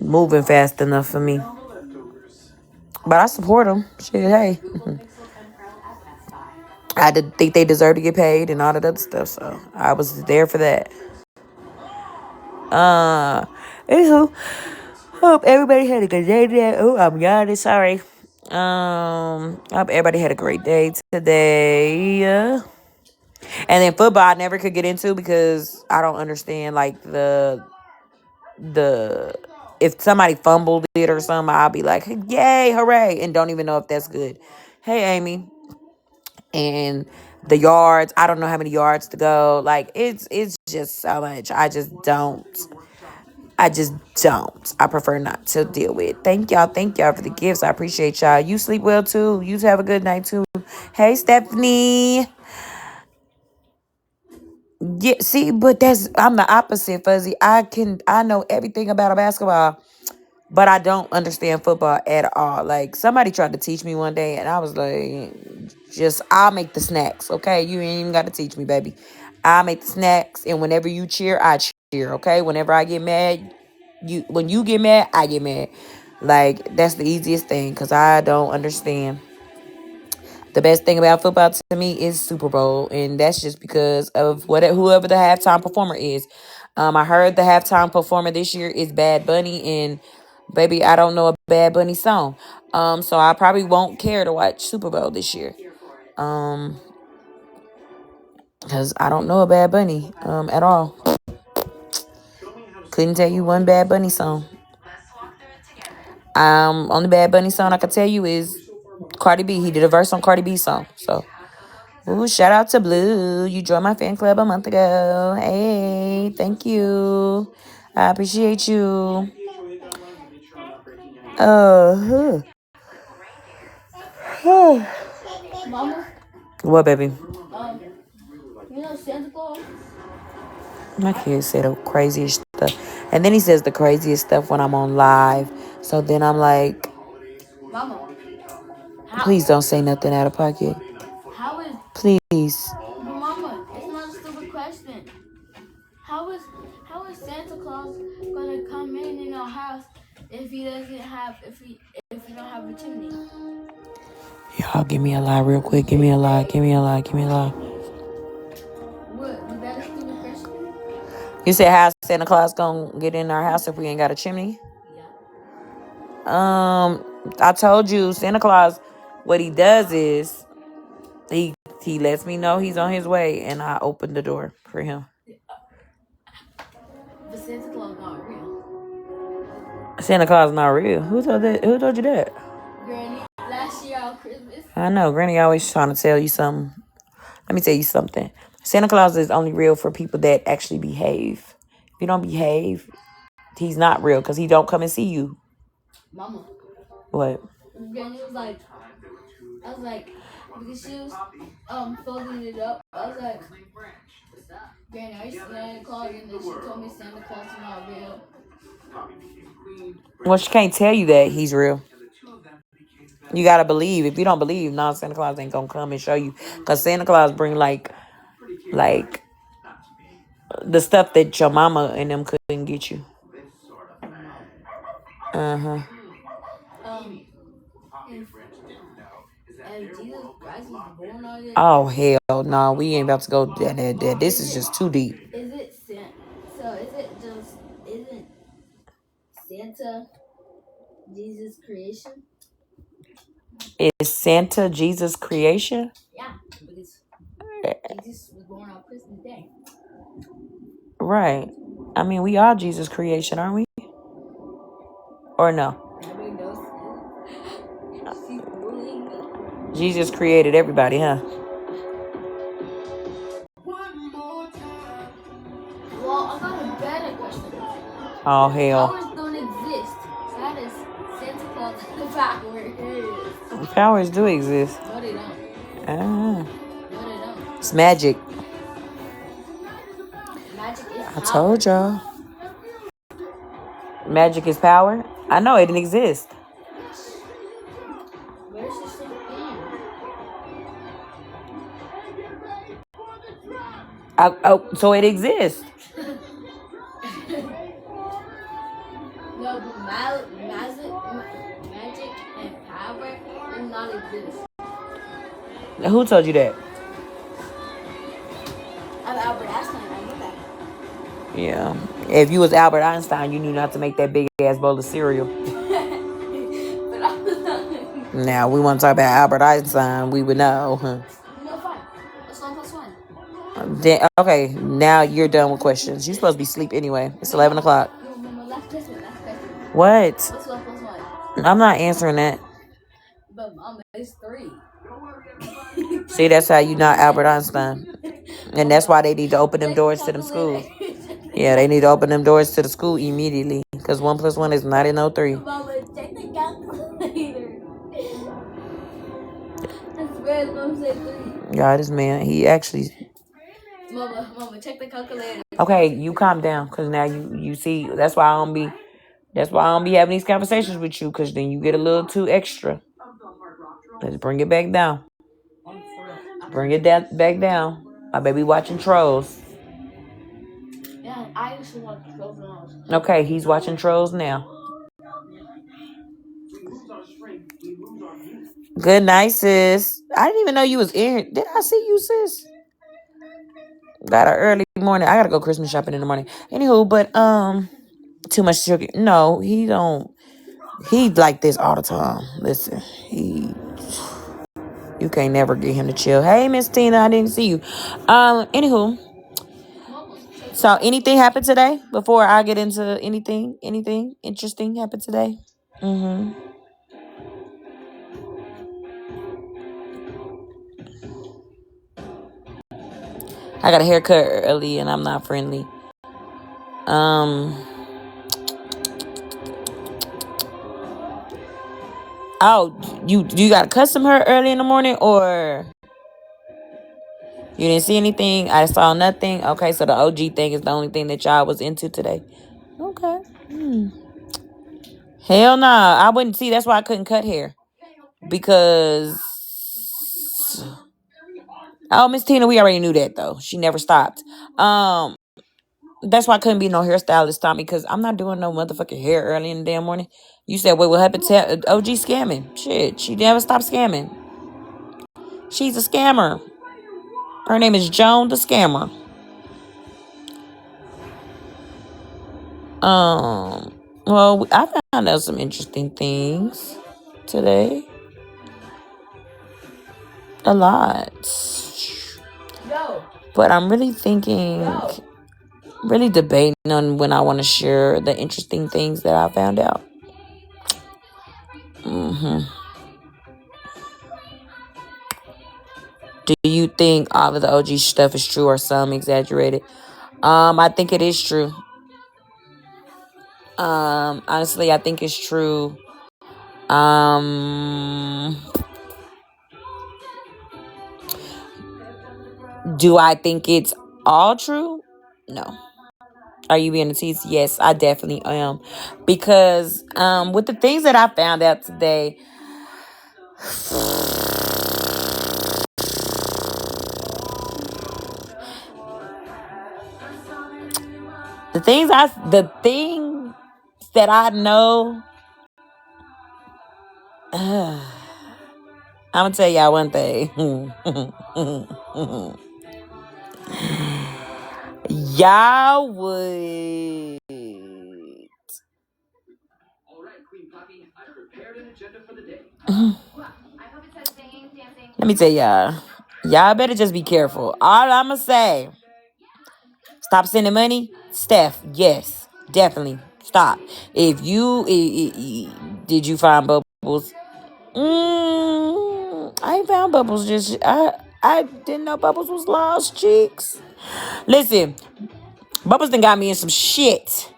moving fast enough for me. But I support them. Shit, hey. I did think they deserve to get paid and all that other stuff, so I was there for that. Anywho, hope everybody had a good day today. Oh, I'm yawning, sorry. Hope everybody had a great day today. And then football I never could get into because I don't understand like the if somebody fumbled it or something, I'll be like, yay, hooray, and don't even know if that's good. Hey, Amy. And the yards, I don't know how many yards to go. Like it's just so much. I just don't. I prefer not to deal with. Thank y'all for the gifts. I appreciate y'all. You sleep well too. You have a good night too. Hey, Stephanie. Yeah, see, but I'm the opposite, Fuzzy. I know everything about a basketball, but I don't understand football at all. Like somebody tried to teach me one day and I was like, I'll make the snacks, okay? You ain't even got to teach me, baby. I'll make the snacks, and whenever you cheer, I cheer, okay? Whenever I get mad, when you get mad, I get mad. Like that's the easiest thing because I don't understand. The best thing about football to me is Super Bowl, and that's just because of whoever the halftime performer is. I heard the halftime performer this year is Bad Bunny, and baby, I don't know a Bad Bunny song. So I probably won't care to watch Super Bowl this year. Because I don't know a Bad Bunny at all. Couldn't tell you one Bad Bunny song. Only Bad Bunny song I can tell you is Cardi B. He did a verse on Cardi B song. So, ooh, shout out to Blue. You joined my fan club a month ago. Hey, thank you. I appreciate you. Mama, What, baby? you know Santa Claus? My kid said the craziest stuff. And then he says the craziest stuff when I'm on live. So then I'm like, Mama, please don't say nothing out of pocket. how is... Please. But Mama, it's not a stupid question. How is Santa Claus gonna come in our house if he doesn't have if we don't have a chimney? Y'all give me a lie real quick. Give me a lie. Give me a lie. Give me a lie. What? Was that a stupid question? You said how Santa Claus gonna get in our house if we ain't got a chimney? Yeah. I told you Santa Claus, what he does is he lets me know he's on his way and I open the door for him. But Santa Claus not real. Santa Claus not real. Who told you that? Granny, last year on Christmas. I know. Granny always trying to tell you something. Let me tell you something. Santa Claus is only real for people that actually behave. If you don't behave, he's not real because he don't come and see you. Mama. What? Granny was like, I was like, because she was folding it up. I was like, Granny, are you Santa Claus? And then she told me Santa Claus is not real. Well, she can't tell you that he's real. You gotta believe. If you don't believe, no, Santa Claus ain't gonna come and show you. Cause Santa Claus bring like the stuff that your mama and them couldn't get you. And Jesus Christ was born on it. Oh hell no, we ain't about to go there. This is just too deep. Isn't Santa Jesus' creation? Is Santa Jesus' creation? Yeah, because Jesus was born on Christmas Day. Right. I mean, we are Jesus' creation, aren't we? Or no? Nobody knows. She's bullying me. Jesus created everybody, huh? Well, I got a better question. Oh hell. Powers don't exist. That is Santa Claus and the powers. Powers do exist. No, they don't. No, they don't. it's magic. Magic is I told y'all. Magic is power. I know it didn't exist. Where's the same So it exists. No, magic and power does not exist. Who told you that? I'm Albert Einstein. I know that. Yeah. If you was Albert Einstein, you knew not to make that big ass bowl of cereal. But I was not. Now we want to talk about Albert Einstein, we would know. Huh? No, fine. What's 1 + 1? Okay, now you're done with questions. You're supposed to be asleep anyway. It's 11 o'clock. No, last question. What? What's 1 + 1? I'm not answering that. But Mama, it's 3. See, that's how you not Albert Einstein. And that's why they need to open them doors to them schools. Yeah, they need to open them doors to the school immediately. Because 1 + 1 is not in no 3. Mama, check the calculator. I swear it's gonna say 3. God, this man, he actually... Mama, check the calculator. Okay, you calm down. Because now you see, that's why I don't be having these conversations with you. Because then you get a little too extra. Let's bring it back down. Bring it back down. My baby watching Trolls. Yeah, I used to watch Trolls when I was. Okay, he's watching Trolls now. Good night, sis. I didn't even know you was in. Did I see you, sis? Got an early morning. I gotta go Christmas shopping in the morning. Anywho, but too much sugar. No, he don't. He like this all the time. Listen, you can't never get him to chill. Hey, Miss Tina, I didn't see you. Anywho. So anything happened today before I get into anything? Anything interesting happened today? Mm-hmm. I got a haircut early and I'm not friendly. Oh, you got a custom hair early in the morning, or you didn't see anything? I saw nothing. Okay, so the OG thing is the only thing that y'all was into today. Okay. Hell nah. I wouldn't see. That's why I couldn't cut hair. Because Miss Tina, we already knew that though. She never stopped. That's why I couldn't be no hairstylist, Tommy, because I'm not doing no motherfucking hair early in the damn morning. You said, wait, what happened to OG scamming? Shit, she never stopped scamming. She's a scammer. Her name is Joan the Scammer. Well, I found out some interesting things today. A lot. But I'm really thinking, really debating on when I want to share the interesting things that I found out. Do you think all of the OG stuff is true or some exaggerated? I think it is true. Honestly, I think it's true. Do I think it's all true? No. Are you being a tease? Yes, I definitely am. Because with the things that I found out today, the things that I know, I'm gonna tell y'all one thing. Y'all would. Let me tell y'all. Y'all better just be careful. All I'ma say. Stop sending money. Steph, yes. Definitely. Stop. If you did you find Bubbles? I ain't found Bubbles. Just I didn't know Bubbles was lost, cheeks. Listen, Bubbles done got me in some shit.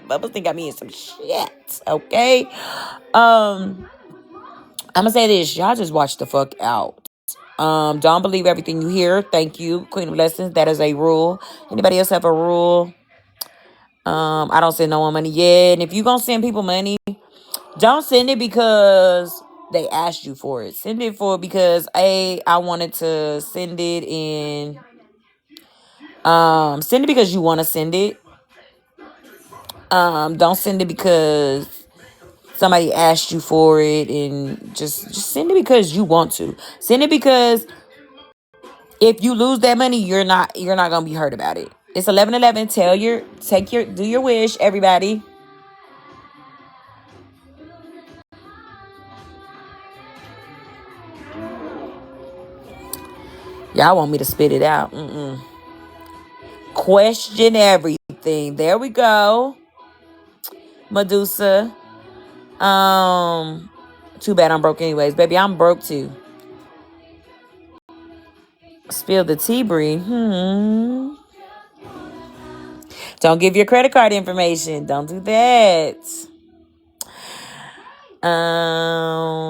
Bubbles done got me in some shit. Okay. I'm gonna say this. Y'all just watch the fuck out. Don't believe everything you hear. Thank you, Queen of Lessons. That is a rule. Anybody else have a rule? I don't send no one money yet. And if you gonna send people money, don't send it because they asked you for it. Send it for because I wanted to send it, and send it because you want to send it. Don't send it because somebody asked you for it, and just send it because you want to. Send it because if you lose that money, you're not gonna be hurt about it. It's 11:11. Do your wish, everybody. Y'all want me to spit it out? Question everything. There we go, Medusa. Too bad I'm broke anyways, baby. I'm broke too. Spill the tea, Bree. Don't give your credit card information. Don't do that. Um,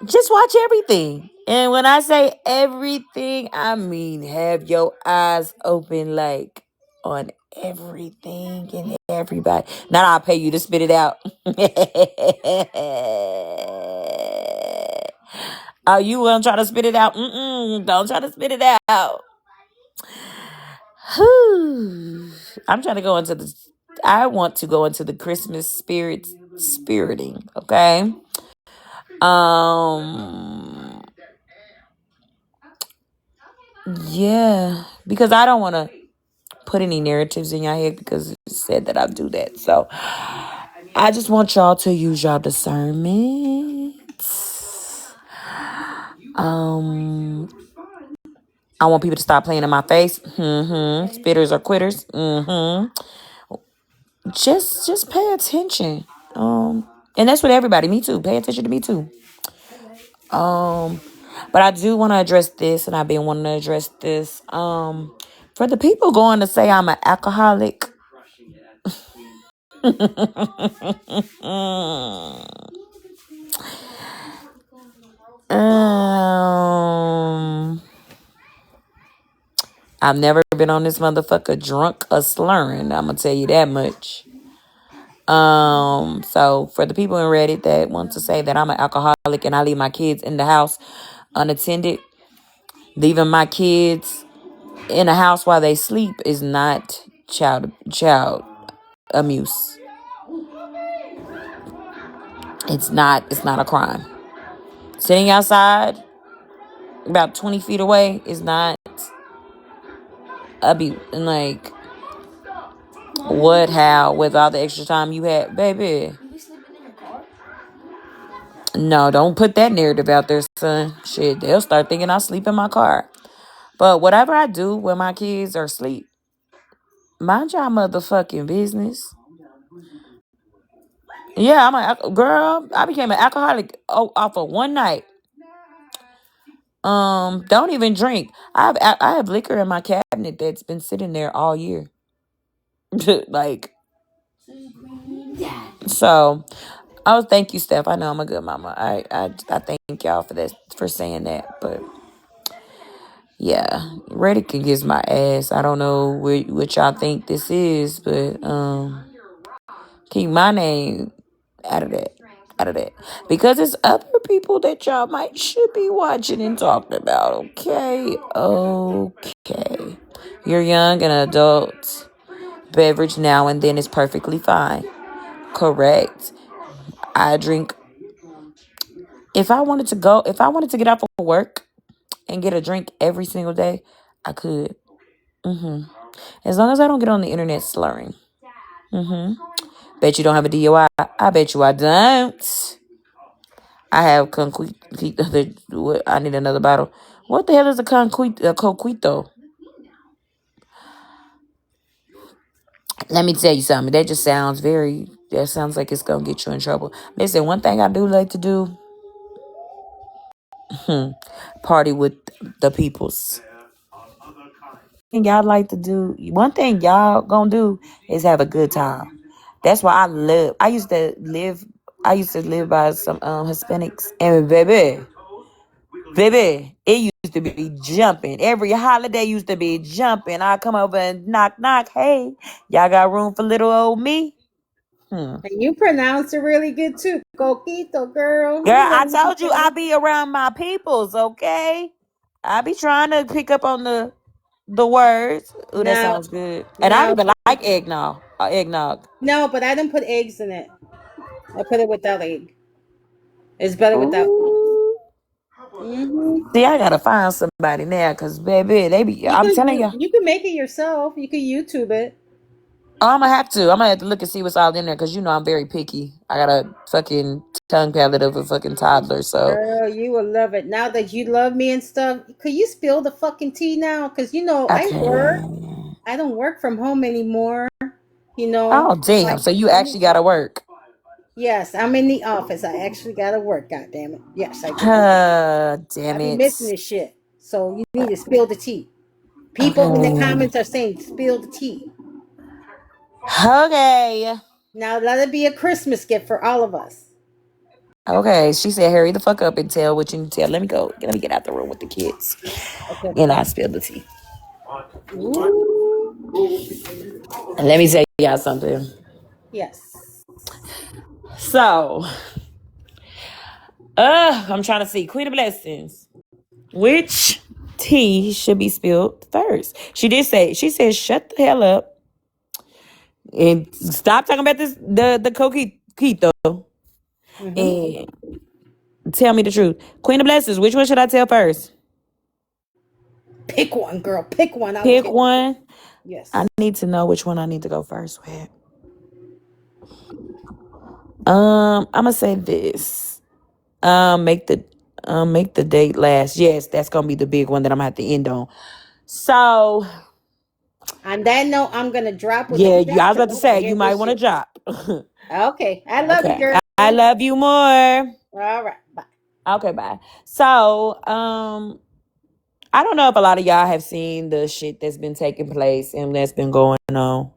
just watch everything. And when I say everything, I mean have your eyes open, like on everything and everybody. Now I'll pay you to spit it out. Oh, you want to try to spit it out? Don't try to spit it out. I'm trying to go into the. I want to go into the Christmas spiriting. Okay. Um. Yeah, because I don't want to put any narratives in your head because it said that I do that. So I just want y'all to use y'all discernment. I want people to stop playing in my face. Spitters or quitters. Just pay attention. And that's with everybody. Me too. Pay attention to me too. But I do want to address this, and I've been wanting to address this. For the people going to say I'm an alcoholic, I've never been on this motherfucker drunk or slurring. I'm gonna tell you that much. So for the people in Reddit that want to say that I'm an alcoholic and I leave my kids in the house unattended, leaving my kids in a house while they sleep is not child abuse. It's not a crime. Sitting outside about 20 feet away is not abuse. And like, what, how, with all the extra time you had, baby? You be sleeping in your car? No, don't put that narrative out there, son. Shit, they'll start thinking I sleep in my car. But whatever I do when my kids are asleep, mind y'all motherfucking business. Yeah, girl. I became an alcoholic off of one night. Don't even drink. I have liquor in my cabinet that's been sitting there all year. Like, so. Oh, thank you, Steph. I know I'm a good mama. I thank y'all for saying that. But yeah, Reddit can kiss my ass. I don't know what y'all think this is, but keep my name out of that. Out of that. Because it's other people that y'all should be watching and talking about. Okay. Okay. You're young and adult. Beverage now and then is perfectly fine. Correct. I drink. If I wanted to get out for work and get a drink every single day, I could. As long as I don't get on the internet slurring. Bet you don't have a DUI. I bet you I don't. I have I need another bottle. What the hell is a coquito? Let me tell you something. That sounds like it's going to get you in trouble. Listen, one thing I do like to do, party with the peoples. One thing y'all gonna do is have a good time. That's why I used to live by some Hispanics, and baby, it used to be jumping. Every holiday used to be jumping. I come over and knock knock. Hey, y'all got room for little old me? And you pronounce it really good too. Coquito, girl. Girl, You I ready to told you I be around my peoples, okay? I be trying to pick up on the words. Ooh, that now sounds good. And I don't now even like eggnog. Eggnog. No, but I didn't put eggs in it. I put it without egg. It's better without egg. Ooh. Hmm. See, I gotta find somebody now, cause baby, they be. You I'm could telling you, you could make it yourself. You could YouTube it. I'm gonna have to. I'm gonna have to look and see what's all in there, cause you know I'm very picky. I got a fucking tongue palate of a fucking toddler, so Girl, you will love it. Now that you love me and stuff, could you spill the fucking tea now? Because you know I I work. can. I don't work from home anymore. You know, Oh damn! like So you I'm actually gotta work. yes, I'm in the office. I actually gotta work. God damn it. Yes, I do. I Damn be it. missing this shit. So you need to spill the tea. People in the Okay. comments are saying spill the tea. Okay. Now let it be a Christmas gift for all of us. Okay. She said, "Hurry the fuck up and tell what you need to tell." Let me go. Let me get out the room with the kids, Okay. and I spill the tea. Ooh. And let me tell y'all something. Yes. So, I'm trying to see Queen of Blessings. Which tea should be spilled first? She did say. She said, "Shut the hell up and stop talking about this the coquito Mm-hmm. and tell me the truth." Queen of Blessings. Which one should I tell first? Pick one, girl. Pick one. I don't Pick care. one. I Yes. need to know which one I need to go first with. I'm gonna say this. Make the date last. Yes, that's gonna be the big one that I'm gonna have to end on. So On that note, I'm gonna drop with the yeah, I chat was because about to I wanna say you hear might this want to shit. drop. Okay. I love you, Okay, girl. I love you more. All right. Bye. Okay, bye. So I don't know if a lot of y'all have seen the shit that's been taking place and that's been going on.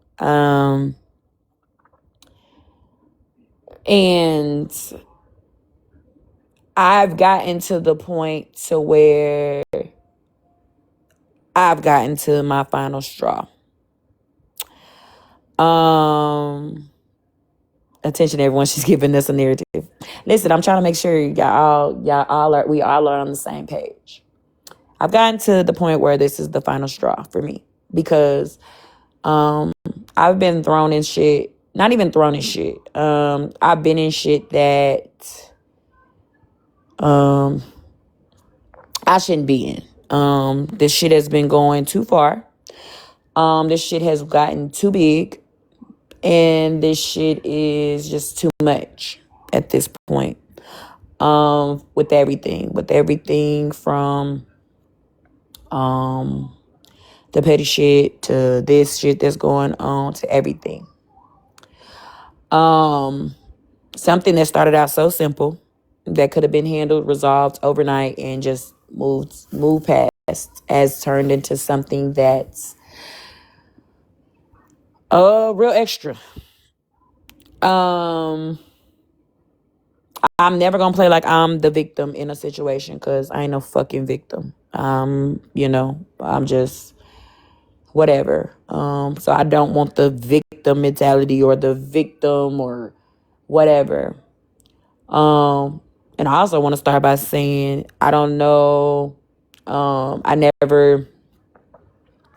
And I've gotten to the point to where I've gotten to my final straw. Um, Attention, everyone. She's giving us a narrative. Listen, I'm trying to make sure we all are on the same page. I've gotten to the point where this is the final straw for me because um, I've been thrown in shit. Not even thrown in shit. I've been in shit that um I shouldn't be in. This shit has been going too far. This shit has gotten too big. And this shit is just too much at this point. With everything from um the petty shit to this shit that's going on to everything. Um, Something that started out so simple that could have been handled, resolved overnight, and just moved past has turned into something that's real extra. Um, I'm never gonna play like I'm the victim in a situation because I ain't no fucking victim. I'm just whatever. So I don't want the victim mentality or the victim or whatever. And I also want to start by saying I don't know. I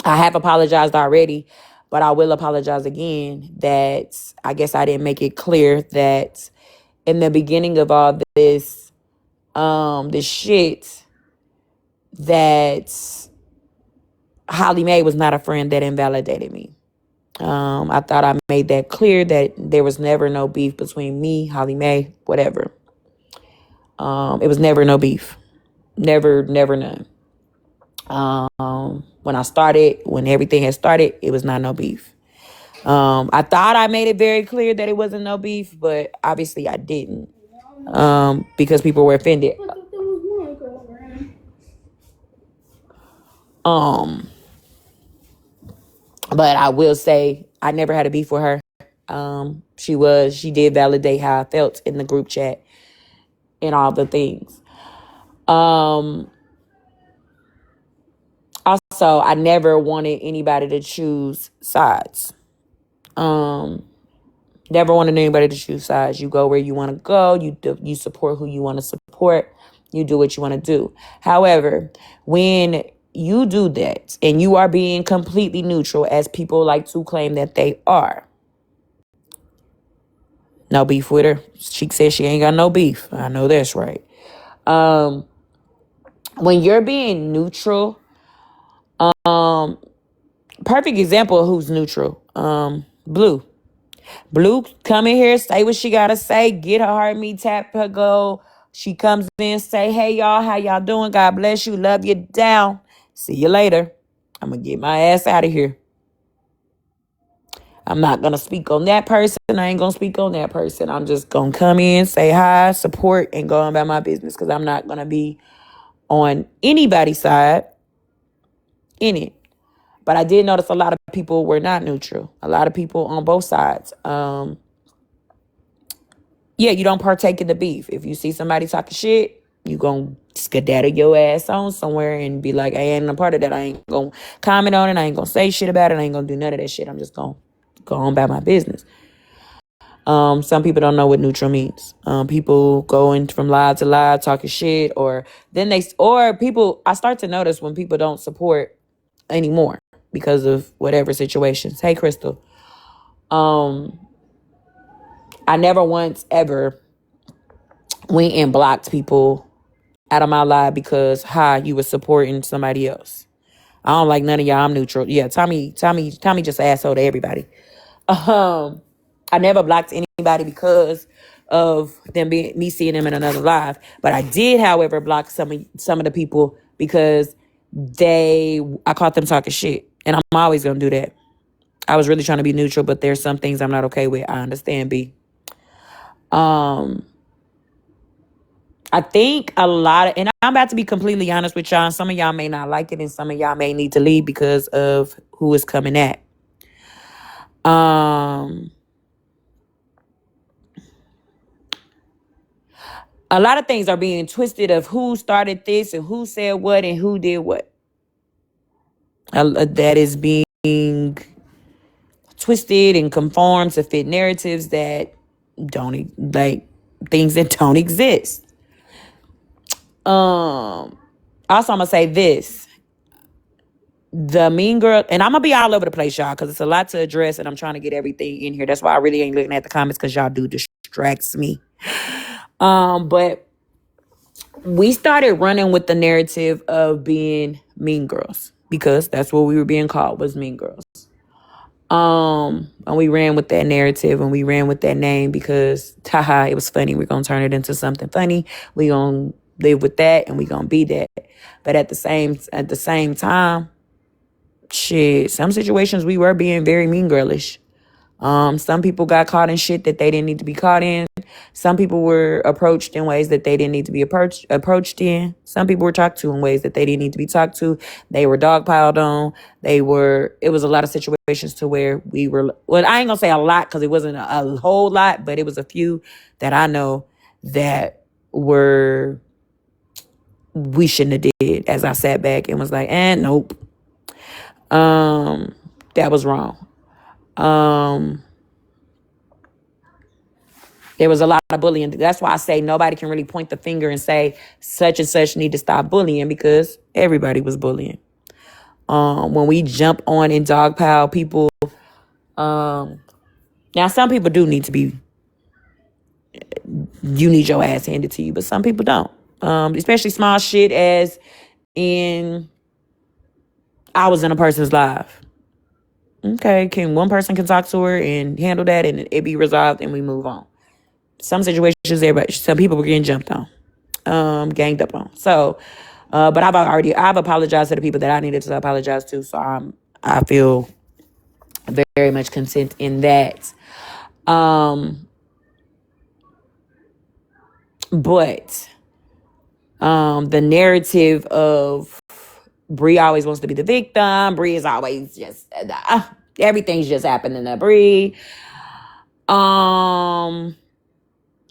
have apologized already, but I will apologize again that I guess I didn't make it clear that in the beginning of all this shit, that Holly Mae was not a friend that invalidated me. I thought I made that clear that there was never no beef between me, Holly Mae, whatever. It was never no beef. Never, never none. When everything had started, it was not no beef. I thought I made it very clear that it wasn't no beef, but obviously I didn't. Because people were offended. Um, but I will say I never had a beef with her. She did validate how I felt in the group chat and all the things. Also, I never wanted anybody to choose sides. Never wanted anybody to choose sides. You go where you want to go. You support who you want to support. You do what you want to do. However, when you do that and you are being completely neutral, as people like to claim that they are, No beef with her. She says she ain't got no beef. I know that's right. When you're being neutral, perfect example of who's neutral. Blue. Blue come in here, say what she gotta say, get her heart me, tap her go. She comes in, say, hey y'all, how y'all doing? God bless you, love you down. See you later. I'm gonna get my ass out of here. I'm not gonna speak on that person. I ain't gonna speak on that person. I'm just gonna come in, say hi, support, and go on about my business because I'm not gonna be on anybody's side in it. But I did notice a lot of people were not neutral. A lot of people on both sides. Yeah, you don't partake in the beef. If you see somebody talking shit, you gonna skedaddle your ass on somewhere and be like, I ain't a part of that. I ain't gonna comment on it. I ain't gonna say shit about it. I ain't gonna do none of that shit. I'm just gonna go on about my business. Some people don't know what neutral means. People going from lie to lie, talking shit, or people. I start to notice when people don't support anymore because of whatever situations. Hey, Crystal. I never once ever went and blocked people out of my life because you were supporting somebody else. I don't like none of y'all. I'm neutral. Yeah, Tommy just an asshole to everybody. I never blocked anybody because of them being me seeing them in another live. But I did, however, block some of the people because I caught them talking shit. And I'm always gonna do that. I was really trying to be neutral, but there's some things I'm not okay with. I understand, B. I think a lot of, and I'm about to be completely honest with y'all, and some of y'all may not like it, and some of y'all may need to leave because of who is coming at. A lot of things are being twisted of who started this and who said what and who did what. That is being twisted and conformed to fit narratives that things that don't exist. Also, I'm gonna say this: the mean girl, and I'm gonna be all over the place, y'all, because it's a lot to address, and I'm trying to get everything in here. That's why I really ain't looking at the comments because y'all do distracts me. But we started running with the narrative of being mean girls because that's what we were being called, was mean girls. And we ran with that narrative and we ran with that name because it was funny. We're gonna turn it into something funny. We gonna live with that and we gonna be that. But at the same time, shit, some situations we were being very mean girlish. Some people got caught in shit that they didn't need to be caught in. Some people were approached in ways that they didn't need to be approached in. Some people were talked to in ways that they didn't need to be talked to. They were dogpiled on. It was a lot of situations to where we were, well, I ain't gonna say a lot because it wasn't a whole lot, but it was a few that I know that we shouldn't have did, as I sat back and was like, nope. That was wrong. There was a lot of bullying. That's why I say nobody can really point the finger and say such and such need to stop bullying because everybody was bullying. When we jump on and dogpile people, now some people do need to be, you need your ass handed to you, but some people don't. Especially small shit as in, I was in a person's life. Okay, one person can talk to her and handle that and it be resolved and we move on. Some situations, some people were getting jumped on, ganged up on. So, but I've apologized to the people that I needed to apologize to. So I feel very much content in that. But the narrative of Bree always wants to be the victim. Bree is always just everything's just happening to Bree.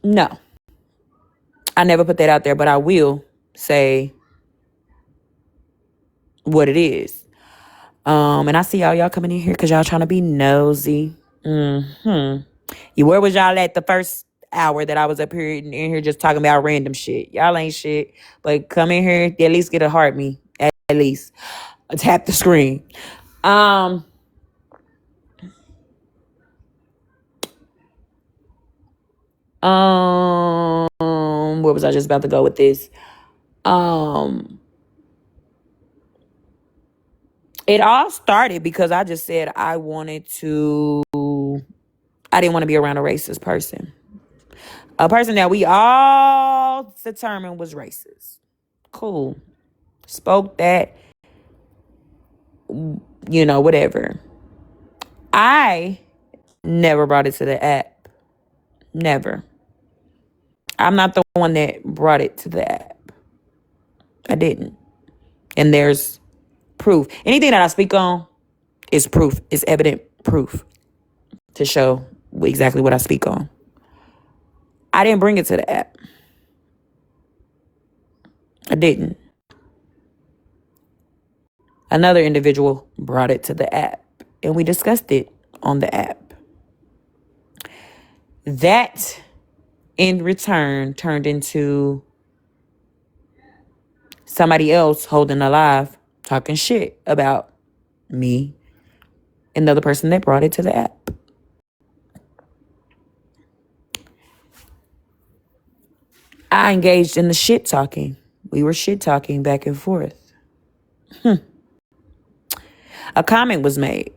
No, I never put that out there, but I will say what it is. And I see y'all coming in here because y'all trying to be nosy. Where was y'all at the first hour that I was up here in here just talking about random shit? Y'all ain't shit, but come in here, at least get a heart me. At least tap the screen. Where was I just about to go with this? It all started because I just said I didn't want to be around a racist person. A person that we all determined was racist. Cool. Spoke that, whatever. I never brought it to the app. Never. I'm not the one that brought it to the app. I didn't. And there's proof. Anything that I speak on is proof. It's evident proof to show exactly what I speak on. I didn't bring it to the app. I didn't. Another individual brought it to the app, and we discussed it on the app. That, in return, turned into somebody else holding a live, talking shit about me and the other person that brought it to the app. I engaged in the shit talking. We were shit talking back and forth. A comment was made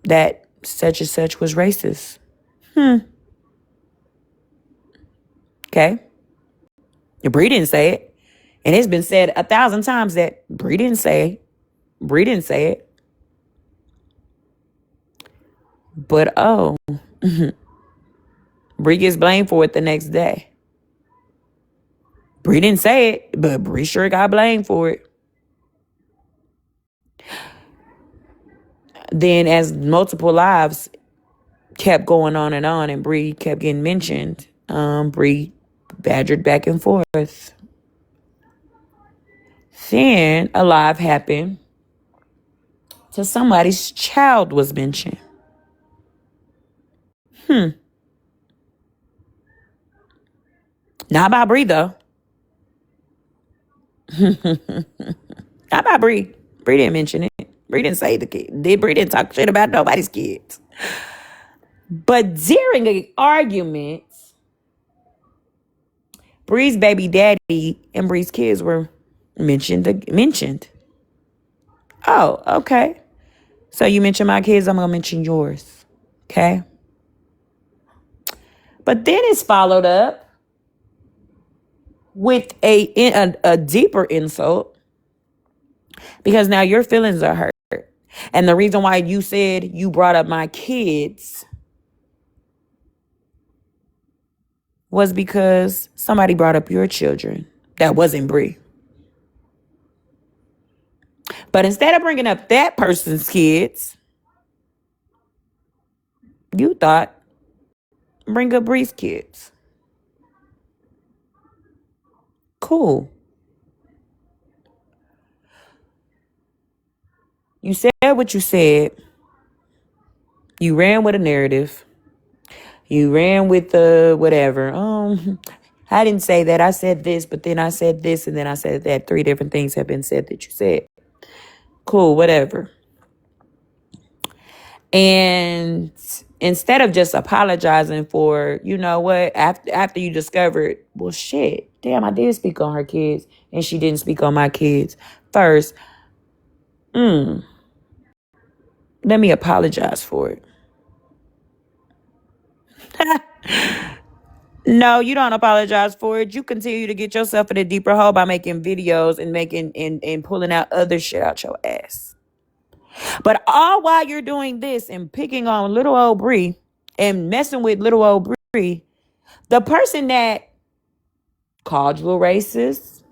that such and such was racist. Okay. Bree didn't say it. And it's been said 1,000 times that Bree didn't say it. Bree didn't say it. But Bree gets blamed for it the next day. Bree didn't say it, but Bree sure got blamed for it. Then as multiple lives kept going on and Bree kept getting mentioned, Bree badgered back and forth. Then a live happened to somebody's child was mentioned. Not by Bree though. Not by Bree. Bree didn't mention it. Bree didn't say the kid. Bree didn't talk shit about nobody's kids. But during an argument, Bree's baby daddy and Bree's kids were mentioned. Oh, okay. So you mention my kids, I'm gonna mention yours. Okay. But then it's followed up with a deeper insult because now your feelings are hurt. And the reason why you said you brought up my kids was because somebody brought up your children. That wasn't Bree. But instead of bringing up that person's kids, you thought, bring up Bree's kids. Cool. You said what you said. You ran with a narrative. You ran with the whatever. I didn't say that. I said this, but then I said this, and then I said that. 3 different things have been said that you said. Cool, whatever. And instead of just apologizing for, you know what, after you discovered, well, shit, damn, I did speak on her kids, and she didn't speak on my kids first. Let me apologize for it. No, you don't apologize for it. You continue to get yourself in a deeper hole by making videos and making and pulling out other shit out your ass. But all while you're doing this and picking on little old Bree and messing with little old Bree, the person that called you a racist,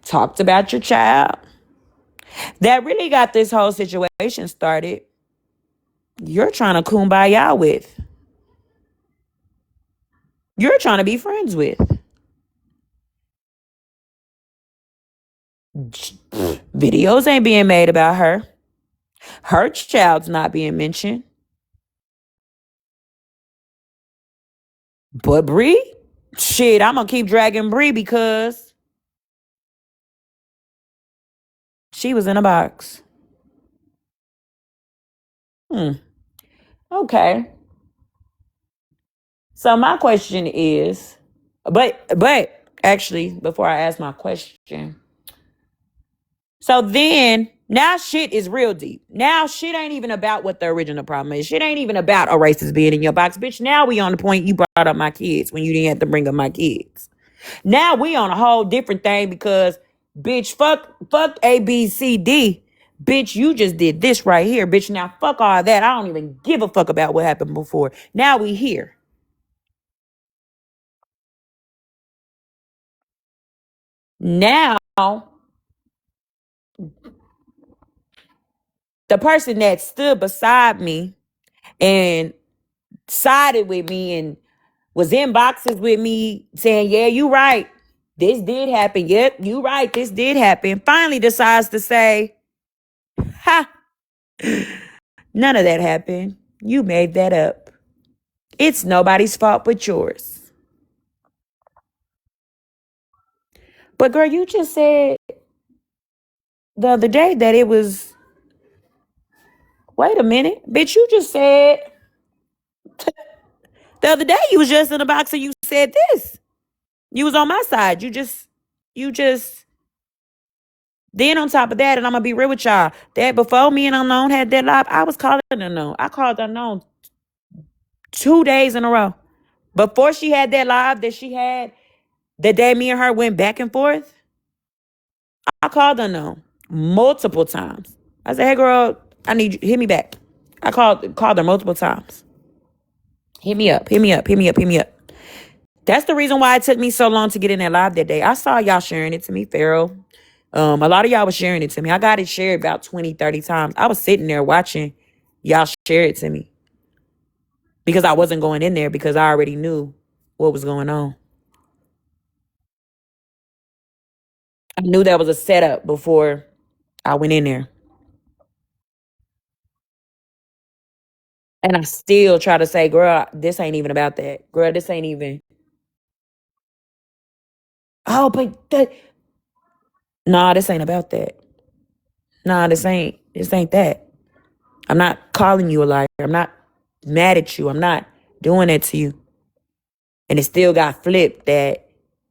talked about your child, that really got this whole situation started, you're trying to kumbaya with. You're trying to be friends with. Videos ain't being made about her. Her child's not being mentioned. But Bree, shit, I'm gonna keep dragging Bree because she was in a box. Okay. So my question is, but actually, before I ask my question, so then now shit is real deep. Now shit ain't even about what the original problem is. Shit ain't even about a racist being in your box, bitch. Now we on the point you brought up my kids when you didn't have to bring up my kids. Now we on a whole different thing because, bitch, fuck A, B, C, D. Bitch, you just did this right here. Bitch, now fuck all that. I don't even give a fuck about what happened before. Now we here. Now, the person that stood beside me and sided with me and was in boxes with me saying, yeah, you right. This did happen. Yep, you right. This did happen. Finally decides to say, ha, none of that happened. You made that up. It's nobody's fault but yours. But girl, you just said the other day that it was, wait a minute. Bitch, you just said the other day you was just in a box and you said this. You was on my side. You just, then on top of that, and I'm gonna be real with y'all, that before me and Unknown had that live, I was calling Unknown. I called Unknown 2 days in a row. Before she had that live that she had, the day me and her went back and forth, I called Unknown multiple times. I said, hey girl, I need you, hit me back. I called her multiple times. Hit me up, hit me up, hit me up, hit me up. That's the reason why it took me so long to get in that live that day. I saw y'all sharing it to me, Pharaoh. A lot of y'all was sharing it to me. I got it shared about 20, 30 times. I was sitting there watching y'all share it to me because I wasn't going in there because I already knew what was going on. I knew that was a setup before I went in there. And I still try to say, girl, this ain't even about that. Girl, this ain't even. Oh, but that. Nah, this ain't about that. Nah, this ain't that. I'm not calling you a liar. I'm not mad at you. I'm not doing it to you. And it still got flipped that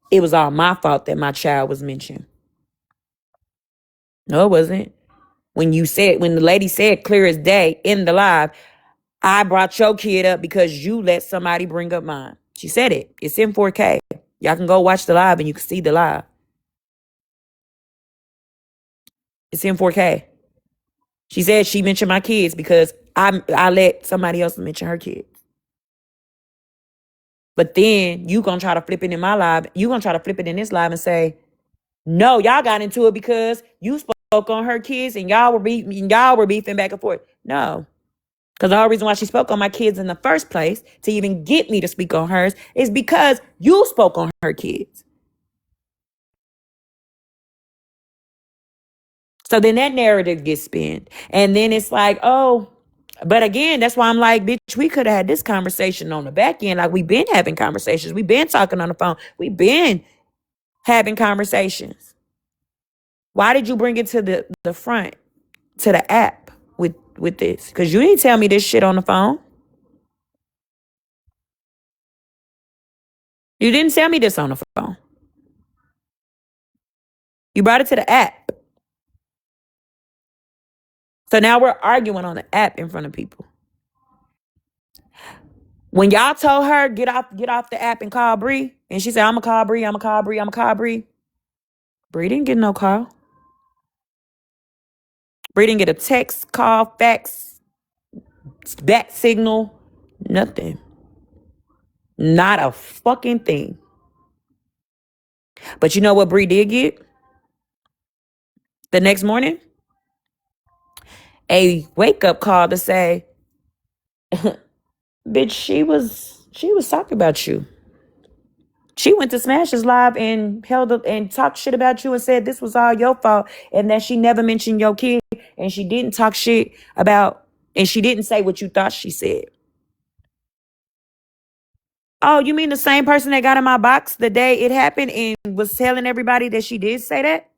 it was all my fault that my child was mentioned. No, it wasn't. When the lady said clear as day in the live, I brought your kid up because you let somebody bring up mine. She said it. It's in 4K. Y'all can go watch the live and you can see the live. It's in 4K. She said she mentioned my kids because I let somebody else mention her kids. But then you gonna try to flip it in my live. You gonna try to flip it in this live and say, no, y'all got into it because you spoke on her kids and y'all were beefing back and forth. No. Because the whole reason why she spoke on my kids in the first place, to even get me to speak on hers, is because you spoke on her kids. So then that narrative gets spun. And then it's like, oh, but again, that's why I'm like, bitch, we could have had this conversation on the back end. Like, we've been having conversations. We've been talking on the phone. We've been having conversations. Why did you bring it to the front, to the app with this? Because you didn't tell me this shit on the phone. You didn't tell me this on the phone. You brought it to the app. So now we're arguing on the app in front of people. When y'all told her get off the app and call Bree, and she said, I'ma call Bree, I'ma call Bree, I'ma call Bree. Bree didn't get no call. Bree didn't get a text, call, fax, bat signal, nothing. Not a fucking thing. But you know what Bree did get? The next morning? A wake-up call to say, bitch, she was talking about you. She went to Smash's live and held up and talked shit about you and said this was all your fault and that she never mentioned your kid and she didn't talk shit about and she didn't say what you thought she said. Oh, you mean the same person that got in my box the day it happened and was telling everybody that she did say that?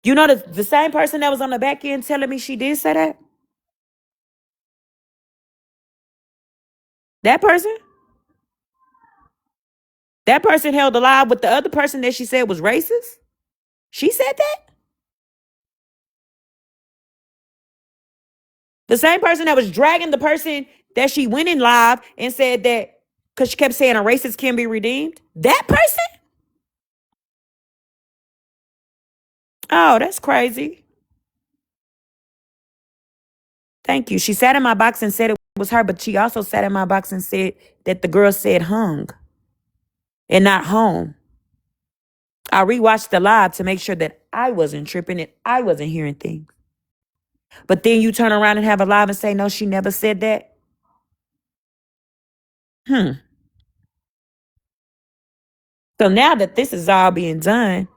You know the same person that was on the back end telling me she did say that? That person? That person held a live with the other person that she said was racist? She said that? The same person that was dragging the person that she went in live and said that because she kept saying a racist can be redeemed? That person? Oh, that's crazy. Thank you. She sat in my box and said it was her, but she also sat in my box and said that the girl said hung and not home. I rewatched the live to make sure that I wasn't tripping and I wasn't hearing things. But then you turn around and have a live and say, no, she never said that. So now that this is all being done,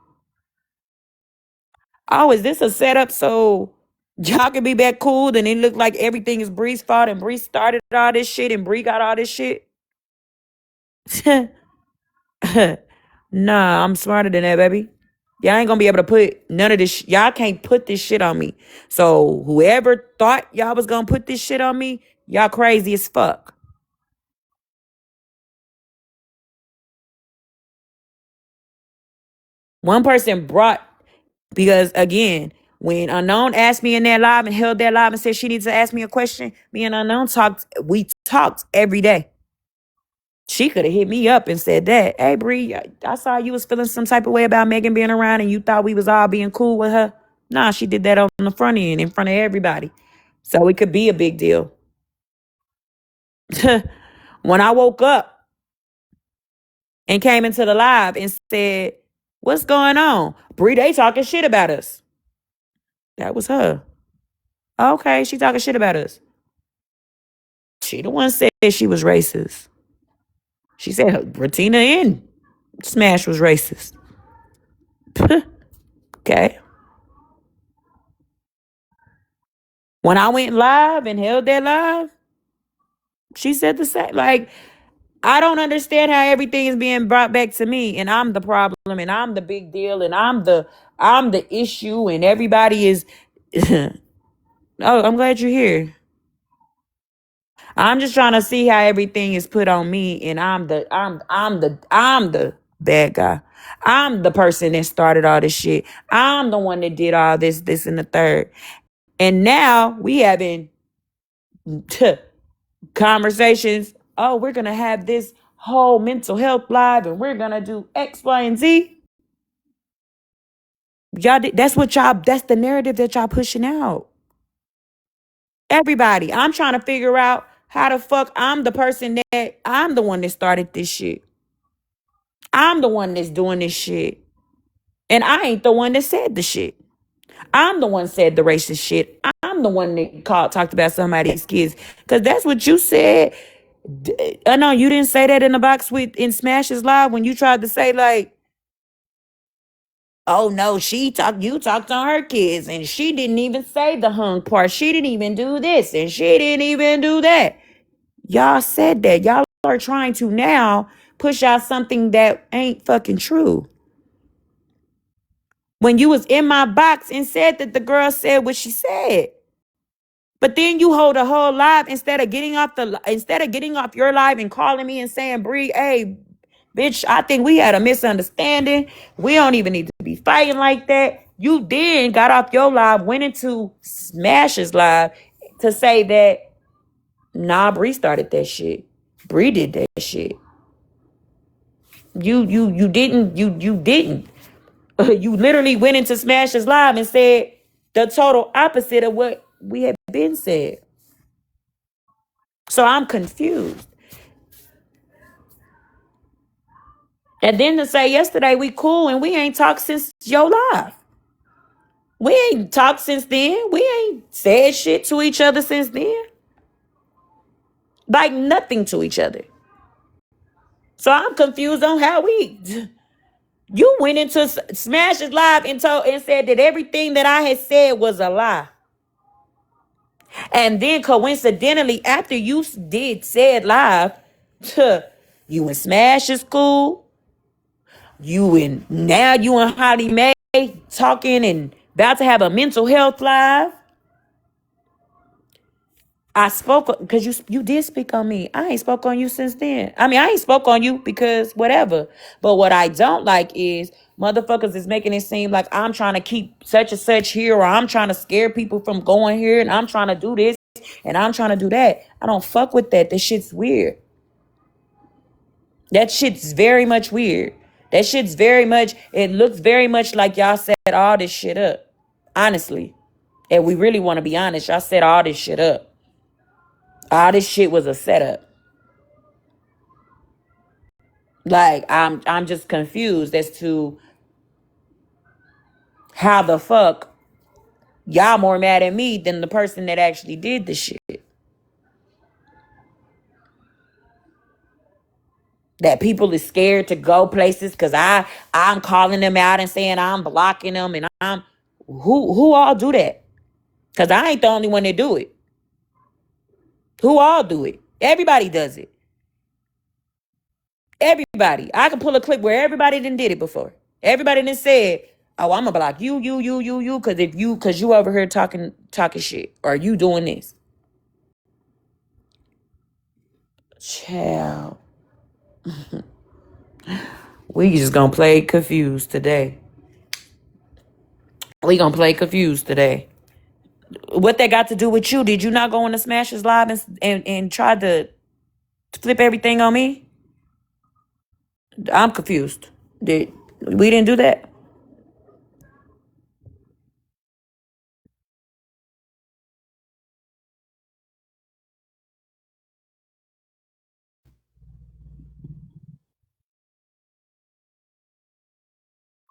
oh, is this a setup so y'all can be back cool and it look like everything is Bree's fault and Bree started all this shit and Bree got all this shit? Nah, I'm smarter than that, baby. Y'all ain't gonna be able to put none of this. Y'all can't put this shit on me. So whoever thought y'all was gonna put this shit on me, y'all crazy as fuck. One person brought because again, when Unknown asked me in that live and held that live and said she needs to ask me a question, me and Unknown talked. We talked every day. She could have hit me up and said that, hey Bree, I saw you was feeling some type of way about Megan being around and you thought we was all being cool with her. Nah, she did that on the front end in front of everybody. So it could be a big deal. When I woke up and came into the live and said, what's going on? Bree, they talking shit about us. That was her. Okay, she talking shit about us. She the one said she was racist. She said Ratina and Smash was racist. Okay. When I went live and held that live, she said the same. Like, I don't understand how everything is being brought back to me and I'm the problem and I'm the big deal and I'm the issue and everybody is oh, I'm glad you're here. I'm just trying to see how everything is put on me and I'm the bad guy. I'm the person that started all this shit. I'm the one that did all this and the third. And now we having conversations. Oh, we're gonna have this whole mental health live and we're gonna do X, Y, and Z. That's the narrative that y'all pushing out. Everybody. I'm trying to figure out how the fuck I'm the one that started this shit. I'm the one that's doing this shit. And I ain't the one that said the shit. I'm the one said the racist shit. I'm the one that talked about somebody's kids. Cause that's what you said. I know you didn't say that in the box in Smash's Live when you tried to say like, oh no, you talked on her kids and she didn't even say the hung part. She didn't even do this and she didn't even do that. Y'all said that. Y'all are trying to now push out something that ain't fucking true. When you was in my box and said that the girl said what she said. But then you hold a whole live instead of getting off your live and calling me and saying, Bree, hey, bitch, I think we had a misunderstanding. We don't even need to be fighting like that. You then got off your live, went into Smash's live to say that, nah, Bree started that shit. Bree did that shit. You didn't. You didn't. You literally went into Smash's live and said the total opposite of what we had been said. So I'm confused. And then to say yesterday we cool and we ain't talked since your live. We ain't talked since then. We ain't said shit to each other since then. Like nothing to each other. So I'm confused on how you went into Smash's live and said that everything that I had said was a lie. And then coincidentally, after you did said live, you and Smash is cool. Now you and Holly Mae talking and about to have a mental health live. I spoke because you did speak on me. I ain't spoke on you since then. I mean, I ain't spoke on you because whatever. But what I don't like is motherfuckers is making it seem like I'm trying to keep such and such here, or I'm trying to scare people from going here, and I'm trying to do this and I'm trying to do that. I don't fuck with that. This shit's weird. That shit's very much weird. That shit's very much. It looks very much like y'all set all this shit up. Honestly, and we really want to be honest, y'all set all this shit up. All this shit was a setup. Like I'm just confused as to how the fuck y'all more mad at me than the person that actually did the shit. That people is scared to go places because I'm calling them out and saying I'm blocking them and I'm who all do that? Because I ain't the only one that do it. Who all do it? Everybody does it. Everybody. I can pull a clip where everybody done did it before. Everybody done said, "Oh, I'm gonna block you, because you over here talking shit, or you doing this." Child, we just gonna play confused today. We gonna play confused today. What that got to do with you? Did you not go on the Smashers Live and try to flip everything on me? I'm confused. Did we didn't do that?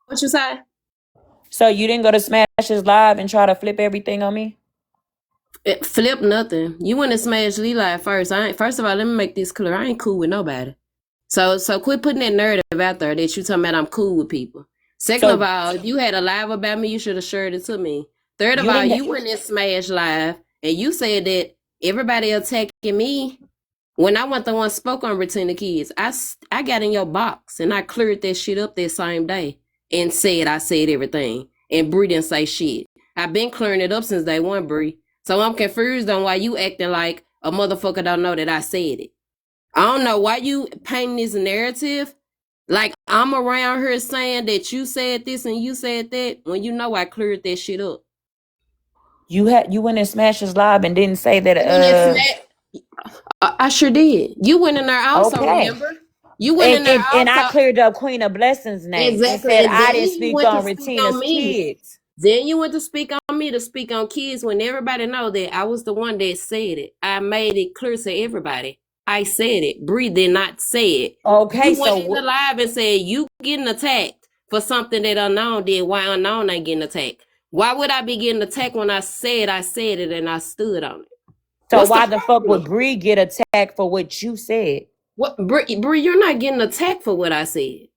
What you say? So you didn't go to Smashers Live and try to flip everything on me? Flip nothing. You went to smash Leli first. I ain't, first of all, let me make this clear. I ain't cool with nobody. So quit putting that narrative out there that you talking about I'm cool with people. Second of So all, if you had a live about me, you should have shared it to me. Third of you all, didn't. you went in Smash Live and you said that everybody attacking me. When I went the one spoke on Retina Kids, I got in your box and I cleared that shit up that same day and said I said everything. And Bree didn't say shit. I've been clearing it up since day one, Bree. So I'm confused on why you acting like a motherfucker don't know that I said it. I don't know why you painting this narrative like I'm around here saying that you said this and you said that when you know I cleared that shit up. You went in Smashers Live and didn't say that. You went in smash. I sure did. You went in there also. Okay. Remember? You went in there And I also. cleared up Queen of Blessings' name and Exactly. said And I then didn't you speak went to on speak on Retina's me. kids. Then you went to speak on me to speak on kids when everybody know that I was the one that said it. I made it clear to everybody. I said it. Bree did not say it. Okay, You went so in the live and said you getting attacked for something that unknown did. Why unknown ain't getting attacked? Why would I be getting attacked when I said it and I stood on it? so What's the why the fuck would problem? Bree get attacked for what you said? What Bree, you're not getting attacked for what I said.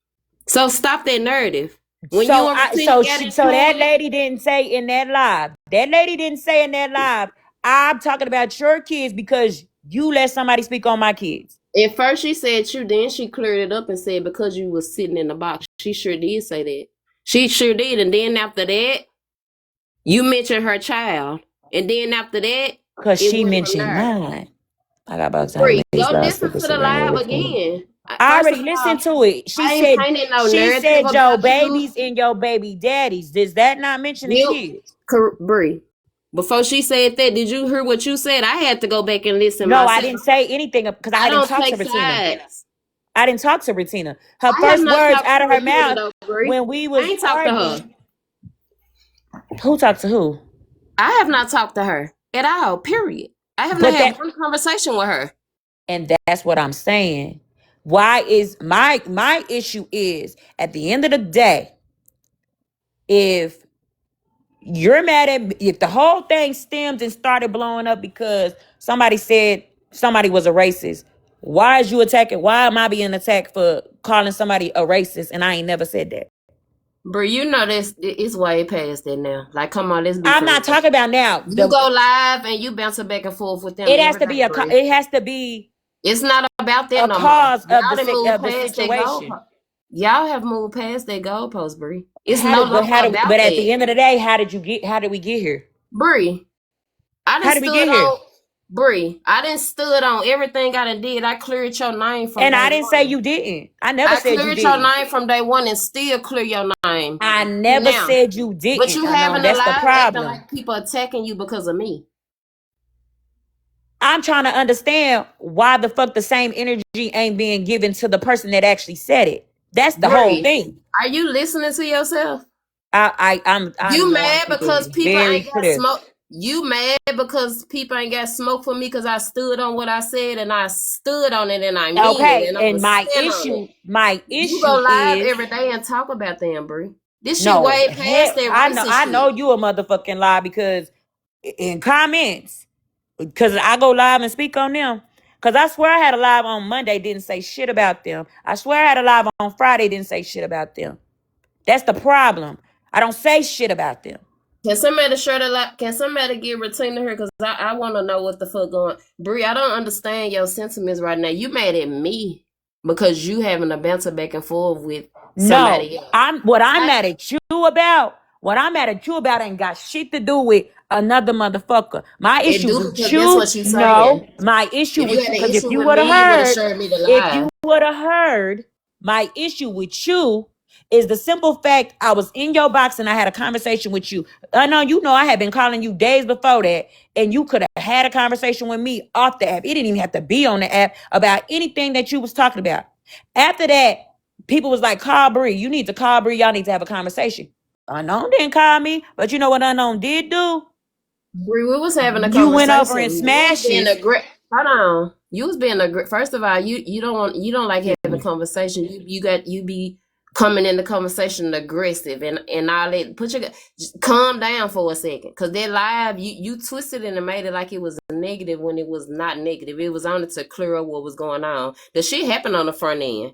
So stop that narrative. When you So and I Regina so got she so into that it, lady didn't say in that live. That lady didn't say in that live. I'm talking about your kids because you let somebody speak on my kids. at first she said you, then she cleared it up and said because you was sitting in the box. She sure did say that. She sure did. And then after that, you mentioned her child. And then after that, Cause it she went from mentioned there. mine. I got about time Bree, to these go listen loudspeakers to the around live everything. again. I First of already all, listened to it. I ain't painting no She narrative said your about you. babies and your baby daddies. Does that not mention the You, kids? Bree. Before she said that, did you hear what you said? I had to go back and listen No, I myself. didn't say anything because I I didn't don't talk to take Bettina. sides. I didn't talk to Bettina. Her I have first not words talked out to of her Regina mouth though, Bree. when we I was ain't talked to her. arguing. Who talked to who? I have not talked to her at all, period. I have not But had that one conversation with her. and that's what I'm saying. Why is my issue is at the end of the day, if you're mad at if the whole thing stemmed and started blowing up because somebody said somebody was a racist, why is you attacking? Why am I being attacked for calling somebody a racist and I ain't never said that? Bro, you know this it's way past that now. Like, come on, let's be I'm for not real. talking about now. You go live and you bouncing back and forth with them It has every to day, be Bree. it has to be It's not about that a no more. cause of Y'all done moved of the past that situation. goalpost. Y'all have moved past that goalpost, Bree. It's no longer But about at that. the end of the day, how did we get here? Bree, I done How did we get stood here? on. Bree, I done stood on everything I done did. I cleared your name from And day I didn't say one. you didn't. I never I said you cleared your didn't. name from day one and still clear your name. I never Now, said you but didn't. you I know having a that's the live acting problem. like people attacking you because of me. I'm trying to understand why the fuck the same energy ain't being given to the person that actually said it. That's the whole Bree, thing. are you listening to yourself? I You know I'm mad because speaking people very ain't got clear. smoke? You mad because people ain't got smoke for me because I stood on what I said and I stood on it and I mean it Okay, and I'm and gonna stand on it. my You go issue live is every day and talk about them, Bree. This shit no. way past that racist I know shit. you a motherfucking lie because in comments, because I go live and speak on them. Because I swear I had a live on Monday, didn't say shit about them. I swear I had a live on Friday, didn't say shit about them. That's the problem. I don't say shit about them. Can somebody share the live? Can somebody get Retina here? Because I want to know what the fuck going. Bree, I don't understand your sentiments right now. You mad at me because you having a banter back and forth with No, somebody else. I'm I, mad at you about. What I'm mad at you about ain't got shit to do with another motherfucker. My it issue do with because that's you, what you no, saying. my issue If you with had you, an because issue with me, you would have shared me the if you live. would have heard, my issue with you is the simple fact I was in your box and I had a conversation with you. I know you know I had been calling you days before that, and you could have had a conversation with me off the app. It didn't even have to be on the app about anything that you was talking about. After that, people was like, call Bree. You need to call Bree. Y'all need to have a conversation. Unknown didn't call me, but you know what Unknown did do? Bree, we was having a You went over conversation. and You was smashed being it. a great. Hold on. You was being a great. First of all, you don't like having a conversation. You be coming in the conversation aggressive and all that. Just calm down for a second, cause that live you twisted it and made it like it was negative when it was not negative. It was only to clear up what was going on. The shit happened on the front end.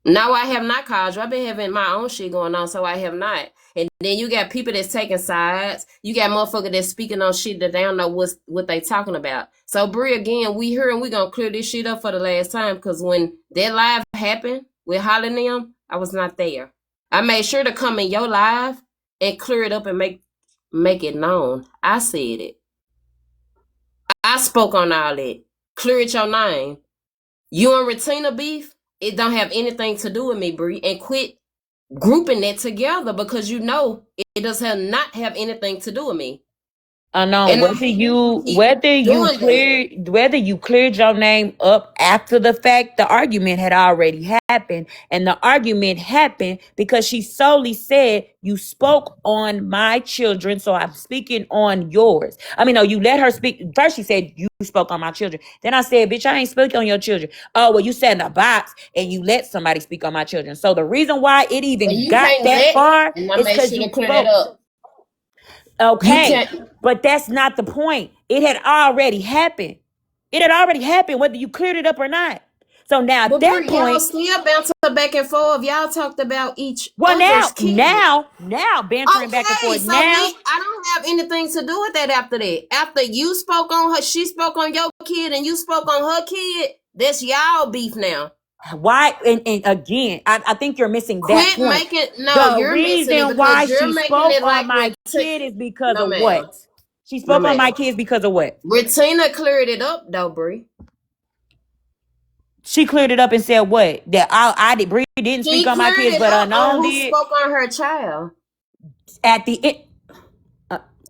No, I have not called you. I've been having my own shit going on, so I have not. And then you got people that's taking sides. You got motherfuckers that's speaking on shit that they don't know what they talking about. So Bree, again, we here and we gonna clear this shit up for the last time because when that live happened with Holly and them, I was not there. I made sure to come in your live and clear it up and make it known. I said it. I spoke on all that. Cleared your name. You and Retina beef, it don't have anything to do with me, Bree. And quit grouping that together because you know it does not have anything to do with me. Unknown, And I hate that you keep doing that. whether you cleared your name up after the fact, the argument had already happened. And the argument happened because she solely said you spoke on my children, so I'm speaking on yours. I mean, no, you let her speak. First she said you spoke on my children. Then I said, bitch, I ain't speaking on your children. Oh, well, you sat in a box and you let somebody speak on my children. So the reason why it But even you got can't that let, far and I is made because sure you to clear that spoke. up. You Okay, can't. but that's not the point. It had already happened. It had already happened, whether you cleared it up or not. So now at But that Brie, y'all point, still bounce back and forth. Y'all talked about each well, other's kids. now, bantering back and Okay, forth. so Now, me, I don't have anything to do with that after that. After you spoke on her, she spoke on your kid, and you spoke on her kid. That's y'all beef now. why? And again, I think you're missing that Quit point. making no, The you're missing it reason why because she you're making spoke it on like my kid is because no of what? ma'am. She No spoke on my ma'am. kids because of what? Retina cleared it up though, Brie. She cleared it up and said what? That I did. Bree didn't speak She on my cleared kids, it but up on Unknown who did. spoke on her child. At the end,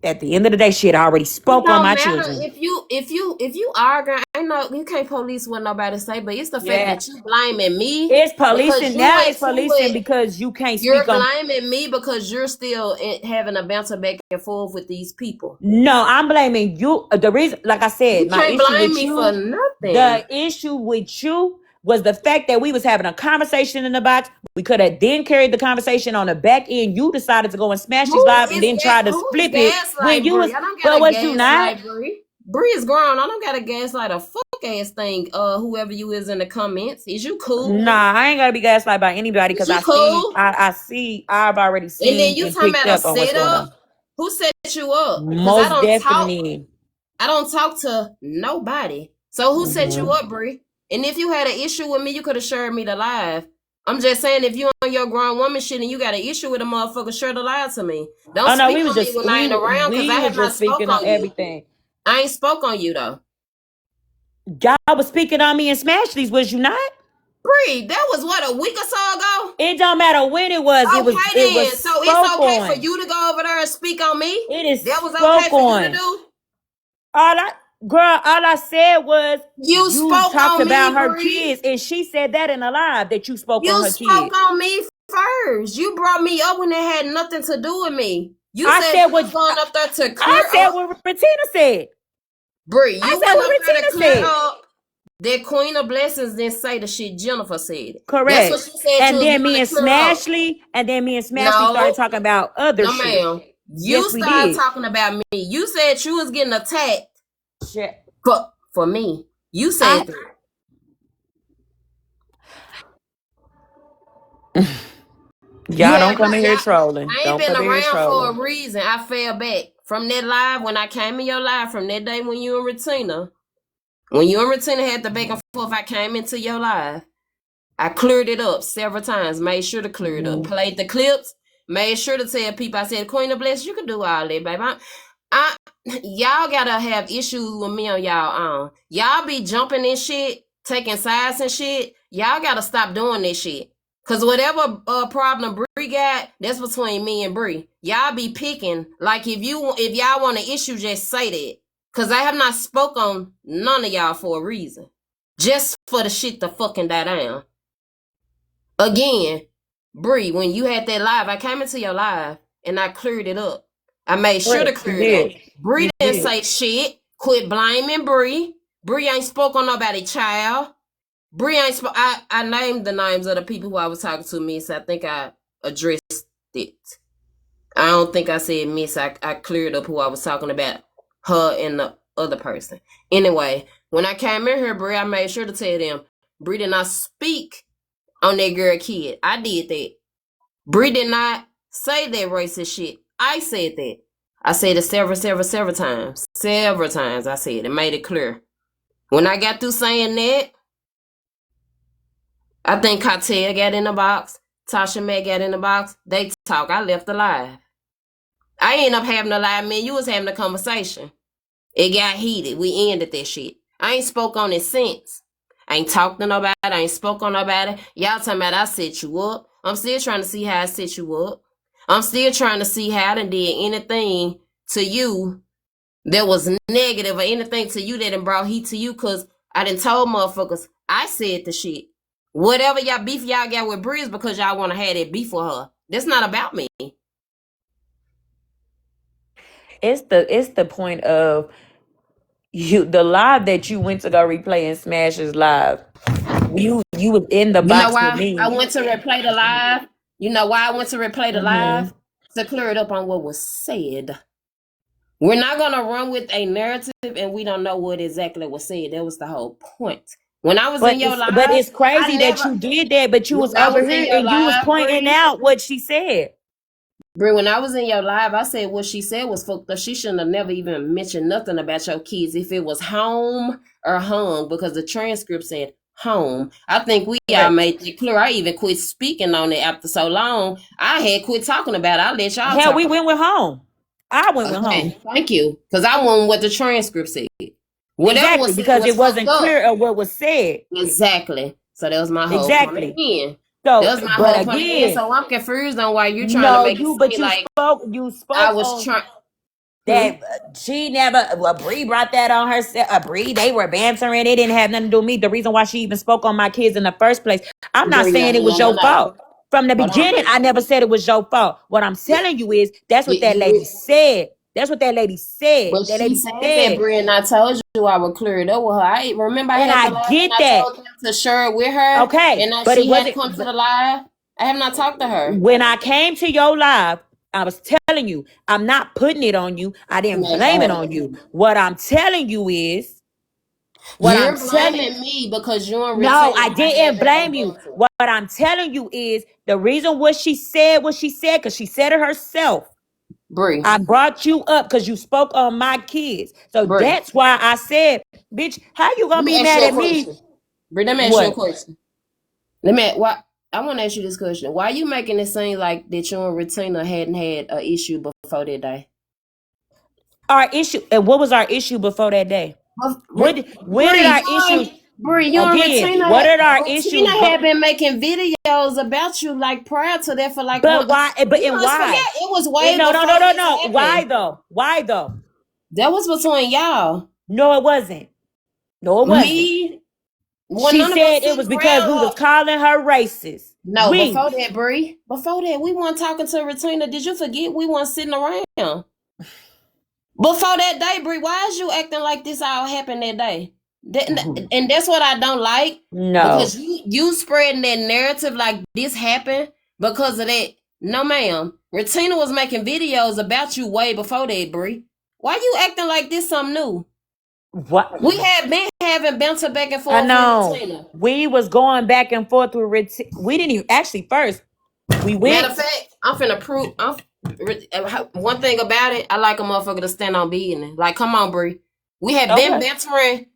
at the end of the day, she had already It spoke on don't my matter children. if you argue. I know you can't police what nobody say, but it's the fact Yeah, that you blaming me it's because policing you now. went It's to policing it. because you can't speak You're on. blaming me because you're still having a bounce back and forth with these people. No, I'm blaming you. The reason, like I You said, my can't issue blame with me for you, nothing. the issue with you was the fact that we was having a conversation in the box. We could have then carried the conversation on the back end. You decided to go and smash this live and then try to Who is flip it when gaslight you Brie? was. I don't But got a was you not? gaslight Brie. Brie is grown. I don't got a gaslight a fuck ass thing. Whoever you is in the comments, is you cool? Nah, I ain't gotta be gaslighted by anybody Is because you cool? I've already And then seen you and talking picked about a up on what's going on. setup? Who set you up? Because Most definitely. I don't talk to nobody. So who set you Mhm. up, Brie? And if you had an issue with me, you could have shared me the live. I'm just saying, if you on your grown woman shit and you got an issue with a motherfucker, share the live to me. Don't Oh no, speak on me when I ain't around because I we was have not just spoke speaking on on you. everything. I ain't spoke on you though. Y'all was speaking on me and Smashley's, was you not? Bree, that was what, a week or so ago? It don't matter when it was. Okay It was then. So it's spoke okay for on. you to go over there and speak on me? It is That was okay spoke for you to on. do? All I said was You you spoke talked on about me, her Bree. kids, and she said that in a live that you spoke on You her spoke kids. on me first. You brought me up when it had nothing to do with me. You I said said you was what going up there to I clear said up. what Bettina said. Bree, I you said went what up there to Bettina clear said. up. That Queen of Blessings didn't say the shit Jennifer said. That's what Correct. she said you And was then going me to and clear up. Smashley started No, talking about other no, shit. ma'am. You Yes, we started did. talking about me. You said you was getting attacked Shit. for me. You I said that. You Y'all don't had come in here y'all. trolling. I ain't Don't been come in here around for a trolling. reason. I fell back from that live when I came in your live from that day when you and Retina. When you and Retina had the back and forth, I came into your live. I cleared it up several times, made sure to clear it up, Mhm. played the clips, made sure to tell people. I said, Queen of Bless, you can do all that, baby. I y'all gotta have issues with me on y'all own. Y'all be jumping in shit, taking sides and shit. Y'all gotta stop doing this shit. Cause whatever problem Bree got, that's between me and Bree. Y'all be picking. Like if y'all want an issue, just say that. Cause I have not spoke on none of y'all for a reason. Just for the shit to fucking die down. Again, Bree, when you had that live, I came into your live and I cleared it up. I made sure to Correct. You clear it up. did. Bree You didn't did. say shit. Quit blaming Bree. Bree ain't spoke on nobody child. Bree ain't spoke. I named the names of the people who I was talking to, Miss. I think I addressed it. I don't think I said Miss. I cleared up who I was talking about, her and the other person. Anyway, when I came in here, Bree, I made sure to tell them, Bree did not speak on that girl kid. I did that. Bree did not say that racist shit. I said that. I said it several times. Several times I said it, made it clear. When I got through saying that, I think Cartel got in the box. Tasha May got in the box. They talk. I left the live. I ended up having a live. Man, you was having a conversation. It got heated. We ended that shit. I ain't spoke on it since. I ain't talked to nobody. I ain't spoke on nobody. Y'all talking about I set you up. I'm still trying to see how I set you up. I'm still trying to see how I done did anything to you that was negative or anything to you that done brought heat to you because I done told motherfuckers I said the shit. Whatever y'all beef y'all got with Breeze because y'all want to have that beef with her. That's not about me. It's the point of the live that you went to go replay and Smash's live. You was in the You know box with why I me. went to replay the live? You know why I went to replay the Mm-hmm. live? To clear it up on what was said. We're not gonna run with a narrative and we don't know what exactly was said. That was the whole point. When I was in your But live, it's I crazy that never you did that, but you was when I over was in here your and you was live, pointing out what she said. Brie, when I was in your live, I said what she said was fucked up. She shouldn't have never even mentioned nothing about your kids if it was home or hung, because the transcript said home. I think we all Correct. made it clear. I even quit speaking on it after so long. I had quit talking about it. I let y'all Hell, we talk about went with home. I went it. with home. Okay, thank you. Because I want what the transcript said. Whatever Exactly, was said because was it fucked wasn't up. clear of what was said. Exactly. So that was my whole point Exactly. again. That So, was my but whole point again. again, So I'm confused on why you're trying to no, make it you but seem like you I spoke was on trying. that she never Bree brought that on herself. Bree, they were bantering. It didn't have nothing to do with me. The reason why she even spoke on my kids in the first place. I'm not Brie, no, saying it was no, no, your no. fault. From the Hold on, beginning, Brie. I never said it was your fault. What I'm telling you is that's what that lady You, said. That's what that lady said. but That she lady said that, said. Brie, and I told you I would clear it up with her. I remember I And had I the live and get I that. told them to share it with her, Okay. and now But it she had wasn't come to the live. I have not talked to her. when I came to your live, I was telling you, I'm not putting it on you. I didn't Man, go blame it ahead. on you. What I'm telling you is what I'm You're telling blaming me because you and No, Retina I had that didn't back and blame you. forth. What I'm telling you is the reason what she said, because she said it herself. Brie, I brought you up because you spoke on my kids. So Brie, that's why I said, bitch, how you let gonna me be ask mad you a at me? question. Brie, let me ask you a What? question. Why I want to ask you this question. Why are you making it seem like that you and Retina hadn't had an issue before that day? Our issue, and what was our issue before that day? When did our issue Bree, you and again? What did our issue Retina had been making videos about you like prior to that for like but one. why? But You and must forget why? it was way No, no, before no, no, this no. Why happened. though? Why though? That was between y'all. No, it wasn't. No, it wasn't. Me, when She none of us said it sitting was because around we her. was calling her racist. No, We. before that, Bree. Before that, we weren't talking to Retina. Did you forget we weren't sitting around? Before that day, Bree, why is you acting like this all happened that day? And that's what I don't like. No. Because you spreading that narrative like this happened because of that. No, ma'am. Retina was making videos about you way before that, Bree. Why you acting like this something new? What? We had been having banter back and I forth with know. Retina. We was going back and forth with we didn't even actually first. We Matter went. of fact, I'm finna prove. One thing about it, I like a motherfucker to stand on business. Like, come on, Bree. We had been Okay. bantering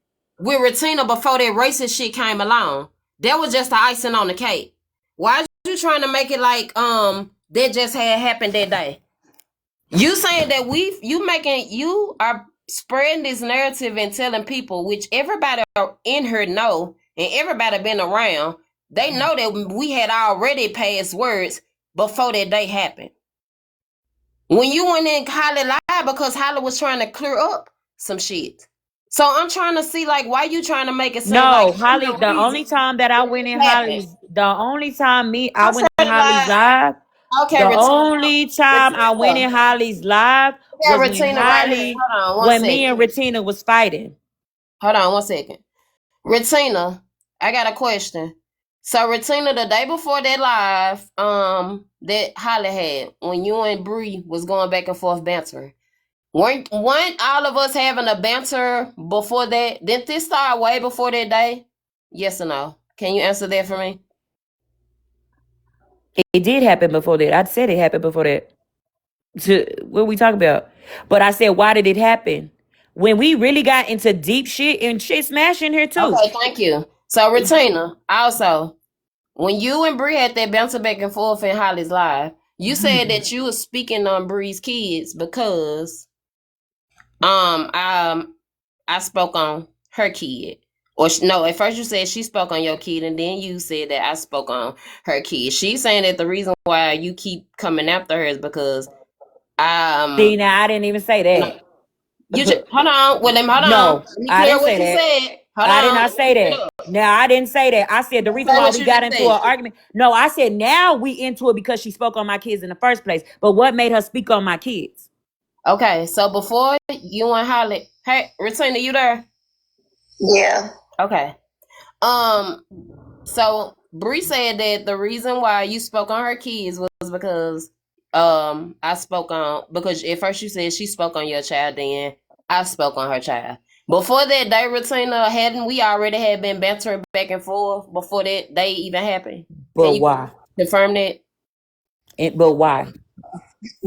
with Retina before that racist shit came along. That was just the icing on the cake. Why you trying to make it like that just had happened that day? You saying that you are spreading this narrative and telling people, which everybody in here know, and everybody been around, they know that we had already passed words before that day happened. When you went in Holly live because Holly was trying to clear up some shit. So I'm trying to see like why you trying to make it seem like No, I'm Holly. the The reason only time that I went in it happened. Holly's, the only time I I went said in Holly's like, live. okay, The Retina. only time I went Retina. in Holly's live I got was when Retina right here. Holly, Hold on one when me second. and Retina was fighting. Hold on one second. Retina, I got a question. So Retina, the day before that live, that Holly had when you and Bree was going back and forth bantering, weren't all of us having a banter before that? Didn't this start way before that day? Yes or no? Can you answer that for me? It did happen before that. I said it happened before that. What we talking about? But I said, why did it happen? When we really got into deep shit and shit smashing here too. Okay, thank you. So Retina, also, when you and Bree had that bouncer back and forth in Holly's live, you said that you was speaking on Bree's kids because I spoke on her kid. Or no, at first you said she spoke on your kid, and then you said that I spoke on her kid. She's saying that the reason why you keep coming after her is because See, now I didn't even say that. you just hold on. Well, hold on. No, Let me I clear didn't what say you that. said. Hold I did on. not Let me say clear it that. up. Now I didn't say that. I said the reason Say why what we you got just into said. an argument. No, I said now we into it because she spoke on my kids in the first place. But what made her speak on my kids? Okay, so before you and Holly, hey, Retina, you there? Yeah. Okay. So Bree said that the reason why you spoke on her kids was because I spoke on because at first you said she spoke on your child, then I spoke on her child. Before that day, Retina, hadn't we already had been bantering back and forth before that day even happened? Can But you why? confirm that? But why?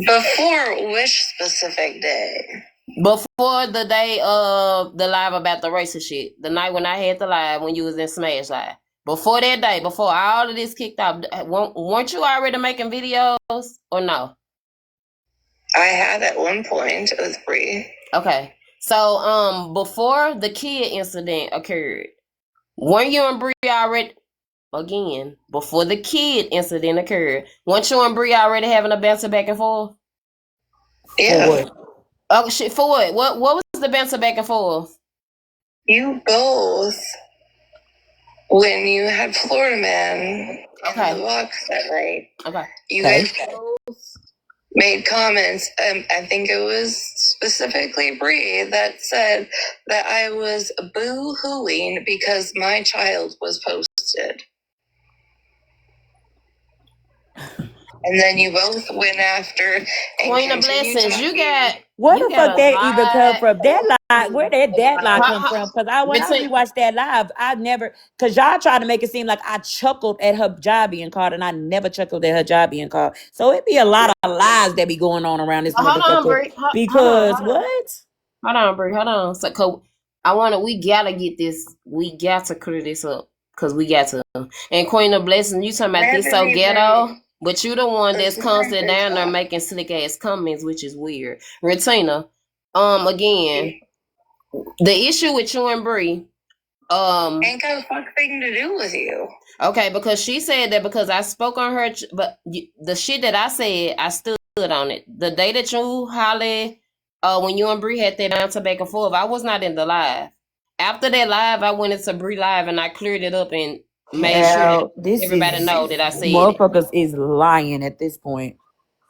Before which specific day? Before the day of the live about the racist shit, the night when I had the live when you was in Smash Live. Before that day, before all of this kicked off, weren't you already making videos or no? I had at one point with Bree. Okay, so before the kid incident occurred, weren't you and Bree already? Again, before the kid incident occurred, weren't you and Bree already having a banter back and forth? Yeah. For what? Oh shit! For what? What was the banter back and forth? You both, when you had Florida Man in the box that night, Okay. you Okay. guys both made comments. I think it was specifically Bree that said that I was boo-hooing because my child was posted. And then you both went after and Queen of continued Blessings, you talking. Where got the fuck a that even come lot. from? That lie, where that lie come from? Because when I Between, rewatched that live, I never, because y'all tried to make it seem like I chuckled at her job being called, and I never chuckled at her job being called. So it be a lot of lies that be going on around this hold on, motherfucker. Brie. Hold Because on. what? Hold on, Brie. Hold on. So, we gotta get this. We got to clear this up because we got to. And Queen of Blessings, you talking about this so ghetto, but you the one that's constantly down there making slick ass comments, which is weird. Retina, Again, the issue with you and Bree, ain't got a fuck thing to do with you. Okay, because she said that because I spoke on her, but the shit that I said, I stood on it. The day that you, Holly, when you and Bree had that bounce back and forth, I was not in the live. After that live, I went into Bree live and I cleared it up and made sure that Hell, this everybody is know that I said it. motherfuckers is lying at this point.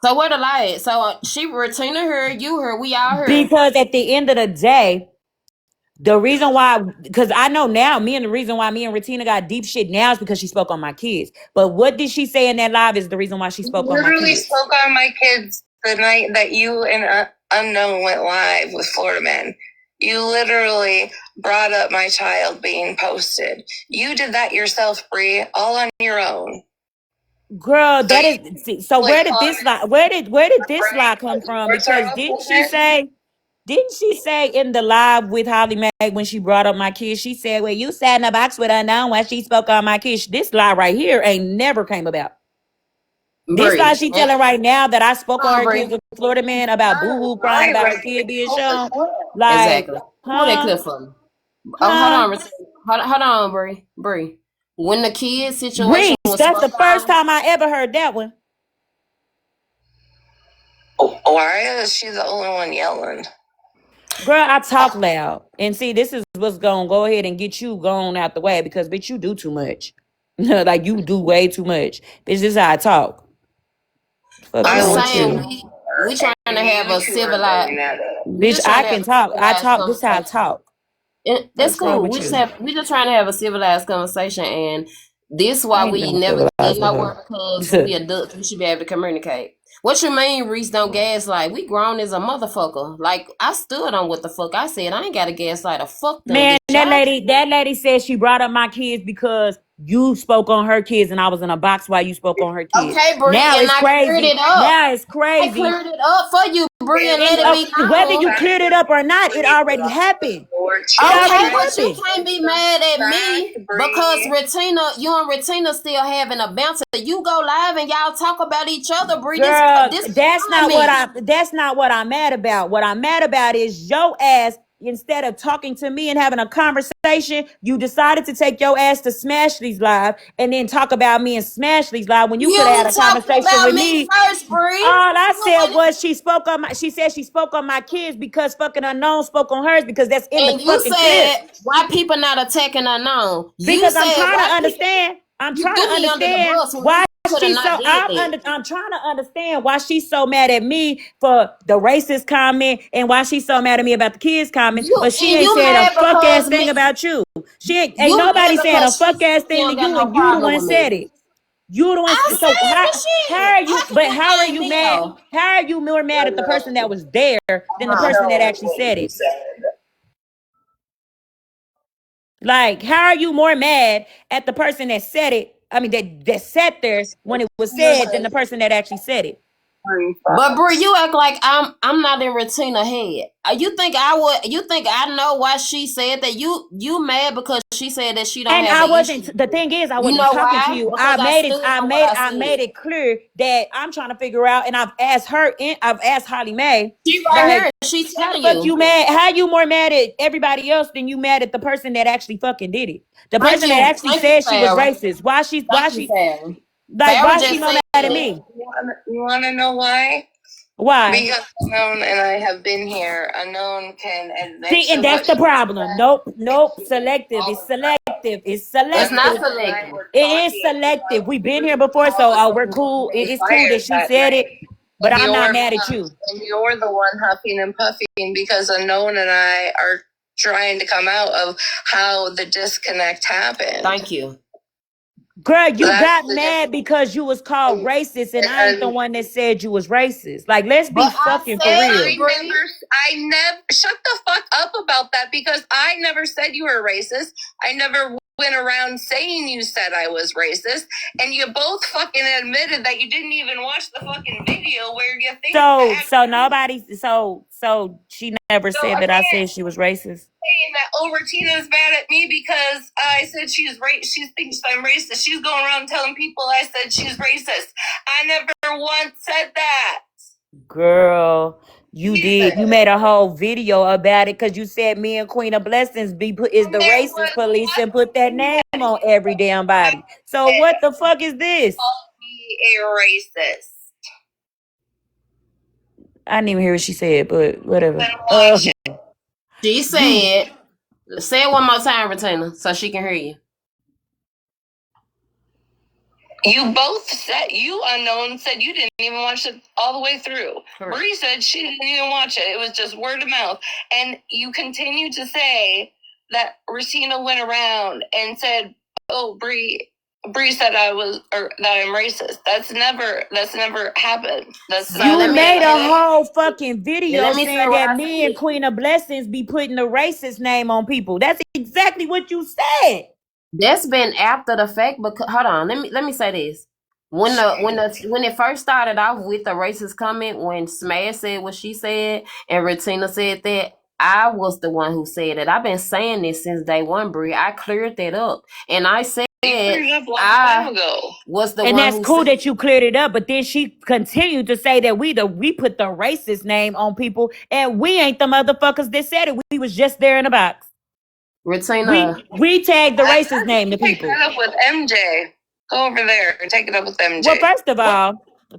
So where the lie at? So she, Retina, her, you, her, we all heard. Because at the end of the day, the reason why, because I know now, the reason why me and Retina got deep shit now is because she spoke on my kids. But what did she say in that live is the reason why she spoke on my Literally kids. spoke on my kids the night that you and Unknown went live with Florida Man. You literally brought up my child being posted. You did that yourself, Bree, all on your own. Girl, that is so. Where did this lie? Where did this lie come from? Because didn't she say in the live with Holly Mae when she brought up my kids? She said, "Well, you sat in a box with Unknown while she spoke on my kids." This lie right here ain't never came about. This lie she telling right now that I spoke on her kids with Florida Man about boohoo crying about her kid being shown. Like, Exactly. Pull that huh? clip for me. Oh, Huh? hold on, Bree. When the kid situation Breeze, was that's the spoke first on, time I ever heard that one. Why is she the only one yelling? Girl, I talk loud. And see, this is what's gonna go ahead and get you going out the way because bitch, you do too much. Like you do way too much. Bitch, this is how I talk. Fuck I'm wrong with saying you. we trying to have a civilized. We Bitch, just trying I to have can a talk. I civilized talk. This is how I conversation. talk. And that's What's wrong cool. with you? We just trying to have a civilized conversation, and this I why ain't we gonna never civilize get with nowhere because we her. adults. We should be able to communicate. What you mean, Reese? Don't gaslight. We grown as a motherfucker. Like I stood on what the fuck I said. I ain't got to gaslight a fuck them. Man, Did y'all? that lady said she brought up my kids because you spoke on her kids and I was in a box while you spoke on her kids. Okay, Bree, Now and it's I cleared crazy. it up. Now it's I crazy. cleared it up for you, Bree, and let And it be whether known. you cleared it up or not, it already happened. It Okay, already but you happened. can't be mad at me because you and Retina still having a bouncer. You go live and y'all talk about each other, Bree. Girl, This that's behind not me. that's not what I'm mad about. What I'm mad about is your ass, instead of talking to me and having a conversation, you decided to take your ass to Smashley's live and then talk about me and Smashley's live when you could have You had a talked conversation about with me me. first, Bree. All I You said went was she said she spoke on my kids because fucking Unknown spoke on hers because that's in the and you fucking clip. said why people not attacking Unknown. You Because said why people. I'm You trying to threw me under the understand bus when you why could have she's not so did that. I'm trying to understand why she's so mad at me for the racist comment and why she's so mad at me about the kids comment, but she ain't You saying a mad fuck ass because thing me. about you. She ain't You mad nobody saying a because fuck ass she thing to don't got you no and you the problem one with said me. it. You the one. I So said the how shit. are you? How can But you how are blame you me mad? though? How are you more mad at the person that was there than the person that actually said it? Like, how are you more mad at the person that said it? I mean, that sat there when it was said than the person that actually said it. But bro, you act like I'm not in Retina head. You think I would? You think I know why she said that? You mad because she said that she don't And have I an issue wasn't. with The it? thing is, I You wasn't know talking to why? you. Because I stood on what I I said. made it clear that I'm trying to figure out, and I've asked her. I've asked Holly Mae, She right like, here. She's how the telling fuck you you. mad? How you more mad at everybody else than you mad at the person that actually fucking did it? The person that actually Thank you, said she was Farrah. racist. Thank you, Farrah. Why Farrah she just more said mad at it. me? You want to know why? Why? Because Unknown and I have been here. Unknown can admit See, to and that's what the she problem. said Nope. Selective. It's selective. It's It's not selective. selective. It is selective. We've been here before, so we're cool. It's cool that fired she that said it, night. but And I'm not you're mad at you. the one huffing and puffing because Unknown and I are trying to come out of how the disconnect happened. Thank you. Girl, you got mad because you was called racist, and I ain't the And one that said you was racist. Like, let's be But I fucking for said, real. I never shut the fuck up about that because I never said you were racist. I never went around saying you said I was racist, and you both fucking admitted that you didn't even watch the fucking video where you think So she never said that I said she was racist. saying that Tina's mad at me because I said she's she thinks I'm racist. She's going around telling people I said she's racist. I never once said that. Girl, You did. You made a whole video about it because you said me and Queen of Blessings is the racist police and put that name on every damn body. So what the fuck is this? Be a racist. I didn't even hear what she said, but whatever. She said, say it one more time, Regina, so she can hear you. You both said, you unknown said you didn't even watch it all the way through. Correct. Bree said she didn't even watch it. It was just word of mouth. And you continue to say that Racina went around and said, oh, Bree said that I'm racist. That's never happened. You made a whole fucking video saying that me and Queen of Blessings be putting the racist name on people. That's exactly what you said. That's been after the fact. Because hold on, let me say this. When it first started off with the racist comment, when Smash said what she said and Retina said that, I was the one who said it. I've been saying this since day one, Brie. I cleared that up, and I said I was the one. And that's cool that you cleared it up. But then she continued to say that we put the racist name on people, and we ain't the motherfuckers that said it. We was just there in the box. Retina, we tagged the racist name to people. Take it up with MJ. Go over there and take it up with MJ. Well,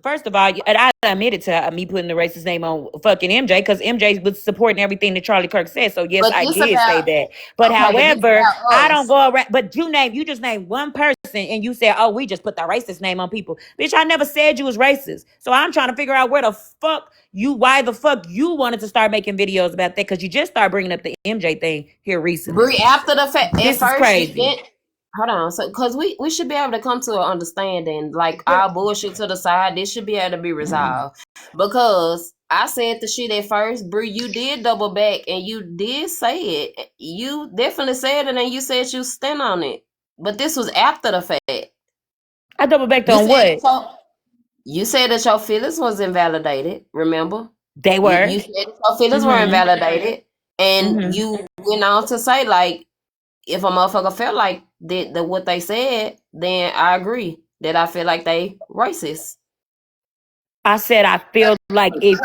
first of all, and I admitted to me putting the racist name on fucking MJ because MJ was supporting everything that Charlie Kirk said. So yes, I did say that. But however, I don't go around. But you just named one person and you said, "Oh, we just put the racist name on people." Bitch, I never said you was racist. So I'm trying to figure out why the fuck you wanted to start making videos about that because you just started bringing up the MJ thing here recently. Brie, after the fact, this is crazy. Hold on, so because we should be able to come to an understanding, like our bullshit to the side, this should be able to be resolved. Because I said the shit at first, Brie, you did double back and you did say it. You definitely said it and you said you stand on it. But this was after the fact. I double backed on what? You said that your feelings was invalidated, remember? They were. You said that your feelings were invalidated. And you went on to say, like, if a motherfucker felt like what they said, then I agree that I feel like they racist. I said I feel like if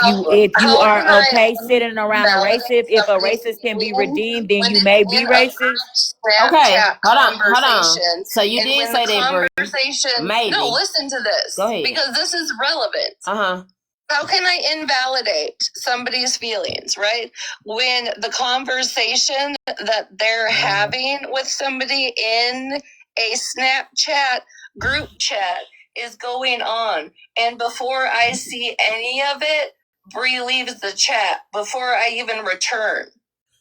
you are okay sitting around a racist, if a racist can be redeemed, then you may be racist. Okay, hold on. So you did say that, Brie. Maybe. No, listen to this. Go ahead. Because this is relevant. How can I invalidate somebody's feelings, right? When the conversation that they're having with somebody in a Snapchat group chat is going on. And before I see any of it, Bree leaves the chat before I even return.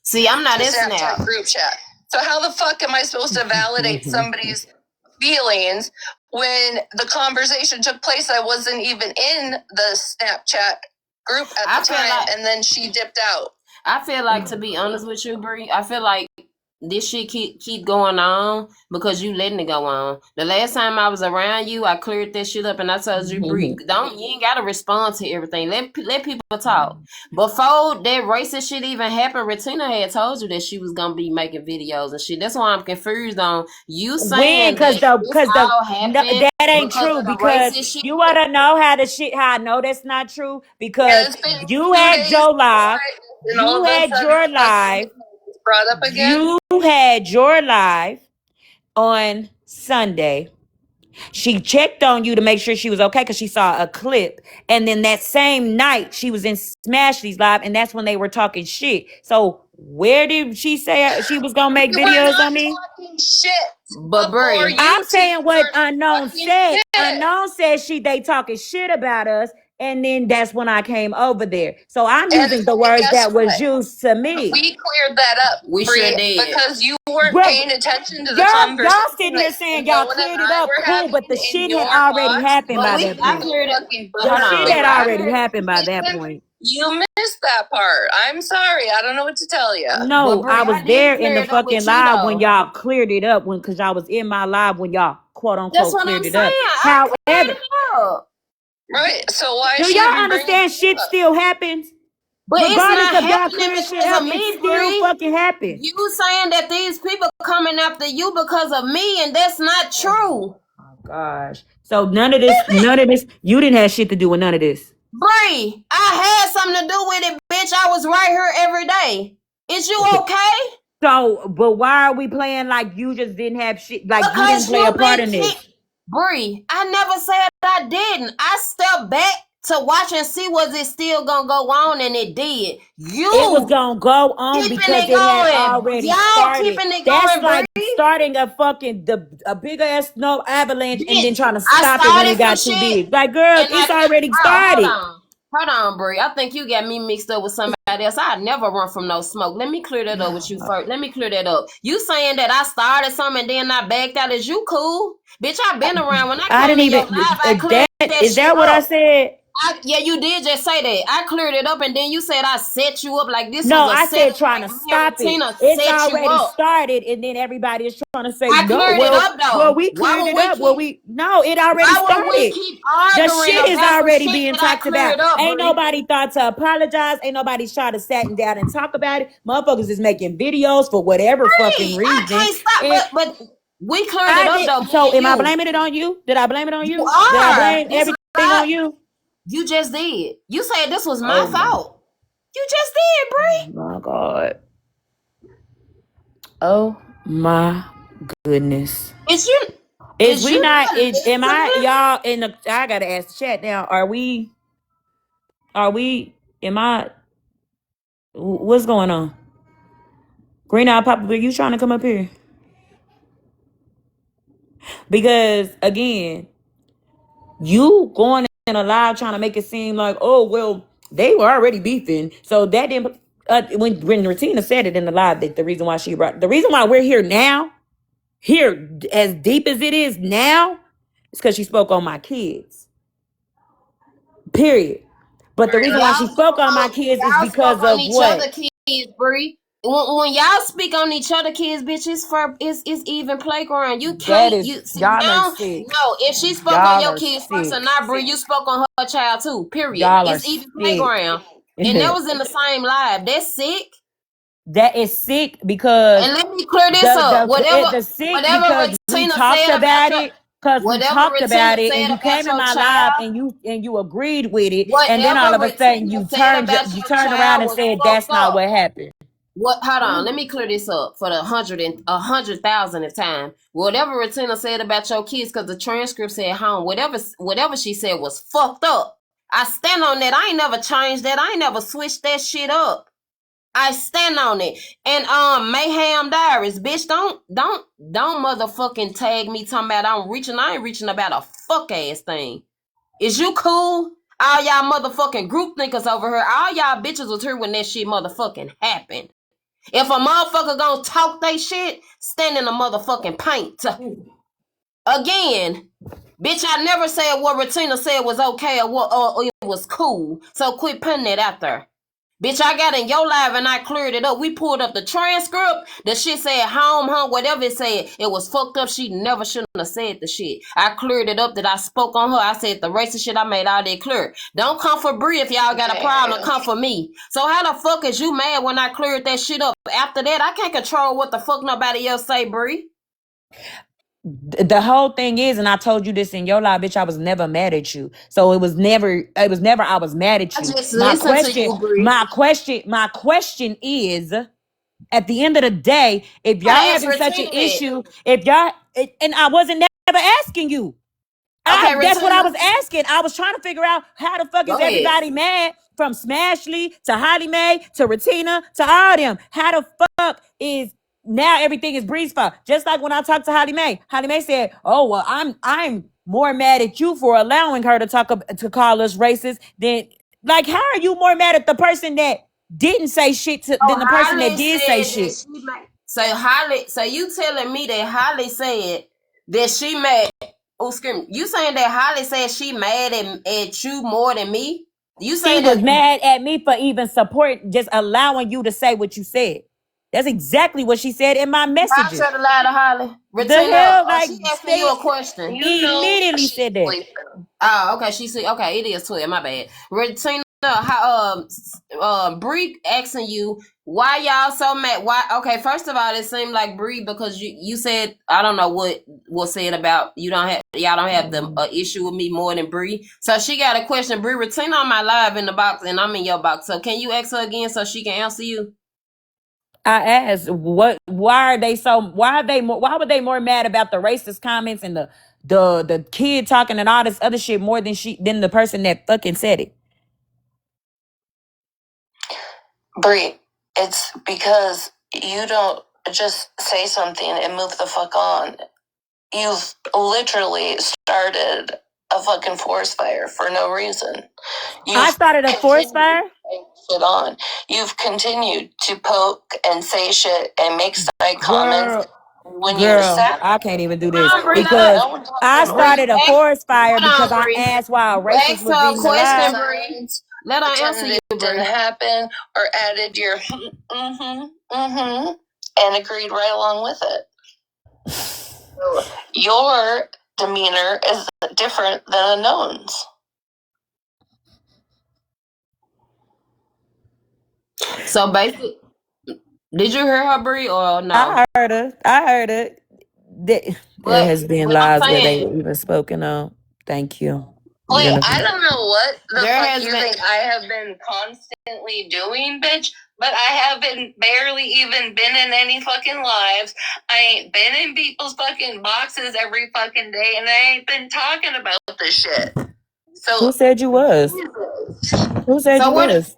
See, I'm not in Snapchat group chat. So how the fuck am I supposed to validate somebody's feelings when the conversation took place? I wasn't even in the Snapchat group at the time, and then she dipped out. I feel like, to be honest with you, Brie, I feel like this shit keep going on because you letting it go on. The last time I was around you, I cleared that shit up and I told you, Brie, you ain't gotta respond to everything. Let people talk. Before that racist shit even happened, Retina had told you that she was gonna be making videos and shit. That's why I'm confused on you saying that ain't true. Because you wanna know how I know that's not true because you had your live. You had your live. Brought up again. You had your live on Sunday. She checked on you to make sure she was okay because she saw a clip. And then that same night, she was in Smashley's live, and that's when they were talking shit. So where did she say she was going to make videos on me? Shit. But Brie, I'm saying what Unknown said. Unknown said they talking shit about us. And then that's when I came over there. So I'm using the words that was used to me. We cleared that up. We sure did. Because you weren't paying attention to the conversation. Y'all sitting here saying y'all cleared it up, cool, but the shit had already happened by that point. The shit had already happened by that point. You missed that part. I'm sorry. I don't know what to tell you. No, I was there in the fucking live when y'all cleared it up because y'all was in my live when y'all quote unquote cleared it up. However, right. So why do y'all understand shit still happens? But regardless of y'all clearing shit up, it still fucking happens. You saying that these people coming after you because of me, and that's not true. Oh gosh. So none of this, you didn't have shit to do with none of this. Bree, I had something to do with it, bitch. I was right here every day. Is you okay? So, but why are we playing like you just didn't have shit, like you didn't Because play a you part be in keep this? Bree. I never said I didn't. I stepped back to watch and see was it still gonna go on, and it did. It was You gonna go on keeping because it it had going. already Y'all started. keeping it That's going, like Bree. starting a big ass snow avalanche and then Bitch, trying to I stop it when it started some got too shit, big. Like, girl, and it's I, already bro, hold started. on. Hold on, Bree. I think you got me mixed up with somebody else. I never run from no smoke. Let me clear that up with you first. Let me clear that up. You saying that I started something and then I backed out? Is you cool? Bitch, I been around. When I I came didn't in your even. live, I cleared that Is shit that what I up. said? Yeah, you did just say that. I cleared it up, and then you said I set you up like this No, was a I setup. said trying to Like me and stop it. Regina It's set you already up. started, and then everybody is trying to say I no. cleared it Well, up though. we Why cleared would it we up. Well, keep? we no, it already Why would we started. keep The arguing shit is about some already shit being that I talked about. cleared up, Ain't Bree? nobody thought to apologize. Ain't nobody trying to sit down and talk about it. Motherfuckers is making videos for whatever fucking I reason. can't stop, And but we cleared it I up though, did. me So and am I you. blaming it on you? Did I blame it on You you? Did I are. blame This is everything not. on you? You just did. You said this was my Oh fault. You just did, Bree. my God. Oh my goodness. Is you Is is we you not? not Am I listening? y'all in the? I gotta ask the chat now. Are we? Are we? Am I? What's going on? Green Eye Papa, are you trying to come up here? Because again, you going in a live trying to make it seem like, oh well, they were already beefing, so that didn't. When Ratina said it in the live, that the reason why she brought the reason why we're here now, here as deep as it is now, is because she spoke on my kids. Period. But the reason why she spoke on my kids is Y'all because spoke on of each other what? kids, Bree. When y'all speak on each other kids, bitch, it's even playground. You That can't is you see y'all are now. sick. No, if she spoke on Y'all your are kids first sick. and not Bree, you spoke on her child too. Period. Y'all are It's even sick. playground, and that was in the same live. That's sick. That is sick because And let me clear this up. the sick Whatever because we Regina talked said about about your it because we whatever talked Regina about it and said you about came in your my live child, and you agreed with it and then all whatever of a sudden Regina said about you your turned around child and was said that's fucked not up. what happened. What? Hold on. Let me clear this up for the 100,000th time. Whatever Retina said about your kids, because the transcript said home. Whatever she said was fucked up. I stand on that. I ain't never changed that. I ain't never switched that shit up. I stand on it. And Mayhem Diaries, bitch, don't motherfucking tag me talking about I'm reaching. I ain't reaching about a fuck ass thing. Is you cool? All y'all motherfucking group thinkers over here. All y'all bitches was here when that shit motherfucking happened. If a motherfucker gonna talk they shit, stand in the motherfucking paint. Again, bitch, I never said what Retina said was okay or it was cool. So quit putting it out there. Bitch, I got in your live and I cleared it up. We pulled up the transcript. The shit said home, whatever it said. It was fucked up. She never shouldn't have said the shit. I cleared it up that I spoke on her. I said the racist shit I made all that clear. Don't come for Bree if y'all got a problem. Come for me. So how the fuck is you mad when I cleared that shit up? After that, I can't control what the fuck nobody else say, Bree. The whole thing is, and I told you this in your live, bitch, I was never mad at you. So it was never I was mad at I you. just listen to you, Bree. My question is, at the end of the day, if y'all Gotta ask having such an Retina that. issue, if y'all and I wasn't never asking you. Okay, That's what I Retina, was asking. I was trying to figure out how the fuck is go ahead. everybody mad from Smashley to Holly Mae to Retina to all them. How the fuck is now everything is Bree's fault? Just like when I talked to Holly Mae said, "Oh well, I'm more mad at you for allowing her to to call us racist than like how are you more mad at the person that didn't say shit than Oh, the person that Holly did say said that shit?" she made. So Holly, so you telling me that Holly said that she mad? Oh, scream! You saying that Holly said she mad at you more than me? You She saying was that? mad at me for even support, just allowing you to say what you said. That's exactly what she said in my I messages. try to lie to Holly. The Retina, hell, like, she asking you stay, a question. You know immediately she's said that. sleeping. Oh, okay. She said, okay, it is 12. My bad. Retina, how Bree asking you Why y'all so mad? Why? Okay, first of all, it seemed like Bree because you said I don't know what was said about y'all don't have the issue with me more than Bree. So she got a question. Bree, retain on my live in the box, and I'm in your box. So can you ask her again so she can answer you? I asked, why are they so? Why why were they more mad about the racist comments and the kid talking and all this other shit more than the person that fucking said it? Bree, it's because you don't just say something and move the fuck on. You've literally started a fucking forest fire for no reason. I You've started a forest fire. shit on. You've continued to poke and say shit and make side comments Girl, when you're girl, sad. I can't even do this Bree, because No one I talking Bree, started a over. forest fire hold because on, I Bree. asked why a racist Ask was her a reading the question, live. Bree. Let her answer you, It Bree. didn't happen, or added your and agreed right along with it. So your demeanor is different than unknown's. So basically, did you hear her, Bree, or no? I heard her. There has been But I'm lies where they saying were even spoken on. Thank you. Wait, Jennifer. I don't know what the There fuck has you been- think I have been constantly doing, bitch, but I haven't barely even been in any fucking lives. I ain't been in people's fucking boxes every fucking day, and I ain't been talking about this shit. So Who said you was? Who said so you what? was?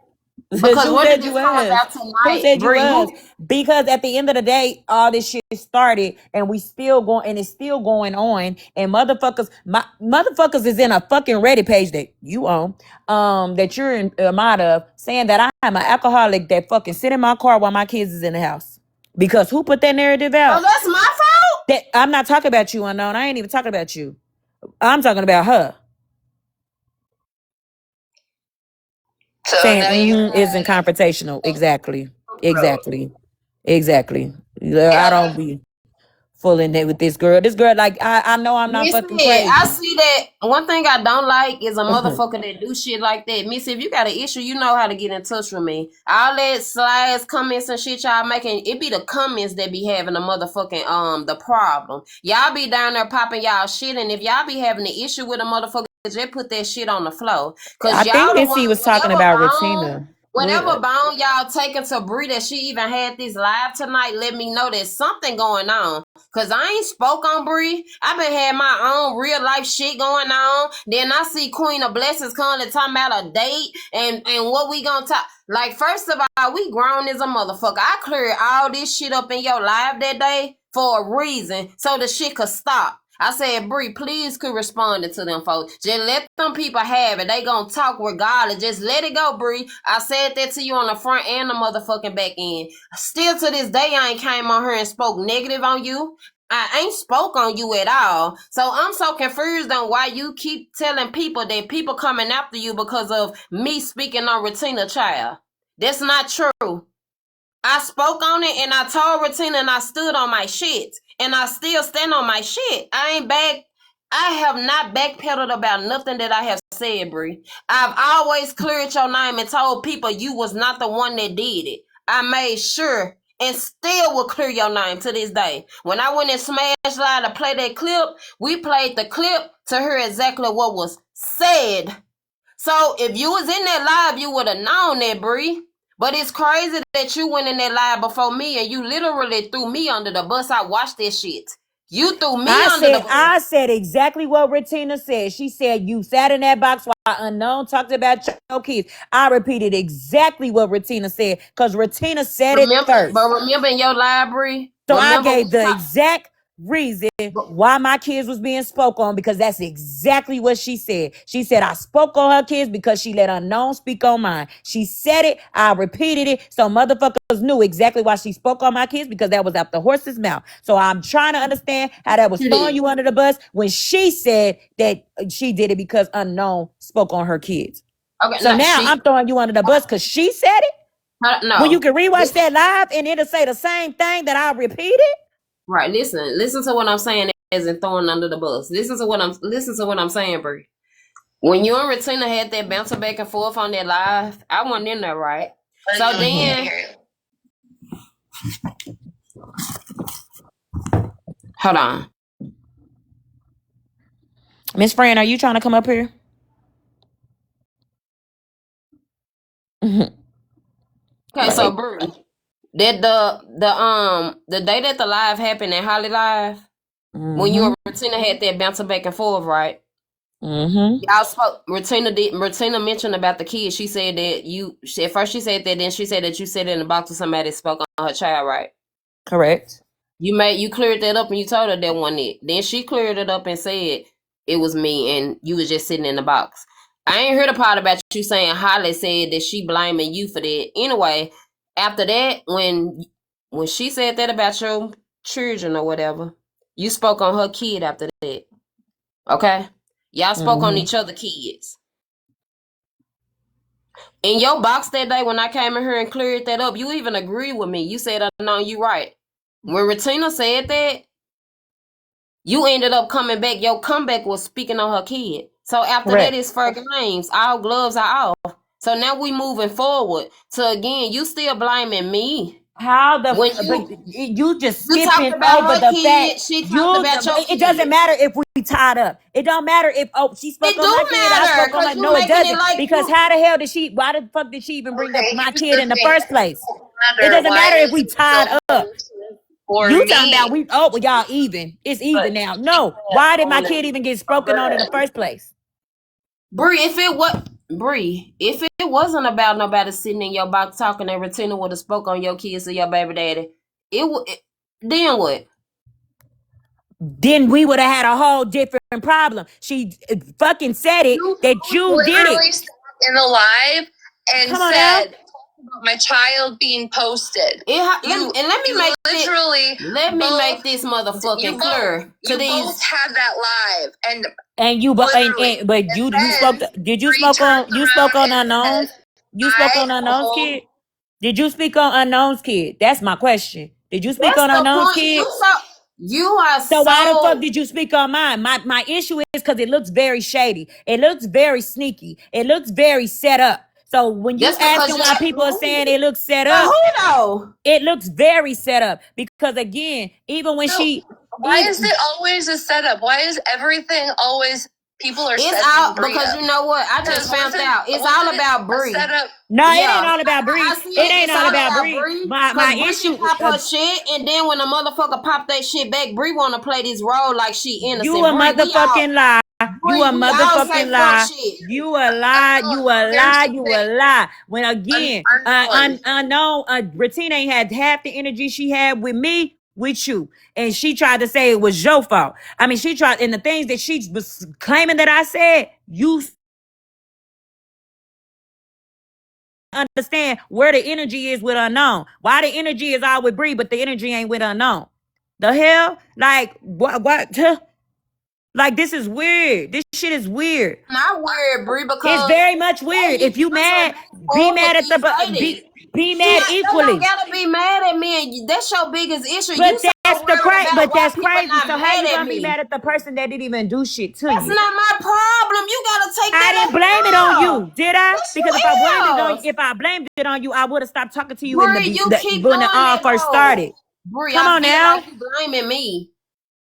Because Who what did said you this come was? about Who tonight, said you Bree? was? Because at the end of the day, all this shit started, and we still going, and it's still going on. And motherfuckers is in a fucking Reddit page that you own, that you're in a mod of, saying that I am an alcoholic that fucking sit in my car while my kids is in the house. Because who put that narrative Oh, out? that's my fault. That I'm not talking about you, unknown. I ain't even talking about you. I'm talking about her. So Saying now you isn't confrontational. Exactly. wrote. Exactly. I Yeah, don't be fooling it with this girl. This girl, like, I know I'm not Missy, fucking I crazy. see that. One thing I don't like is a motherfucker that do shit like that. Missy, if you got an issue, you know how to get in touch with me. All that slides, comments, and shit y'all making, it be the comments that be having the motherfucking the problem. Y'all be down there popping y'all shit, and if y'all be having an issue with a motherfucker, just put that shit on the floor. Cause I think y'all the Missy one, was talking about Ratina. whatever bone y'all taking to Bree that she even had this live tonight, let me know there's something going on. Cause I ain't spoke on Bree. I been had my own real life shit going on. Then I see Queen of Blessings coming to talk about a date and what we gonna talk. Like, first of all, we grown as a motherfucker. I cleared all this shit up in your live that day for a reason, so the shit could stop. I said, Bree, please quit responding to them folks. Just let them people have it. They gonna talk regardless. Just let it go, Bree. I said that to you on the front and the motherfucking back end. Still to this day, I ain't came on here and spoke negative on you. I ain't spoke on you at all. So I'm so confused on why you keep telling people that people coming after you because of me speaking on Retina Child. That's not true. I spoke on it and I told Retina and I stood on my shit. And I still stand on my shit. I have not backpedaled about nothing that I have said, Bree. I've always cleared your name and told people you was not the one that did it. I made sure and still will clear your name to this day. When I went and smashed live to play that clip, we played the clip to hear exactly what was said. So if you was in that live, you would have known that, Bree. But it's crazy that you went in that live before me and you literally threw me under the bus. I watched this shit. You threw me under the bus. I said exactly what Ratina said. She said you sat in that box while unknown talked about your kids. I repeated exactly what Ratina said because Ratina said it first. Remember in your library, So I gave the exact reason why my kids was being spoke on because that's exactly what she said. She said I spoke on her kids because she let unknown speak on mine. She said it. I repeated it. So motherfuckers knew exactly why she spoke on my kids because that was out the horse's mouth. So I'm trying to understand how that was throwing you under the bus when she said that she did it because unknown spoke on her kids. Okay, so no, now I'm throwing you under the bus because she said it. No. When you can rewatch that live and it'll say the same thing that I repeated. Right, listen to what I'm saying as in throwing under the bus. Listen to what I'm saying, Brie. When you and Retina had that bouncing back and forth on that live, I wasn't in there, right? So then Hold on. Miss Fran, are you trying to come up here? Okay, so Bree, that the day that the live happened at Holly Live, when you Mm-hmm. and Retina had that bouncing back and forth, right? Mm-hmm. Y'all spoke. Retina mentioned about the kids. She said that at first she said that, then she said that you said in the box with somebody that spoke on her child, right? Correct. You cleared that up and you told her that wasn't it. Then she cleared it up and said it was me and you was just sitting in the box. I ain't heard a part about you saying Holly said that she blaming you for that. Anyway, after that, when she said that about your children or whatever, you spoke on her kid after that. Okay? Y'all spoke on Mm-hmm. each other kids. In your box that day when I came in here and cleared that up, you even agreed with me. You said, no, you right. When Retina said that, you ended up coming back. Your comeback was speaking on her kid. So after that, Correct. it's fair games. All gloves are off. So now we moving forward. So again, you still blaming me. How the When but you just you talked skipping about over her the fact kid, she talked you. about your It doesn't kid. matter if we tied up. It don't matter if she spoke It on my do kid. I matter spoke on my. because you No, it making it doesn't. like Because you. how the hell did she? Why the fuck did she even bring up Okay, my here's kid the in the thing. first place? It Matter doesn't why matter if is we it so tied up. for You talking me? about we? Oh, well, y'all even. It's even But now. she No, can't why did my own it kid even get for spoken on in the her. first place? Bree, if it wasn't about nobody sitting in your box talking and Retina would have spoke on your kids or your baby daddy, then what? Then we would have had a whole different problem. She fucking said it You that you did it. literally sat in the live and Come on now. said about my child being posted. Let me make literally make this motherfucking clear to these. both had that live and And you but but you spoke did you Bree spoke on turned around and unknowns? said, You spoke on unknowns hold. kid? Did you speak on unknowns kid? That's my question. Did you speak That's on the unknowns point. kid? You are So why the fuck so. did you speak on mine? My issue is because it looks very shady. It looks very sneaky. It looks very set up. So when you That's because asking you why like people are saying it looks set but up, who though? it looks very set up. Because again, even when So she why even is it always a setup? Why is everything always people are It's setting all Bree because up? you know what? I just found out. It's all about A Bree. setup. no, it ain't Yeah, all about Bree. I see It it. ain't It's all all about about Bree. Bree. My Cause Bree issue, pop her shit, and then when a motherfucker pop that shit back, Bree want to play this role like she you innocent. a motherfucking lie. You a We all say motherfucking fuck lie. shit. You a lie. You a Here's lie. the You a thing. lie. When again, Unknown. unknown, Bettina ain't had half the energy she had with me, with you, and she tried to say it was your fault. I mean, she tried, and the things that she was claiming that I said, you understand where the energy is with unknown. Why the energy is all with Bree, but the energy ain't with unknown. The hell, like what? Like this is weird. This shit is weird. Not weird, Bree, It's because very much why weird. you If you going mad, back and be forth with mad at these the ladies? be You mad don't equally. gotta be mad at me, and that's your biggest issue. You But so that's the worried crazy. about But why that's people crazy. not So how mad you at gonna be me. mad at the person that didn't even do shit to That's you? not my problem. You gotta take I that didn't as blame it on well. you, did I? Yes, Because if I blamed it you on, is. if I blamed it on you, I would have stopped talking to you in Bree, you keep when it doing all that first though. started. Bree, Come I on feel now. like you blaming me.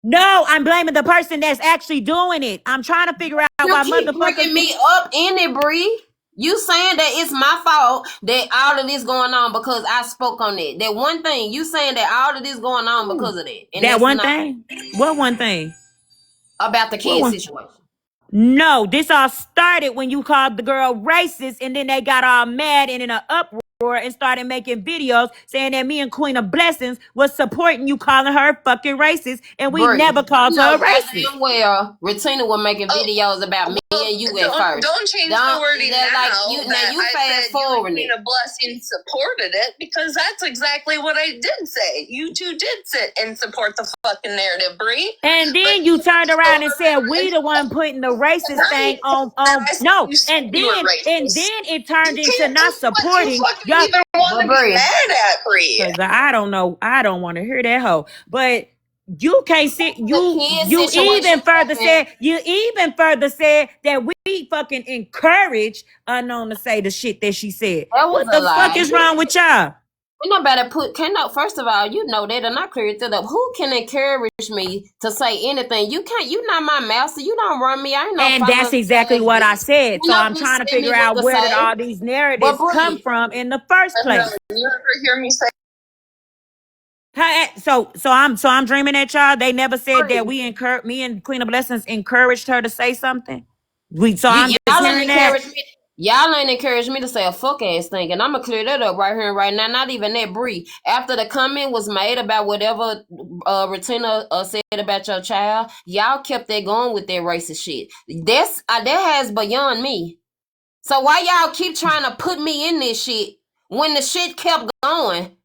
No, I'm blaming the person that's actually doing it. I'm trying to figure out You why keep motherfuckers. bringing me up in it, Bree. You saying that it's my fault that all of this going on because I spoke on it. That one thing, you saying that all of this going on because of that. And That that's one not thing. What one thing? about the What kid one? situation. No, this all started when you called the girl racist, and then they got all mad and in an uproar and started making videos saying that me and Queen of Blessings was supporting you calling her fucking racist, and we Bree, never called you her know a racist. goddamn well Retina was making videos about me and you at first. Don't change the wording now. Like you fast forwarding it. A blessing supported it because that's exactly what I did say. You two did sit and support the fucking narrative, Bree. And then you turned around and said we the one putting the racist thing on no. And then it turned into not supporting y'all. Even want to be mad at Bree. Cause I don't know. I don't want to hear that hoe. But you can't sit. The kid situation happened. You even further said that we fucking encourage unknown to say the shit that she said. That was What a the fuck lie. is wrong with y'all? First of all, you know that, and I cleared it up. Who can encourage me to say anything? You can't. You not my master. You don't run me. I ain't no And that's follower exactly ass what I bitch. said. You So know, I'm bitch, trying to tell me figure what out to where did say. all these But narratives come Bree, from in the first place. You ever hear me say So I'm dreaming that y'all. They never said that Bree, me and Queen of Blessings encouraged her to say something. So you I'm just y'all ain't hearing that. encouraged me. Y'all ain't encouraged me to say a fuck ass thing, and I'm gonna clear that up right here and right now. Not even that, Bree. After the comment was made about whatever Retina said about your child, y'all kept that going with that racist shit. That has beyond me. So why y'all keep trying to put me in this shit when the shit kept going?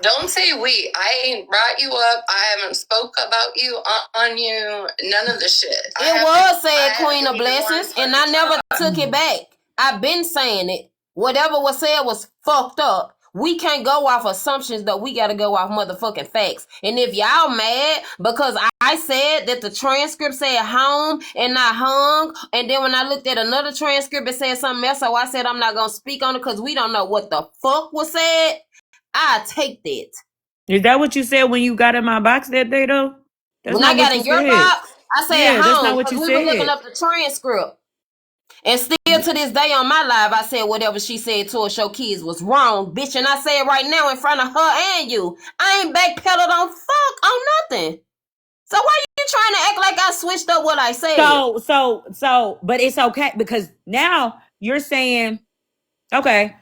don't say we. I ain't brought you up. I haven't spoke about you on you. None of the shit. It was said Queen of Blessings, and I never took it back. I've been saying it. Whatever was said was fucked up. We can't go off assumptions though. We gotta go off motherfucking facts. And if y'all mad because I said that the transcript said home and not hung, and then when I looked at another transcript it said something else, so I said I'm not gonna speak on it because we don't know what the fuck was said. I take that. Is that what you said when you got in my box that day, though? That's When I not what got you in your said. box, I said Yeah, that's not home what because you we were looking said. up the transcript. And still to this day on my live, I said whatever she said to us, your kids was wrong, bitch. And I say it right now in front of her and you. I ain't backpedaled on fuck on nothing. So why you trying to act like I switched up what I said? But it's okay because now you're saying, okay,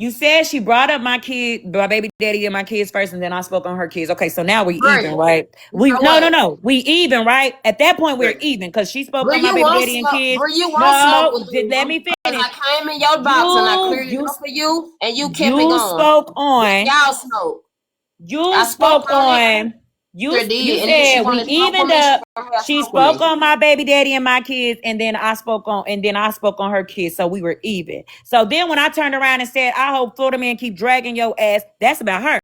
you said she brought up my baby daddy and my kids first, and then I spoke on her kids. Okay, so now we even, Bree, right? you know what? No. We even, right? At that point, we're Bree, even because she spoke on Bree, my you baby won't daddy and smoke. kids. Bree, you won't smoke No, with let them me because finish. I came in your box and I You, cleared it you, up for you, and you kept it you going. spoke Then on. y'all smoke. You I spoke spoke on it. on. Sure You did. And if she said we wanted smoke with evened me, she up. gonna have She smoke with spoke me. on my baby daddy and my kids, and then I spoke on her kids, so we were even. So then when I turned around and said, "I hope Florida man keep dragging your ass," that's about her.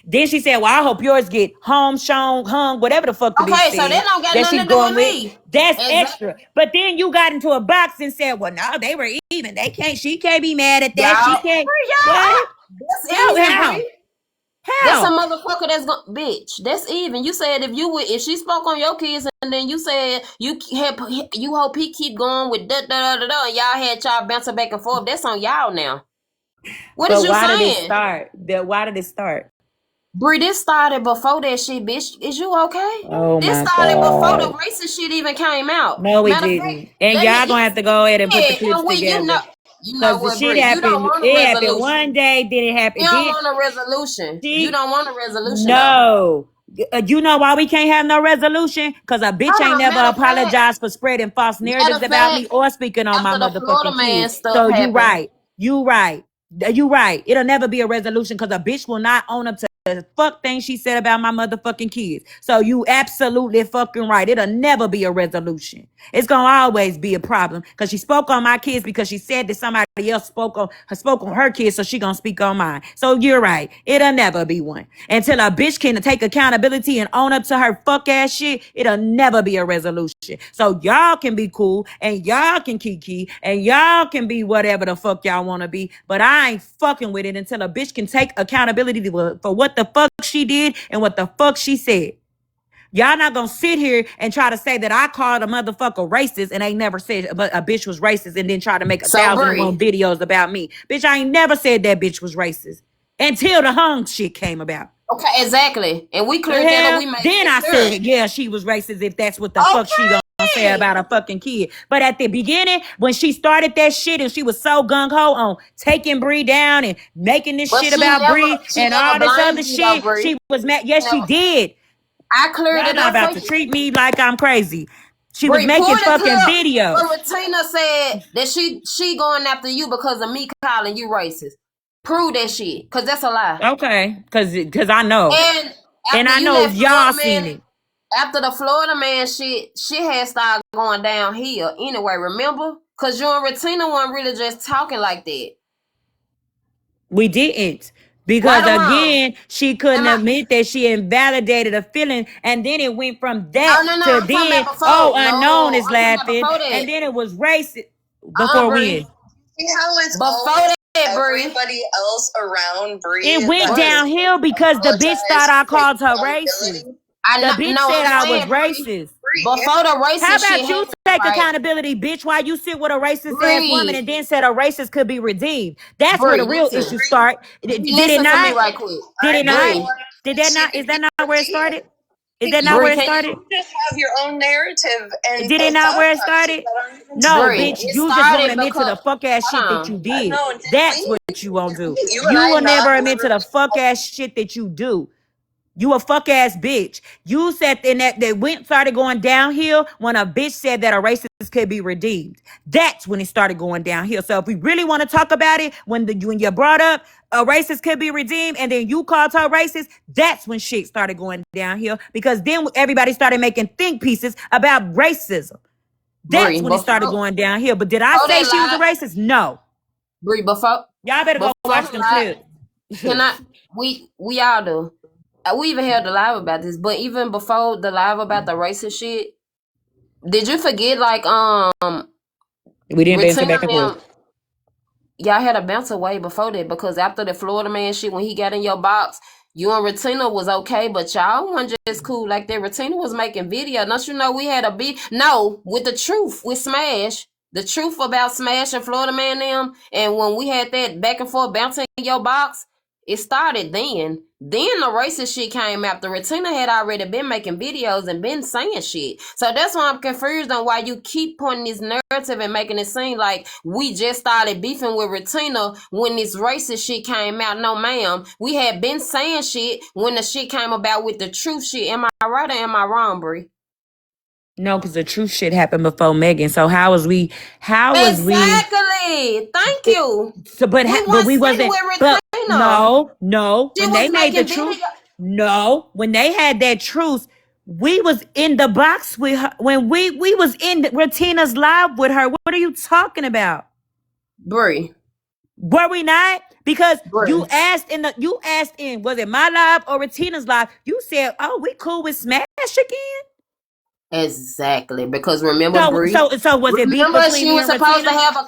Then she said, "Well, I hope yours get home, shown, hung, whatever the fuck the bitch Okay, so that said don't got that nothing she's to do going with with." me. That's Exactly. extra. But then you got into a box and said, "Well, no, they were even. They can't. She can't be mad at that. She Y'all, can't." y'all, What? that's How? even, How? Bree. That's a How? motherfucker that's gonna bitch. That's even. You said if she spoke on your kids and then you said you hope he keep going with and y'all had y'all bouncing back and forth. That's on y'all now. What is But you why did it saying? start? Why did it start? Bree, this started before that shit, bitch. Is you okay? Oh This my started before the God. racist shit even came out. No, we Matter of fact, didn't. And let me y'all gonna have to go ahead and put the yeah, clips and we together. you know Cause the what, shit Bree, you don't happened. want a It happened resolution. one day, then it You happened. don't Then want a resolution. You she don't want a resolution though. no. You know why we can't have no resolution? Cause a bitch ain't Hold on, never apologized for spreading false narratives matter of about me fact, or speaking on my after the Florida motherfucking man kids. stuff So you happened. right. You right. You right. It'll never be a resolution because a bitch will not own up to the fuck thing she said about my motherfucking kids. So you absolutely fucking right. It'll never be a resolution. It's gonna always be a problem because she spoke on my kids because she said that somebody else spoke on her kids, so she gonna speak on mine. So you're right. It'll never be one until a bitch can take accountability and own up to her fuck ass shit. It'll never be a resolution. So y'all can be cool and y'all can kiki and y'all can be whatever the fuck y'all want to be, but I ain't fucking with it until a bitch can take accountability for what the fuck she did and what the fuck she said. Y'all not gonna sit here and try to say that I called a motherfucker racist and ain't never said but a bitch was racist and then try to make So 1,001 Bree, videos about me. Bitch, I ain't never said that bitch was racist until the hung shit came about. okay, exactly, and we The cleared that up. hell? We made Then that I clear. said, yeah, she was racist if that's what the fuck she gonna say Okay, about a fucking kid. But at the beginning, when she started that shit and she was so gung-ho on taking Bree down and making this but shit about Bree she and never all this blamed other you though, shit, Bree. she was mad. Yes, she Never. did. I cleared Y'all it not up for about to you. treat me like I'm crazy. She was Bree, pull making the fucking clip videos. where Tina said that she going after you because of me calling you racist. Prove that shit, cause that's a lie. Okay, cause I know. And And after I you know let y'all Florida seen man, it. after the Florida man shit had started going downhill. Anyway, remember? Cause you and Retina weren't really just talking like that. We didn't. Because Right or wrong? again, she couldn't Am I? admit that she invalidated a feeling. And then it went from that No. to I'm talking then, about oh, before. unknown No, is I'm talking about laughing. before And that. then it was racist. Before Bree. when? see how it's Before always that. everybody else around Bree. It went that downhill because the bitch thought I called her racist. The bitch said I was racist. Before the racist How shit about you happened, take right? accountability, bitch? Why you sit with a racist ass woman Bree, and then said a racist could be redeemed? That's where the Bree, real listen. issue start. Did it Listen to me not? right quick. Did it not? Bree, Did that not? Is that not where it started? Is that not Bree, where it can you, started? just have your own narrative and Did it not talk where it about shit started? that aren't even No, true. Bree, bitch. it You just won't started admit to the because, fuck ass shit hold that on. you did. No, did That's we? what you won't do. You and You I will not never admit to the literally fuck ass shit that you do. You a fuck ass bitch. You said in that went started going downhill when a bitch said that a racist could be redeemed. That's when it started going downhill. So if we really want to talk about it, when you brought up a racist could be redeemed and then you called her racist, that's when shit started going downhill because then everybody started making think pieces about racism. Bree, That's when it started going downhill. But did I before say that she was a live, racist? No. Bree, Y'all better go before watch the them live, clips. can I, we all do. We even held the live about this, but even before the live about the racist shit, did you forget like We didn't bounce it Retina back and forth. them? Y'all had a bounce away before that because after the Florida man shit, when he got in your box, you and Retina was okay, but y'all wasn't just cool like that. Retina was making video. Don't you know we had a beat? No, with the truth, with Smash. The truth about Smash and Florida man them. And when we had that back and forth bouncing in your box, it started then. Then the racist shit came after. Retina had already been making videos and been saying shit. So that's why I'm confused on why you keep pointing this narrative and making it seem like we just started beefing with Retina when this racist shit came out. No, ma'am. We had been saying shit when the shit came about with the truth shit. Am I right or am I wrong, Brie? No, because the truth shit happened before Megan. So how was we? Exactly. Thank you. So, We but weren't we sitting wasn't. with But Retina. no. She When they was made the making truth, video. no. When they had that truth, we was in the box with her. When we was in Retina's live with her. What are you talking about? Brie. Were we not? Because Brie. you asked in was it my live or Retina's live? You said, "Oh, we cool with Smash again." Exactly. Because remember, So Brie. was it beef Remember between she me was and supposed to Retina? have a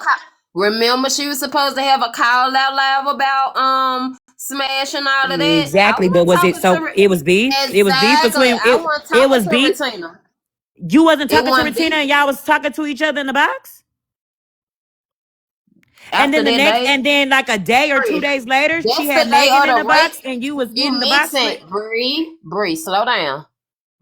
remember she was supposed to have a call out live about Smash and all of that. I Exactly, but wasn't was it talking to so? It was beef. It was beef exactly. between I it. wasn't It talking was to beef. Retina. You wasn't It talking to wasn't Retina, beef and y'all was talking to each other in the box. And after then that day. and then like a day or two Brie, days later, she that's had the day Megan of in the the box, race. and you was You in the box with. mixing Bree, slow down.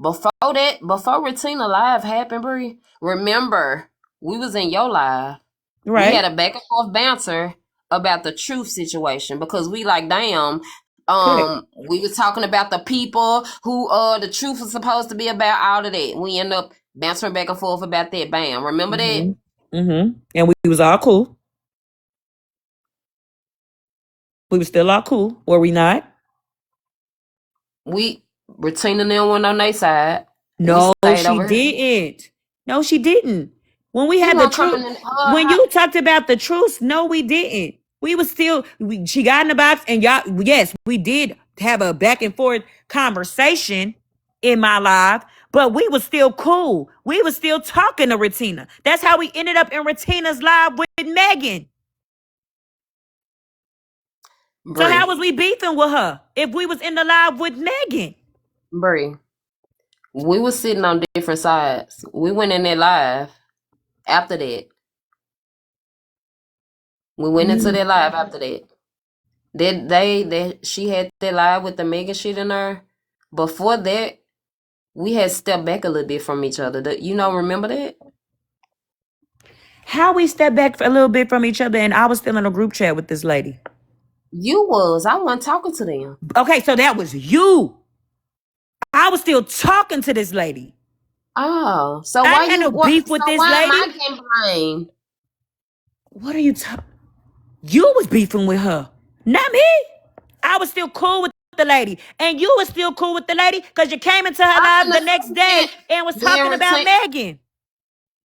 Before Retina live happened, Bree, remember we was in your live. We had Right. a back and forth banter about the truth situation because we like, damn, Correct. we was talking about the people who the truth was supposed to be about, all of that. We end up bouncing back and forth about that. Bam. Remember that? And we was all cool. We was still all cool, were we not? We Retina them went on their side. We No, stayed she over here. didn't. No, she didn't. When we She had the won't truth, coming in when you talked about the truth, no, we didn't. We was still, she got in the box, and y'all, yes, we did have a back and forth conversation in my life, but we was still cool. We was still talking to Retina. That's how we ended up in Retina's live with Megan. So how Bree. was we beefing with her if we was in the live with Megan? Bree. We was sitting on different sides. We went in there live after that. We went into Mm. their live after that. She had that live with the Megan shit in her. Before that, we had stepped back a little bit from each other. Remember that? How we stepped back a little bit from each other, and I was still in a group chat with this lady. I wasn't talking to them. Okay, so that was you. I was still talking to this lady. Oh, so I why didn't have no beef with this why am lady. I getting blamed? What are you talking? You was beefing with her, not me. I was still cool with the lady, and you was still cool with the lady because you came into her I'm live finna the next say day and was me and talking about Megan.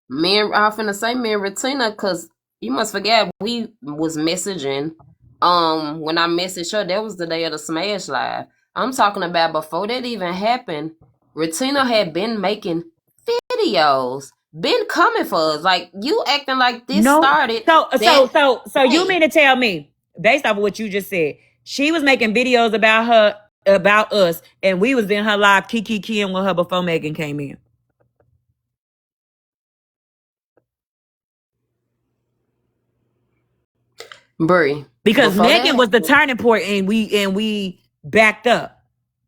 I'm finna say me and Retina, cause you must forget we was messaging. When I messaged her, that was the day of the Smash Live. I'm talking about before that even happened. Retina had been making videos, been coming for us. Like you acting like this No, started so that so so so you day. mean to tell me based off of what you just said, she was making videos about us, and we was in her live keying with her before Megan came in. Bree. Because Megan was the turning point, and we backed up.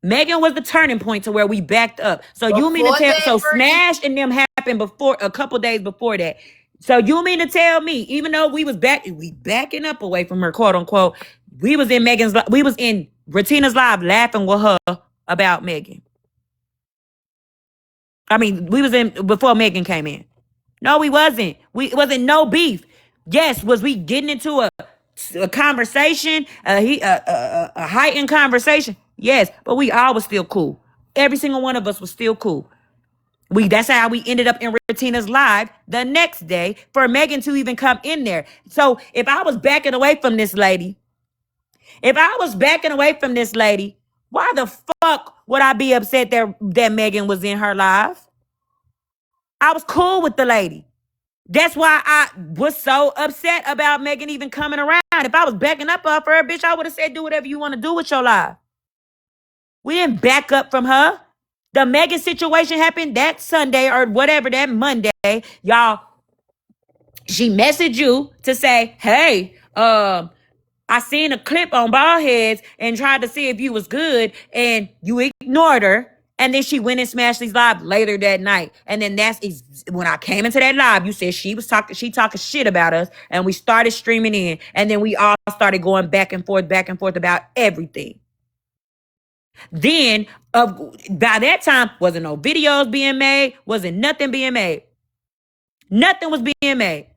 Megan was the turning point to where we backed up. So you mean to tell? So Smash and them happened before, a couple days before that. So you mean to tell me, even though we backing up away from her, quote unquote, we was in Retina's live laughing with her about Megan. I mean, we was in before Megan came in. No, we wasn't. It wasn't no beef. Yes, was we getting into a conversation, a heightened conversation? Yes, but we all was still cool. Every single one of us was still cool. That's how we ended up in Retina's live the next day for Megan to even come in there. So if I was backing away from this lady, why the fuck would I be upset that Megan was in her live? I was cool with the lady. That's why I was so upset about Megan even coming around. If I was backing up for her, bitch, I would have said, do whatever you want to do with your life. We didn't back up from her. The Megan situation happened that Sunday or whatever, that Monday. Y'all, she messaged you to say, hey, I seen a clip on Ballheads and tried to see if you was good, and you ignored her. And then she went and smashed these live later that night. And then when I came into that live, you said she talking shit about us, and we started streaming in. And then we all started going back and forth about everything. Then by that time, wasn't no videos being made, wasn't nothing being made. Nothing was being made.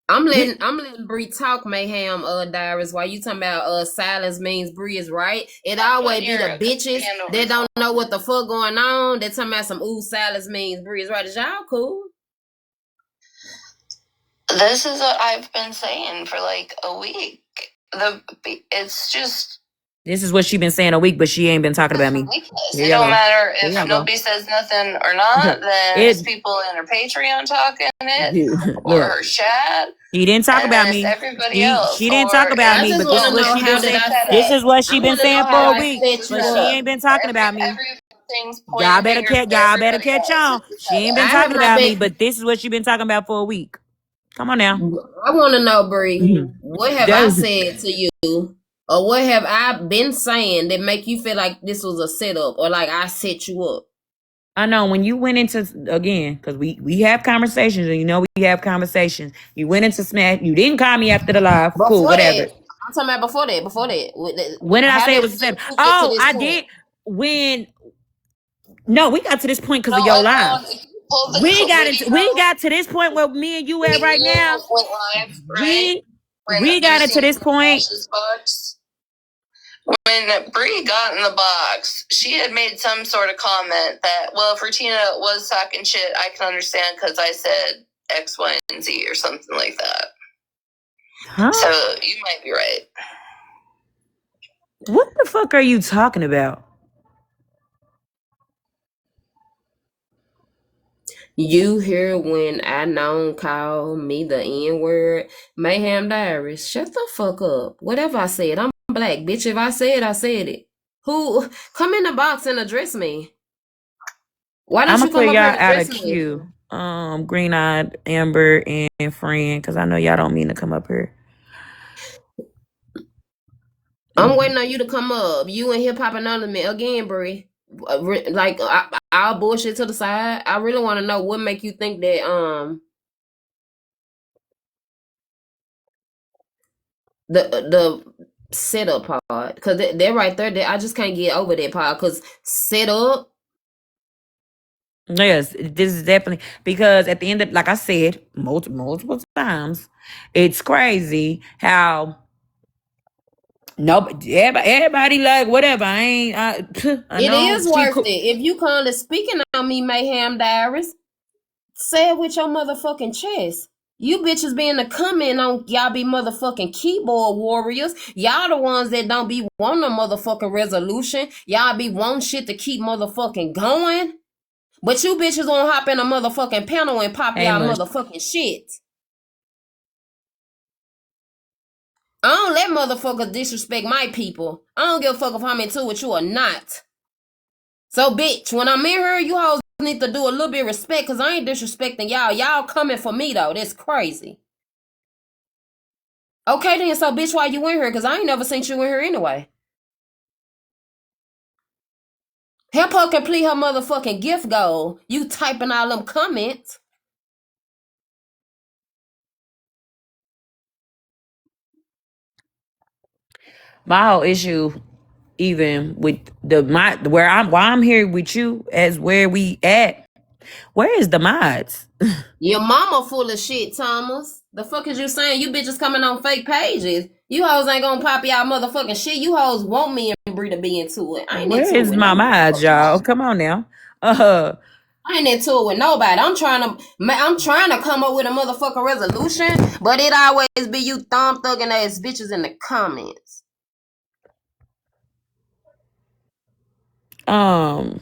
I'm letting Bree talk, Mayhem Diaries, while you talking about silence means Bree is right. It always be the bitches that don't know what the fuck going on. They talking about some silence means Bree is right. Is y'all cool? This is what I've been saying for like a week. It's just... This is what she been saying a week, but she ain't been talking about me. It don't matter if nobody says nothing or not, then it's people in her Patreon talking it, or her chat. She didn't talk about me. Everybody else. She didn't talk about me, but this is what she been saying. This is what she been saying for a week, but she ain't been talking about me. Y'all better catch on. She ain't been talking about me, but this is what she been talking about for a week. Come on now. I want to know, Bree, what have I said to you? Or what have I been saying that make you feel like this was a setup, or like I set you up? I know when you went into, again, because we have conversations, and you know we have conversations. You went into Smash. You didn't call me after the live. Cool, whatever. I'm talking about before that. When did I say it was a setup? Oh, I did. No, we got to this point because of your live. We got to this point where me and you at right now. We got into this point. When Bree got in the box, she had made some sort of comment that, well, if Retina was talking shit, I can understand because I said X, Y, and Z or something like that. Huh? So you might be right. What the fuck are you talking about? You hear when I known call me the N-word? Mayhem Diaries, shut the fuck up. Whatever I said, I'm black, bitch. If I said, I said it. Who? Come in the box and address me. Why don't you come up here and address me? Queue. Green-eyed, Amber, and Friend, because I know y'all don't mean to come up here. I'm waiting on you to come up. You and Hip Hop Anonymous again, Bree. Like I'll bullshit to the side. I really want to know what make you think that the setup part, because they're right there. I just can't get over that part because setup. Yes, this is definitely because at the end of, like I said, multiple times, it's crazy how. Everybody like whatever. It is worth it. If you come to speaking on me, Mayhem Diaries, say it with your motherfucking chest. You bitches be in the comment on y'all be motherfucking keyboard warriors. Y'all the ones that don't be wanting a motherfucking resolution. Y'all be wanting shit to keep motherfucking going. But you bitches won't hop in a motherfucking panel and pop y'all motherfucking shit. I don't let motherfuckers disrespect my people. I don't give a fuck if I'm into with you or not. So, bitch, when I'm in here, you hoes need to do a little bit of respect, because I ain't disrespecting y'all. Y'all coming for me, though. That's crazy. Okay, then, so, bitch, why you in here? Because I ain't never seen you in here anyway. Help her complete her motherfucking gift goal. You typing all them comments. My whole issue, even with why I'm here with you as where we at. Where is the mods? Your mama full of shit, Thomas. The fuck is you saying? You bitches coming on fake pages. You hoes ain't gonna pop y'all motherfucking shit. You hoes want me and Bree to be into it. I ain't Where into it is with my no mods, motherfucking y'all? body. Come on now. I ain't into it with nobody. I'm trying to come up with a motherfucking resolution, but it always be you thumb thugging ass bitches in the comments. How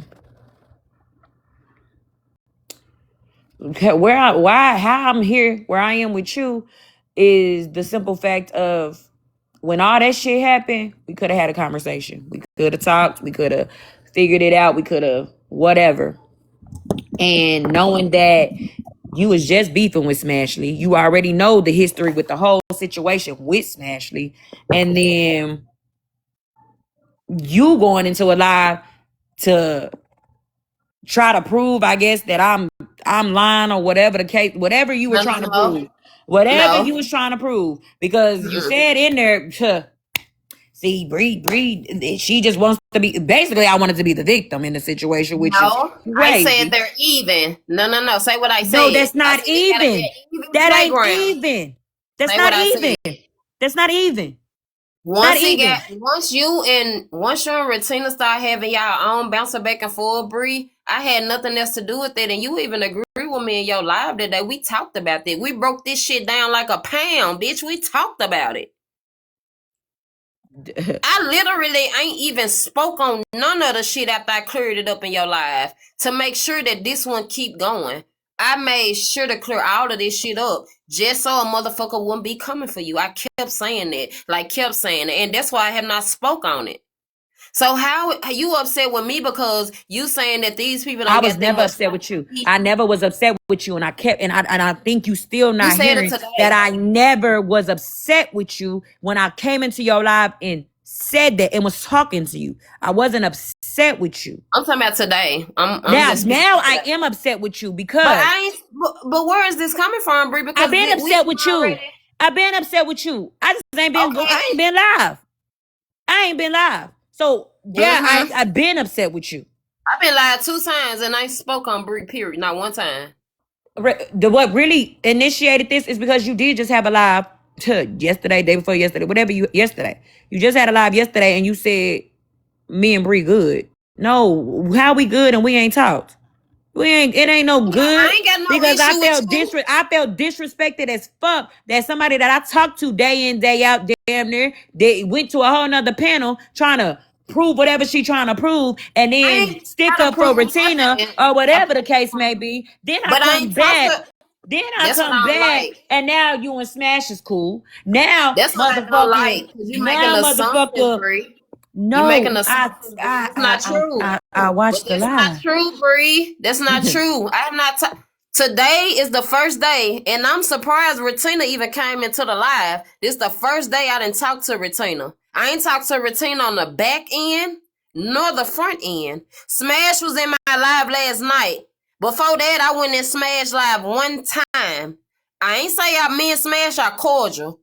I'm here where I am with you is the simple fact of when all that shit happened, we could have had a conversation. We could have talked. We could have figured it out. We could have whatever. And knowing that you was just beefing with Smashley, you already know the history with the whole situation with Smashley, and then you going into a live to try to prove, I guess, that I'm lying or whatever the case, whatever you were No, trying to no, prove, whatever no. you was trying to prove, because you Mm-mm. said in there, see, Bree, she just wants to be. Basically, I wanted to be the victim in the situation, which is No, I said crazy. they're even. No, no, no. Say what I No, said. that's I not said they got even. an even That ain't playground. even. That's Say not what I even. said. That's not even. Not Once even. you and Retina start having y'all own bouncing back and forth, Bree, I had nothing else to do with it, and you even agree with me in your live today. We talked about that. We broke this shit down like a pound, bitch. We talked about it. I literally ain't even spoke on none of the shit after I cleared it up in your live to make sure that this one keep going. I made sure to clear all of this shit up just so a motherfucker wouldn't be coming for you. I kept saying that, kept saying it, and that's why I have not spoke on it. So how you upset with me because you saying that these people I don't was get that never much upset with you. time? I never was upset with you, and I think you still You not said it hearing that today. I never was upset with you when I came into your live and said that and was talking to you. I wasn't upset with you. I'm talking about today. I'm Now, just speaking now of I today. am upset with you But because I ain't. But where is this coming from, Bree? I've Because been we upset with you. already I've been upset with you. I just ain't been go. I ain't okay. been live. I ain't been live. So yeah, Mm-hmm. I've been upset with you. I've been lied 2 times and I ain't spoke on Bree. Period. Not one time. What really initiated this is because you did just have a live yesterday, day before yesterday, whatever you yesterday. You just had a live yesterday and you said me and Bree good. No, how we good and we ain't talked. It ain't no Yeah, I good ain't got no because issue with you. I felt disrespected as fuck that somebody that I talked to day in, day out, damn near, they went to a whole nother panel trying to prove whatever she trying to prove and I then ain't stick gotta up for prove Retina nothing. or whatever the case may be. Then I But I come ain't talk back. to. Then I That's what come I don't back like. and now you and Smash is cool. Now That's what I don't like. Cause you making assumptions, motherfucker. Bree. You making No, assumptions, Bree. That's not true. I But watched the that's not live. true, Bree. That's not true. I have not. Today is the first day, and I'm surprised Retina even came into the live. This the first day I didn't talk to Retina. I ain't talked to Retina on the back end nor the front end. Smash was in my live last night. Before that, I went in Smash live one time. I ain't say me and Smash are cordial.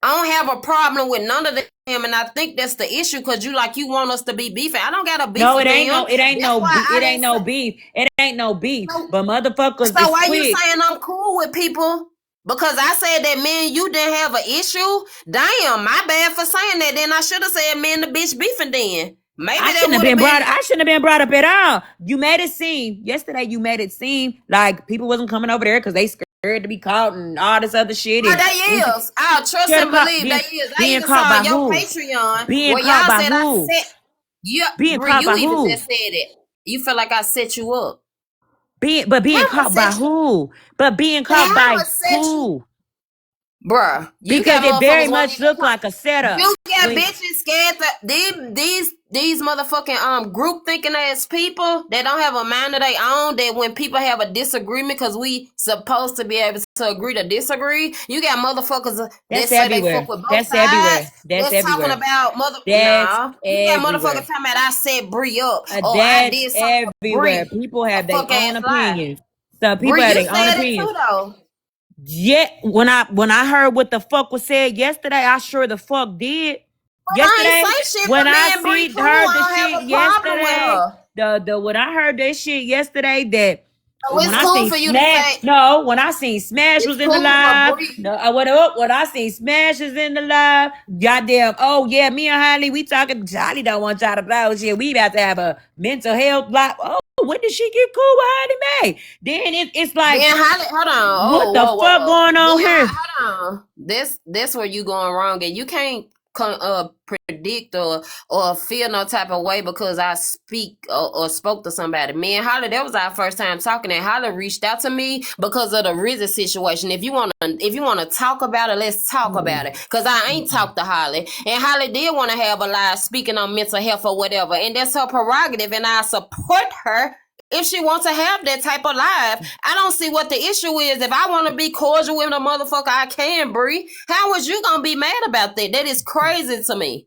I don't have a problem with none of them, and I think that's the issue. Cause you want us to be beefing. I don't got a beef No, with them. That's why I it ain't didn't no say. beef. It ain't no beef. So, But motherfuckers so is why you quick. saying I'm cool with people? Because I said that me and you didn't have an issue. Damn, my bad for saying that. Then I should have said me and the bitch beefing. Then maybe that would have been. I shouldn't have been brought up at all. You made it seem yesterday. You made it seem like people wasn't coming over there because they scared to be caught and all this other shit Oh, and they is. I'll trust and believe they is. I being even caught saw by your who? Patreon Being where caught y'all by said I who? set. Yeah, Being Brie, caught you by even who? just said it. You feel like I set you up. Being How I caught by set you? who? But being How caught I by set you? who? Bruh, you Because got it very motherfuckers won't much even looked like a setup. You got When bitches scared that these motherfucking group thinking ass people that don't have a mind of their own, that when people have a disagreement, because we supposed to be able to agree to disagree, you got motherfuckers that that's say they fuck everywhere. with both That's sides. everywhere. That's That's talking everywhere. about That's you got motherfuckers everywhere. talking about I set Bree up, or I That's did something to everywhere. Bree. People A have their fuck own ass lie. opinions. Some people Bree, have you their own said it opinions. too though. Yeah, when I heard what the fuck was said yesterday, I sure the fuck did. I ain't Yesterday, say shit, when but me I and Bree see cool. heard the I don't shit have a problem with yesterday, her. the when I heard that shit yesterday, that So when it's I cool seen for you to Smash, say no, when I seen Smash it's was in the cool for live, Bree. no, what up? When I seen Smash is in the live, goddamn, oh yeah, me and Holly, we talking. Holly don't want y'all to blow shit. We about to have a mental health block. Oh, when did she get cool with Holly Mae? Then it's like, Then Holly, hold on. what Oh, the whoa, fuck whoa. going on Then here? hold on. This where you going wrong, and you can't predict or feel no type of way because I speak or spoke to somebody. Me and Holly, that was our first time talking, and Holly reached out to me because of the Rizzy situation. If you wanna talk about it, let's talk about it. Cause I ain't talked to Holly, and Holly did want to have a live speaking on mental health or whatever, and that's her prerogative, and I support her. If she wants to have that type of life, I don't see what the issue is. If I want to be cordial with a motherfucker, I can, Bree. How was you gonna be mad about that? That is crazy to me.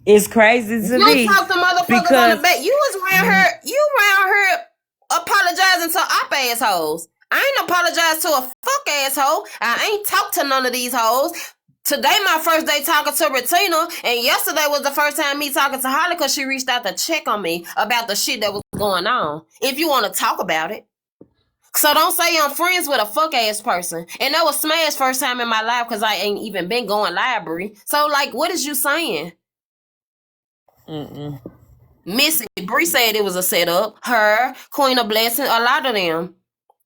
It's crazy to You me talk to motherfuckers on the because back. You was around her. You around her apologizing to op assholes. I ain't apologize to a fuck asshole. I ain't talked to none of these hoes. Today my first day talking to Retina, and yesterday was the first time me talking to Holly because she reached out to check on me about the shit that was going on. If you want to talk about it. So don't say I'm friends with a fuck ass person. And that was Smash first time in my life because I ain't even been going library. So like, what is you saying? Missy Bree said it was a setup. Her, Queen of Blessing, a lot of them.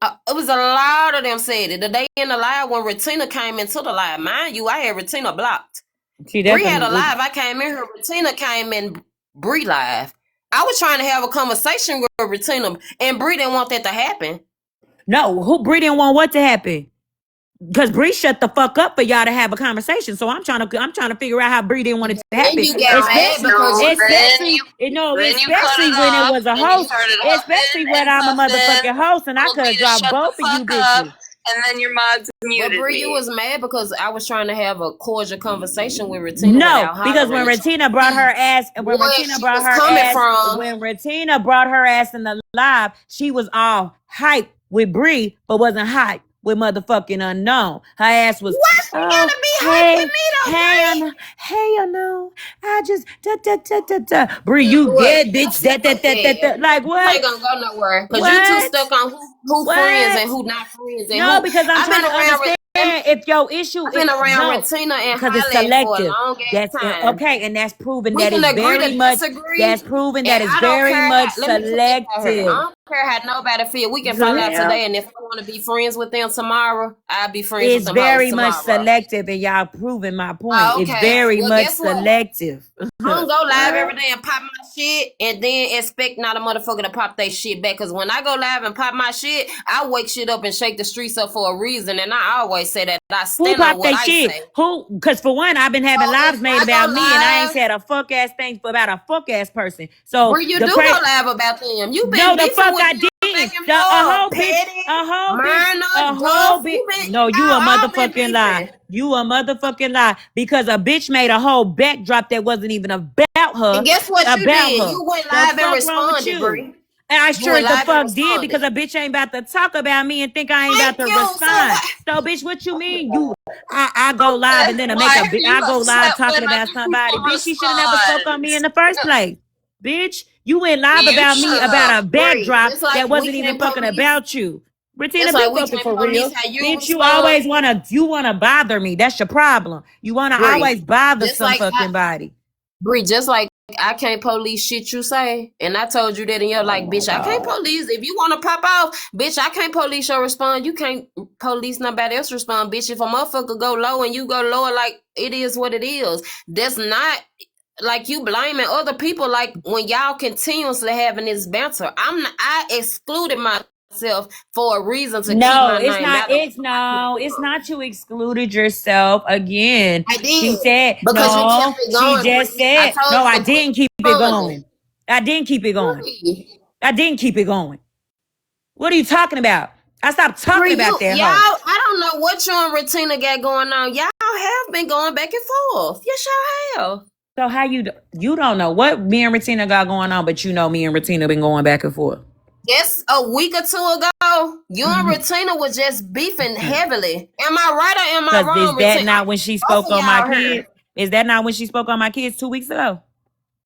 It was a lot of them said it. The day in the live when Retina came into the live. Mind you, I had Retina blocked. she Bree had a definitely live. I came in here. Retina came in Bree live. I was trying to have a conversation with Retina, and Bree didn't want that to happen. no. Who Bree didn't want what to happen? Because Bree shut the fuck up for y'all to have a conversation. So I'm trying to figure out how Bree didn't want it to Then happen. you got mad because you said Then you cut Especially it when it off was a and you host. started Especially huffing when and I'm a puffing, motherfucking host and I told could me have to dropped shut the both of you fuck up, bitches. and then your mods But muted Bree, you me. was mad because I was trying to have a cordial conversation with Retina No, without because when hollering. Retina brought her ass, Where she was coming from. when Retina brought her ass in the live, she was all hype with Bree, but wasn't hype with motherfucking Unknown. Her ass was, Why she oh, gotta be hype with hey, me though, hey, Bree? Unknown. I just, da, da, da, da, da. Bree, you Boy, get, bitch, that's da, it da, right da, da, there. da. Like, You what? ain't gonna go nowhere because you too What? stuck on who friends and What? who not friends and No, who. because I'm I've been trying to around. understand if your issue I've is been around no, Retina and because it's Holly for a selective. long That's ass time. okay, and that's proven We that can is agree very to much. disagree, That's proven and that is I don't very care much how. Let me put this out here. I selective. don't care how nobody feel. We can fall out Well, today, and if I want to be friends with them tomorrow, I'll be friends with it's them hoes very much tomorrow. selective, and y'all proving my point. Oh, It's okay. very Well, much guess what? selective. I don't go live What? every day and pop my shit and then expect not a motherfucker to pop their shit back. Cause when I go live and pop my shit, I wake shit up and shake the streets up for a reason. And I always say that I Who stand on popped what they I shit? say. Who? Because for one, I've been having So lives if made I about go me, and I ain't live, said a fuck ass thing about a fuck ass person. So Bree, you the do crazy. go live about them. You No, been the beefing fuck with I them back didn't. and forth. Petty, A Myrna, whole Duff, bit. No, you a y'all all been motherfucking lie. beefing. You a motherfucking lie. Because a bitch made a whole backdrop that wasn't even about her. And guess what you About did? her. You went The live and fuck wrong with responded, you? Bree. And I You sure went the live and fuck did responded. because a bitch ain't about to talk about me and think I ain't about Thank to you. So respond. what? So bitch, what you mean? I go live and Okay, then I make why a are you I go live upset talking when about other somebody. people Bitch, she should have never spoke on respond? me in the first place. Bitch, you went live You about me should. about a Bree, backdrop just like that we wasn't even can't fucking police, about you. Bettina, just be like we fucking can't for police real. how you Bitch, you respond, always wanna bother me. That's your problem. You wanna Bree. always bother Just some like fucking body. Just like I can't police shit you say, and I told you that, and you're like, bitch, I can't police. If you want to pop off, bitch, I can't police your response. You can't police nobody else respond, bitch. If a motherfucker go low and you go lower, like it is what it is. That's not like you blaming other people. Like when y'all continuously having this banter, I excluded myself myself for a reason to keep No, my it's name not. out of it. It's no. It's not. You excluded yourself again. I She did said because you kept no. it She going, just Bree. I said told no. you I to quit didn't keep it responding. going. I didn't keep it going. Bree, I didn't keep it going. What are you talking about? I stopped talking Bree, about that y'all, hoe. I don't know what you and Retina got going on. Y'all have been going back and forth. Yes, y'all have. So how you don't know what me and Retina got going on, but you know me and Retina been going back and forth. Just a week or two ago, you and Retina was just beefing heavily. Am I right or am I Because is wrong, that Retina? not when she Both spoke of on my y'all heard. kids? Is that not when she spoke on my kids 2 weeks ago?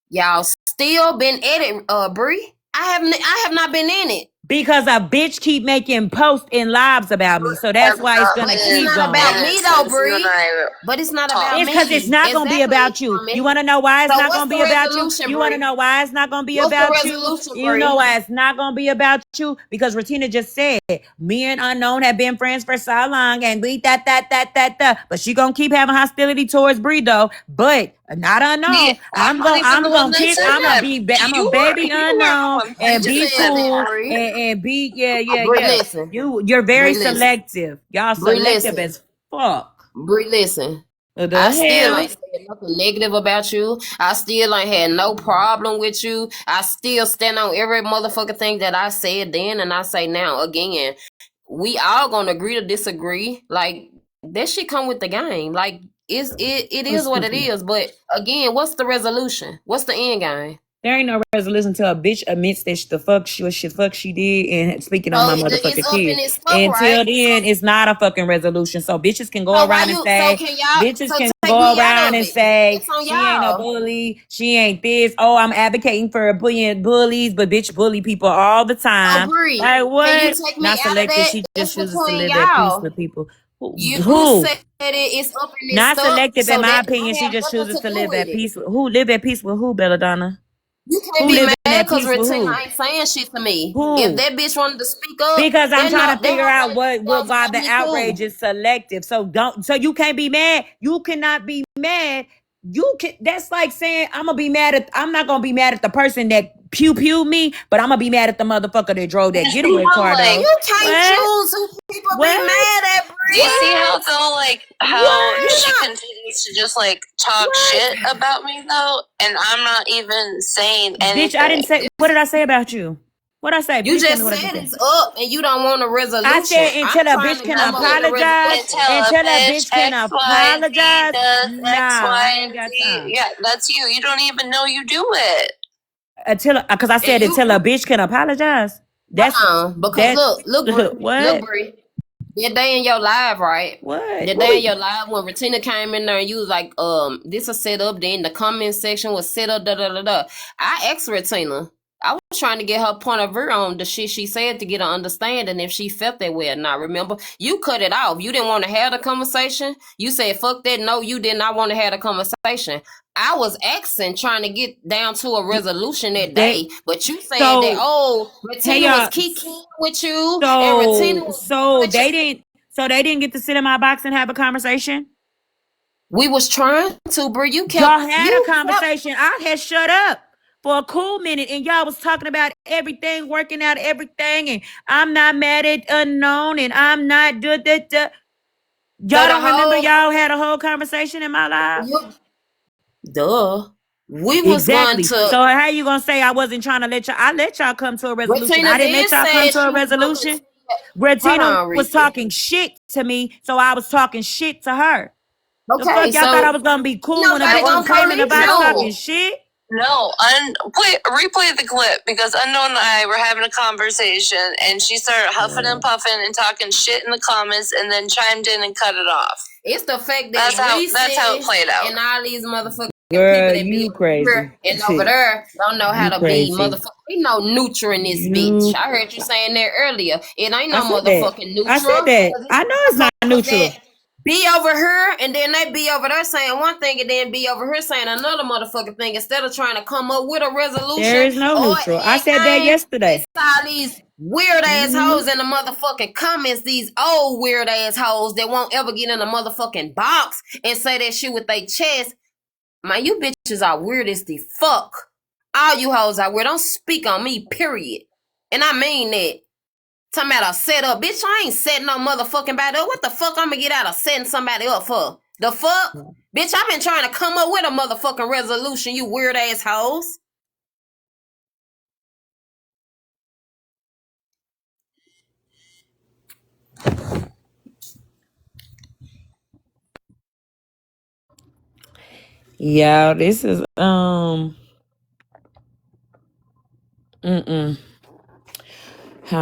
Y'all still been at it, Bree. I have not been in it. Because a bitch keep making posts and lives about me. So that's Have why it's not gonna But it's keep been not going. about in me it though, since you and Bree. I But it's not about talked. It's because it's me. not gonna be Exactly, about you. You Tommy. wanna know why it's So not what's gonna the be about you? resolution, You wanna Bree? know why it's not gonna be What's the about you? resolution, You know Bree? why it's not gonna be about you? Because Retina just said me and Unknown have been friends for so long and we that. But she gonna keep having hostility towards Bree though. But not Me, Unknown. I'm not even the I'm one gonna that kiss. said that. I'm a baby You were the Unknown one and You that be said said that, cool that. Bree. and be Bree, yeah. listen. You're very Bree, listen. selective. Y'all Bree, selective listen. as fuck. Bree, listen. What I the still hell? ain't said nothing negative about you. I still ain't had no problem with you. I still stand on every motherfucking thing that I said then and I say now again. We all gonna agree to disagree. Like that shit come with the game. Like it Oh, is what excuse it me. is. But again, what's the resolution? What's the end game? There ain't no resolution till a bitch admits that she did and speaking on my So it's motherfucking up kid. and it's stuck, right? Until then, it's not a fucking resolution. So bitches can go So why around and you? So say, can y'all? bitches So can take go me out around of and it. say It's on she ain't a y'all. bully, she ain't this. Oh, I'm advocating for a billion bullies, but bitch bully people all the So time. Bree, Like can you what? take me Not out of selective. that? She That's just chooses to between live at peace y'all. with people. You Who? said it's up and it's Not stuck, selective, in so my that opinion. I She have just nothing chooses to to do live with at it. peace. Who live at peace with who, Belladonna? You can't Who be living mad at because peace with Retina who? ain't saying shit to me. If Who? that bitch wanted to speak up, Because I'm then trying to no, then figure her out baby girls why got the me outrage cool. is selective. So you can't be mad. You cannot be mad. You can That's like saying I'm not gonna be mad at the person that pew me, but I'm gonna be mad at the motherfucker that drove Do that you see getaway how car though. You can't What? choose who people be What? mad at, do you see Bree. how What? though like how You What? she not. continues to just like talk What? shit about me though, and I'm not even saying Bitch, I didn't anything. say what did I say about you? What I say? You Please tell me just what I just said said. it's up and you don't want a I resolution. said I'm until a trying bitch to can come up with a apologize, resolution. Until a until a bitch bitch can X Y Z apologize. does X Nah, I Y ain't and got Z, time. yeah, that's you. You don't even know you do it. Until because I And said until a bitch can apologize. That's hold on, because that. Look, What? Bree. That day in your live, right? What? That What day in we? your live when Retina came in there and you was like, this is set up. Then the comment section was set up. Da da da da. I asked Retina. I was trying to get her point of view on the shit she said to get an understanding if she felt that way or not. Remember, you cut it off. You didn't want to have the conversation. You said, "Fuck that." No, you did not want to have the conversation. I was asking, trying to get down to a resolution that They day, but you said that, so oh, hey Retina was y'all. kicking with you, and Retina So was so doing they didn't. So they didn't get to sit in my box and have a conversation. We was trying to, bro. Y'all had a conversation. I had shut up for a cool minute, and y'all was talking about everything, working out everything, and I'm not mad at Unknown, and I'm not So Y'all the don't remember whole y'all had a whole conversation in my life? you, duh. We was going Exactly. to So how you gonna say I wasn't trying to let y'all? I let y'all come to a resolution. I Retina didn't did let y'all come say to a she was gonna resolution. continue. Hold Retina on, was Reese. talking shit to me, so I was talking shit to her. The Okay, fuck y'all thought I so was gonna be ain't cool when a I nobody bitch gonna just wasn't. came in the police box No, talking you. shit? no. Replay the clip because Unknown and I were having a conversation, and she started huffing and puffing and talking shit in the comments, and then chimed in and cut it off. It's the fact That's that how it Reese played out. and all these motherfucking people Girl, that be you over here crazy. and over there don't know how You to be crazy. motherfucking. Ain't no neutral in this bitch. You I heard you saying that earlier. It ain't I no said that. motherfucking I said neutral. that. 'Cause I know it's it's not motherfuckers neutral. that be over here and then they be over there saying one thing and then be over here saying another motherfucking thing instead of trying to come up with a There resolution is no or neutral. I end said that game. It's yesterday. all these weird ass Hmm. hoes in the motherfucking comments, these old weird ass hoes that won't ever get in a motherfucking box and say that shit with their chest. Man, you bitches are weird as the fuck. All you hoes are weird. Don't speak on me, period. And I mean that. Talking about a setup. Bitch, I ain't setting no motherfucking body up. What the fuck I'm gonna get out of setting somebody up for? The fuck? Bitch, I've been trying to come up with a motherfucking resolution, you weird ass hoes. Yeah, this is How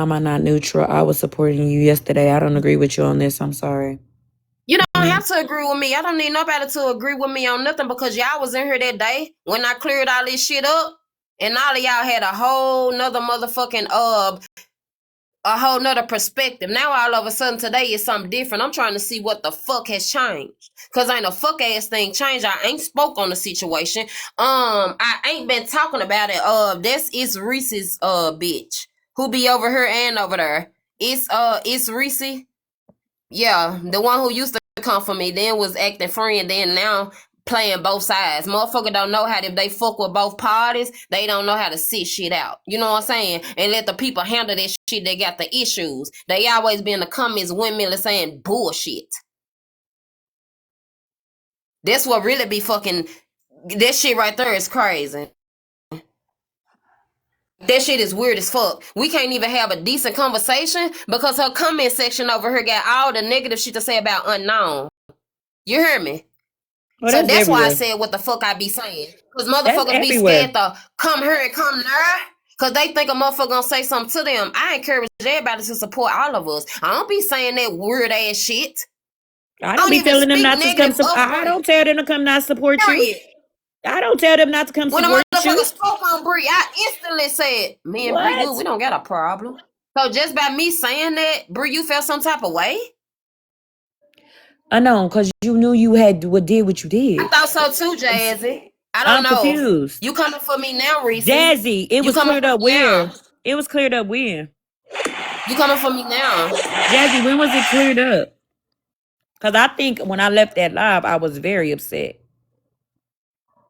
am I not neutral? I was supporting you yesterday. I don't agree with you on this. I'm sorry. You don't have to agree with me. I don't need nobody to agree with me on nothing because y'all was in here that day when I cleared all this shit up, and all of y'all had a whole nother motherfucking a whole nother perspective. Now all of a sudden today is something different. I'm trying to see what the fuck has changed. Cause ain't a fuck ass thing changed. I ain't spoke on the situation. I ain't been talking about it. It's Reese's bitch who be over here and over there. It's Reese. Yeah, the one who used to come for me, then was acting friend, then now playing both sides. Motherfucker don't know how, if they fuck with both parties, they don't know how to sit shit out. You know what I'm saying? And let the people handle that shit. They got the issues. They always be in the comments windmilling saying bullshit. That's what really be fucking, that shit right there is crazy. That shit is weird as fuck. We can't even have a decent conversation because her comment section over here got all the negative shit to say about unknown. You hear me? Well, So that's that's why I everywhere. said what the fuck I be saying. Because That's motherfuckers be everywhere. scared to come here and come there. Because they think a motherfucker gonna say something to them. I encourage everybody to support all of us. I don't be saying that weird ass shit. I I don't don't be even telling them speak not to come. negative of I Brie. don't tell them to come not support you. Period. I don't tell them not to come When a support motherfucker you. spoke on Brie, I instantly said, me and Brie good, What? we don't got a problem. So just by me saying that, Brie, you felt some type of way? I know, because you knew you had did what you I did. thought so too, Jazzy. I don't I'm know. confused. You coming for me now, Reese? Jazzy, it You was coming cleared for up me now? where? It was cleared up when? You coming for me now? Jazzy, when was it cleared up? Because I think when I left that live, I was very upset.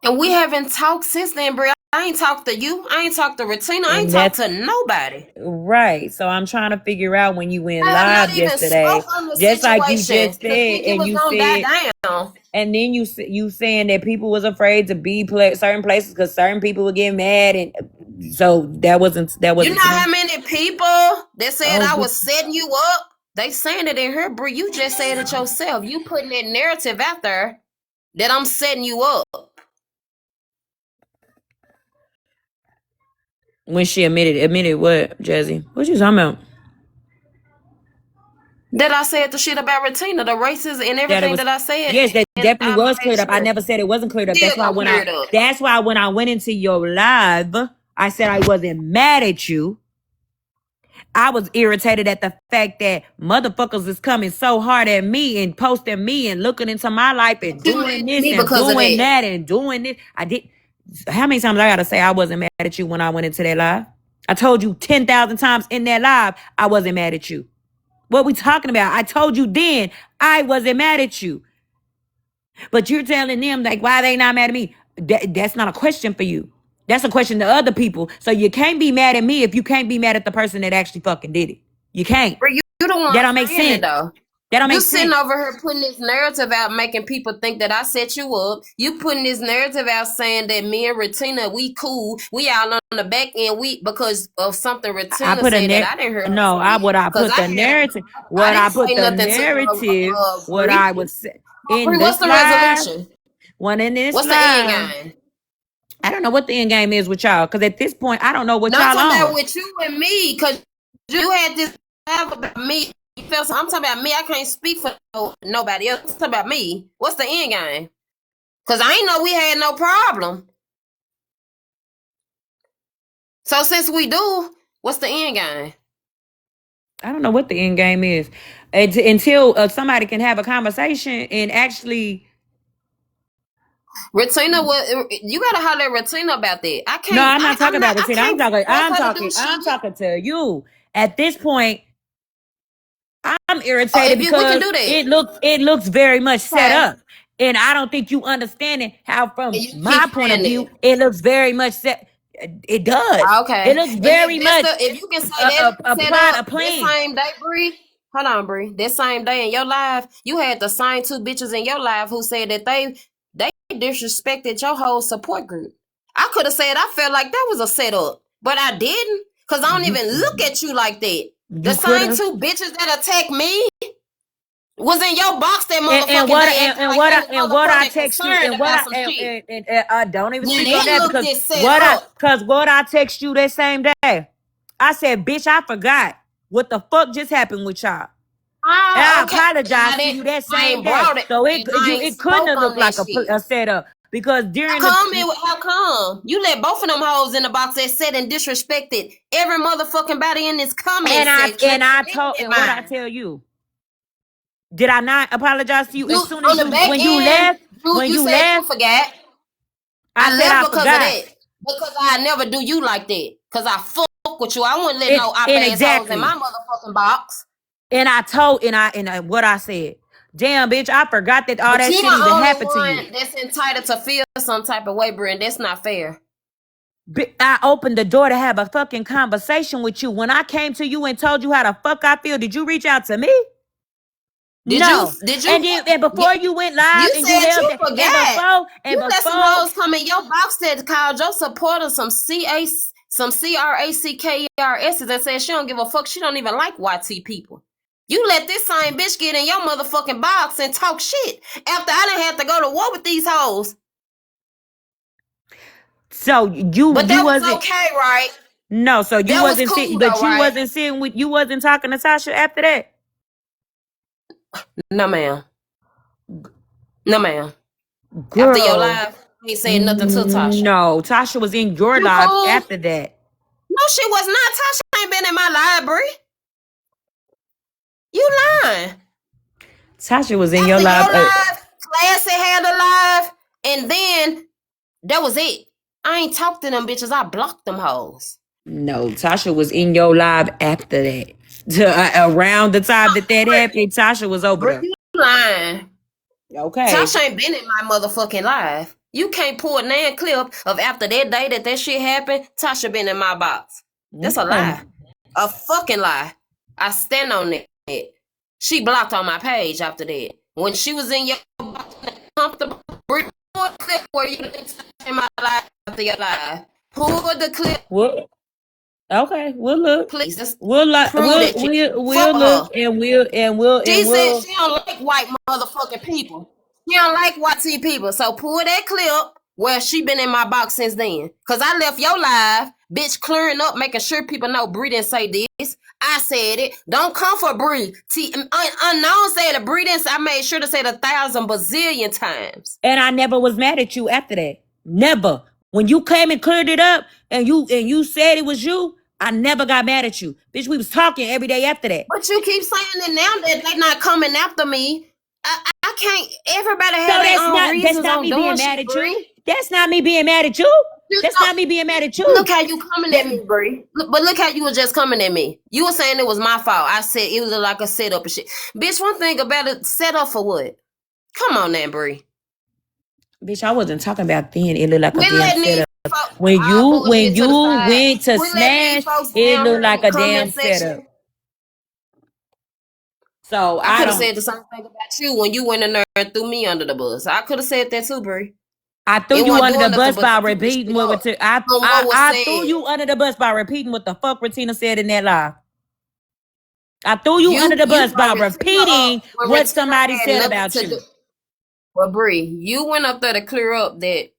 And we haven't talked since then, Bri. I ain't talked to you. I ain't talked to Retina. I ain't And talked that's to nobody. right. So I'm trying to figure out when you went I have not live even spoke yesterday, on the just like you situation just to said, think it and was you gonna die said, down. and then you saying that people was afraid to be certain places because certain people would get mad, and so that You know wasn't to how me. many people that said Oh, I but was setting you up? They saying it in here, Bri. You just said it yourself. You putting that narrative out there that I'm setting you up. when she admitted what, Jazzy? What you talking about? That I said the shit about Retina, the races and That it everything was, that I said, yes, that and definitely I was made cleared up. I sure never said it wasn't cleared up. still gonna clear it up. That's why when I went into your live, I said I wasn't mad at you. I was irritated at the fact that motherfuckers is coming so hard at me and posting me and looking into my life and You mad doing at this me and because of doing that. that and doing this. I did. How many times I gotta say I wasn't mad at you when I went into that live? I told you 10,000 times in that live I wasn't mad at you. What we talking about? I told you then I wasn't mad at you. But you're telling them like why they not mad at me? That's not a question for you. That's a question to other people. So you can't be mad at me if you can't be mad at the person that actually fucking did it. You can't. But you the That one don't make saying it sense. though. That don't You make sitting sense. over here putting this narrative out, making people think that I set you up. You putting this narrative out saying that me and Retina, we cool. We all on the back end, we because of something I Retina put a said that I didn't hear her no, I say. what I Cause put I the heard her. narrative, I what I didn't put say the nothing narrative, to what Bree. I was in Bree, what's this the live, resolution? one in this What's the end live. game? I don't know what the end game is with y'all, because at this point, I don't know what No, I'm y'all talking about on. with you and me, because you had this about me. You felt I'm talking about me. I can't speak for nobody else. I'm talking about me. What's the end game? Because I ain't know we had no problem. So since we do, what's the end game? I don't know what the end game is until somebody can have a conversation and actually. Retina, what you gotta holler at Retina about that. I No, can't. I'm not talking I'm not. about I Rashida. can't force her to do I'm shit. talking to you. At this point, I'm Oh, irritated if you, we can because do that. it looks very much set Okay. up. And I don't think you understanding how And from you keep my point of saying view, that. it looks very much set. It does. Okay. It looks And very much if you can say that a set plot, a up this plan. same day, Bree. Hold on, Bree. That same day in your life, you had the same two bitches in your life who said that they disrespected your whole support group. I could have said I felt like that was a setup, but I didn't, because I don't You even look at you like that. The could same have. two bitches that attacked me was in your box that And motherfucking what day acting like they was I motherfucking text you concerned and what about I some shit. don't even Now speak on they that looked because it set up. what I text you that same day. I said, bitch, I forgot what the fuck just happened with y'all. And Oh, I okay. And apologized to you that I same ain't day. brought it, So and I ain't it couldn't spoke have on looked that like shit. a setup because How during come how come? You let both of them hoes in the box that said and disrespected every motherfucking body in this comment section, and what I mine. tell you. Did I not apologize to you You as soon as on the back when you end, left? When you you said you left, forgot. I I said I left because of forgot. that. Because I never do you like that. Because I fuck with you. I wouldn't let no op And ass hoes in exactly. my motherfucking box. And I told and what I said. Damn, bitch, I forgot that all But that you shit the even only happened to you. one that's entitled to feel some type of way, Brent. That's not fair. I opened the door to have a fucking conversation with you. When I came to you and told you how the fuck I feel, did you reach out to me? No. Did you And yeah, before you went live you and you said held you that forgot. and You let some before hoes come in your box that called your supporters some CRACKERS and said she don't give a fuck. She don't even like YT people. You let this same bitch get in your motherfucking box and talk shit after I done had to go to war with these hoes. so But you that was wasn't okay, right? no, so you That was wasn't cool sitting, though, but right? you wasn't talking to Tasha after that. No, ma'am. No, ma'am. After your Girl, live, he ain't saying nothing to Tasha. no, Tasha was in your You live cool? after that. No, she was not. Tasha ain't been in my library. You lying. Tasha was in your After live. your live, Classy had a live, and then that was it. I ain't talked to them bitches. I blocked them hoes. No, Tasha was in your live after that. Around the time that happened, Tasha was over Bro, there. you lying. Okay. Tasha ain't been in my motherfucking live. You can't pull a nan clip of after that day that shit happened. Tasha been in my box. That's a Okay. lie. A fucking lie. I stand on it. She blocked on my page after that. When she was in your box, comfortable, pull the clip where you in my life after your live. Pull the clip, Well, okay. We'll look. please. Just We'll prove that shit. we'll Fuck look her. and She said we'll. she don't like white motherfucking people. She don't like YT people. So pull that clip where she been in my box since then. Cause I left your live, bitch, clearing up, making sure people know Bree didn't say this. I said it. Don't come for Bree. Unknown said it. Bree didn't. I made sure to say it 1,000 bazillion times. And I never was mad at you after that. Never. When you came and cleared it up and you said it was you, I never got mad at you. Bitch, we was talking every day after that. But you keep saying it now that they not coming after me. I can't. Everybody So have their own that's reasons not on me being doing mad shit, at you. Bree. That's not me being mad at you. You That's know, not me being mad at look you. how you coming at me, Bree. But look how you were just coming at me. You were saying it was my fault. I said it was like a setup and shit. Bitch, one thing about it, set up for what? Come on now, Bree. Bitch, I wasn't talking about then. It looked like a We're damn letting these setup. folks, all When bullshit to the you side. went to We're letting these smash, folks it down looked here in like the a damn comment section. setup. So I I could have don't. said the same thing about you when you went in there and threw me under the bus. I could have said that too, Bree. I threw It you wasn't under the doing nothing bus but by fucking repeating shit up from what was I threw said. you under the bus by repeating what the fuck Retina said in that live. I threw you under You the bus by brought Retina repeating up when what Retina somebody had said nothing about to do. you. Well, Bree, you went up there to clear up that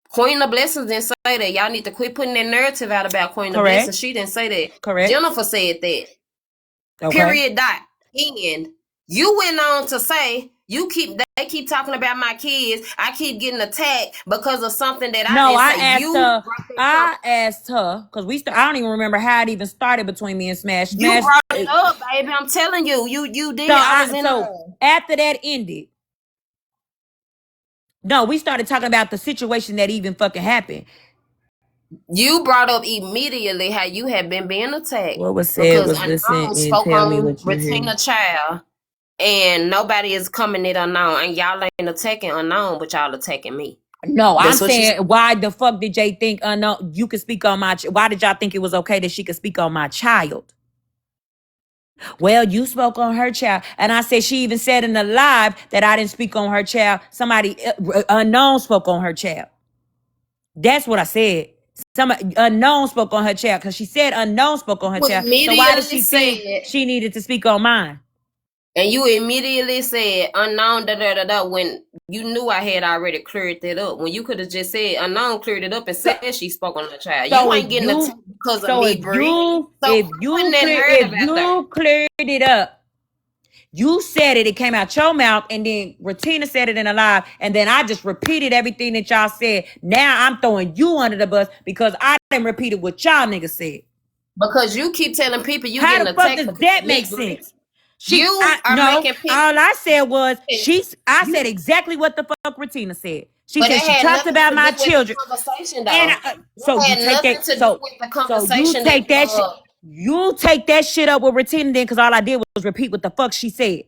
Queen of Blessings didn't say that. Y'all need to quit putting that narrative out about Queen of Correct? Blessings. She didn't say that. Correct? Jennifer said that. Okay. Period. Dot. And you went on to say they keep talking about my kids. I keep getting attacked because of something that I No, didn't say. I asked her because I don't even remember how it even started between me and Smash. You Smash. brought it up, baby. I'm telling you, you did. I was in there. After that ended, no, we started talking about the situation that even fucking happened. You brought up immediately how you had been being attacked What was said because was listen Unknown and spoke tell me on what you Retina hear. Child, and nobody is coming at Unknown, and y'all ain't attacking Unknown, but y'all attacking me. No, I'm That's what you said. saying, why the fuck did Jay think unknown you could speak on my why did y'all think it was okay that she could speak on my child? Well, you spoke on her child. And I said she even said in the live that I didn't speak on her child. Somebody unknown spoke on her child. That's what I said. Somebody unknown spoke on her child because she said unknown spoke on her You child. So why did immediately she think said, she needed to speak on mine? and you immediately said unknown when you knew I had already cleared that up. When you could have just said unknown cleared it up and So, said she spoke on the child. so You if ain't getting a you tip because of so me, Bree. So if putting you that clear if narrative out there. you cleared it up, you said it, it came out your mouth, and then Retina said it in a live, and then I just repeated everything that y'all said. Now I'm throwing you under the bus because I didn't repeat what y'all niggas said. Because you keep telling people you How getting the fuck attacked does because that of make me, Bree. sense? You are No, making people. all I said was I said You, exactly what the fuck Retina said. She but said it she had talked nothing about to do my with the children. conversation, And though. so It you had take nothing that to do with the you conversation that take that shit you take that shit up with Retina then because all I did was repeat what the fuck she said.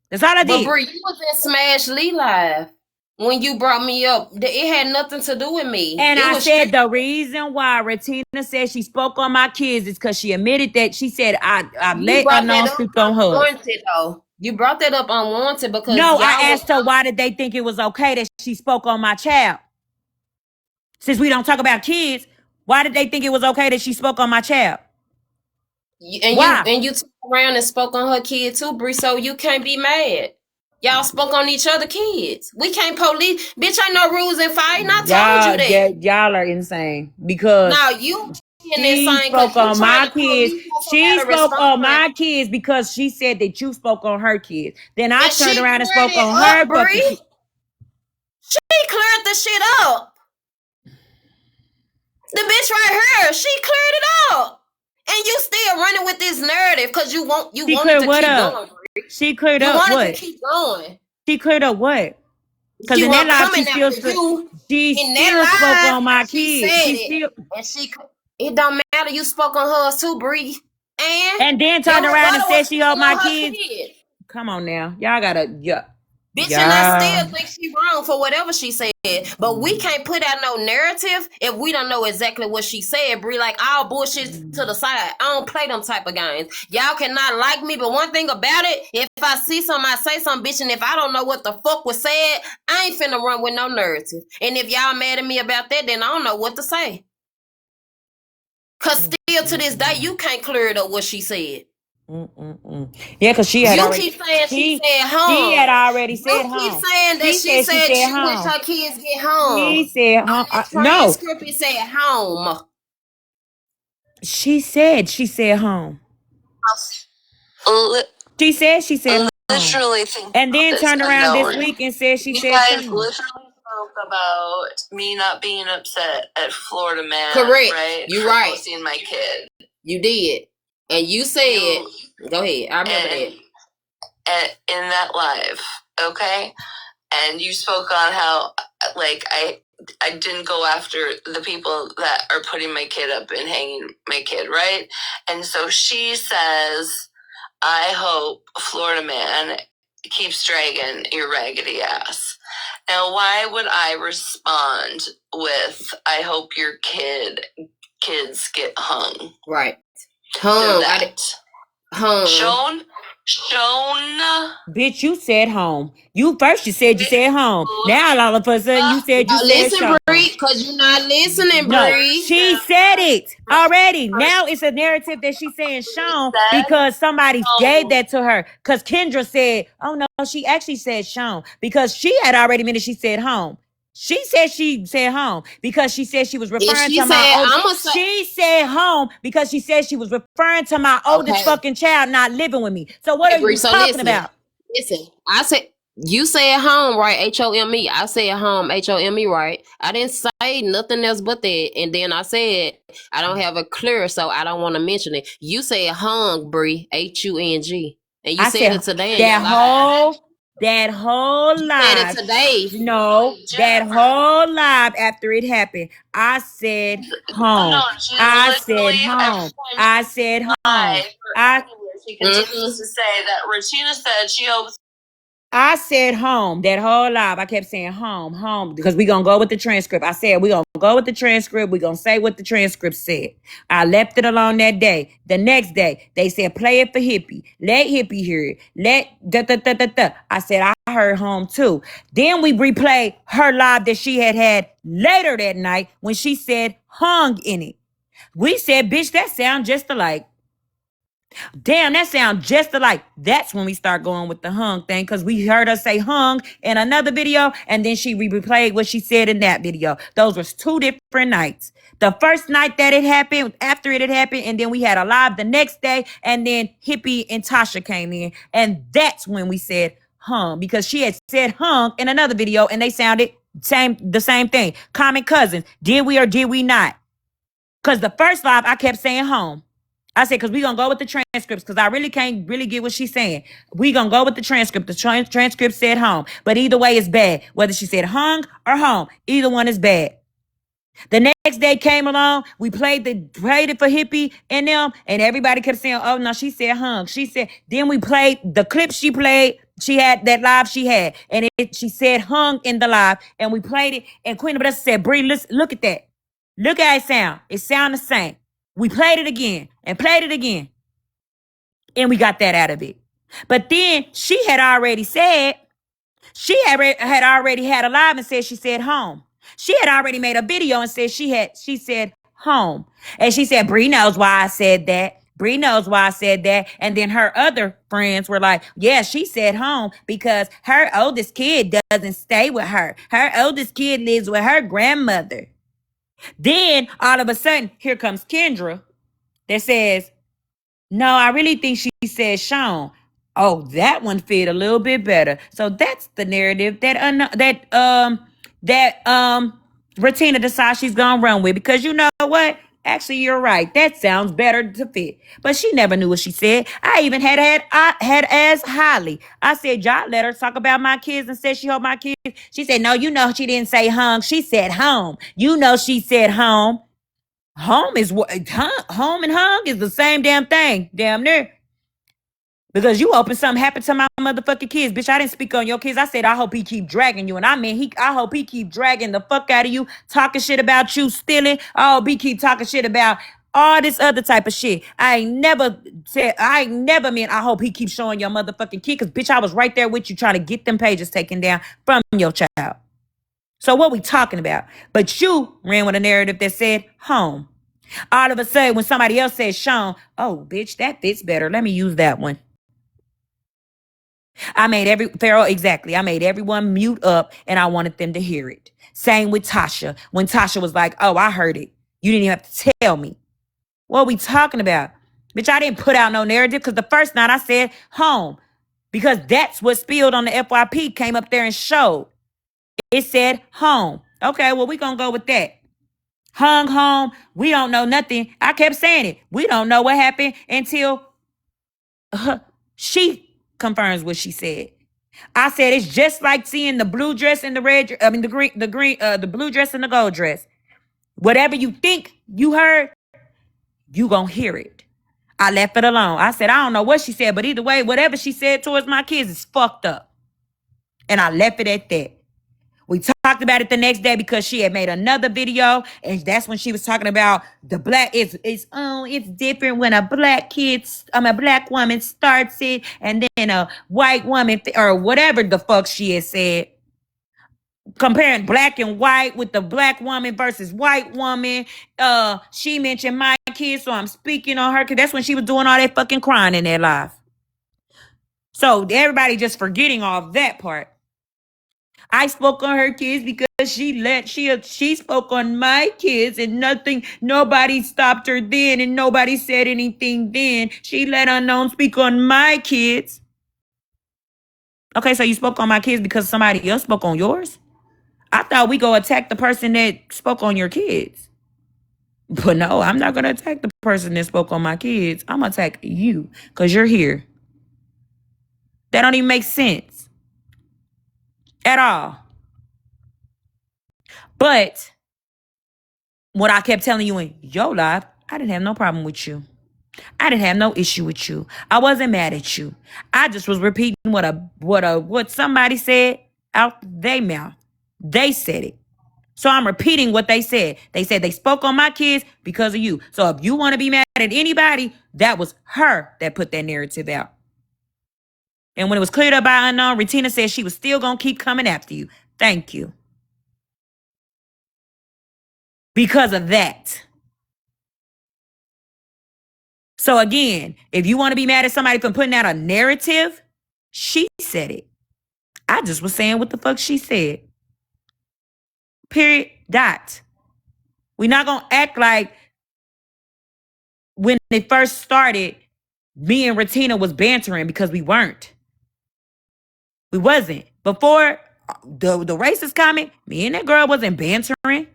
That's all I But did. Bree, you was in Smash Lee Live when you brought me up. It had nothing to do with me. And It I was said strict. the reason why Retina said she spoke on my kids is because she admitted that she said I You let brought that unknown up speak on hers. unwanted, though. You brought that up unwanted because No, I y'all was. asked her why did they think it was okay that she spoke on my child. Since we don't talk about kids, why did they think it was okay that she spoke on my child? Why? You turned around and spoke on her kid too, Bree. So you can't be mad. Y'all spoke on each other kids. We can't police. Bitch, ain't no rules in fighting. I told you that. Y'all are insane because Now you in this she saying spoke because you on trying my to kids. police us She how to spoke on respond. my kids because she said that you spoke on her kids. Then I And turned she around and cleared spoke it on up, her fucking Bree. kids. She cleared the shit up. The bitch right here, she cleared it up. And you still running with this narrative because you She wanted cleared to what keep up? going, Bree. She cleared You up wanted to what? keep going. She cleared up what? Because She in that wasn't live, coming after you. she In still spoke that on live, my she kids. said She it. still And it don't matter. You spoke on hers too, Bree. And and then turned your around and rebuttal said was she speaking owed my on her kids. kid. Come on now, y'all gotta Bitch, and I yeah. still think she wrong for whatever she said. But we can't put out no narrative if we don't know exactly what she said, Bree. Like, all bullshit to the side. I don't play them type of games. Y'all cannot like me, but one thing about it, if I see something, I say something, bitch, and if I don't know what the fuck was said, I ain't finna run with no narrative. And if y'all mad at me about that, then I don't know what to say. Cause still to this day, you can't clear it up what she said. Yeah, because she had You already keep saying she said she had home. already said You keep home. saying that She said she said she wish home. her kids get home. She said home. On that No, transcript, it said home. she said home. Li- She said home. literally think And about then this turned around this unknown. week and said she You said guys shame. literally spoke about me not being upset at Florida Man. Correct. Right? You for right. posting my kid. You did. And you said, go ahead. I remember that. In that live, okay? And you spoke on how, like, I didn't go after the people that are putting my kid up and hanging my kid, right? And so she says, I hope Florida Man keeps dragging your raggedy ass. Now, why would I respond with, I hope your kids get hung? Right. Hung. Shown. Bitch, you said home. You said home. Now all of a sudden you said Now listen, shown. Bree, because you're not listening, No, Bree. she said it already. Now it's a narrative that she's saying Sean because somebody gave that to her. Because Kendra said, oh no, she actually said Sean because she had already admitted she said home. She said home because she said she was If referring she to my said, old. I'm going to say, She said home because she said she was referring to my oldest okay. fucking child not living with me. So what Okay, are you Bree, so talking about? Listen, I said, you said home, right? H-O-M-E. I said home, H-O-M-E, right? I didn't say nothing else but that. And then I said, I don't have a clear, so I don't want to mention it. You said hung, Bree, H-U-N-G. And you I said said it today in your that whole said it live. today. No, that whole live after it happened, I said home. No, I said home. I said home. She continues to say that Regina said she hopes I said home that whole live. I kept saying home, home, because we gonna go with the transcript. I said we gonna go with the transcript. We gonna say what the transcript said. I left it alone that day. The next day, they said play it for Hippie. Let Hippie hear it. Let da da da da da. I said I heard home too. Then we replayed her live that she had later that night when she said hung in it. We said, bitch, that sound just alike. Damn, that sounds just alike. That's when we start going with the hung thing, because we heard her say hung in another video, and then she replayed what she said in that video. Those was two different nights. The first night that it happened, after it had happened, and then we had a live the next day, and then Hippie and Tasha came in, and that's when we said hung, because she had said hung in another video, and they sounded the same thing. Common cousins. Did we or did we not? Because the first live, I kept saying home. I said, because we going to go with the transcripts, because I really can't really get what she's saying. We going to go with the transcript. The transcript said home. But either way, it's bad. Whether she said hung or home, either one is bad. The next day came along. We played it for Hippie and them, and everybody kept saying, oh, no, she said hung. She said, then we played the clip she played. She had that live she had, and she said hung in the live, and we played it, and Queen of Vanessa said, Bree, look at that. Look at it sound. It sound the same. We played it again and played it again. And we got that out of it. But then she had already said, she had already had a live and said she said home. She had already made a video and said she said home. And she said, Bree knows why I said that. Bree knows why I said that. And then her other friends were like, yeah, she said home because her oldest kid doesn't stay with her. Her oldest kid lives with her grandmother. Then all of a sudden, here comes Kendra that says, no, I really think she said Sean. Oh, that one fit a little bit better. So that's the narrative that Ratina decides she's gonna run with, because you know what? Actually, you're right. That sounds better to fit. But she never knew what she said. I even had asked Holly. I said, y'all let her talk about my kids and said she hope my kids. She said, no, you know she didn't say hung. She said home. You know she said home. Home is what home and hung is the same damn thing, damn near. Because you hoping something happened to my motherfucking kids, bitch. I didn't speak on your kids. I said I hope he keep dragging you, and I mean I hope he keep dragging the fuck out of you, talking shit about you, stealing. I hope he keep talking shit about all this other type of shit. I ain't never meant I hope he keeps showing your motherfucking kid, because bitch, I was right there with you trying to get them pages taken down from your child. So what we talking about? But you ran with a narrative that said home. All of a sudden, when somebody else says Sean, oh, bitch, that fits better. Let me use that one. I made everyone mute up, and I wanted them to hear it. Same with Tasha. When Tasha was like, oh, I heard it. You didn't even have to tell me. What are we talking about? Bitch, I didn't put out no narrative, because the first night I said home, because that's what spilled on the FYP, came up there and showed. It said home. Okay, well, we gonna go with that. Hung home. We don't know nothing. I kept saying it. We don't know what happened until she confirms what she said. I said it's just like seeing the blue dress and the red. I mean the green, the blue dress and the gold dress. Whatever you think you heard, you gonna hear it. I left it alone. I said I don't know what she said, but either way, whatever she said towards my kids is fucked up, and I left it at that. We talked about it the next day because she had made another video, and that's when she was talking about the black. It's different when a black woman starts it, and then a white woman or whatever the fuck she had said, comparing black and white with the black woman versus white woman. She mentioned my kids, so I'm speaking on her, because that's when she was doing all that fucking crying in their life. So everybody just forgetting all that part. I spoke on her kids because she spoke on my kids, and nobody stopped her then, and nobody said anything then. She let unknown speak on my kids. Okay, so you spoke on my kids because somebody else spoke on yours? I thought we go attack the person that spoke on your kids. But no, I'm not going to attack the person that spoke on my kids. I'm going to attack you because you're here. That don't even make sense at all. But what I kept telling you in your life, I didn't have no problem with you. I didn't have no issue with you. I wasn't mad at you. I just was repeating what somebody said out their mouth. They said it. So I'm repeating what they said. They said they spoke on my kids because of you. So if you want to be mad at anybody, that was her that put that narrative out. And when it was cleared up by unknown, Retina said she was still going to keep coming after you. Thank you. Because of that. So again, if you want to be mad at somebody for putting out a narrative, she said it. I just was saying what the fuck she said. Period. Dot. We're not going to act like when it first started, me and Retina was bantering because we weren't. We wasn't. Before the racist comment, me and that girl wasn't bantering.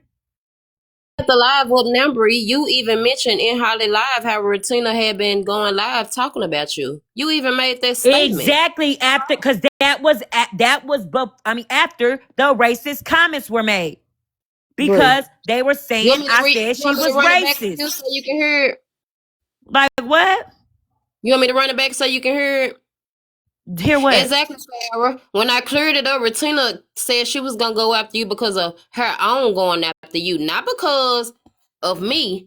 At the live with Nambry, you even mentioned in Holly Live how Retina had been going live talking about you. You even made that statement. Exactly after, because after the racist comments were made. Because they were saying I said she was racist. So you can hear it? Like what? You want me to run it back so you can hear it? Hear what? Exactly, Sarah. When I cleared it up, Retina said she was going to go after you because of her own going after you. Not because of me,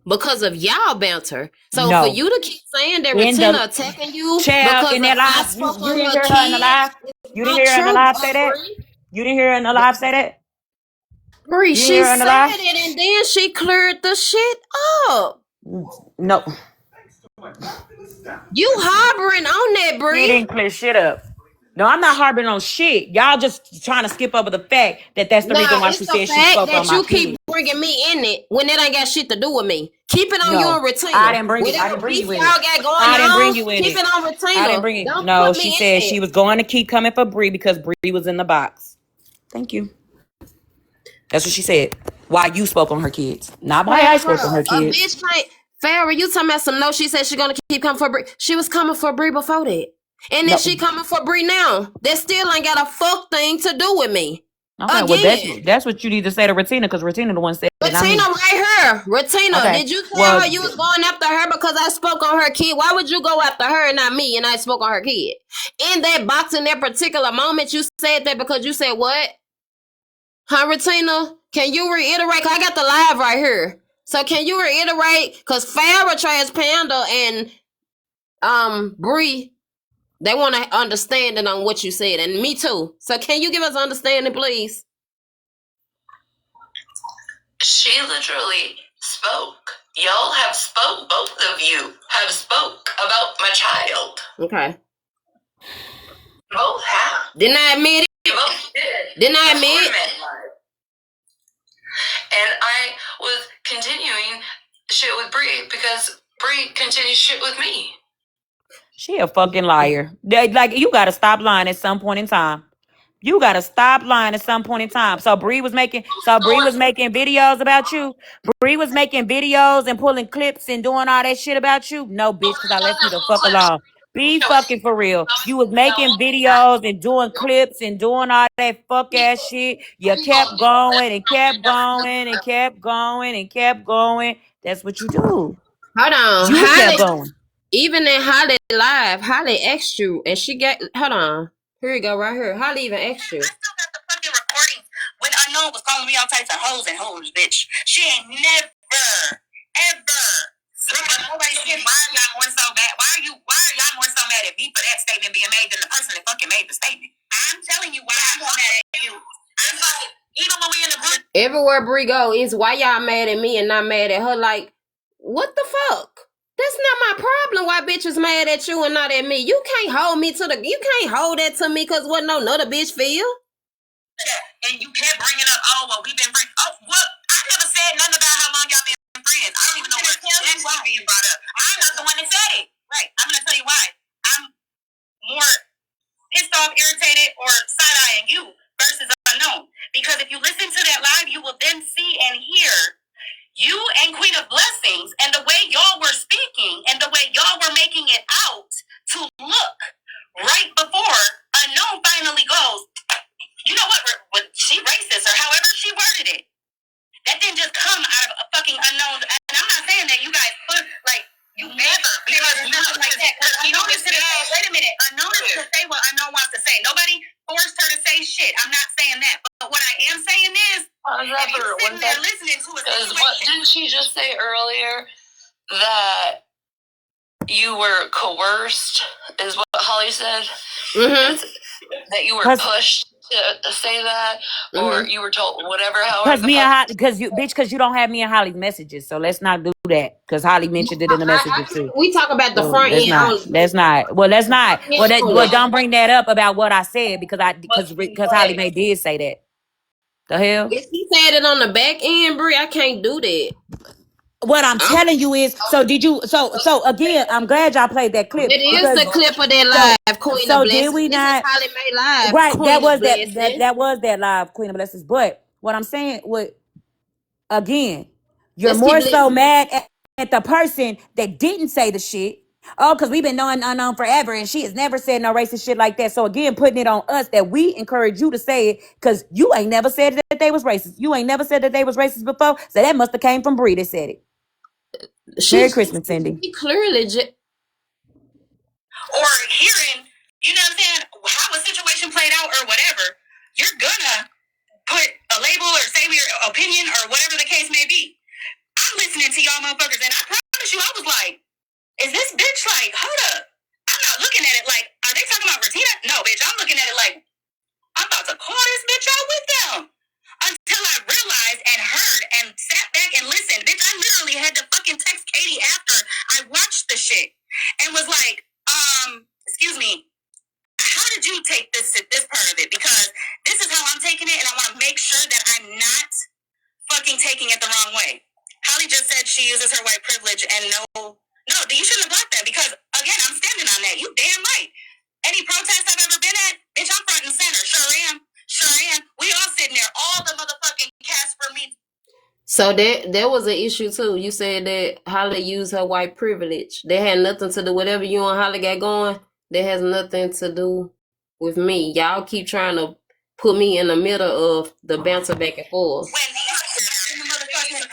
because of y'all banter. So for you to keep saying that Retina attacking you because in that live, you didn't hear her in the live? You didn't hear her in the live say that? You didn't hear her in the live say that? Bree, she said it and then she cleared the shit up. No. You harboring on that, Bree. He didn't clear shit up. No, I'm not harboring on shit. Y'all just trying to skip over the fact that that's the reason why she said she spoke on my kids. You keep bringing me in it when that ain't got shit to do with me. Keep it on you and Retina. I didn't bring you in it. I didn't bring you in it. Keep it on Retina. I didn't bring it. No, she said she was going to keep coming for Bree because Bree was in the box. Thank you. That's what she said. Why you spoke on her kids. Not why I spoke on her kids. A bitch can't. Farrah, you talking about some no, she said she gonna keep coming for Bree. She was coming for Bree before that. And then she coming for Bree now. That still ain't got a fuck thing to do with me. Okay, well that's what you need to say to Retina, because Retina the one said Retina right here. Retina, did you tell her you was going after her because I spoke on her kid? Why would you go after her and not me and I spoke on her kid? In that box, in that particular moment, you said that because you said what? Huh, Retina? Can you reiterate? Cause I got the live right here. So can you reiterate? Cause Farrah, Trash Panda, and Bree, they want to understanding on what you said, and me too. So can you give us understanding, please? She literally spoke. Y'all have spoke. Both of you have spoke about my child. Okay. Both have. Didn't I admit it? You both did. Didn't I admit it? And I was continuing shit with Bree because Bree continues shit with me. She a fucking liar. Like, you gotta stop lying at some point in time. You gotta stop lying at some point in time. So Bree was making videos about you. Bree was making videos and pulling clips and doing all that shit about you. No, bitch, because I left you the fuck alone. Be fucking for real. You was making videos and doing clips and doing all that fuck ass shit. You kept going and kept going and kept going and kept going. That's what you do. Hold on. You kept going. Even in Holly Live, Holly asked you, and she got, hold on. Here you go, right here. Holly even asked you. I still got the fucking recording when Unknown was calling me all types of hoes and hoes, bitch. She ain't never, ever. Nobody said, why are y'all more so mad? Why are y'all more so mad at me for that statement being made than the person that fucking made the statement? I'm telling you why I'm more mad at you. I'm like, even when we in the group. Everywhere Bree go is why y'all mad at me and not mad at her. Like, what the fuck? That's not my problem why bitches mad at you and not at me. You can't hold that to me because what no another bitch feel. And you kept bringing up, oh, well, we've been friends. Oh, what? I never said nothing about how long y'all been friends. I don't even know what's actually being brought up. I'm not the one that said it. Right. I'm going to tell you why. I'm more pissed off, irritated, or side-eyeing you versus Unknown. Because if you listen to that live, you will then see and hear you and Queen of Blessings and the way y'all were speaking and the way y'all were making it out to look right before Unknown finally goes, you know what, she racist or however she worded it. That didn't just come out of a fucking Unknown. And I'm not saying that you guys put, like, you never to say what unknown wants to say. Nobody forced her to say shit. I'm not saying that. But what I am saying is, if you're sitting there listening to a situation... What didn't she just say earlier? That you were coerced, is what Holly said. Mm-hmm. That you were pushed to say that, or you were told whatever. Because me and Holly, because you don't have me and Holly's messages, so let's not do that. Because Holly mentioned it in the messages too. We talk about the So front end only. Let's not. Well, don't bring that up about what I said because Holly Mae did say that. The hell? If he said it on the back end, Brie, I can't do that. What I'm telling you is, so did you? So again, I'm glad y'all played that clip. It is the clip of that live, Queen So of Blessings. did we not? This is Holly Mae live, Right, Queen that was of Blessings. that was that live Queen of Blessings. But what I'm saying, again, you're more so mad at the person that didn't say the shit. Oh, because we've been knowing unknown forever, and she has never said no racist shit like that. So again, putting it on us that we encourage you to say it because you ain't never said that they was racist. You ain't never said that they was racist before. So that must have came from Bree that said it. Merry Christmas, Cindy. She clearly or hearing, you know what I'm saying, how a situation played out or whatever, you're gonna put a label or say your opinion or whatever the case may be. I'm listening to y'all motherfuckers, and I promise you, I was like, is this bitch like, hold up? I'm not looking at it like, are they talking about Regina? No, bitch, I'm looking at it like, I'm about to call this bitch out with them. Until I realized and heard and sat back and listened. Bitch, I literally had to fucking text Katie after I watched the shit and was like, excuse me, how did you take this part of it? Because this is how I'm taking it, and I want to make sure that I'm not fucking taking it the wrong way. Holly just said she uses her white privilege, and no, you shouldn't have blocked that because, again, I'm standing on that. You damn right. Any protest I've ever been at, bitch, I'm front and center. Sure am. We all sitting there. All the motherfucking Casper meets. So there was an issue too. You said that Holly used her white privilege. That had nothing to do whatever you and Holly got going. That has nothing to do with me. Y'all keep trying to put me in the middle of the bouncer back and forth. When the motherfucking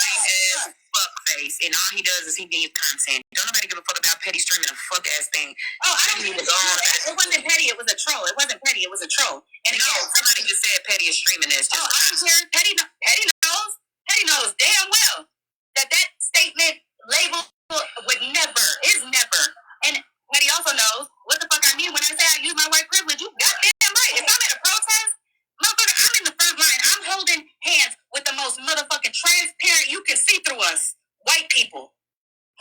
fuckface, and all he does is he needs content. Don't nobody give a fuck about petty streaming a fuck ass thing. Oh, I don't even know. It wasn't petty. It was a troll. It wasn't petty. It was a troll. And again, somebody just said petty is streaming this. I don't care. Petty knows. Petty knows damn well that statement label is never. And Petty also knows what the fuck I mean when I say I use my white privilege. You goddamn right. If I'm at a protest, motherfucker, I'm in the front line. I'm holding hands with the most motherfucking transparent you can see through us, white people.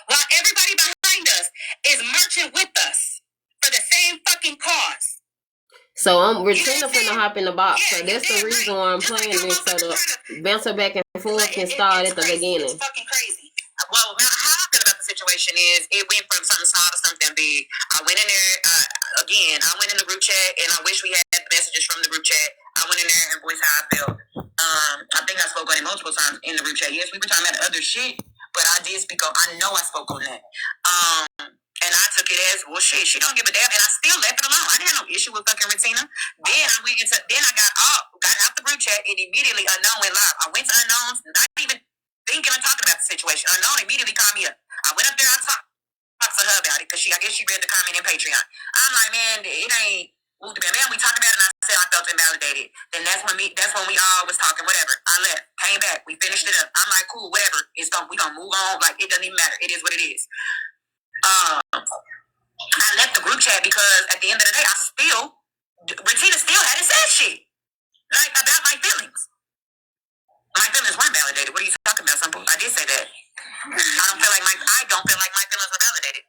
While everybody behind us is marching with us for the same fucking cause. So Regina finna hop in the box. So that's the reason why I'm playing this, so the bouncer back and forth can start at the beginning. It's fucking crazy. Well, how I feel about the situation is it went from something small to something big. I went in there, I went in the group chat, and I wish we had messages from the group chat. I went in there and voiced how I felt. I think I spoke on it multiple times in the group chat. Yes, we were talking about other shit, but I did speak on, I know I spoke on that. And I took it as, well, shit, she don't give a damn. And I still left it alone. I didn't have no issue with fucking Regina. Then I got out the group chat, and immediately Unknown went live. I went to Unknown's, not even thinking or talking about the situation. Unknown immediately called me up. I went up there, I talked to her about it, because I guess she read the comment in Patreon. I'm like, man, it ain't, man, we talked about it, and I said I felt invalidated. Then that's when we all was talking, whatever. I left, came back, we finished it up. I'm like, cool, whatever. We gonna move on. Like, it doesn't even matter. It is what it is. I left the group chat because at the end of the day, Regina still hadn't said shit. Like, about my feelings. My feelings weren't validated. What are you talking about, Simple? I did say that. I don't feel like my feelings were validated.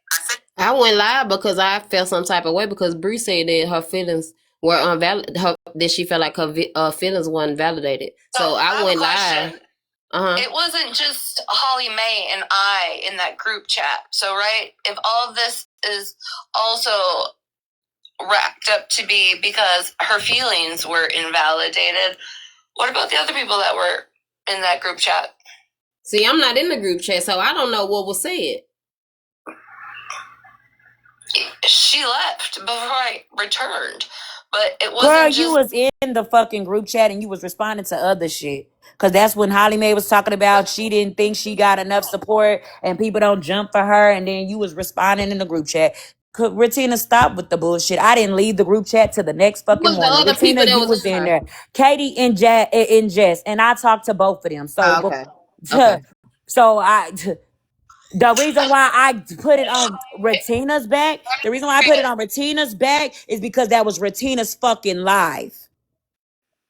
I went live because I felt some type of way because Bree said that her feelings were that she felt like her feelings weren't validated. So I went live. It wasn't just Holly Mae and I in that group chat. So, right, if all of this is also racked up to be because her feelings were invalidated, what about the other people that were in that group chat? See, I'm not in the group chat, so I don't know what was said. She left before I returned. But it wasn't Girl, you was in the fucking group chat and you was responding to other shit. Because that's when Holly Mae was talking about she didn't think she got enough support and people don't jump for her. And then you was responding in the group chat. Retina, stop with the bullshit. I didn't leave the group chat till the next Who fucking was the morning. other Retina, people that you was was in in there? there. Katie and Jess, and I talked to both of them. So, Oh, okay. Okay. so the reason why I put it on Retina's back, the reason why I put it on Retina's back is because that was Retina's fucking live.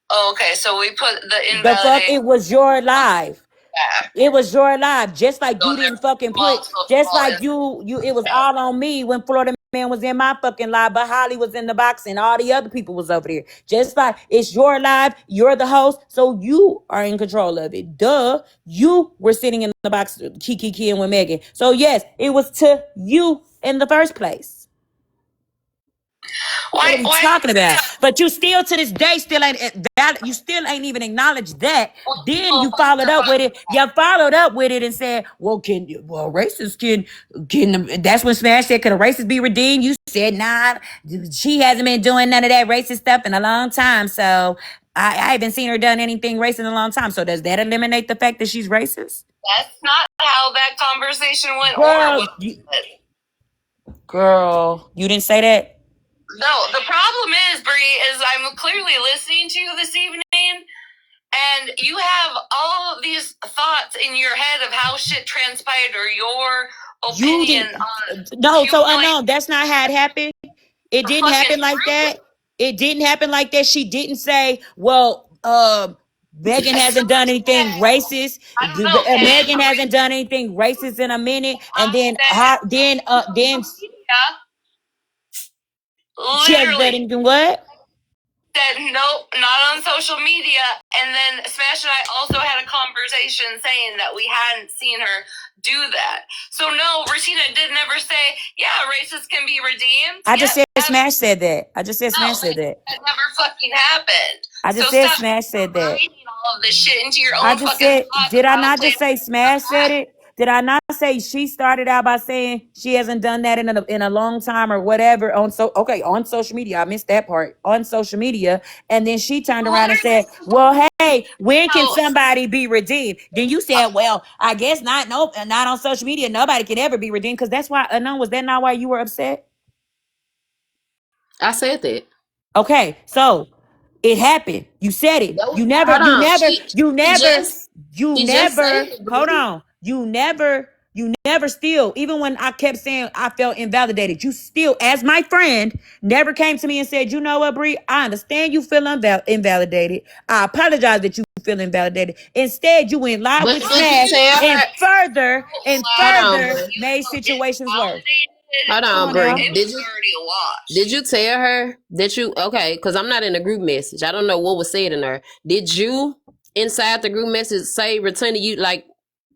Oh, okay, so we put the The fuck, invalidate it was your live. back. It was your live, just like So you there's didn't fucking put, multiple just like is you. It was all on me when Florida Man was in my fucking live, but Holly was in the box and all the other people was over there. Just like it's your live, you're the host, so you are in control of it. Duh, you were sitting in the box, Kiki and with Megan. So yes, it was to you in the first place. What are we talking about? But you still to this day still ain't you still ain't even acknowledged that. Then you followed up with it. You followed up with it and said, "Well, racists can that's when Smash said, could a racist be redeemed?" You said, "Nah, she hasn't been doing none of that racist stuff in a long time." So I haven't seen her done anything racist in a long time. So does that eliminate the fact that she's racist? That's not how that conversation went, or Girl, what? girl, you didn't say that. No, the problem is, Bree, is I'm clearly listening to you this evening, and you have all of these thoughts in your head of how shit transpired or your You opinion didn't. on No, so humiliating unknown. That's not how it happened. It didn't fucking happen like that. It didn't happen like that. She didn't say, "Well, Megan hasn't done anything racist. I don't know. Megan hasn't done anything racist in a minute." And then, then Yeah, she hasn't done literally anything. What? said nope, not on social media. And then Smash and I also had a conversation saying that we hadn't seen her do that. So no, Rashida did never say, yeah, racists can be redeemed. I just Yes, said Smash said that. I just said no, Smash said that. that never fucking happened. I So just said stop Smash said that. writing all of this shit into your I own just fucking said, thoughts did of I how to not play just say Smash said back. it? Did I not say she started out by saying she hasn't done that in a long time or whatever on on social media? I missed that part on social media, and then she turned around and said, "Well, hey, when can So, somebody be redeemed?" Then you said, "Well, I guess not. Nope, not on social media. Nobody can ever be redeemed because that's why." Unknown, was that not why you were upset? I said that. Okay, so it happened. You said it. Hold on. You She just said never, it, hold Bree. on. You never still, even when I kept saying I felt invalidated, you still, as my friend, never came to me and said, you know what, Bree, I understand you feel invalidated. I apologize that you feel invalidated. Instead, you went live But with did you Smash tell and her? Hold on, further Bree. made situations worse. Hold Come on, on now. Bree. it was already a wash. Did you tell her that you okay? Because I'm not in the group message. I don't know what was said in there. Did you inside the group message say return to you like?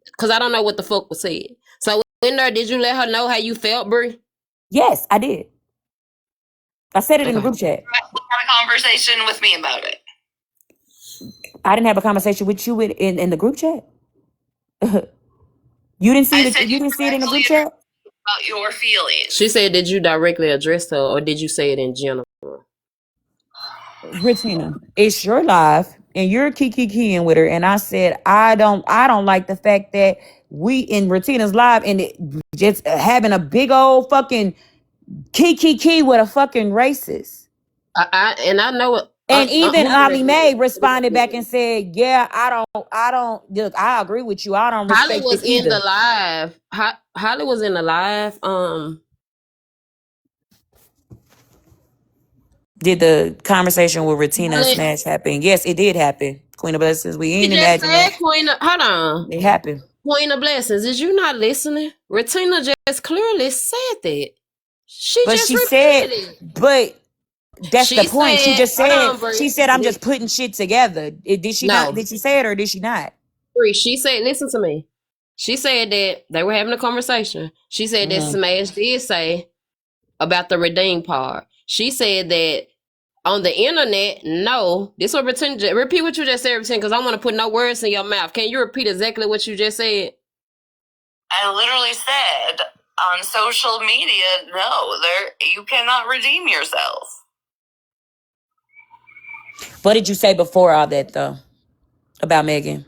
Because I don't know what the fuck was said. So in there, did you let her know how you felt, Bree? Yes, I did. I said it in the Okay. group chat. Had a conversation with me about it. I didn't have a conversation with you in the group chat. You didn't see I it. said You you didn't see it in the group directly chat. about your feelings. She said, did you directly address her, or did you say it in general? Regina, it's your live, and you're keying with her. And I said, I don't like the fact that we in Retina's live and it just having a big old fucking key with a fucking racist. I know it. And even Who Holly Mae responded back and said, "Yeah, I don't. Look, I agree with you. I don't Holly respect it was in the either." live. Holly was in the live. Did the conversation with Retina and Holly, Smash happen? Yes, it did happen. Queen of Blessings. We she ain't just imagine said that. Hold on. It happened. Queen of Blessings. Is you not listening? Retina just clearly said that. She But just she said, repeated it. but that's the She point. She said, just hold said, on, Bree. she said, I'm just putting shit together. Did she not? No, Did she say it or did she not? Bree. She said, listen to me. She said that they were having a conversation. She said that Mm-hmm. Smash did say about the redeem part. She said that on the internet, no. This will repeat what you just said, because I want to put no words in your mouth. Can you repeat exactly what you just said? I literally said on social media, no, you cannot redeem yourself. What did you say before all that though about Megan?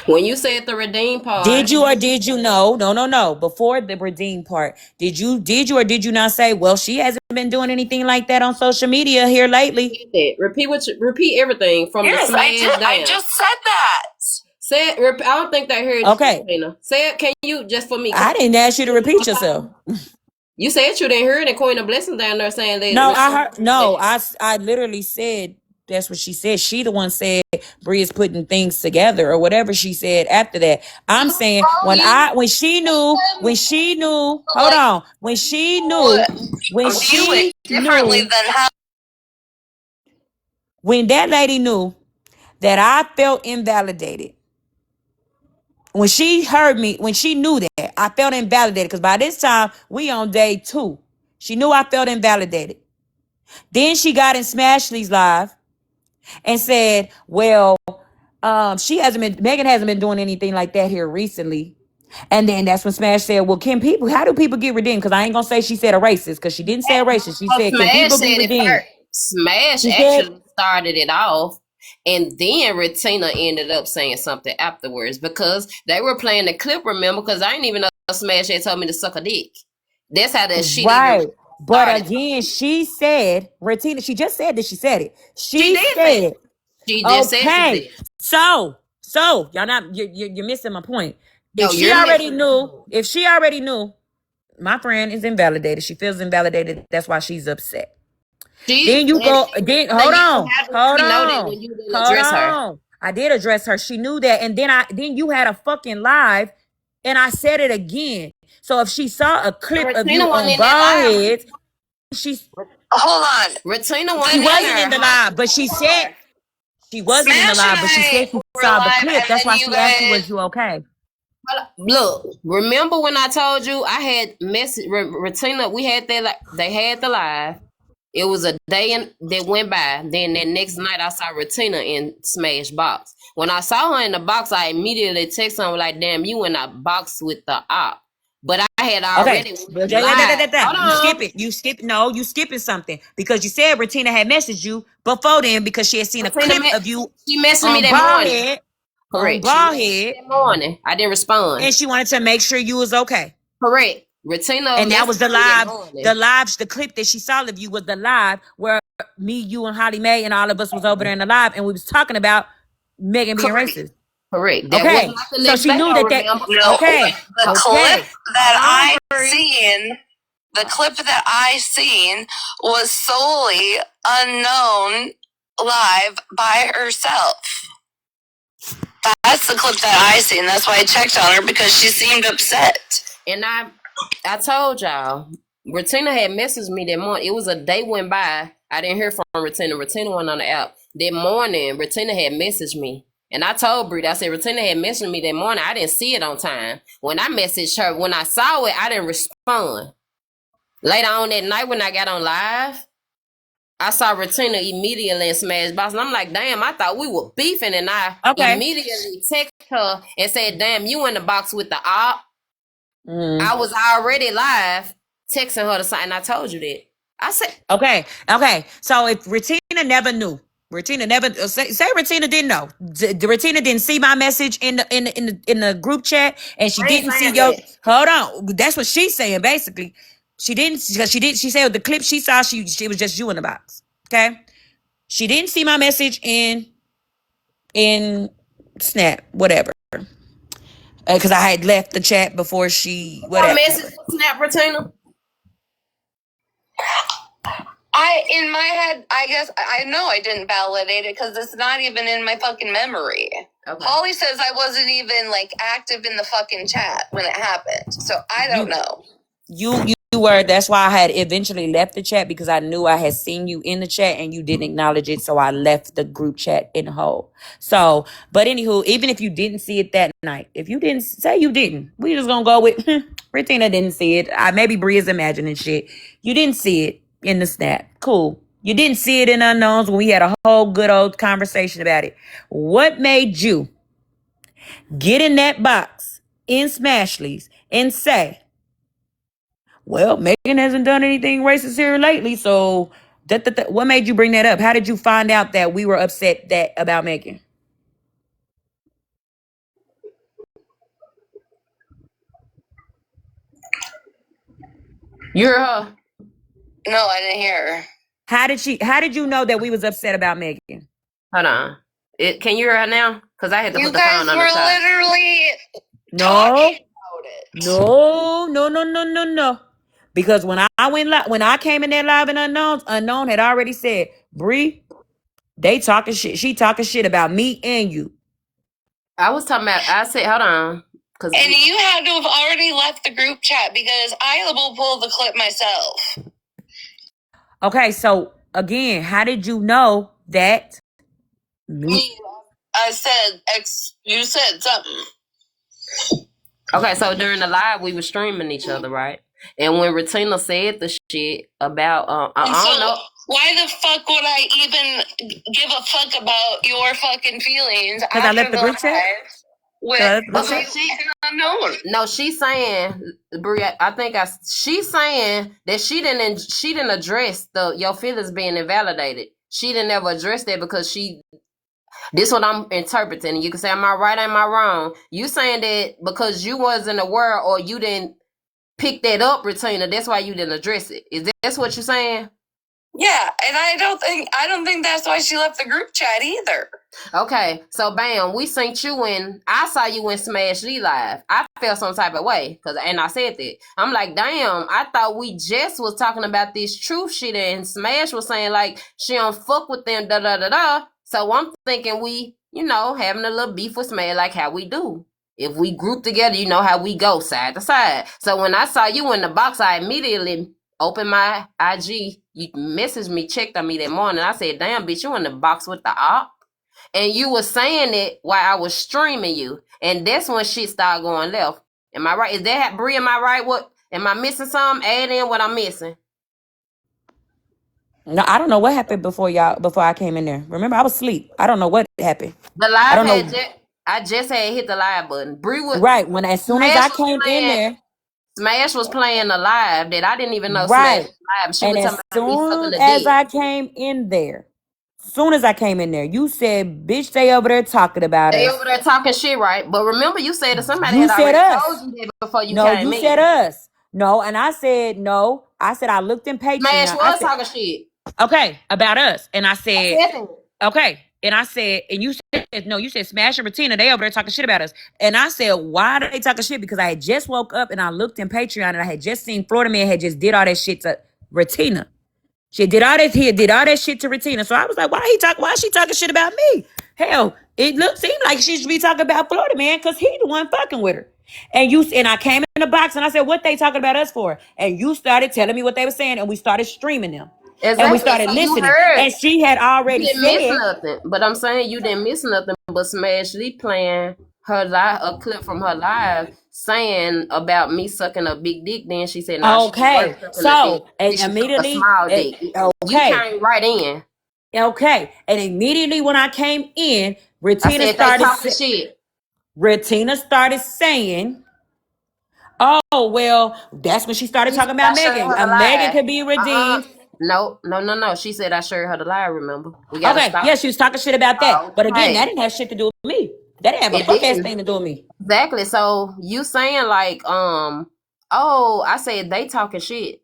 When you said the redeem part, Did you or did you know? No. Before the redeem part, did you or did you not say, well, she hasn't been doing anything like that on social media here lately? repeat everything from the Yes, I smash did. down. I just said that. Say it. I don't think they heard Okay. you, Tina. Say it. Can you just for me? I didn't ask you to repeat yourself. You said you didn't hear it, and Queen of Blessings down there saying that. No, I heard. No, I literally said that's what she said. She the one said Bree is putting things together or whatever she said after that. I'm saying when she knew, hold Like, on, when she knew, view it differently than how. when that lady knew that I felt invalidated. When she heard me, when she knew that, I felt invalidated because by this time we on day 2. She knew I felt invalidated. Then she got in Smashley's live and said, well, Megan hasn't been doing anything like that here recently. And then that's when Smash said, well, how do people get redeemed? Because I ain't going to say she said a racist, because she didn't say a racist. She said, can Smash people be said it redeemed? first. Smash She said, actually started it off, and then Retina ended up saying something afterwards because they were playing the clip. Remember, because I didn't even know Smash had told me to suck a dick. That's how that shit even right. But started. again, she said, Retina, she just said that she said it. She did say she just said she Okay, did. so y'all not you're missing my point. No, you're If she already knew, my friend is invalidated. She feels invalidated. That's why she's upset. Then you go. Then hold know that when you didn't address her. on. I did address her. She knew that, and then you had a fucking live, and I said it again. So if she saw a clip of you on bald heads, she's Hold on. Retina she wasn't in the live, but she said. She wasn't in the live, but she said she saw the clip. That's why she asked you, was you okay? Look, remember when I told you I had message Retina? We had that. They had the live. It was a day that went by. Then that next night, I saw Retina in Smash Box. When I saw her in the box, I immediately texted her like, "Damn, you in a box with the op." But I had already. You skip it. You skip. No, you skipping something because you said Retina had messaged you before then because she had seen a clip of you. She messaged me that morning. Head, correct. On bald head. That morning, I didn't respond, and she wanted to make sure you was okay. Correct. Retina, and that was the live. The clip that she saw of you was the live where me, you, and Holly Mae and all of us was over there in the live, and we was talking about Megan being racist. Correct. That okay. So she knew that. Okay. The clip that the clip that I seen was solely unknown live by herself. That's the clip that I seen. That's why I checked on her because she seemed upset. And I told y'all, Retina had messaged me that morning. It was a day went by. I didn't hear from Retina. Retina went on the app. That morning, Retina had messaged me. And I told Brit, I said, Retina had messaged me that morning. I didn't see it on time. When I messaged her, when I saw it, I didn't respond. Later on that night when I got on live, I saw Retina immediately in Smash Box. And I'm like, damn, I thought we were beefing. And I immediately texted her and said, damn, you in the box with the op. I was already live texting her to sign. And I told you that. I said, okay. So if Retina never knew, Retina never say Retina didn't know. Retina didn't see my message in the group chat, and she didn't see your. Hold on, that's what she's saying basically. She didn't because she did. She said the clip she saw, she was just you in the box. Okay, she didn't see my message in Snap, whatever. Because I had left the chat before she whatever. What message Snap, Retina? In my head, I guess I know I didn't validate it because it's not even in my fucking memory. Okay. Holly says I wasn't even like active in the fucking chat when it happened, so I don't know. You were. That's why I had eventually left the chat because I knew I had seen you in the chat and you didn't acknowledge it, so I left the group chat in whole. So, but anywho, even if you didn't see it that night, if you didn't say you didn't, we just gonna go with Retina didn't see it. Maybe Bree is imagining shit. You didn't see it in the Snap. Cool. You didn't see it in Unknowns when we had a whole good old conversation about it. What made you get in that box in Smashley's and say, well, Megan hasn't done anything racist here lately, so what made you bring that up? How did you find out that we were upset about Megan? You heard her? No, I didn't hear her. How did you know that we was upset about Megan? Hold on. Can you hear her now? Because I had to You put the guys phone on were the charge. literally No. talking about it. No. Because when I went live, when I came in there live and Unknown had already said, Bree, they talking shit. She talking shit about me and you. I was talking about, I said, hold on. And you had to have already left the group chat because I will pull the clip myself. Okay, so again, how did you know that? I said, you said something. Okay, so during the live, we were streaming each other, right? And when Retina said the shit about, I don't know. Why the fuck would I even give a fuck about your fucking feelings? Because I left the group chat? No, she's saying, Brie, she's saying that she didn't address your feelings being invalidated. She didn't ever address that because this what I'm interpreting. And you can say, am I right? Am I wrong? You saying that because you wasn't aware or you didn't pick that up, Retina, that's why you didn't address it. Is that what you're saying? Yeah, and I don't think that's why she left the group chat either. Okay, so bam, we synced you in. I saw you in Smash Lee live. I felt some type of way and I said that. I'm like, damn, I thought we just was talking about this truth shit, and Smash was saying like she don't fuck with them, da da da da. So I'm thinking we, having a little beef with Smash like how we do. If we group together, you know how we go side to side. So when I saw you in the box, I immediately opened my IG. You messaged me, checked on me that morning. I said, damn, bitch, you in the box with the op? And you were saying it while I was streaming you. And that's when shit started going left. Am I right? Is that Brie? Am I right? What am I missing something? Add in what I'm missing. No, I don't know what happened before I came in there. Remember, I was asleep. I don't know what happened. The I live don't had know. I just had hit the live button. Brie was Right. As soon as Smash I was came in playing. there. Smash was playing the live that I didn't even know Smash Right. was live. She And was as talking about me sucking soon the as dick. I came in there, you said, bitch, they over there talking about They us. over there talking shit, right? But remember, you said that somebody You had said already us. told you that before you No, came you in. said us. No, and I said no. I said I looked in Smash Patreon. I was said, talking shit. okay, about us. And I said, I said that. okay. And I said, and you said, no, you said Smash and Retina, they over there talking shit about us. And I said, why are they talking shit? Because I had just woke up and I looked in Patreon and I had just seen Florida Man had just did all that shit to Retina. He did all that shit to Retina. So I was like, why is she talking shit about me? Hell, seemed like she should be talking about Florida Man because he the one fucking with her. And I came in the box and I said, what they talking about us for? And you started telling me what they were saying and we started streaming them. Exactly. And we started So listening. you heard. And she had You already didn't miss said, nothing. But I'm saying you didn't miss nothing but Smash Lee playing a clip from her live saying about me sucking a big dick. Then she said, nah, she okay. wasn't sucking a dick. So, and She sucked a immediately, small dick. You okay. came right in. Okay. And immediately when I came in, I said they talking shit. Retina started saying, oh, well, that's when she started She talking said I about showed Megan. her the Megan live. could be redeemed. No. She said I showed her the live, remember? We gotta Okay, stop. yeah, she was talking shit about that. But again, that Okay. didn't have shit to do with me. That didn't have a It fuck ass didn't. thing to do with me. Exactly. So you saying like, oh, I said they talking shit.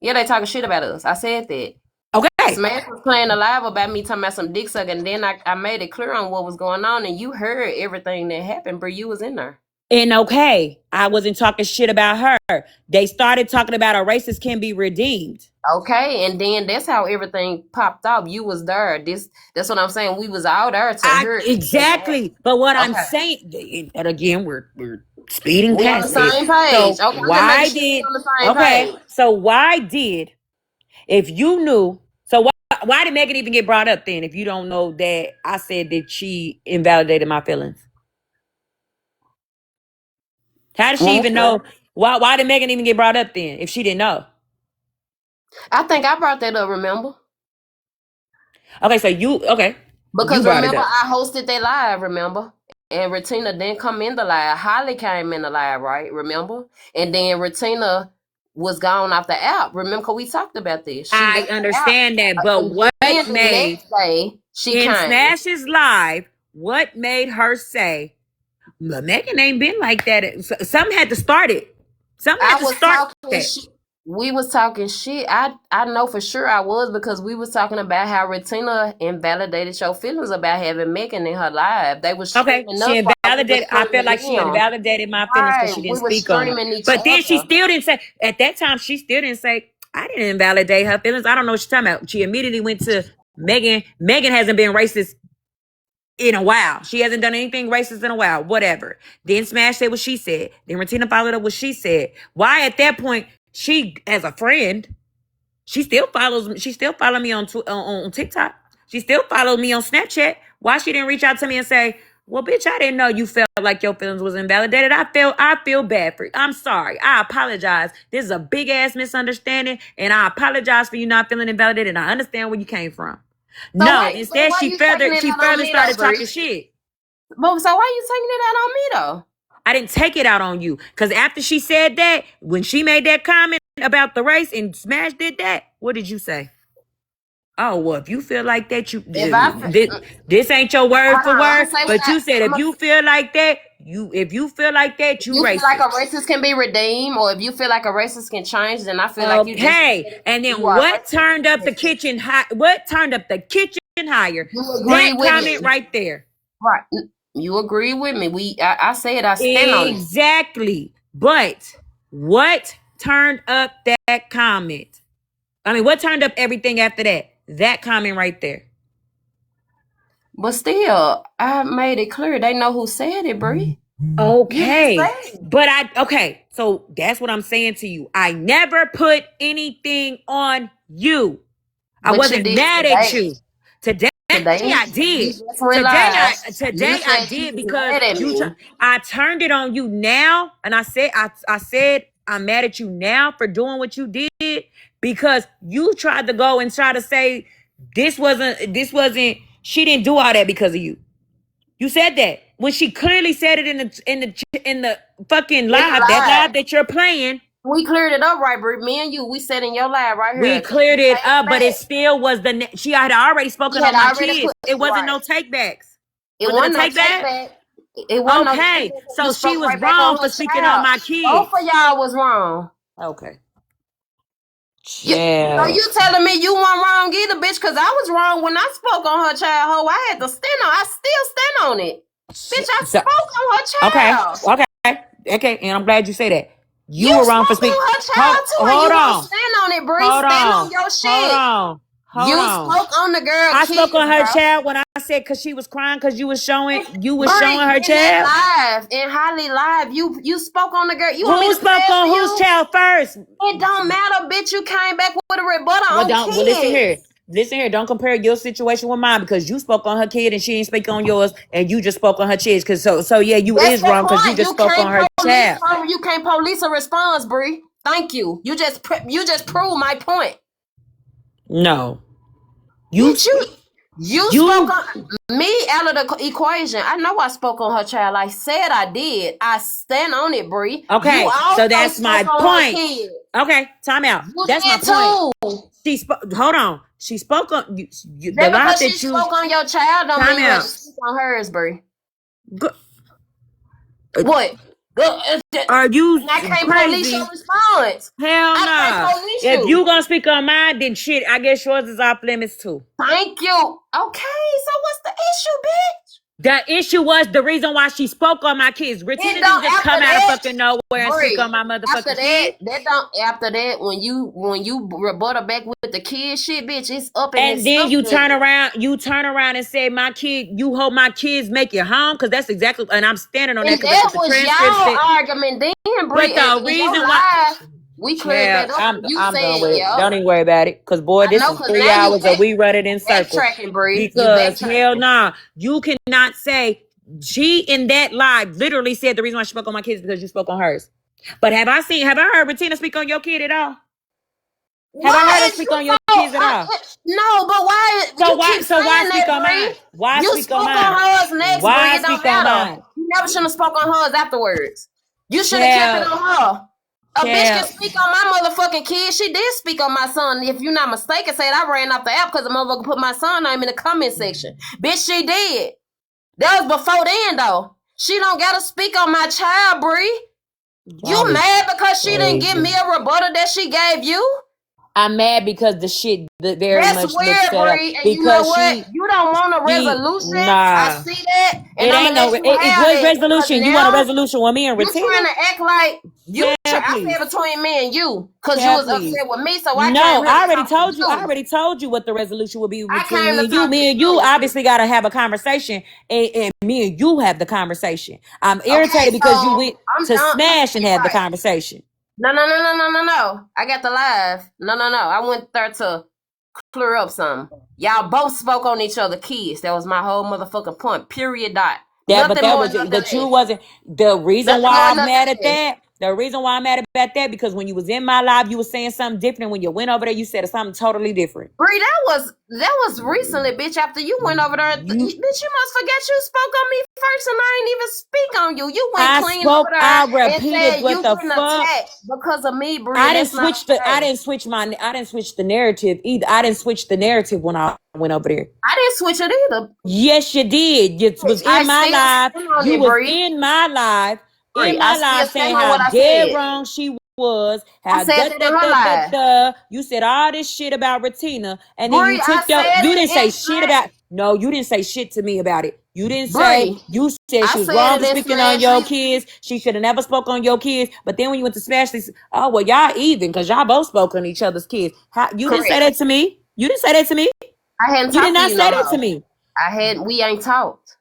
Yeah, they talking shit about us. I said that. Okay. Smash was playing a live about me talking about some dick sucking, and then I made it clear on what was going on, and you heard everything that happened, bro. You was in there. And okay, I wasn't talking shit about her. They started talking about a racist can be redeemed. Okay, and then that's how everything popped up. You was there. That's what I'm saying. We was all there to hear Exactly. But what I'm Okay. saying, and again, we're speeding We on the past it. same page. So Okay, I'm just making sure we on the same page. so why did, if you knew, so why did Megan even get brought up then if you don't know that I said that she invalidated my feelings? How did she even know? Why did Megan even get brought up then if she didn't know? I think I brought that up, remember? Okay, so you Because brought it remember, up. I hosted that live, remember? And Retina didn't come in the live. Holly came in the live, right? Remember? And then Retina was gone off the app. Remember, we talked about this. I understand that, but what then the made next day she in came. Smash's live? What made her say, "Megan ain't been like that"? Something had to start it. Something had to start that. We was talking shit. I know for sure I was, because we was talking about how Retina invalidated your feelings about having Megan in her live. They was Okay, streaming she us while we was invalidated. I feel streaming like she them. invalidated my feelings because Right. she didn't We was speak on them. streaming each But then she other. still didn't say. At that time, she still didn't say. I didn't invalidate her feelings. I don't know what she's talking about. She immediately went to Megan. Megan hasn't been racist in a while. She hasn't done anything racist in a while. Whatever. Then Smash said what she said. Then Retina followed up what she said. Why at that point she, as a friend, she still follows me. She still follow me on TikTok. She still follows me on Snapchat. Why she didn't reach out to me and say, "Well, bitch, I didn't know you felt like your feelings was invalidated. I feel bad for you. I'm sorry. I apologize. This is a big ass misunderstanding, and I apologize for you not feeling invalidated. And I understand where you came from." So No, why instead you taking it she out on further me though, started Bree? talking shit. But so why you taking it out on me though? I didn't take it out on you because after she said that, when she made that comment about the race and Smash did that, what did you say? Oh, well, if you feel like that, If I this ain't your word hold for on, I'm word, gonna say what but you said I'm if gonna, you feel like that, if you feel like that, you you feel like racist. a racist can be redeemed, or if you feel like a racist can change, then I feel like Okay. And you then are what racist. turned up the kitchen high? What turned up the kitchen higher? You agree That with comment me. right there. Right. You agree with me. I said I stand on it. Exactly. But what turned up that comment? I mean, what turned up everything after that? That comment right there. But still, I made it clear they know who said it, Bree. You didn't Okay. say it. But okay. So that's what I'm saying to you. I never put anything on you. I But you wasn't did mad at today. you. Today Today, I you did. just went live. You Today I said you did was because mad at me. I turned it on you now, and I said I'm mad at you now for doing what you did because you tried to go and try to say this wasn't she didn't do all that because of you. You said that when she clearly said it in the fucking In the live, that live live. that you're playing. We cleared it up, right, Bree? Me and you, we said in your live right We here. cleared You it came up, but it back. still was she had already You spoken had on my already kids. put It wasn't right. no takebacks. It Was it a wasn't no take take back? back. It wasn't no take Okay. back. You So she spoke was right back on wrong her for speaking on child. my Both kids. of y'all was wrong. Okay. So Chill. you telling me you weren't wrong either, bitch? Because I was wrong when I spoke on her child. Ho, I had to stand on. I still stand on it, bitch. I So, spoke on her okay. child. Okay. And I'm glad you say that. You You were wrong for spoke speaking. on her child too, and Hold you gonna on. stand on it, Bree. Hold Stand on. on your Hold shit. on. Hold You on. spoke on the girl I spoke kids, on her bro. child when I said because she was crying because you was showing Bree, her in that child. live, in Highly Live, you spoke on the girl. You want me Who to play spoke it for on whose you? child first? It don't matter, bitch. You came back with a rebuttal Well, on don't. Well, listen here. kids. Listen here. Don't compare your situation with mine because you spoke on her kid and she didn't speak on yours, and you just spoke on her kids. Because so yeah, you That's is the wrong because you point. just spoke on her child. You can't police a response, Bree. Thank you. You just proved my point. No, you Bitch, you spoke you on me out of the equation. I know I spoke on her child. I said I did. I stand on it, Bree. You okay? So also that's my spoke on her point. kid. Okay, time out. You That's my did point. too. She spoke. Hold on. She spoke on the Just lie because she that you. spoke on your child don't Time mean you have out. to speak on hers, Bree. Go, What? are you I can't police your crazy? response. Hell I can't nah. police If you. you gonna speak on mine, then shit, I guess yours is off limits too. Thank you. Okay, so what's the issue, bitch? The issue was the reason why she spoke on my kids. Retina It didn't don't just after come out of that, fucking nowhere and speak Bree. on my After motherfucking that, kid. that don't after that when you rebuttal back with the kid shit, bitch, it's up in And this then stuff. you turn around and say my kid, you hope my kids make it home because that's exactly, and I'm standing on that And because that's that what the was transcript y'all said. argument then, But Bree. And the in your reason why, life, we cleared yeah, that up. You I'm done said, with it. yeah. Don't even worry about it, because boy, I this know, is cause now 3 hours of we running in circles. backtracking, Bree. You Because hell backtracking. nah, you cannot say she in that live literally said the reason why she spoke on my kids is because you spoke on hers. But have I heard Retina speak on your kid at all? Have I heard Why her is speak you on your so? kids at all? No, but why So you why keep so why saying speak that, on mine? Bree? Why You speak on spoke on mine? hers next, Bree. Why It don't speak on matter. mine? You never should have spoke on hers afterwards. You should have kept it Child, on her. A bitch can child. speak on my motherfucking kid. She did speak on my son. If you're not mistaken, said I ran off the app because the motherfucker put my son name in the comment section. Bitch, she did. That was before then, though. She don't gotta speak on my child, Bree. You mad because she didn't give me a rebuttal that she gave you? I'm mad because the shit very That's much looks weird, set up. Bree. And you know Because what? You don't want a resolution. I nah. see that, and It I'm ain't gonna no, let you have what that because resolution? You want a now resolution with me and you Retina? trying to act like you. Yeah, I please. said between me and you because you Yeah, was please. upset with me, so I No, came here I to already talk to told you. I you. already told you what the resolution would be I between came me to and you. talk to Me and you you. obviously got to have a conversation, and me and you have the conversation. I'm Okay, irritated because you so went I'm to done. smash and have the Right. conversation. No. I got the live. No. I went there to clear up something. Y'all both spoke on each other kids. That was my whole motherfucking point. Period. Dot. Nothing more, nothing But you less. wasn't the reason Nothing why more, I'm nothing mad at less. that. The reason why I'm mad about that because when you was in my live, you was saying something different. When you went over there, you said something totally different. Bree, that was recently, bitch. After you went over there, bitch, you must forget you spoke on me first, and I ain't even speak on you. You went I clean over spoke. there I and repeated said what you the getting fuck. attacked because of me, Bree, and that's not I okay. didn't switch the narrative either. I didn't switch the narrative when I went over there. I didn't switch it either. Yes, you did. You was Bitch, I in my still live. stand on You it, was Bree. in my live. Bree, In I my still live stand saying on how what I dead said. wrong she was. I How said that in her live. you said all this shit about Retina, and then you Bree, I took your. said You it didn't say in shit Smash. about. No, you didn't say shit to me about it. You didn't say. Bree, You said I she was said wrong it for in speaking on your Smash. kids. She should have never spoke on your kids. But then when you went to Smash, oh well, y'all even because y'all both spoke on each other's kids. You didn't say Correct. that to me. You didn't say that to me. I hadn't You did talked to not you no say that to more. me. We ain't talked.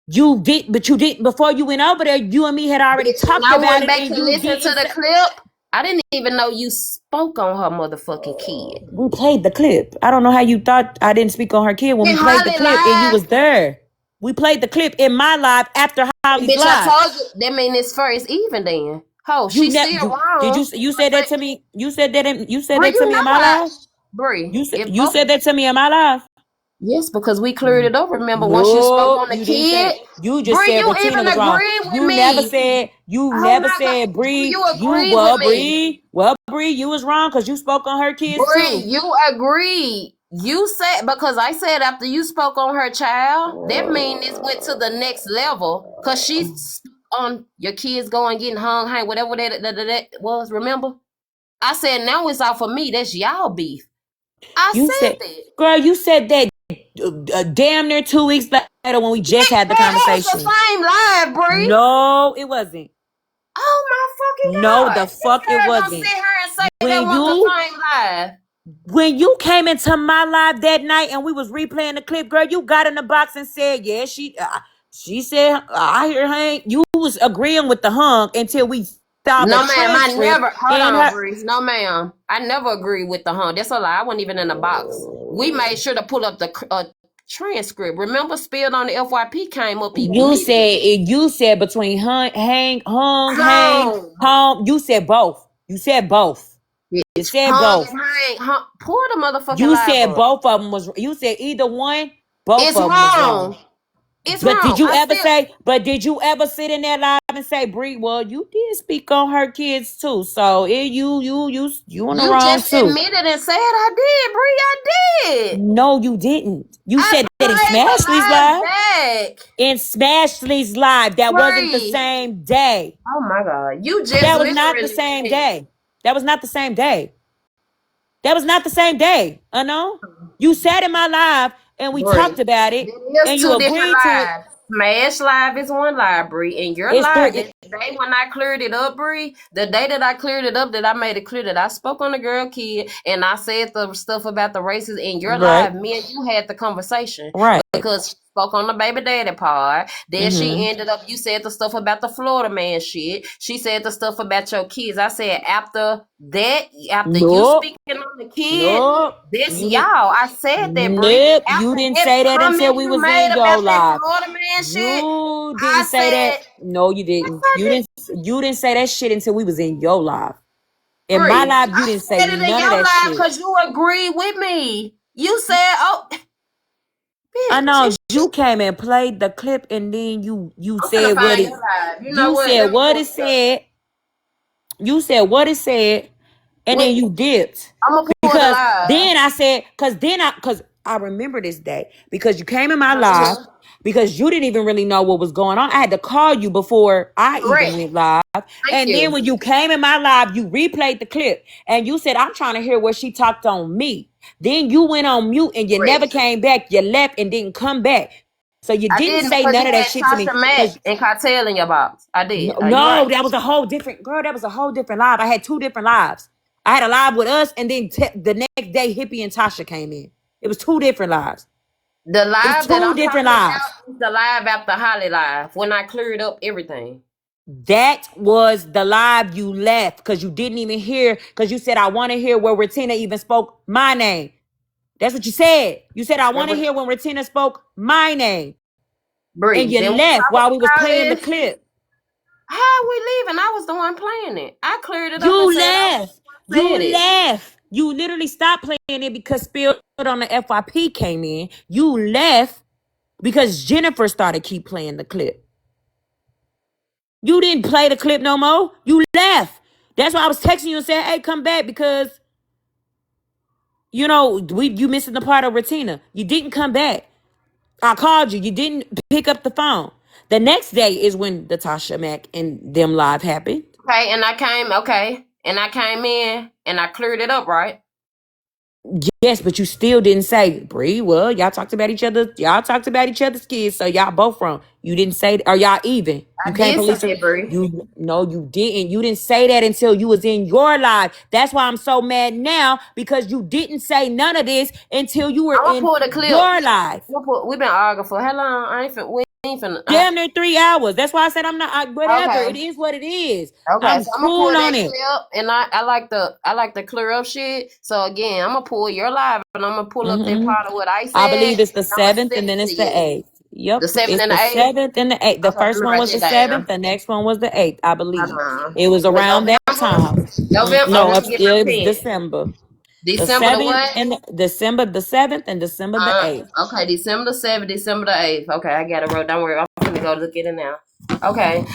You did, but you didn't before you went over there. You and me had already Bitch, when talked I about went it, back and to you listen to didn't the say. clip, I didn't even know you spoke on her motherfucking kid. We played the clip. I don't know how you thought I didn't speak on her kid when we In played the Holly clip and you was live, there. We played the clip in my live after Holly's bitch, I live. told you that mean it's first even then. Ho, You she still did wrong. you said that to me? You said Bree, that to you me know in my I live. Bree, if You both said that to me in my live. yes, because we cleared it up. Remember once you spoke No, on the you didn't say kid? that. You just Bree, said you Retina even was wrong. agreed with me. You Oh never my god. said Do you Bree. agree with me? Bree, you was wrong because you spoke on her kids Bree, too. you agreed. You said because I said after you spoke on her child, that mean this went to the next level. Cause she's on your kids going getting hung, hey, whatever that was. Remember, I said now it's out for me. That's y'all beef. I You said said, that. girl, you said that damn near 2 weeks later when we just had the That was the conversation. same live, Bree. No, it wasn't. Oh my fucking No, the god! This fuck it girl gonna sit wasn't. here and say that When was the you same live. when you came into my live that night and we was replaying the clip, girl, you got in the box and said, yeah, she said, I hear her. You was agreeing with the hung until we saw the No, ma'am. I transcript never. Hold and on, her. Bree. No, ma'am. I never agreed with the hunt. That's a lie. I wasn't even in the box. We made sure to pull up the transcript. Remember, spilled on the FYP came up immediately. You said between hung, Hung. home. You said both. You said both. You Bitch. said Hung both. and hang. Hung. Pull the motherfucking You live said up. both of them was. You said either one. Both It's of them was wrong. wrong. It's wrong. I still. But did you ever sit in that live and say, Bree, well, you did speak on her kids too. So you on the You wrong just too. admitted and said I did, Bree. I did. No, you didn't. You I said that in played the Smashley's live live. back. In Smashley's live. That wasn't the Bree. same day. Oh my God. You just That was not the literally same said. day. That was not the same day. That was not the same day. No. You sat in my live and we Bree, talked about it there is and you two different agreed to it. lives. Smash Live is one live, Bree, and your It's live three. that day when I cleared it up, Bree, the day that I cleared it up, that I made it clear that I spoke on the girl kid and I said the stuff about the races in your Right. live. Me and you had the conversation Right. because she spoke on the baby daddy part. Then she Mm-hmm. ended up. You said the stuff about the Florida man shit. She said the stuff about your kids. I said after that, after you Nope. speaking on the kid. Nope. This You didn't. y'all, I said that, Bree. Nope. You After didn't that say that until comment we you was made in your about that live. Florida man shit, You I didn't say that. said, No, you yes, didn't. I did. You didn't say that shit until we was in your live. In my Bree, live, you I didn't say said it in none of your that live shit. because you agreed with me. You said, "Oh, I bitch." know you came and played the clip, and then you I'm gonna said what find it. your live. You know You what? said Let me what pull it it up. said. You said what it said, and then Wait, you dipped. I'm gonna pull the Because live. then I said, because I remember this day because you came in my live because you didn't even really know what was going on. I had to call you before I even Correct. went live. Thank And then you. when you came in my live, you replayed the clip and you said, I'm trying to hear what she talked on me. Then you went on mute and you never Correct. came back. You left and didn't come back. So you I didn't didn't say because none you of that had shit to me. Tasha Mack Because and Cartel in your box. I no, did. Are you no, right? that was a whole different girl. That was a whole different live. I had two different lives. I had a live with us, and then the next day, Hippie and Tasha came in. It was two different lives. The It was live that two I'm different talking lives. about is the live after Holly live when I cleared up everything. That was the live you left because you didn't even hear, because you said, I want to hear where Retina even spoke my name. That's what you said. You said, I That want to was hear when Retina spoke my name. And Bree. you Then we left talk while we was about playing the this. clip. How we leaving? I was the one playing it. I cleared it up and You said I left. You said it. left. You literally stopped playing it because Spill on the FYP came in. You left because Jennifer started keep playing the clip. You didn't play the clip no more. You left. That's why I was texting you and saying, hey, come back because, you missing the part of Retina. You didn't come back. I called you. You didn't pick up the phone. The next day is when the Tasha Mack and them live happened. And I came in and I cleared it up, right? Yes, but you still didn't say, Bree, well, y'all talked about each other. Y'all talked about each other's kids, so y'all both wrong. You didn't say, or y'all even. You I can't did say police her. that, Bree. No, you didn't. You didn't say that until you was in your life. That's why I'm so mad now because you didn't say none of this until you were I'm gonna in pull the clip. your life. We've been arguing for how long? We ain't finna. Damn near 3 hours. That's why I said I'm not, whatever. Okay. It is what it is. Okay, I'm so I'm gonna pull cool that on it. clip, and I like the clear up shit. So again, I'm gonna pull your live, and I'm gonna pull up that Mm-hmm. part of what I I said, believe it's the and I'm gonna 7th send and it then to it's the you. 8th. The Yep. seventh It's and the the eighth. 7th and the 8th. The Okay, let first me one write was the that 7th. down. The next one was the 8th, I believe. It was With around that November, time. No, Let me get my it was pen. December. The December the 7th what? and December the 7th and December the 8th. Okay, December the 7th, December the 8th. Okay, I got it wrote. Don't worry, I'm gonna go look at it now. Okay.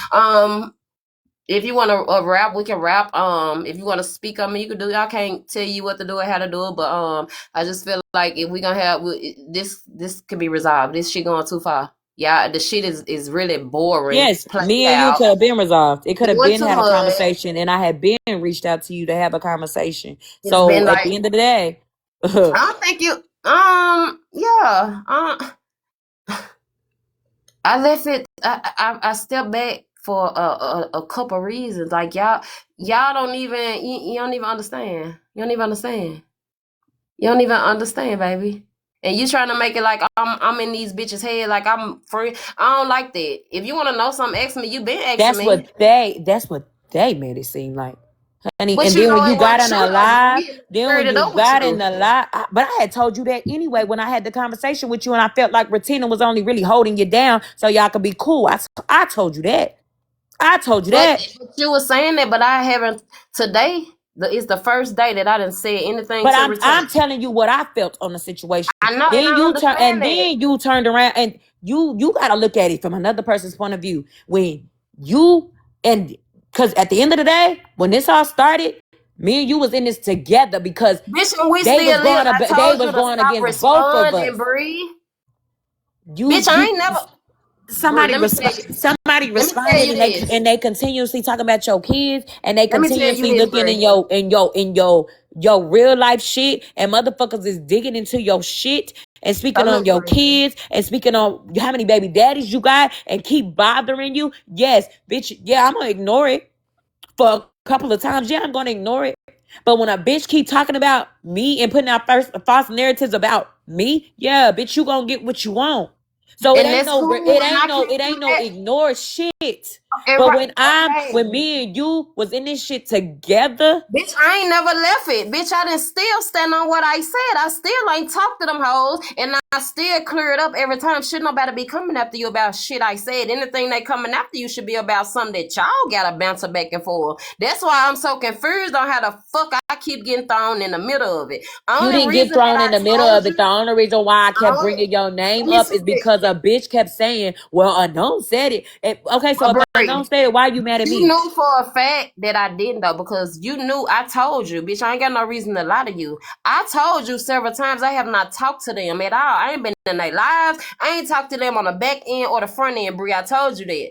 If you want to rap, we can rap. If you want to speak on me, you can do it. I can't tell you what to do or how to do it, but I just feel like if we gonna have this could be resolved. This shit going too far. Yeah, the shit is really boring, Yes, played me and you out. could have been resolved. It could have Doing been too had a much. conversation, and I had been reached out to you to have a conversation. It's So been at like the end of the day, I don't think you. Yeah. I left it. I stepped back for a couple reasons. Like y'all don't even you don't even understand. You don't even understand. You don't even understand, baby. And you trying to make it like I'm in these bitches' head, like I'm free. I don't like that. If you want to know something, ask me. You been asking that's me, what they made it seem like. Honey, but and you then when know you it got wasn't in a true though, live, Bree. then Cleared when it you up with got in you. the live, but I had told you that anyway when I had the conversation with you, and I felt like Retina was only really holding you down so y'all could be cool. I told you that. I told you But, that. but you were saying that, but I haven't today. Is the first day that I didn't say anything But to I'm return. telling you what I felt on the situation. I know, and Then I understand that. you turned around and you got to look at it from another person's point of view. When you and because at the end of the day, when this all started, me and you was in this together because Bitch, and we still live. I they told was you to going stop against both of responding, us. Bree. Bitch, I You ain't never. Bree, somebody let me tell responded you and this. they continuously talking about your kids and they Let me tell you continuously this, looking in Bree. your real life shit and motherfuckers is digging into your shit and So speaking on look, your Bree. kids and speaking on how many baby daddies you got and keep bothering you. Yes, bitch, yeah, I'm gonna ignore it for a couple of times. Yeah, I'm gonna ignore it. But when a bitch keep talking about me and putting out false narratives about me, yeah, bitch, you gonna get what you want. So And that's cool, and I can't it do ain't no that. ignore shit. And But right, okay. when me and you was in this shit together, Bitch, I ain't never left it. Bitch, I didn't still stand on what I said. I still ain't talked to them hoes. And I still clear it up every time. Should nobody be coming after you about shit I said. Anything they coming after you should be about something that y'all gotta bounce back and forth. That's why I'm so confused on how the fuck I keep getting thrown in the middle of it. you Only didn't get reason that thrown in I the middle told of you, it. The only reason why I kept only, bringing your let name me up see is this. because a bitch kept saying, well, Unknown said it. Okay, so if Don't say it. Why you mad at You me? knew for a fact that I didn't though, because you knew I told you, bitch. I ain't got no reason to lie to you. I told you several times I have not talked to them at all. I ain't been in their lives. I ain't talked to them on the back end or the front end, Bree. I told you that.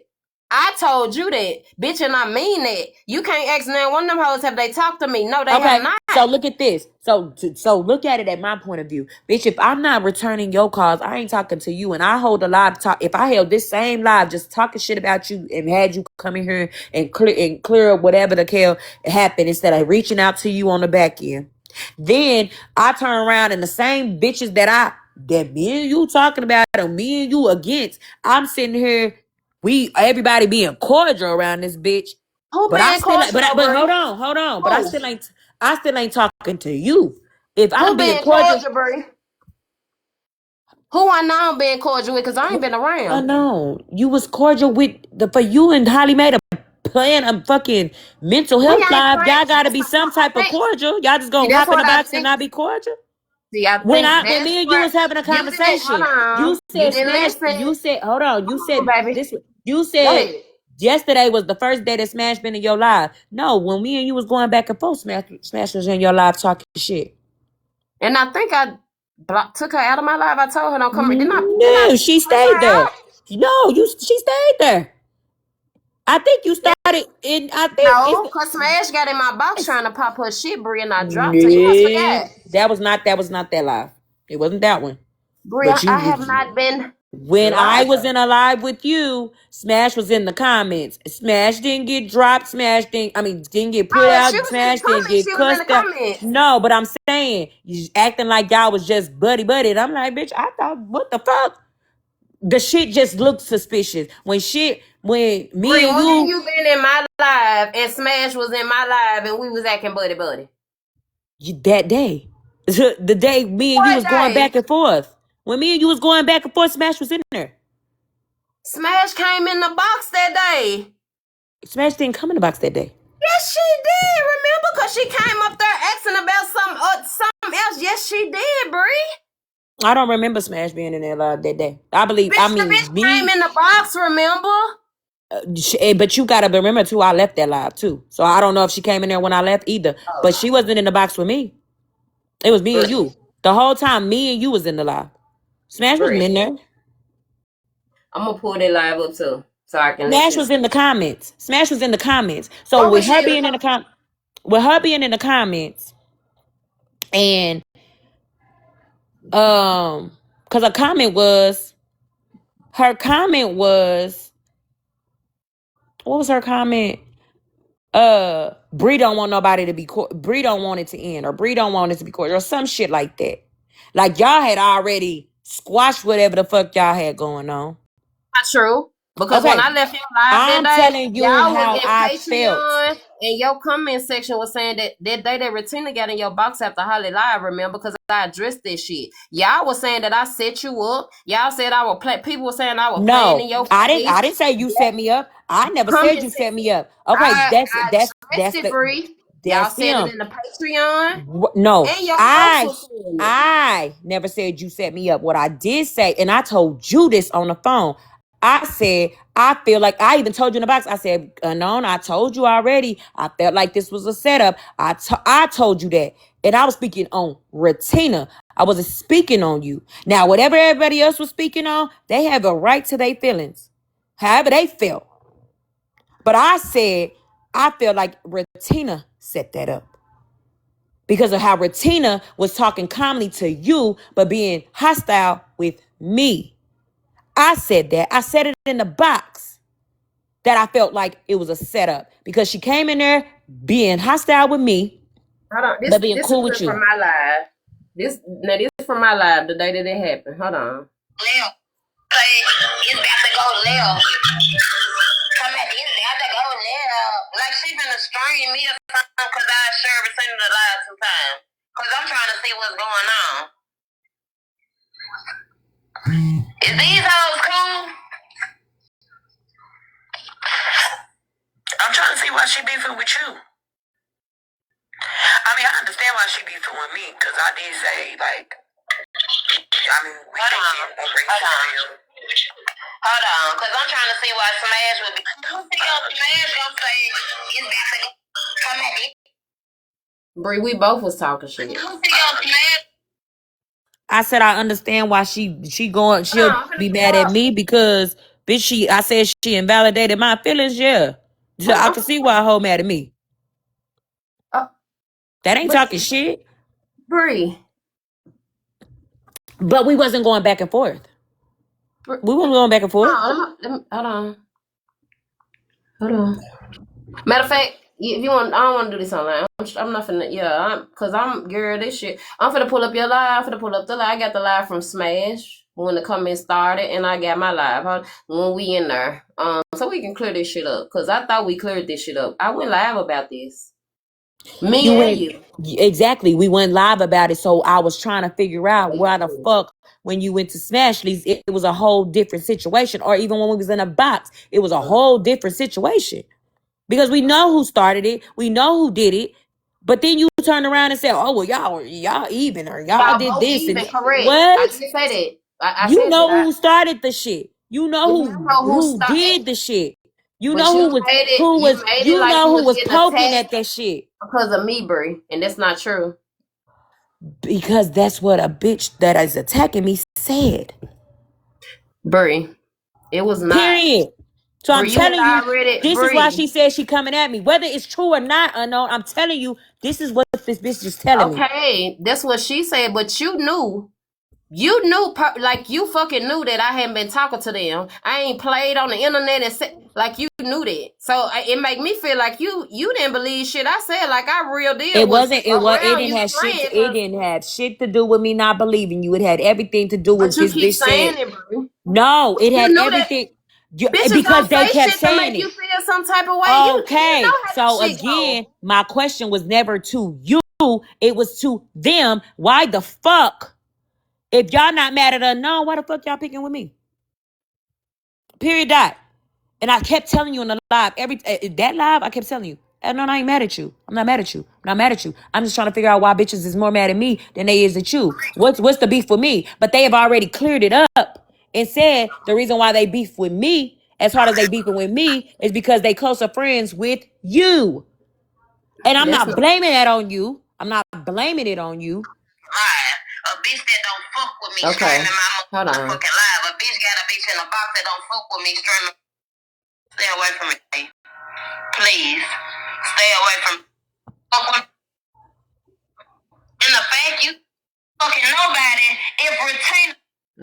I told you that, bitch, and I mean that. You can't ask now one of them hoes have they talked to me. No, they have not. So look at this. So look at it at my point of view, bitch. If I'm not returning your calls, I ain't talking to you. And I hold a live talk. If I held this same live, just talking shit about you, and had you come in here and clear up whatever the hell happened, instead of reaching out to you on the back end, then I turn around and the same bitches that me and you talking about, or me and you against, I'm sitting here. Everybody being cordial around this bitch. Who But I being still, cordial, but Bree? hold on. But Who? I still ain't talking to you. If Who I'm being being cordial, cordial, Bree? Who I know I'm being cordial with, because I ain't been around. no, you was cordial with for you and Holly made a plan a fucking mental We health ain't live. playing. Y'all gotta That's be the some part I type of think. cordial. Y'all just See, gonna that's hop in the what I box and think. not be cordial. See, I When think me that's and you what was having a you didn't. Hold conversation, on. you You said didn't Smash. listen. You said hold on. You Come said on, baby. this. You Go said ahead. yesterday was the first day that Smash been in your live. No, when me and you was going back and forth, Smash was in your live talking shit. And I think I took her out of my life. I told her don't come. Didn't I No, she push stayed her there. out? No, she stayed there. I think you started in. I think No, cause Smash got in my box it's trying to pop her shit, Brie, and I dropped her. You must no. forget. That was not that live. It wasn't that one. Brie, But I have not been when I live. was in a live with you, Smash was in the comments. Smash didn't get dropped. Didn't get put Oh, if out. she was in Smash the didn't comments, get she was in the cussed out. comments. No, but I'm saying you acting like y'all was just buddy. And I'm like, bitch, I thought, what the fuck? The shit just looked suspicious. When Brie, me and when you you been in my live and Smash was in my live and we was acting buddy? that day, the day me and you What was going day? back and forth. When me and you was going back and forth, Smash was in there. Smash came in the box that day. Smash didn't come in the box that day. Yes, she did. Remember? Because she came up there asking about something else. Yes, she did, Brie. I don't remember Smash being in there live that day. I Bitch, the mean, bitch came in the box, remember? but you gotta remember too. I left that live too, so I don't know if she came in there when I left either. Oh, But she wasn't in the box with me. It was me and Brie. you the whole time. Me and you was in the live. Smash wasn't Brie. in there. I'm going to pull that live up too so I can Smash listen. was in the comments. Smash was in the comments. So What was she in the with her being in the comments, and because her comment was, what was her comment? Bree don't want nobody to be Bree don't want it to end, or Bree don't want it to be court, or some shit like that. Like y'all had already squashed whatever the fuck y'all had going on. Not true. Because when Okay, I left your live that I'm day, telling you y'all was how in I felt. Patreon and your comment section was saying that day that Retina got in your box after Holly Live, remember? Because I addressed this shit. Y'all was saying that I set you up. Y'all said I would play. People were saying I was playing No, in your I didn't. face. I didn't say you That set me up. I never said comment you set section. me up. Okay, I addressed it, Bree. Y'all that's said it him. in the Patreon. No, And your house was saying it. I never said you set me up. What I did say, and I told you this on the phone. I said I feel like I even told you in the box. I said, "Unknown, I told you already. I felt like this was a setup. I told you that, and I was speaking on Retina. I wasn't speaking on you. Now, whatever everybody else was speaking on, they have a right to their feelings, however they felt. But I said I felt like Retina set that up, because of how Retina was talking calmly to you, but being hostile with me. I said that. I said it in the box that I felt like it was a setup, because she came in there being hostile with me, Hold on. but being This is cool with clip from you. my live. This is from my live the day that it happened. Hold on. Leo. It's about to go Leo. Come at the end, about to go Leo. Like she finna string me or something because I sure returned the live sometimes. Because I'm trying to see what's going on. Is these hoes cool? I'm trying to see why she beefing with you. I mean, I understand why she beefing with me because I did say, like, I mean, we think it a race. Hold on, because I'm trying to see why Smash would be. Smash gonna say it's better to come at me. Bree, we both was talking shit. I said I understand why she'll be mad at me because bitch I said she invalidated my feelings, yeah. So I can see why a hoe mad at me. That ain't talking shit. Bree. But we wasn't going back and forth. We wasn't going back and forth. Hold on. Matter of fact, if you want, I don't want to do this online. I'm not finna, cause girl, this shit. I'm finna pull up your live. I'm finna pull up the live. I got the live from Smash when the comments started, and I got my live when we in there. So we can clear this shit up, cause I thought we cleared this shit up. I went live about this. You. Exactly. We went live about it, so I was trying to figure out why the fuck when you went to Smashley's, it was a whole different situation, or even when we was in a box, it was a whole different situation. Because we know who started it. We know who did it. But then you turn around and say, oh, well, y'all even, or y'all did this. Even, and correct. What? I didn't say that. You know who started the shit. You know who did the shit. You know who was poking at that shit. Because of me, Brie. And that's not true. Because that's what a bitch that is attacking me said. Brie. It was not. Period. So I'm telling you, this is why she said she coming at me. Whether it's true or not, unknown, I'm telling you, this is what this bitch is telling me. Okay, that's what she said, but you knew, like you fucking knew that I hadn't been talking to them. I ain't played on the internet and said, like you knew that. So it make me feel like you didn't believe shit I said. Like I real deal. It didn't have shit to do with me not believing you. It had everything to do with this bitch saying. No, it had everything. Because they kept saying it. You feel some type of way. Okay, so again, my question was never to you. It was to them. Why the fuck? If y'all not mad at unknown, why the fuck y'all picking with me? Period. Dot. And I kept telling you in the live, that live, I kept telling you, no, I ain't mad at you. I'm not mad at you. I'm not mad at you. I'm just trying to figure out why bitches is more mad at me than they is at you. What's the beef with me? But they have already cleared it up and said the reason why they beef with me, as hard as they beefing with me, is because they closer friends with you. And I'm not blaming that on you. I'm not blaming it on you. A bitch that don't fuck with me streaming my motherfucking live. A bitch got a bitch in a box that don't fuck with me streaming. Stay away from me. Please. Stay away from me. And the fact you fucking nobody if Retina.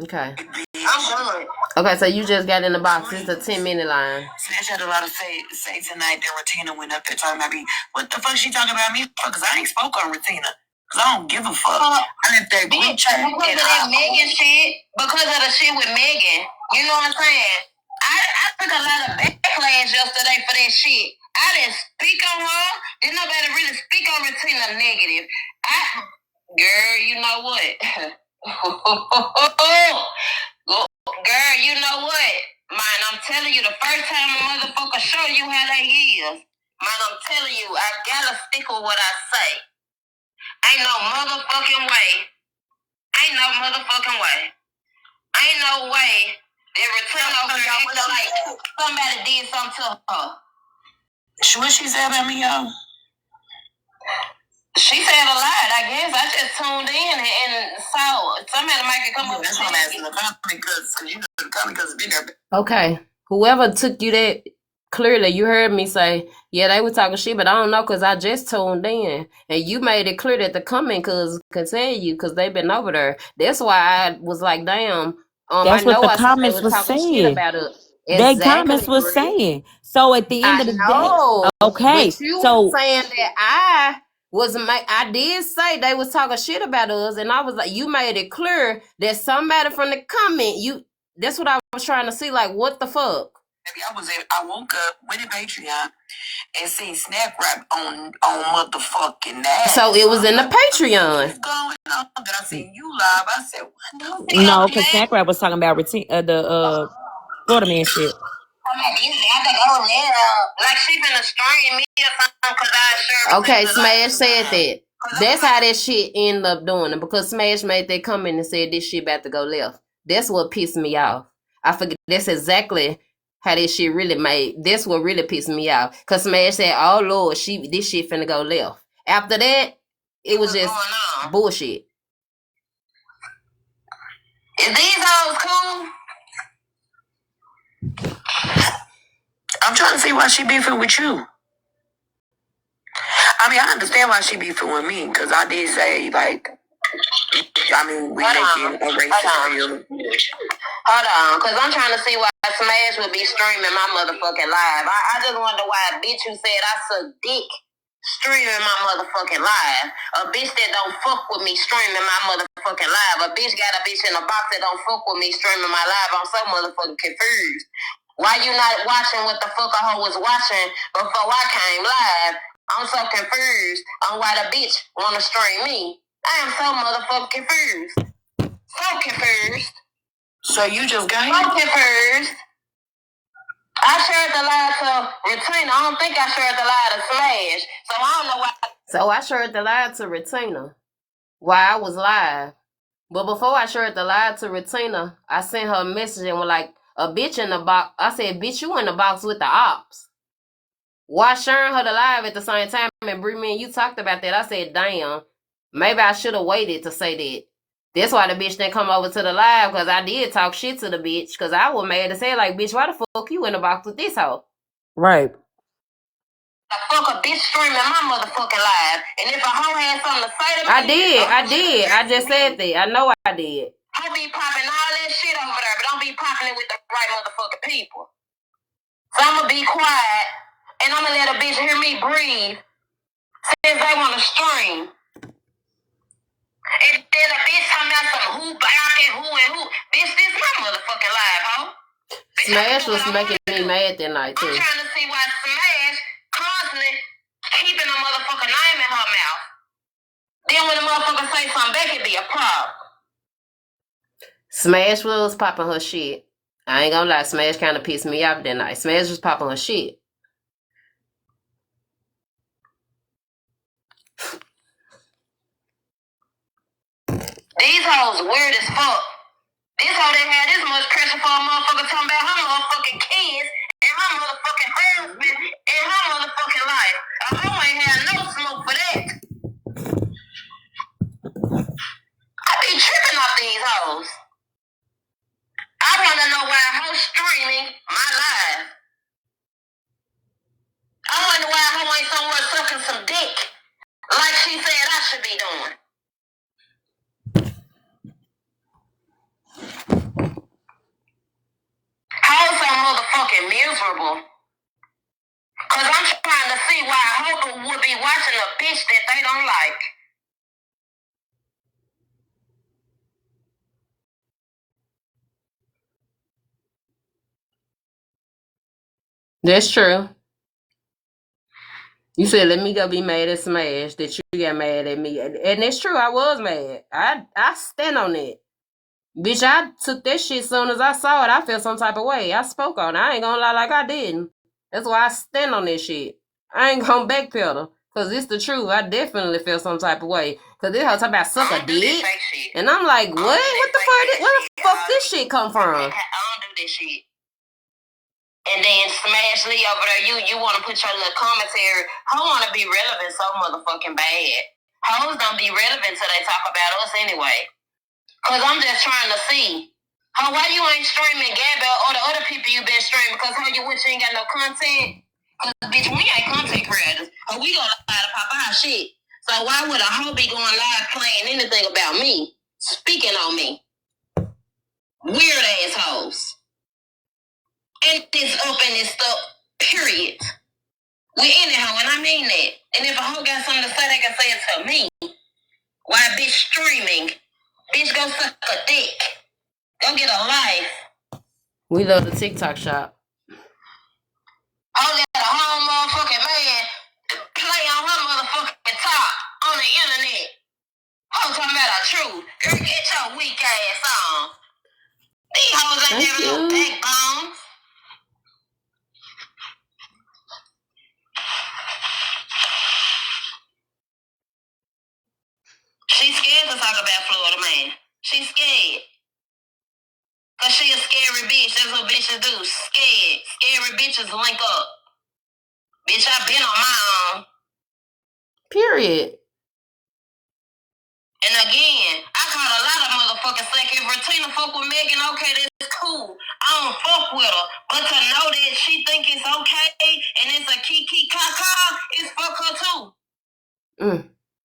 Okay. I'm good. Okay, so you just got in the box. It's a 10-minute line. Snatch had a lot to say tonight that Retina went up there talking about me. What the fuck she talking about me for? Because I ain't spoke on Retina. Because I don't give a fuck. I left that group chat. Because of that Megan shit. Because of the shit with Megan. You know what I'm saying? I took a lot of backlash yesterday for that shit. I didn't speak on her. Didn't nobody really speak on Retina negative. Girl, you know what? Girl, you know what? Man, I'm telling you, the first time a motherfucker show you how they is, man, I'm telling you, I gotta stick with what I say. Ain't no motherfucking way. Ain't no way that Return over here acting like somebody did something to her. What she said about me, y'all? She said a lot, I guess. I just tuned in and saw somebody might come up. That's what I'm asking the comment because you know the comment because it's been there. Okay. Whoever took you that, clearly you heard me say, yeah, they were talking shit, but I don't know because I just tuned in. And you made it clear that the comment could tell you because they've been over there. That's why I was like, damn. That's what the comments was saying. Their comments was saying. So at the end of the day, okay. But you were saying that I did say they was talking shit about us, and I was like, you made it clear that somebody from the comment, that's what I was trying to see, like, what the fuck? I woke up with a Patreon and seen Snap Rap on motherfucking that. So it was in the Patreon. What's going on? Then I seen you live. I said, what the No, because Snap Rap was talking about the Florida man shit. Like she finna stream me or something because I sure. Okay, Smash said that. That's how that shit ended up doing it because Smash made that comment and said this shit about to go left. That's what pissed me off. I forget. That's exactly how this shit really made. That's what really pissed me off. Cause Smash said, "Oh Lord, this shit finna go left." After that, it was just bullshit. Is these hoes cool? I'm trying to see why she beefing with you. I mean, I understand why she beefing with me, because I did say, like, I mean, we making a racist real. Hold on, because I'm trying to see why Smash would be streaming my motherfucking live. I just wonder why a bitch who said I suck dick streaming my motherfucking live. A bitch that don't fuck with me streaming my motherfucking live. A bitch got a bitch in a box that don't fuck with me streaming my live. I'm so motherfucking confused. Why you not watching what the fuck a hoe was watching before I came live? I'm so confused on why the bitch wanna stream me. I am so motherfucking confused. So confused. So you just got here? So confused. I shared the live to Retina. I don't think I shared the live to Smash. So I don't know why. So I shared the live to Retina while I was live. But before I shared the live to Retina, I sent her a message and was like, a bitch in the box. I said, bitch, you in the box with the ops. Why sharing her the live at the same time? And Bree, me and you talked about that. I said, damn, maybe I should have waited to say that. That's why the bitch didn't come over to the live, because I did talk shit to the bitch. Because I was mad to say, like, bitch, why the fuck you in the box with this hoe? Right. The fuck a bitch streaming my motherfucking live. And if a hoe had something to say to me... I did. I just said that. I know I did. I be popping all that shit over there, but don't be popping it with the right motherfucking people. So I'm gonna be quiet, and I'm gonna let a bitch hear me breathe since they wanna stream. And then a bitch talking about some who back and who. Bitch, this my motherfucking live, ho. Smash was making me mad that night, too. I'm trying to see why Smash constantly keeping a motherfucking name in her mouth. Then when the motherfucker say something back, it be a problem. Smash was popping her shit. I ain't gonna lie, Smash kind of pissed me off that night. Smash was popping her shit. These hoes weird as fuck. This hoe that had this much pressure for a motherfucker talking about her motherfucking kids and her motherfucking husband and her motherfucking life. A hoe ain't had no smoke for that. I be tripping off these hoes. I wanna know why a hoe streaming my life. I wonder why a hoe ain't somewhere sucking some dick like she said I should be doing. Hoes so motherfucking miserable. Cause I'm trying to see why a hoe would be watching a bitch that they don't like. That's true. You said, let me go be mad at Smash that you got mad at me. And it's true, I was mad. I stand on it. Bitch, I took that shit as soon as I saw it. I felt some type of way. I spoke on it. I ain't gonna lie like I didn't. That's why I stand on this shit. I ain't gonna backpedal. Because it's the truth. I definitely feel some type of way. Because this hoe talking about suck a dick. And I'm like, what? What the fuck? Where the fuck this shit come from? I don't do this shit. And then Smash Lee over there, you want to put your little commentary. I want to be relevant so motherfucking bad. Hoes don't be relevant till they talk about us anyway. Because I'm just trying to see. Why you ain't streaming Gabby or the other people you been streaming? Because you ain't got no content? Because, bitch, we ain't content creators. We gonna lie to pop our shit. So why would a hoe be going live playing anything about me? Speaking on me. Weird assholes. And it's up and it's up, period. We in it, hoe, and I mean that. And if a hoe got something to say, they can say it to me. Why bitch streaming? Bitch, go suck a dick. Go get a life. We love the TikTok shop. Hoe got a whole motherfucking man play on her motherfucking top on the internet. Hoe talking about the truth. Girl, get your weak ass on. These hoes ain't never no backbone. She's scared to talk about Florida man. She's scared. Cause she a scary bitch. married bitches link up. Bitch, I been on my own. Period. And again, I caught a lot of motherfuckers like if Tina fuck with Megan, okay, that's cool. I don't fuck with her. But to know that she think it's okay and it's a kiki kaka, it's fuck her too.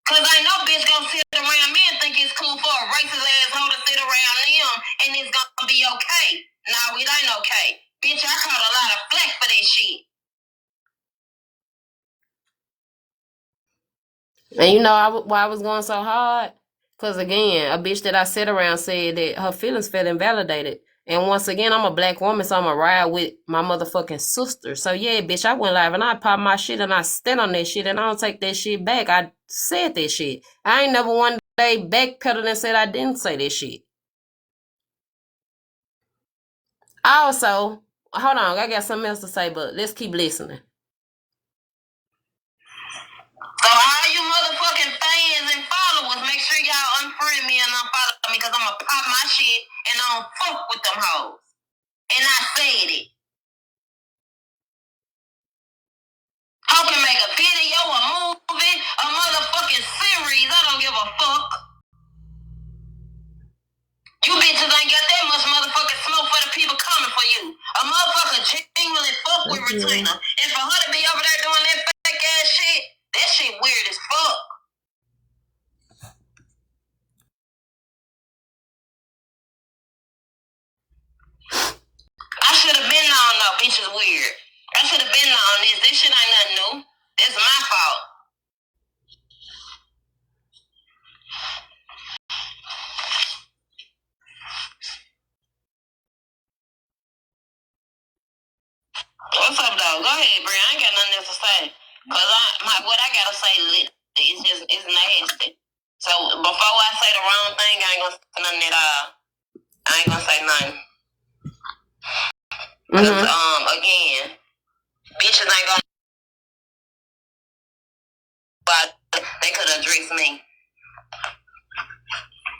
Cause I know bitch gonna sit around me and think it's cool for a racist asshole to sit around them and it's gonna be okay. No, it ain't okay. Bitch, I caught a lot of flack for that shit. And you know why I was going so hard? Because again, a bitch that I sit around said that her feelings felt invalidated. And once again, I'm a black woman, so I'm going to ride with my motherfucking sister. So yeah, bitch, I went live and I pop my shit and I stand on that shit and I don't take that shit back. I said that shit. I ain't never one day backpedaled and said I didn't say that shit. Also, hold on, I got something else to say, but let's keep listening. So all you motherfucking fans and followers, make sure y'all unfriend me and unfollow me because I'm going to pop my shit and I don't fuck with them hoes. And I said it. How can make a video, a movie, a motherfucking series? I don't give a fuck. You bitches ain't got that much motherfucking smoke for the people coming for you. A motherfucker genuinely fuck with Regina. And for her to be over there doing that fake ass shit, that shit weird as fuck. I should have been on though, bitch is weird. I should have been on this. This shit ain't nothing new. This is my fault. What's up, though? Go ahead, Bri. I ain't got nothing else to say. Cause what I gotta say is nasty. So before I say the wrong thing, I ain't gonna say nothing at all. I ain't gonna say nothing. Cause again, bitches ain't gonna. But they could address me.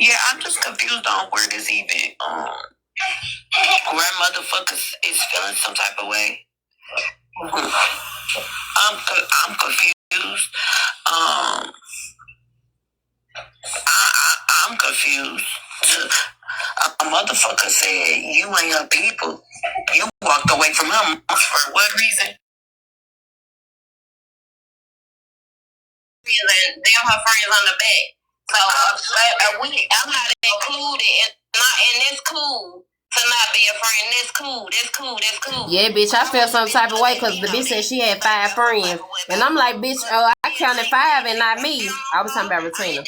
Yeah, I'm just confused on where this even where motherfuckers is feeling some type of way. I'm confused. I'm confused. A motherfucker said you ain't your people. You walked away from him for what reason? And them her friends on the back. So I'm not included, and it's cool to not be a friend. That's cool. That's cool. That's cool. Yeah, bitch, I felt some type of way because the bitch said she had 5 friends. And I'm like, bitch, I counted 5 and not me. I was talking about Regina. For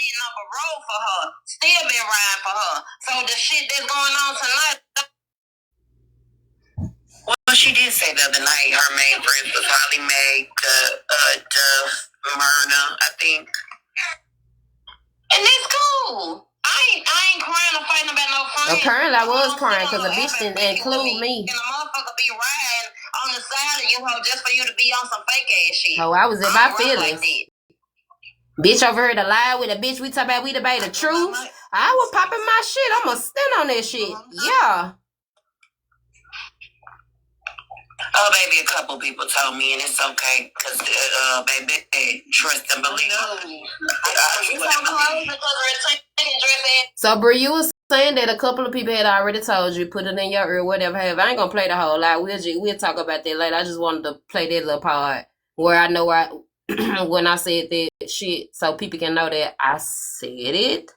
her. Still been riding for her. So the shit that's going on tonight. Well, she did say the other night her main friends was Holly Mae, Myrna, I think. And that's cool. I ain't crying or fighting about no friends. Apparently I was crying because the bitch didn't include me. And the motherfucker be riding on the side of you, ho, just for you to be on some fake ass shit. Oh, I was in my feelings. Like bitch over here to lie with a bitch. We talk about we debate the truth. I was popping my shit. I'm gonna stand on that shit. Yeah. Oh, baby, a couple people told me, and it's okay, because, baby, trust and believe. So, Bri, you was saying that a couple of people had already told you, put it in your ear, whatever. I ain't gonna play the whole lot. We'll talk about that later. I just wanted to play that little part where I know when I said that shit, so people can know that I said it.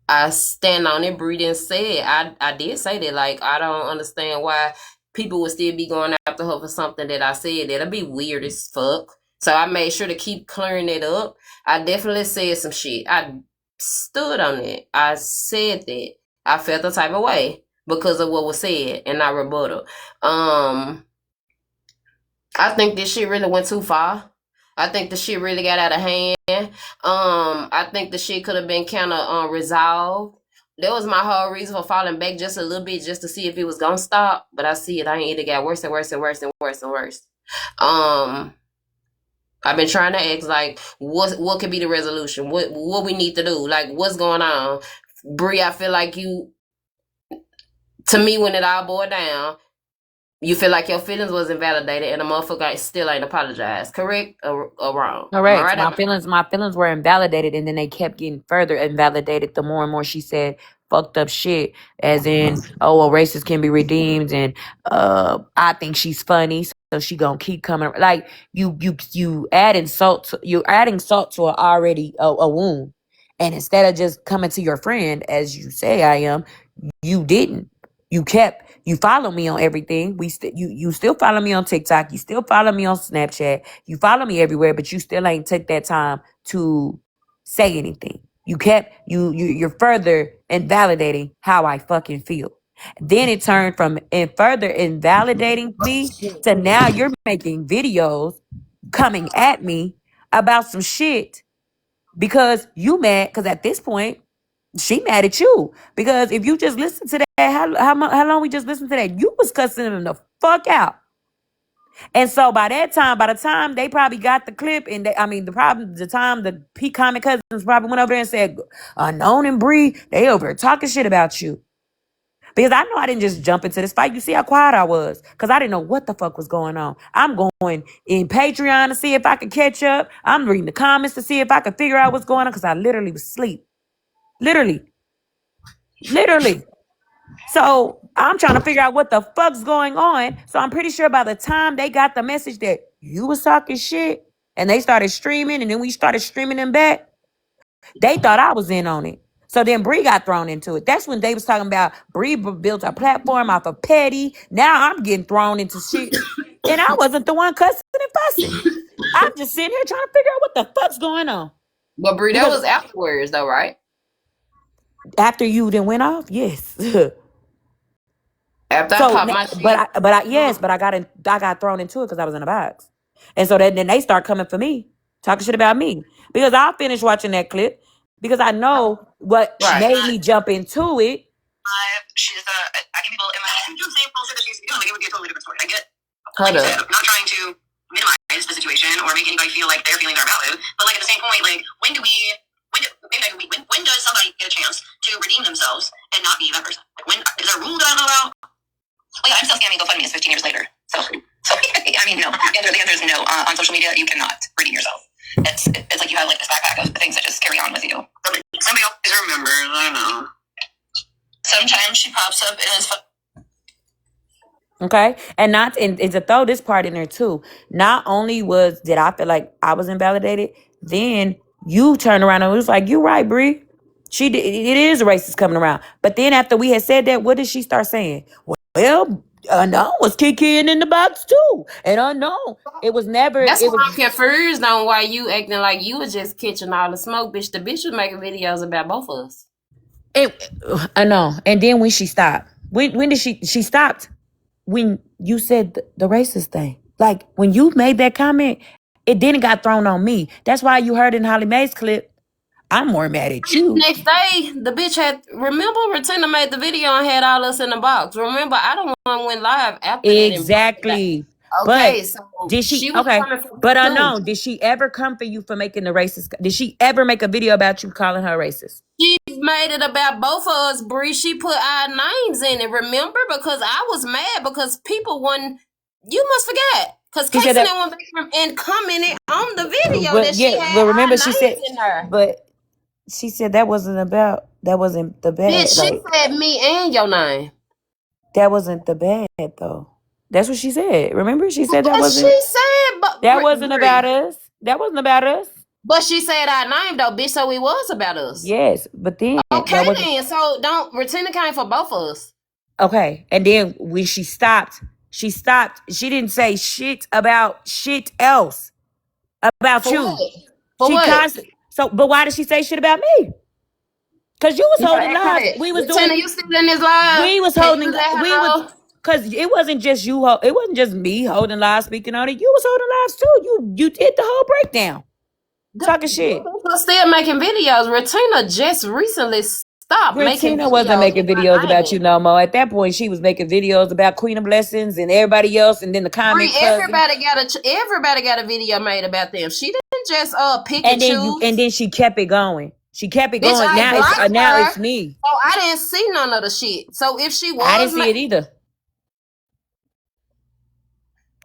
I stand on it. Bri didn't say it. I did say that. Like, I don't understand why people would still be going after her for something that I said. That'd be weird as fuck. So I made sure to keep clearing it up. I definitely said some shit. I stood on it. I said that. I felt the type of way because of what was said and not rebuttal. I think this shit really went too far. I think the shit really got out of hand. I think the shit could have been kind of resolved. That was my whole reason for falling back just a little bit, just to see if it was gonna stop. But I see it. I ain't either got worse and worse and worse and worse and worse. I've been trying to ask, like, what could be the resolution? What we need to do? Like, what's going on? Bri, I feel like you, to me, when it all boiled down, You feel like your feelings was invalidated and the motherfucker still ain't apologized. Correct or wrong? Am I Correct. right? My feelings were invalidated, and then they kept getting further invalidated the more and more she said fucked up shit, as in, oh well, racists can be redeemed, and I think she's funny, so she gonna keep coming. Like you you're adding salt to a already a wound, and instead of just coming to your friend as you say I am, you didn't. You follow me on everything. You still follow me on TikTok. You still follow me on Snapchat. You follow me everywhere, but you still ain't took that time to say anything. You're further invalidating how I fucking feel. Then it turned from and further invalidating me to now you're making videos coming at me about some shit because you mad because at this point she mad at you because if you just listen to that, how long we just listened to that? You was cussing them the fuck out, and so by the time they probably got the clip, and the time the P Comic Cousins probably went over there and said, "Unknown and Bree, they over here talking shit about you." Because I know I didn't just jump into this fight. You see how quiet I was because I didn't know what the fuck was going on. I'm going in Patreon to see if I could catch up. I'm reading the comments to see if I could figure out what's going on because I literally was asleep. Literally. So I'm trying to figure out what the fuck's going on. So I'm pretty sure by the time they got the message that you was talking shit and they started streaming and then we started streaming them back, they thought I was in on it. So then Bree got thrown into it. That's when they was talking about Bree built a platform off of petty. Now I'm getting thrown into shit. And I wasn't the one cussing and fussing. I'm just sitting here trying to figure out what the fuck's going on. But Bree, that was afterwards though, right? After you then went off, yes. After So, I popped my shit. but I got thrown into it because I was in a box, and so then they start coming for me, talking shit about me because I finished watching that clip because I know what made me jump into it. She's I can people in my do the same bullshit that she's doing. Like it would be a totally different story. I get. Like you said, I'm not trying to minimize the situation or make anybody feel like their feelings are valid. But like at the same point, like when does somebody get a chance to redeem themselves and not be that person? Like when is there a rule that I don't know about? Like I'm still scamming GoFundMe 15 years later. So I mean, no. The answer is no. On social media, you cannot redeem yourself. It's like you have like this backpack of things that just carry on with you. Somebody always remembers. I don't know. Sometimes she pops up and is. Okay, and to throw this part in there too. Not only did I feel like I was invalidated, then you turned around and was like, "You're right, Bree. It is racist coming around." But then after we had said that, what did she start saying? Well, Unknown was kicking in the box too, and Unknown, it was never. That's why I'm confused on why you acting like you was just catching all the smoke, bitch. The bitch was making videos about both of us. I know. And then when she stopped, when did she stopped? When you said the racist thing, like when you made that comment, it didn't got thrown on me. That's why you heard in Holly Mae's clip, I'm more mad at you. Next day, the bitch remember Retina made the video and had all us in the box. Remember, I don't want to went live after exactly. that. Okay, but so did she okay? But Unknown, did she ever come for you for making the racist? Did she ever make a video about you calling her racist? She made it about both of us, Bree. She put our names in it, remember? Because I was mad because people won. You must forget. Because Casey went back and commented on the video that she had but remember, she said, in her. But she said that wasn't the bad. Bitch, she said me and your name. That wasn't the bad, though. That's what she said. Remember? She said that wasn't. She said, but that wasn't about us. That wasn't about us. But she said our name though, bitch. So it was about us. Yes, but then then. So don't Retina came for both of us. Okay, and then when she stopped. She didn't say shit about shit else about for you. What? For she what? But why did she say shit about me? Because you was holding live. We was Retina, doing. You still in this live? We was holding. We was. Because it wasn't just you. It wasn't just me holding live, speaking on it. You was holding lives too. You did the whole breakdown. Talking shit. Still making videos. Retina just recently stopped making videos. Retina wasn't making videos about you no more. At that point, she was making videos about Queen of Blessings and everybody else, and then the comments. Everybody got a video made about them. She didn't just pick and choose. And then she kept it going. She kept it going. Now it's me. Oh, I didn't see none of the shit. So if she was, I didn't see it either.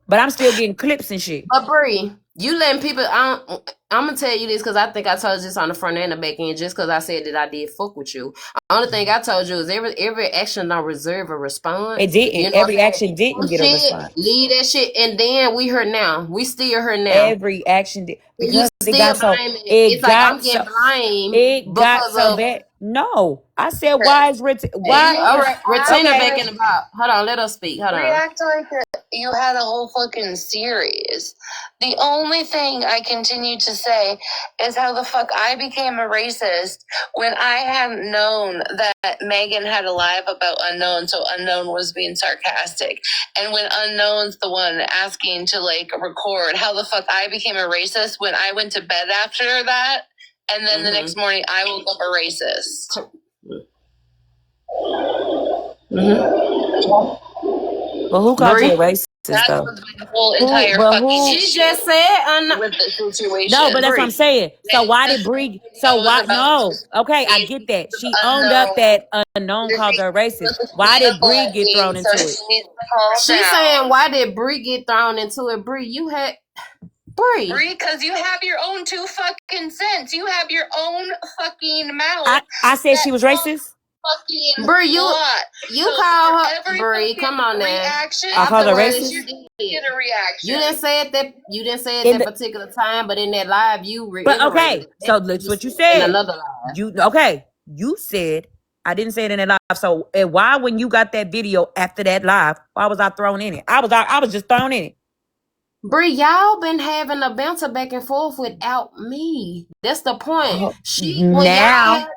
But I'm still getting clips and shit. But Bree, you letting people. I'm gonna tell you this because I think I told you this on the front and the back end. Just because I said that I did fuck with you. The only thing I told you is every action don't reserve a response. It didn't. Every action didn't get a response. Leave that shit, and then we heard now. We still here now. Every action did because you it got so. It's like I'm getting blamed. It got because so of, bad. No, I said why is why? All right, Retina back in the box. Hold on, let us speak. Hold on. React like you had a whole fucking series. The only thing I continue to say is how the fuck I became a racist when I hadn't known that Megan had a live about Unknown, so Unknown was being sarcastic. And when Unknown's the one asking to like record, how the fuck I became a racist when I went to bed after that, and then the next morning I woke up a racist. But who called you a racist? That though? was my whole entire fucking She just said with the situation. No, but that's what I'm saying. So why did Bree? So why? No, okay, I get that. She owned up that Unknown called her racist. Why did Bree get thrown into it? She's saying, why did Bree get thrown into it? Bree, you had Bree, because you have your own two fucking cents. You have your own fucking mouth. I said she was racist. Bree, you call her Bree. Come on now. I called her racist. You get a reaction. You didn't say it that. You didn't say it that particular time, but in that live, you. But okay, so that's what you said. In another live. You said I didn't say it in that live. So why, when you got that video after that live, why was I thrown in it? I was just thrown in it. Bree, y'all been having a bouncer back and forth without me. That's the point. Now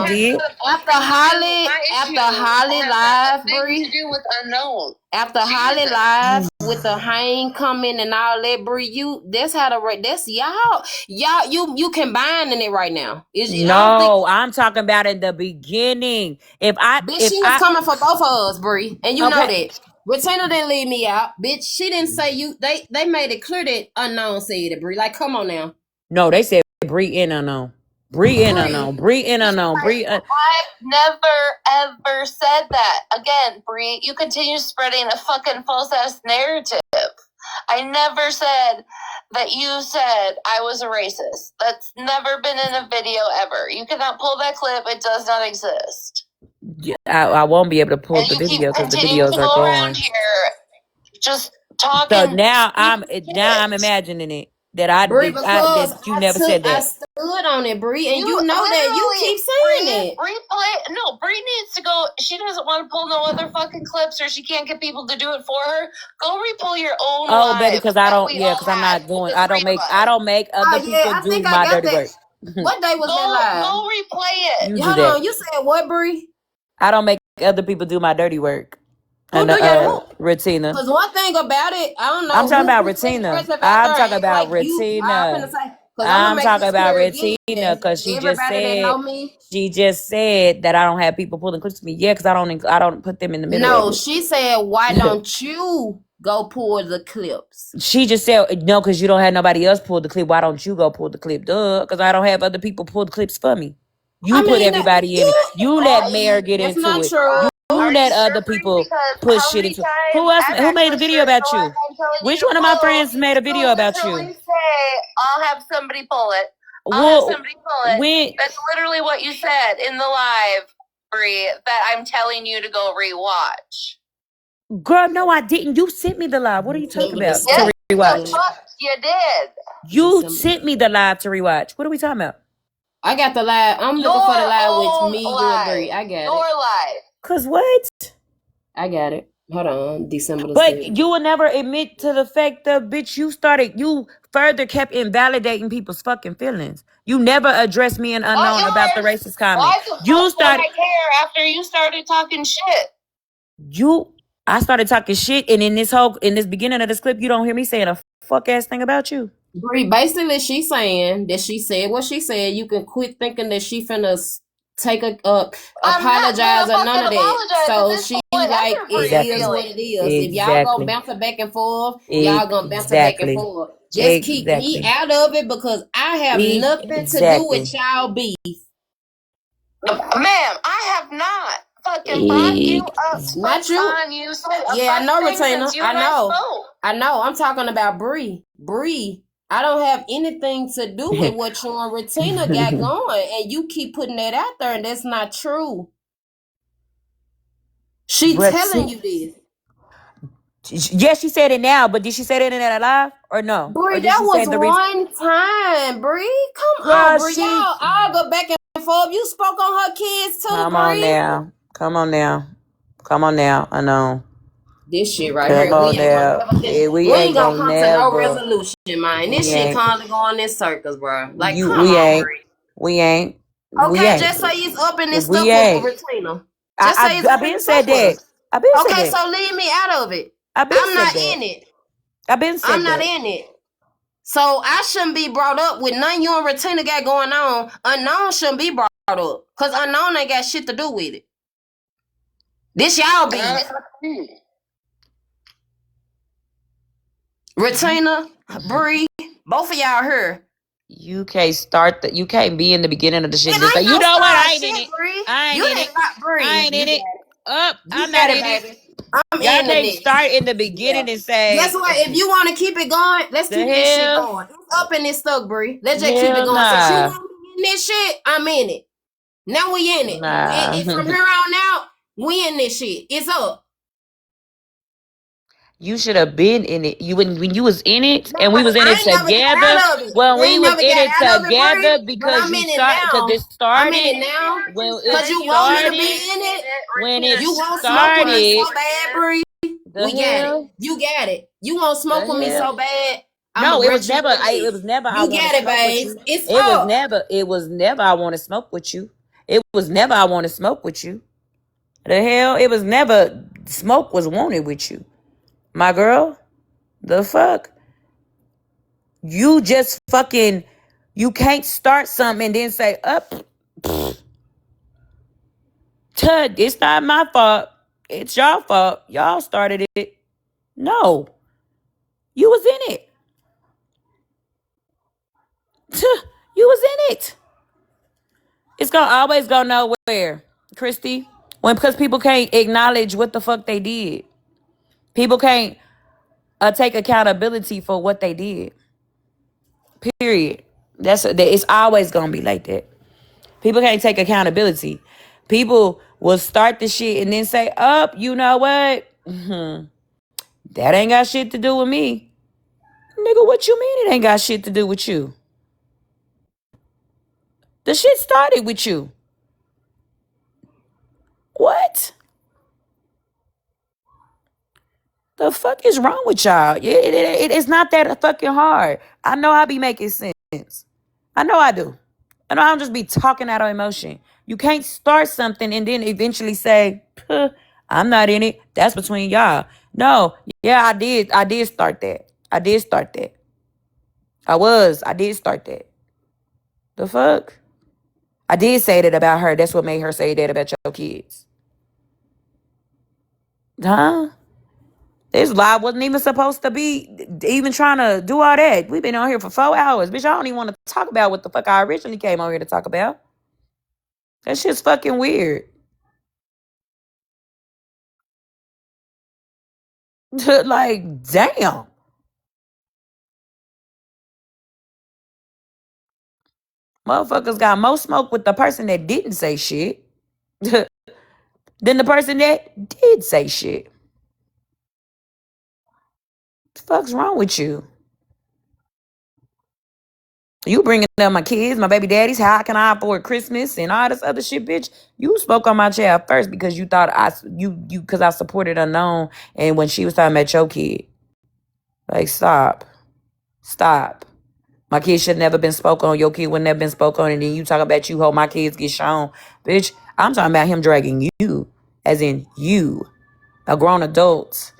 we did. After Holly live, Bree. To do with Unknown. After Holly live with the hang coming and all that, Bree, that's how that's y'all, you combining it right now. I'm talking about in the beginning. She was coming for both of us, Bree, and you know that. Retina didn't leave me out, bitch. She didn't say you. They made it clear that Unknown said it, Bree. Like, come on now. No, they said Bree and Unknown. Bree and Unknown. Bree and Unknown. I've never ever said that. Again, Bree, you continue spreading a fucking false ass narrative. I never said that you said I was a racist. That's never been in a video ever. You cannot pull that clip. It does not exist. Yeah, I won't be able to pull the video because the videos are gone. Just talking. So now I'm imagining it that I Bree, did. That you never said that. I stood on it, Bree, and you know that you keep saying it. Bree needs to go. She doesn't want to pull no other fucking clips, or she can't get people to do it for her. Go re-pull your own. Oh, baby, because I don't. Yeah, because I'm not doing. I don't make other people do my dirty work. What day was that live? Go replay it. Hold on, you said what, Bree? I don't make other people do my dirty work. And Retina. Because one thing about it, I don't know. I'm talking about Retina. I'm talking about Retina. I'm talking about Retina because she just said that I don't have people pulling clips to me. Yeah, because I don't put them in the middle. No, she said, why don't you go pull the clips? She just said no, because you don't have nobody else pull the clip. Why don't you go pull the clip? Duh, because I don't have other people pull the clips for me. You put everybody in it. You let Mayor get into it. True. You let other people put shit into it. Who else? Who made a video about you? Which one of my friends made a video about you? Say, I'll have somebody pull it. That's literally what you said in the live, Bree, that I'm telling you to go rewatch. Girl, no, I didn't. You sent me the live. What are you talking about? Yes, to rewatch. You did. You sent me the live to rewatch. What are we talking about? I got the live. I'm looking for the live with me, you, and Bree. I got it. Your live. Cause what? I got it. Hold on, December the 6th. But you will never admit to the fact that, bitch, you further kept invalidating people's fucking feelings. You never addressed me and Unknown about the racist comment. You started. I care after you started talking shit. I started talking shit, and in this beginning of this clip, you don't hear me saying a fuck ass thing about you. Bree, basically, she's saying that she said what she said. You can quit thinking that she finna take apologize or none of that. So she like, it is what it is. If y'all gonna bounce it back and forth, y'all gonna bounce it back and forth. Just keep me out of it because I have nothing to do with y'all beef. Ma'am, I have not fucking brought you up. Not you. I know, Retainer. I know. I know. I'm talking about Bree. Bree, I don't have anything to do with what you and Retina got going, and you keep putting that out there, and that's not true. She telling you this. Yes, she said it now, but did she say it in that live or no? Or Bree, did that she say was the reason? one time. Bree, come on, Girl, Bree. Y'all all go back and forth. You spoke on her kids too, come on Bree. now. Come on now. Come on now. I know. This shit right Come here, on now. Yeah, we we ain't ain't gonna gonna come to no never. resolution, man. This We shit ain't. constantly going in circles, bro. Like, You. come We on, ain't. Bree. We ain't. We Okay, ain't. just say it's up in this We stuff with ain't. Retina. Just say it's I up in been this stuff said with her. that. I been said Okay, that. so leave me out of it. I been I'm said not that. in it. I been I'm said not that. in it. So I shouldn't be brought up with none you and Retina got going on. Unknown shouldn't be brought up. Cause unknown ain't got shit to do with it. This y'all beef. Retina, Bree, both of y'all here. You can't you can't be in the beginning of the shit It and just say, ain't you no know what, start I ain't in shit, it. Bree. I ain't You in it. didn't not I Bree. ain't You in got it. it. Up, You I'm not got it, in it. baby. I'm Y'all in the can't mix. start in the Yeah. beginning and Guess say, what? If you want to keep it going, let's the keep this shit hell? going. It's up in this stuff, Bree. Let's just keep it Hell going. Since you nah. want me in this shit, I'm in it. Now we in it. Nah. And from here on out, we in this shit. It's up. You should have been in it. You when you was in it No, and we was in I it ain't never got together. out of it. When We we ain't was never in got it out of it, Bree. together But because I'm you in it start because now. it I'm in started it now. when Cause it you want me to be started in it. when it You want smoke with me started. so bad, Bree. The We got it. hell? You got it. You want The smoke with me hell? so bad. I'ma No, it was grant you never. your It wish. was never. I You want to got it, smoke with babe. you. It's It was up. never. It was never. I want to smoke with you. It was never. I want to smoke with you. The hell? It was never. Smoke was wanted with you, my girl. The fuck? You just fucking. You can't start something and then say up. Tud, it's not my fault. It's your fault. Y'all started it. No, you was in it. Tuh, you was in it. It's gonna always go nowhere, Christy. When because people can't acknowledge what the fuck they did. People can't take accountability for what they did. Period. It's always gonna be like that. People can't take accountability. People will start the shit and then say, "Up, you know what? That ain't got shit to do with me, nigga. What you mean it ain't got shit to do with you? The shit started with you. What? The fuck is wrong with y'all? It's not that fucking hard. I know I be making sense. I know I do. I know I don't just be talking out of emotion. You can't start something and then eventually say, "Huh, I'm not in it. That's between y'all." No, yeah, I did. I did start that. I did start that. I did start that. The fuck? I did say that about her. That's what made her say that about your kids. Huh? This live wasn't even supposed to be even trying to do all that. We've been on here for 4 hours. Bitch, I don't even want to talk about what the fuck I originally came on here to talk about. That shit's fucking weird. Like, damn. Motherfuckers got more smoke with the person that didn't say shit than the person that did say shit. What the fuck's wrong with you? You bringing up my kids, my baby daddies, how can I afford Christmas and all this other shit, bitch? You spoke on my child first because you thought because I supported unknown and when she was talking about your kid. Like, stop. Stop. My kid should never been spoke on. Your kid would never been spoke on. And then you talk about you hope my kids get shown. Bitch, I'm talking about him dragging you. As in you. A grown adult.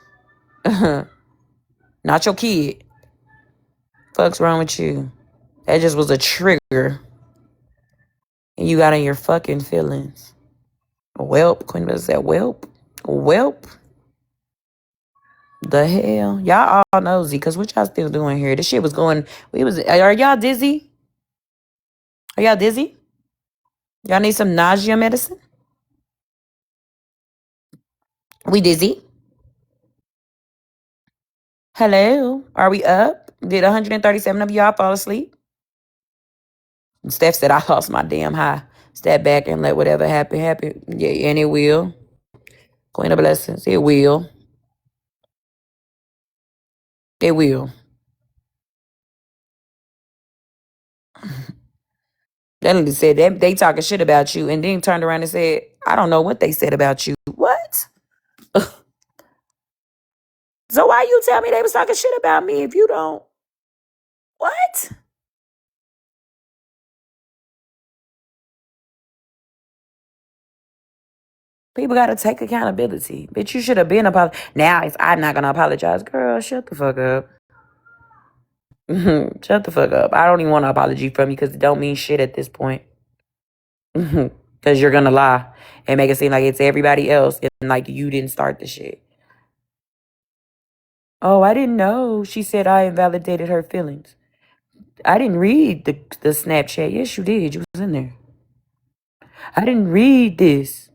Not your kid. Fuck's wrong with you? That just was a trigger. And you got in your fucking feelings. Welp. Queen Bell said, welp. Welp. The hell? Y'all all nosy. Because what y'all still doing here? This shit was going. Are y'all dizzy? Are y'all dizzy? Y'all need some nausea medicine? We dizzy? Hello, are we up? Did 137 of y'all fall asleep? Steph said, I lost my damn high. Step back and let whatever happen, happen. Yeah, and it will. Queen of Blessings, it will. It will. That lady said they talking shit about you and then turned around and said, I don't know what they said about you. What? So why you tell me they was talking shit about me if you don't? What? People got to take accountability. Bitch, you should have been Now I'm not going to apologize. Girl, shut the fuck up. Shut the fuck up. I don't even want an apology from you because it don't mean shit at this point. Because you're going to lie and make it seem like it's everybody else and like you didn't start the shit. Oh, I didn't know. She said I invalidated her feelings. I didn't read the Snapchat. Yes, you did. You was in there. I didn't read this.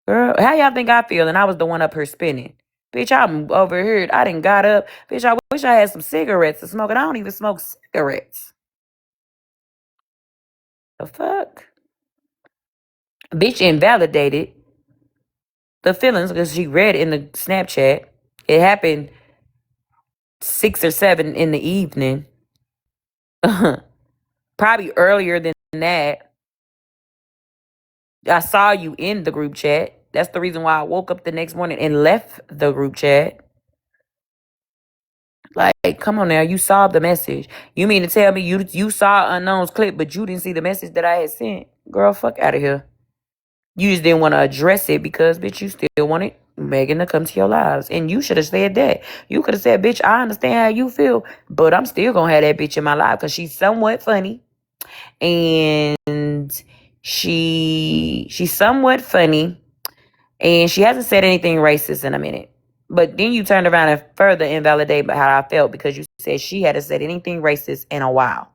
Girl, how y'all think I feel? And I was the one up here spinning. Bitch, I'm over here. I didn't got up. Bitch, I wish I had some cigarettes to smoke. And I don't even smoke cigarettes. The fuck? Bitch invalidated the feelings because she read in the Snapchat. It happened 6 or 7 in the evening. Probably earlier than that. I saw you in the group chat. That's the reason why I woke up the next morning and left the group chat. Like, come on now, you saw the message. You mean to tell me you saw Unknown's clip, but you didn't see the message that I had sent? Girl, fuck out of here. You just didn't want to address it because, bitch, you still wanted Megan to come to your lives. And you should have said that. You could have said, bitch, I understand how you feel, but I'm still going to have that bitch in my life because she's somewhat funny. And she's somewhat funny. And she hasn't said anything racist in a minute. But then you turned around and further invalidate how I felt because you said she hadn't said anything racist in a while.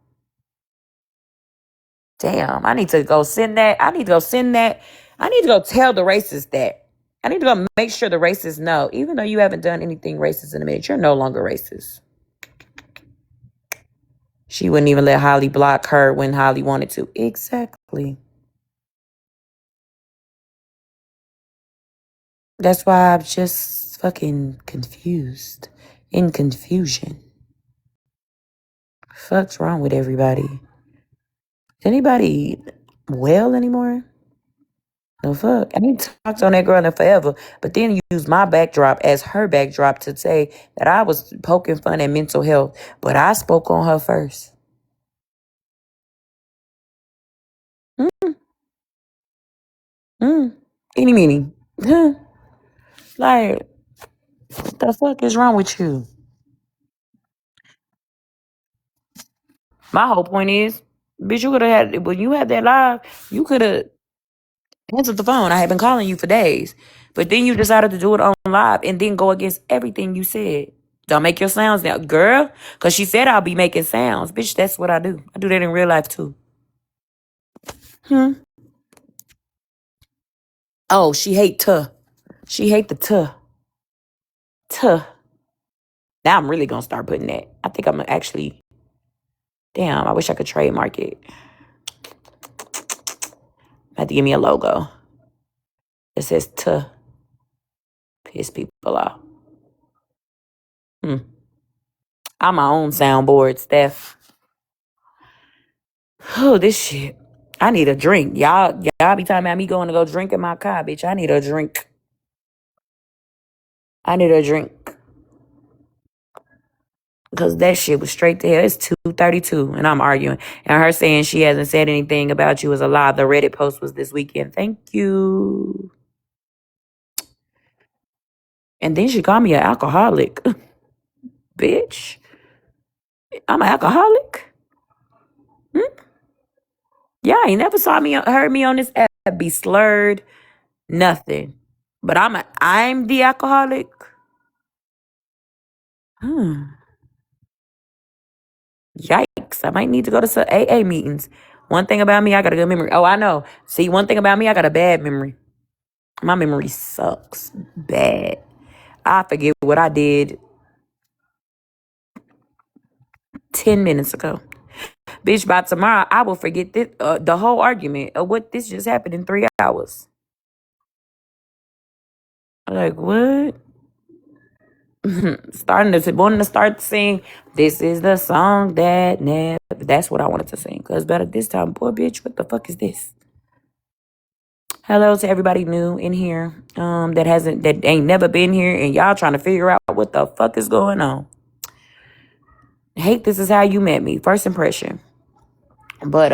Damn, I need to go send that. I need to go tell the racists that. I need to go make sure the racists know, even though you haven't done anything racist in a minute, you're no longer racist. She wouldn't even let Holly block her when Holly wanted to. Exactly. That's why I'm just fucking confused. In confusion. Fuck's wrong with everybody? Is anybody well anymore? No fuck. I ain't talked on that girl in forever. But then you use my backdrop as her backdrop to say that I was poking fun at mental health. But I spoke on her first. Any meaning. Like, what the fuck is wrong with you? My whole point is, bitch, you could have had, when you had that live, you could have answered the phone. I had been calling you for days. But then you decided to do it on live and then go against everything you said. Don't make your sounds now, girl. Because she said I'll be making sounds. Bitch, that's what I do. I do that in real life too. Oh, she hate tuh. She hate the tuh. Tuh. Now I'm really going to start putting that. I think I'm going to actually... Damn, I wish I could trademark it. I have to give me a logo. It says tuh. Piss people off. I'm my own soundboard, Steph. Oh, this shit. I need a drink. Y'all be talking about me going to go drink in my car, bitch. I need a drink. I need a drink. Because that shit was straight to hell. It's 2:32 and I'm arguing. And her saying she hasn't said anything about you is a lie. The Reddit post was this weekend. Thank you. And then she called me an alcoholic. Bitch. I'm an alcoholic? Yeah, ain't never heard me on this app be slurred. Nothing. But I'm the alcoholic. Yikes. I might need to go to some AA meetings. One thing about me, I got a good memory. Oh, I know. See, one thing about me, I got a bad memory. My memory sucks bad. I forget what I did 10 minutes ago. Bitch, by tomorrow, I will forget this, the whole argument of what this just happened in 3 hours. Like, what? Wanting to start to sing, this is the song that never. That's what I wanted to sing. Because better this time, boy, bitch, what the fuck is this? Hello to everybody new in here, that ain't never been here, and y'all trying to figure out what the fuck is going on. Hate this is how you met me, first impression. But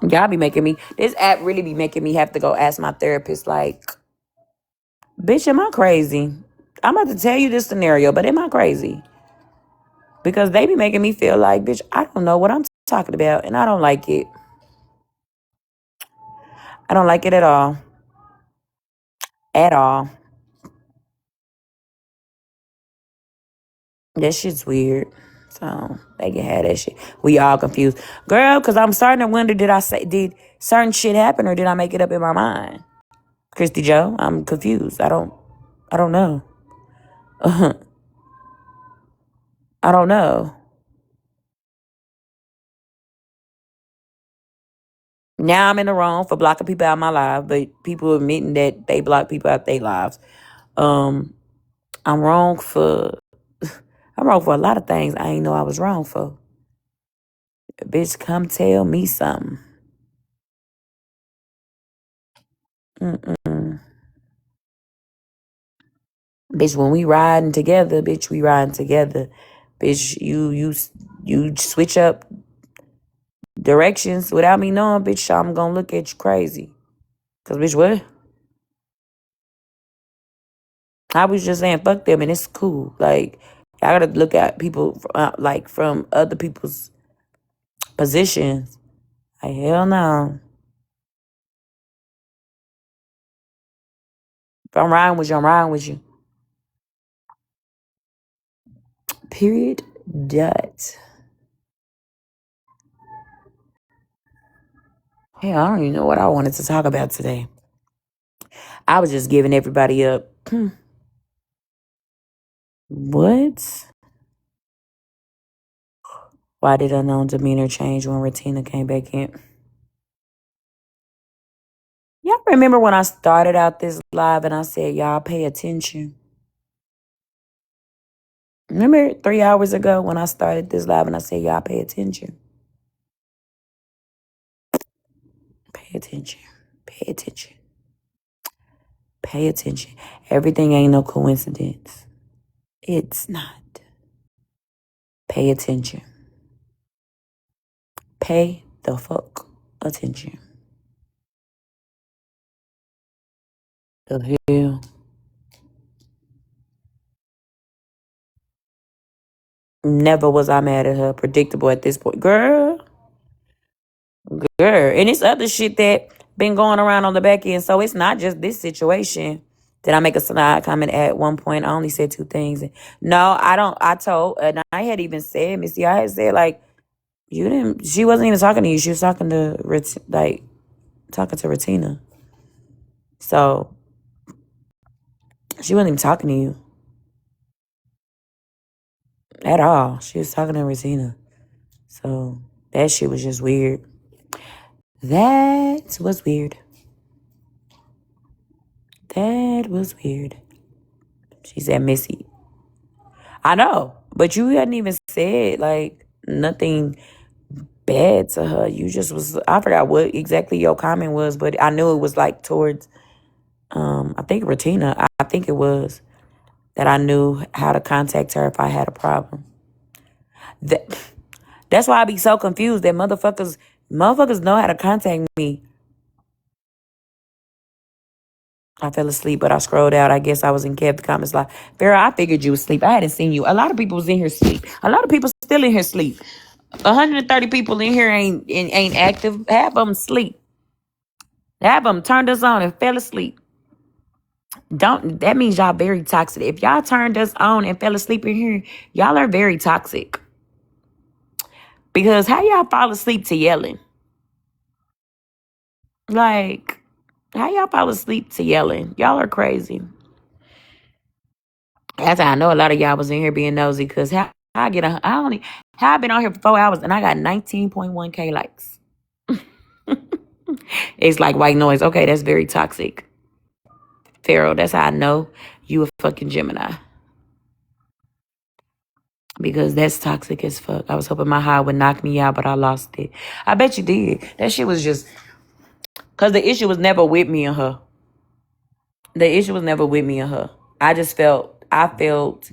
y'all be making me. This app really be making me have to go ask my therapist. Like, bitch, am I crazy? I'm about to tell you this scenario, but am I crazy? Because they be making me feel like, bitch, I don't know what I'm talking about, and I don't like it. I don't like it at all. At all. That shit's weird. So they can have that shit. We all confused. Girl, because I'm starting to wonder, did certain shit happen or did I make it up in my mind? Christy Joe, I'm confused. I don't know. I don't know. Now I'm in the wrong for blocking people out of my life, but people admitting that they block people out their lives. Um, I'm wrong for a lot of things I ain't know I was wrong for. Bitch, come tell me something. Mm-mm. Bitch, when we riding together, bitch, we riding together. Bitch, you switch up directions without me knowing, bitch, I'm gonna look at you crazy. Cause bitch, what? I was just saying fuck them and it's cool. Like, I gotta look at people like from other people's positions. Like, hell no. If I'm riding with you, I'm riding with you. Period. Dot. Hell, I don't even know what I wanted to talk about today. I was just giving everybody up. What? Why did unknown demeanor change when Ratina came back in? Y'all remember when I started out this live and I said, y'all pay attention? Remember 3 hours ago when I started this live and I said, y'all pay attention? Pay attention. Pay attention. Pay attention. Everything ain't no coincidence. It's not. Pay attention. Pay the fuck attention. The hell? Never was I mad at her. Predictable at this point. Girl. And it's other shit that been going around on the back end. So it's not just this situation. Did I make a snide comment at one point? I only said two things. No, I don't. I told, and I had even said, Missy, I had said, like, you didn't, she wasn't even talking to you. She was talking to, talking to Ratina. So she wasn't even talking to you at all. She was talking to Ratina. So that shit was just weird. That was weird. That was weird. She said, Missy. I know, but you hadn't even said like nothing bad to her. You just was, I forgot what exactly your comment was, but I knew it was like towards I think Ratina. I think it was that I knew how to contact her if I had a problem. That's why I be so confused that motherfuckers know how to contact me. I fell asleep, but I scrolled out. I guess I was in Kev the comments like, Farrah, I figured you was asleep. I hadn't seen you. A lot of people was in here sleep. A lot of people still in here sleep. 130 people in here ain't active. Half of them sleep. Half of them turned us on and fell asleep. That means y'all very toxic. If y'all turned us on and fell asleep in here, y'all are very toxic. Because how y'all fall asleep to yelling? Like, how y'all fall asleep to yelling? Y'all are crazy. That's how I know a lot of y'all was in here being nosy, because how I get a, I only, how I've been on here for 4 hours and I got 19.1K likes. It's like white noise. Okay, that's very toxic. Pharaoh, that's how I know you a fucking Gemini. Because that's toxic as fuck. I was hoping my high would knock me out, but I lost it. I bet you did. That shit was just, because the issue was never with me and her. The issue was never with me and her. I felt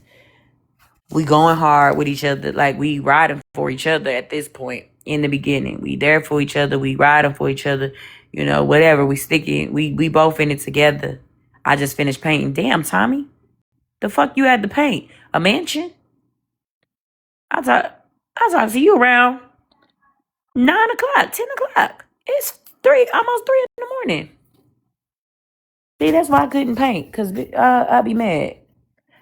we going hard with each other. Like, we riding for each other at this point in the beginning. We there for each other. We riding for each other. You know, whatever. We sticking. We both in it together. I just finished painting. Damn, Tommy. The fuck you had to paint? A mansion? I talk to you around 9 o'clock, 10 o'clock. It's almost 3 in the morning. See, that's why I couldn't paint, because I'd be mad.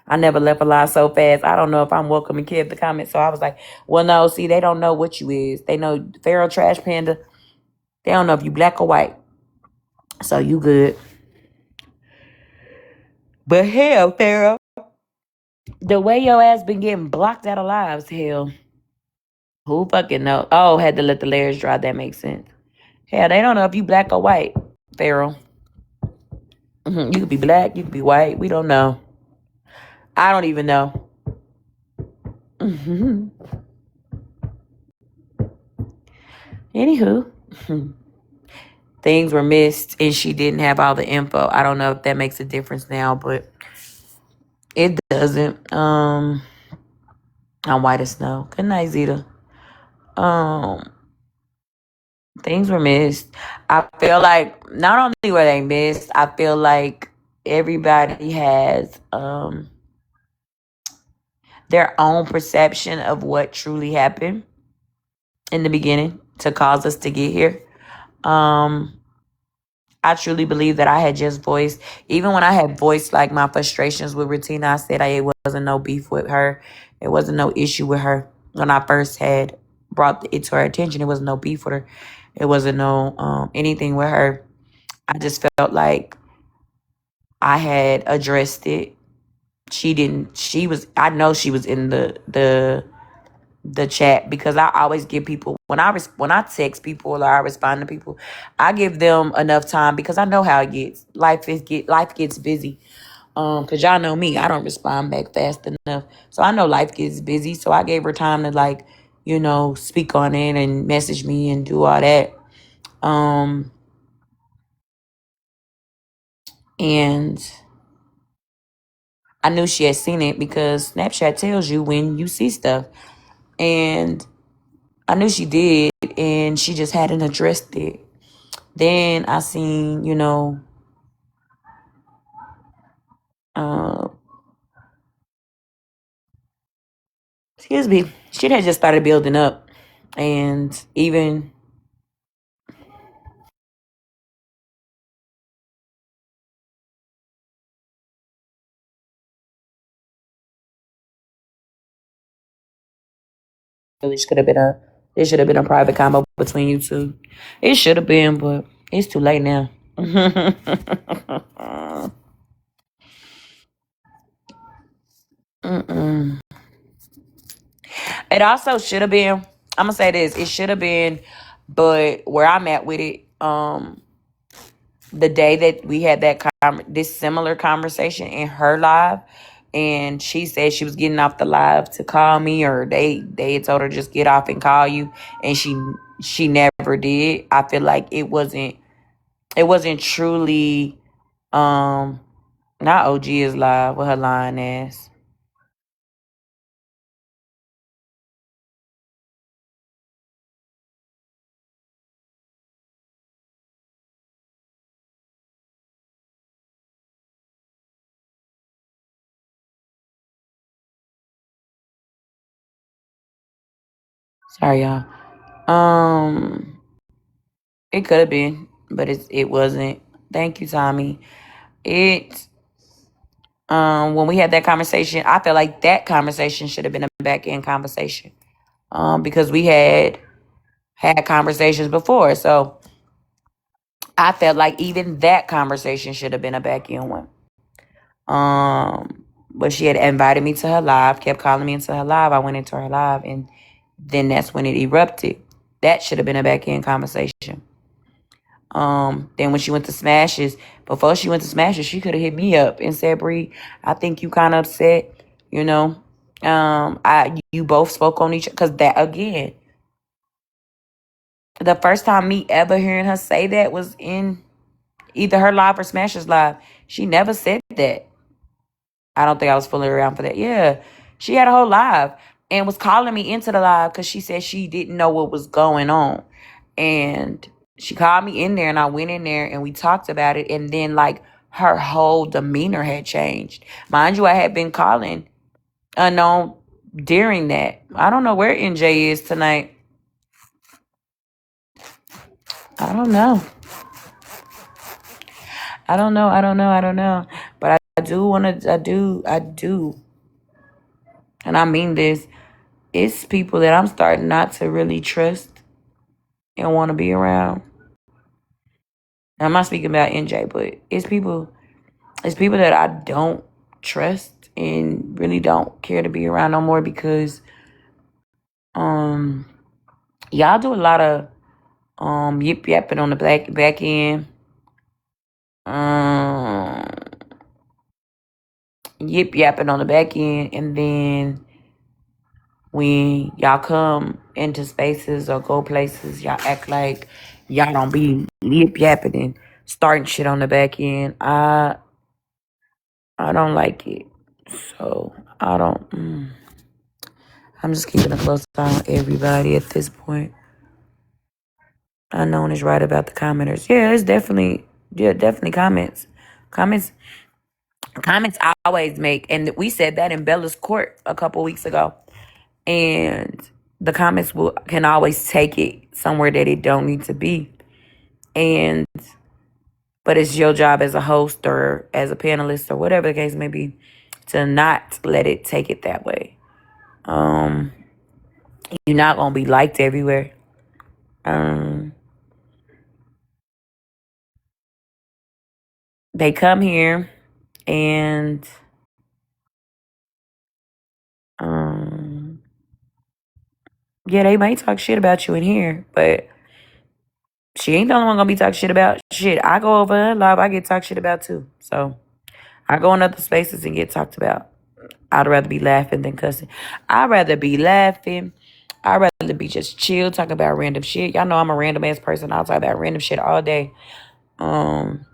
I never left a lie so fast. I don't know if I'm welcome and kept the comment. So I was like, well, no, see, they don't know what you is. They know Pharaoh Trash Panda. They don't know if you black or white. So you good. But hell, Pharaoh, the way your ass been getting blocked out of lives, hell, who fucking know? Oh, had to let the layers dry. That makes sense. Hell, they don't know if you black or white, Pharaoh. You could be black, you could be white. We don't know. I don't even know. Anywho, things were missed and she didn't have all the info. I don't know if that makes a difference now, but it doesn't. I'm white as snow. Good night, Zeta. Um, things were missed. I feel like not only were they missed, I feel like everybody has their own perception of what truly happened in the beginning to cause us to get here. I truly believe that I had just voiced, even when I had voiced like my frustrations with Retina, I said it wasn't no beef with her. It wasn't no issue with her. When I first had brought it to her attention, it wasn't no beef with her. It wasn't no anything with her. I just felt like I had addressed it. She didn't. She was. I know she was in the chat, because I always give people, when I text people or I respond to people, I give them enough time, because I know how it gets. Life gets busy. Cause y'all know me, I don't respond back fast enough. So I know life gets busy. So I gave her time to, like, speak on it and message me and do all that. And I knew she had seen it, because Snapchat tells you when you see stuff. And I knew she did, and she just hadn't addressed it. Then I seen, uh, excuse me, shit had just started building up. And even, it should have been a private combo between you two. It should have been, but it's too late now. Mm-mm. It also should have been, I'm gonna say this, it should have been, but where I'm at with it, the day that we had this similar conversation in her live, and she said she was getting off the live to call me, or they had told her just get off and call you, and she never did. I feel like it wasn't truly not OG is live with her lying ass. Sorry, y'all. It could have been, but it wasn't. Thank you, Tommy. It when we had that conversation, I felt like that conversation should have been a back end conversation. Because we had conversations before. So I felt like even that conversation should have been a back end one. But she had invited me to her live, kept calling me into her live. I went into her live, and then that's when it erupted. That should have been a back end conversation. Then when she went to Smashes, before she went to Smashes, she could have hit me up and said, Bree, I think you kind of upset, you know. You both spoke on each, because that again, the first time me ever hearing her say that was in either her live or Smashes live. She never said that. I don't think I was fully around for that. Yeah. She had a whole live and was calling me into the live because she said she didn't know what was going on. And she called me in there and I went in there and we talked about it. And then like her whole demeanor had changed. Mind you, I had been calling unknown during that. I don't know where NJ is tonight. I don't know. I don't know. But I do want to, I do. And I mean this. It's people that I'm starting not to really trust and want to be around. And I'm not speaking about NJ, but it's people that I don't trust and really don't care to be around no more because um y'all do a lot of yip yapping on the back end. Um Yip yapping on the back end, and then when y'all come into spaces or go places, y'all act like y'all don't be yip yapping and starting shit on the back end. I don't like it. So I don't. I'm just keeping a close eye on everybody at this point. Unknown is right about the commenters. Definitely comments. Comments comments always make, and we said that in Bella's court a couple weeks ago. And the comments can always take it somewhere that it don't need to be. And but it's your job as a host or as a panelist or whatever the case may be to not let it take it that way. You're not gonna be liked everywhere. They come here and yeah, they might talk shit about you in here, but she ain't the only one gonna be talking shit about shit. I go over her live, I get talked shit about too. So I go in other spaces and get talked about. I'd rather be laughing than cussing. I'd rather be laughing. I'd rather be just chill, talking about random shit. Y'all know I'm a random ass person. I'll talk about random shit all day. I'd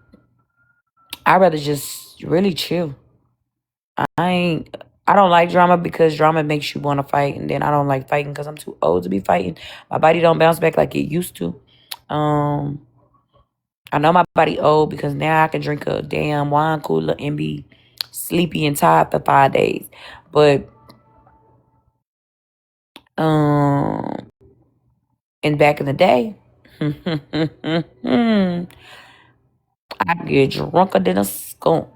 rather just really chill. I ain't. I don't like drama because drama makes you want to fight, and then I don't like fighting because I'm too old to be fighting. My body don't bounce back like it used to. I know my body old because now I can drink a damn wine cooler and be sleepy and tired for 5 days. But and back in the day, I get drunker than a skunk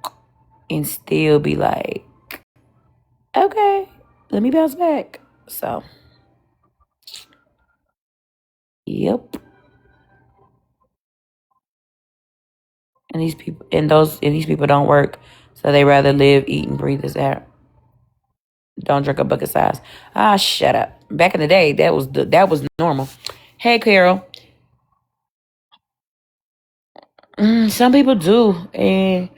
and still be like, okay, let me bounce back. So, yep. And these people don't work, so they rather live, eat, and breathe this air. Don't drink a bucket size. Ah, shut up. Back in the day, that was normal. Hey, Carol. Some people do, and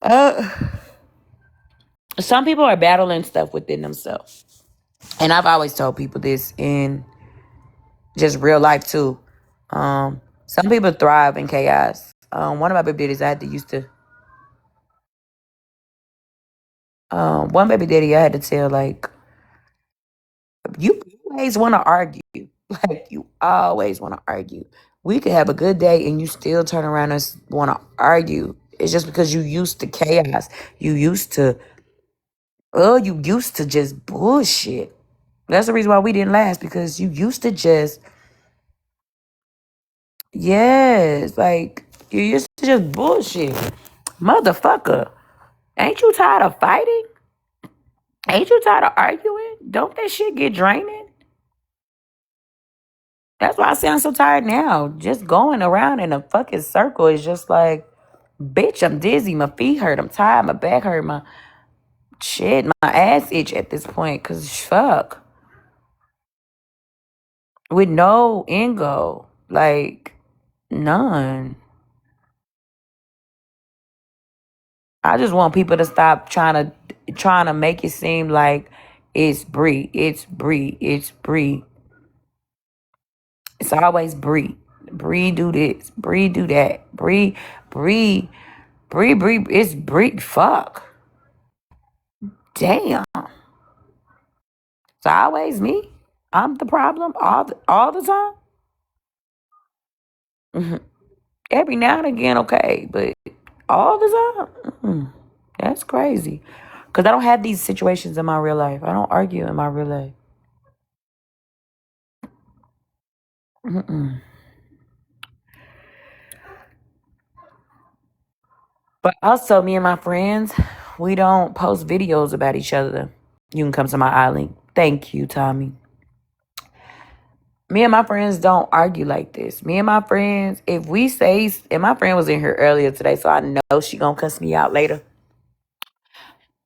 uh, some people are battling stuff within themselves. And I've always told people this in just real life too. Some people thrive in chaos. One of my baby daddies I had to used to. One baby daddy I had to tell like, you always want to argue. Like you always want to argue. We could have a good day and you still turn around and want to argue. It's just because you used to chaos. You used to just bullshit. That's the reason why we didn't last, because you used to just, yes, like you used to just bullshit. Motherfucker, ain't you tired of fighting? Ain't you tired of arguing? Don't that shit get draining? That's why I say I'm so tired now. Just going around in a fucking circle is just like, bitch, I'm dizzy. My feet hurt. I'm tired. My back hurt. My shit, my ass itch at this point. Cause fuck. With no end goal. Like, none. I just want people to stop trying to make it seem like it's Bree. It's Bree. It's Bree. It's always Bree. Bree do this. Bree do that. Bree. It's Bree. Fuck. Damn. It's always me. I'm the problem all the time. Mhm. Every now and again, okay, but all the time, that's crazy. Cause I don't have these situations in my real life. I don't argue in my real life. Mm-mm. But also, me and my friends, we don't post videos about each other. You can come to my island. Thank you, Tommy. Me and my friends don't argue like this. Me and my friends, if we say, and my friend was in here earlier today, so I know she gonna cuss me out later.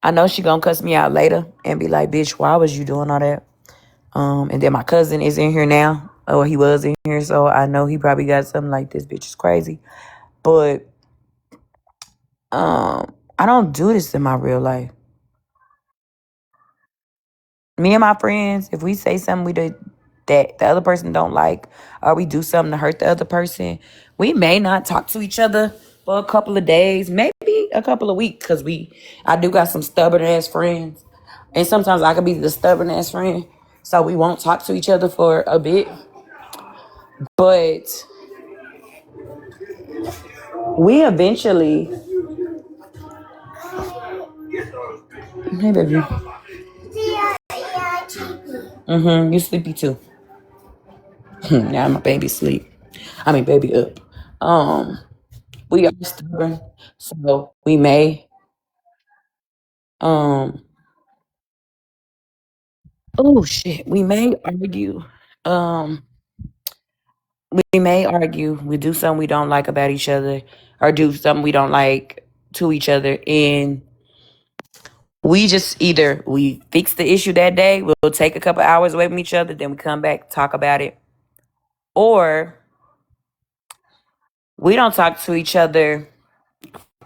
I know she gonna cuss me out later and be like, bitch, why was you doing all that? And then my cousin is in here now. Or he was in here, so I know he probably got something like this bitch is crazy. But I don't do this in my real life. Me and my friends, if we say something we did that the other person don't like, or we do something to hurt the other person, we may not talk to each other for a couple of days, maybe a couple of weeks, because I do got some stubborn ass friends. And sometimes I could be the stubborn ass friend. So we won't talk to each other for a bit. But we eventually, hey baby. You sleepy too. Now my baby sleep. I mean baby up. We are stubborn. So we may um oh shit. We may argue. Um we may argue. We do something we don't like about each other or do something we don't like to each other, and we just either we fix the issue that day, we'll take a couple hours away from each other, then we come back, talk about it, or we don't talk to each other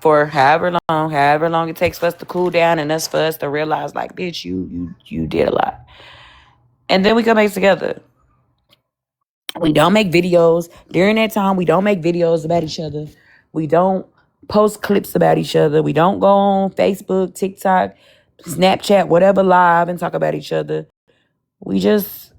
for however long it takes for us to cool down and us for us to realize like, bitch, you did a lot. And then we come back together. We don't make videos. During that time, we don't make videos about each other. We don't post clips about each other. We don't go on Facebook, TikTok, Snapchat, whatever live and talk about each other. We just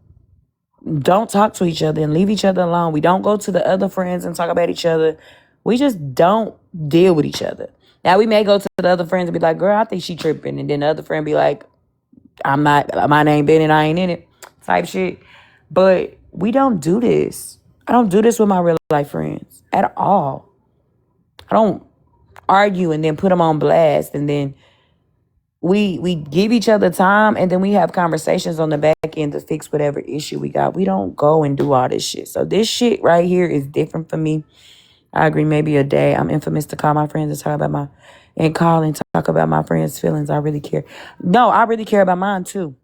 don't talk to each other and leave each other alone. We don't go to the other friends and talk about each other. We just don't deal with each other. Now we may go to the other friends and be like, girl, I think she tripping. And then the other friend be like, I'm not, my name Ben and I ain't in it type shit. But we don't do this. I don't do this with my real life friends at all. I don't argue and then put them on blast and then we give each other time and then we have conversations on the back end to fix whatever issue we got. We don't go and do all this shit. So this shit right here is different for me. I agree. Maybe a day I'm infamous to call my friends and call and talk about my friends' feelings. I really care. No, I really care about mine too.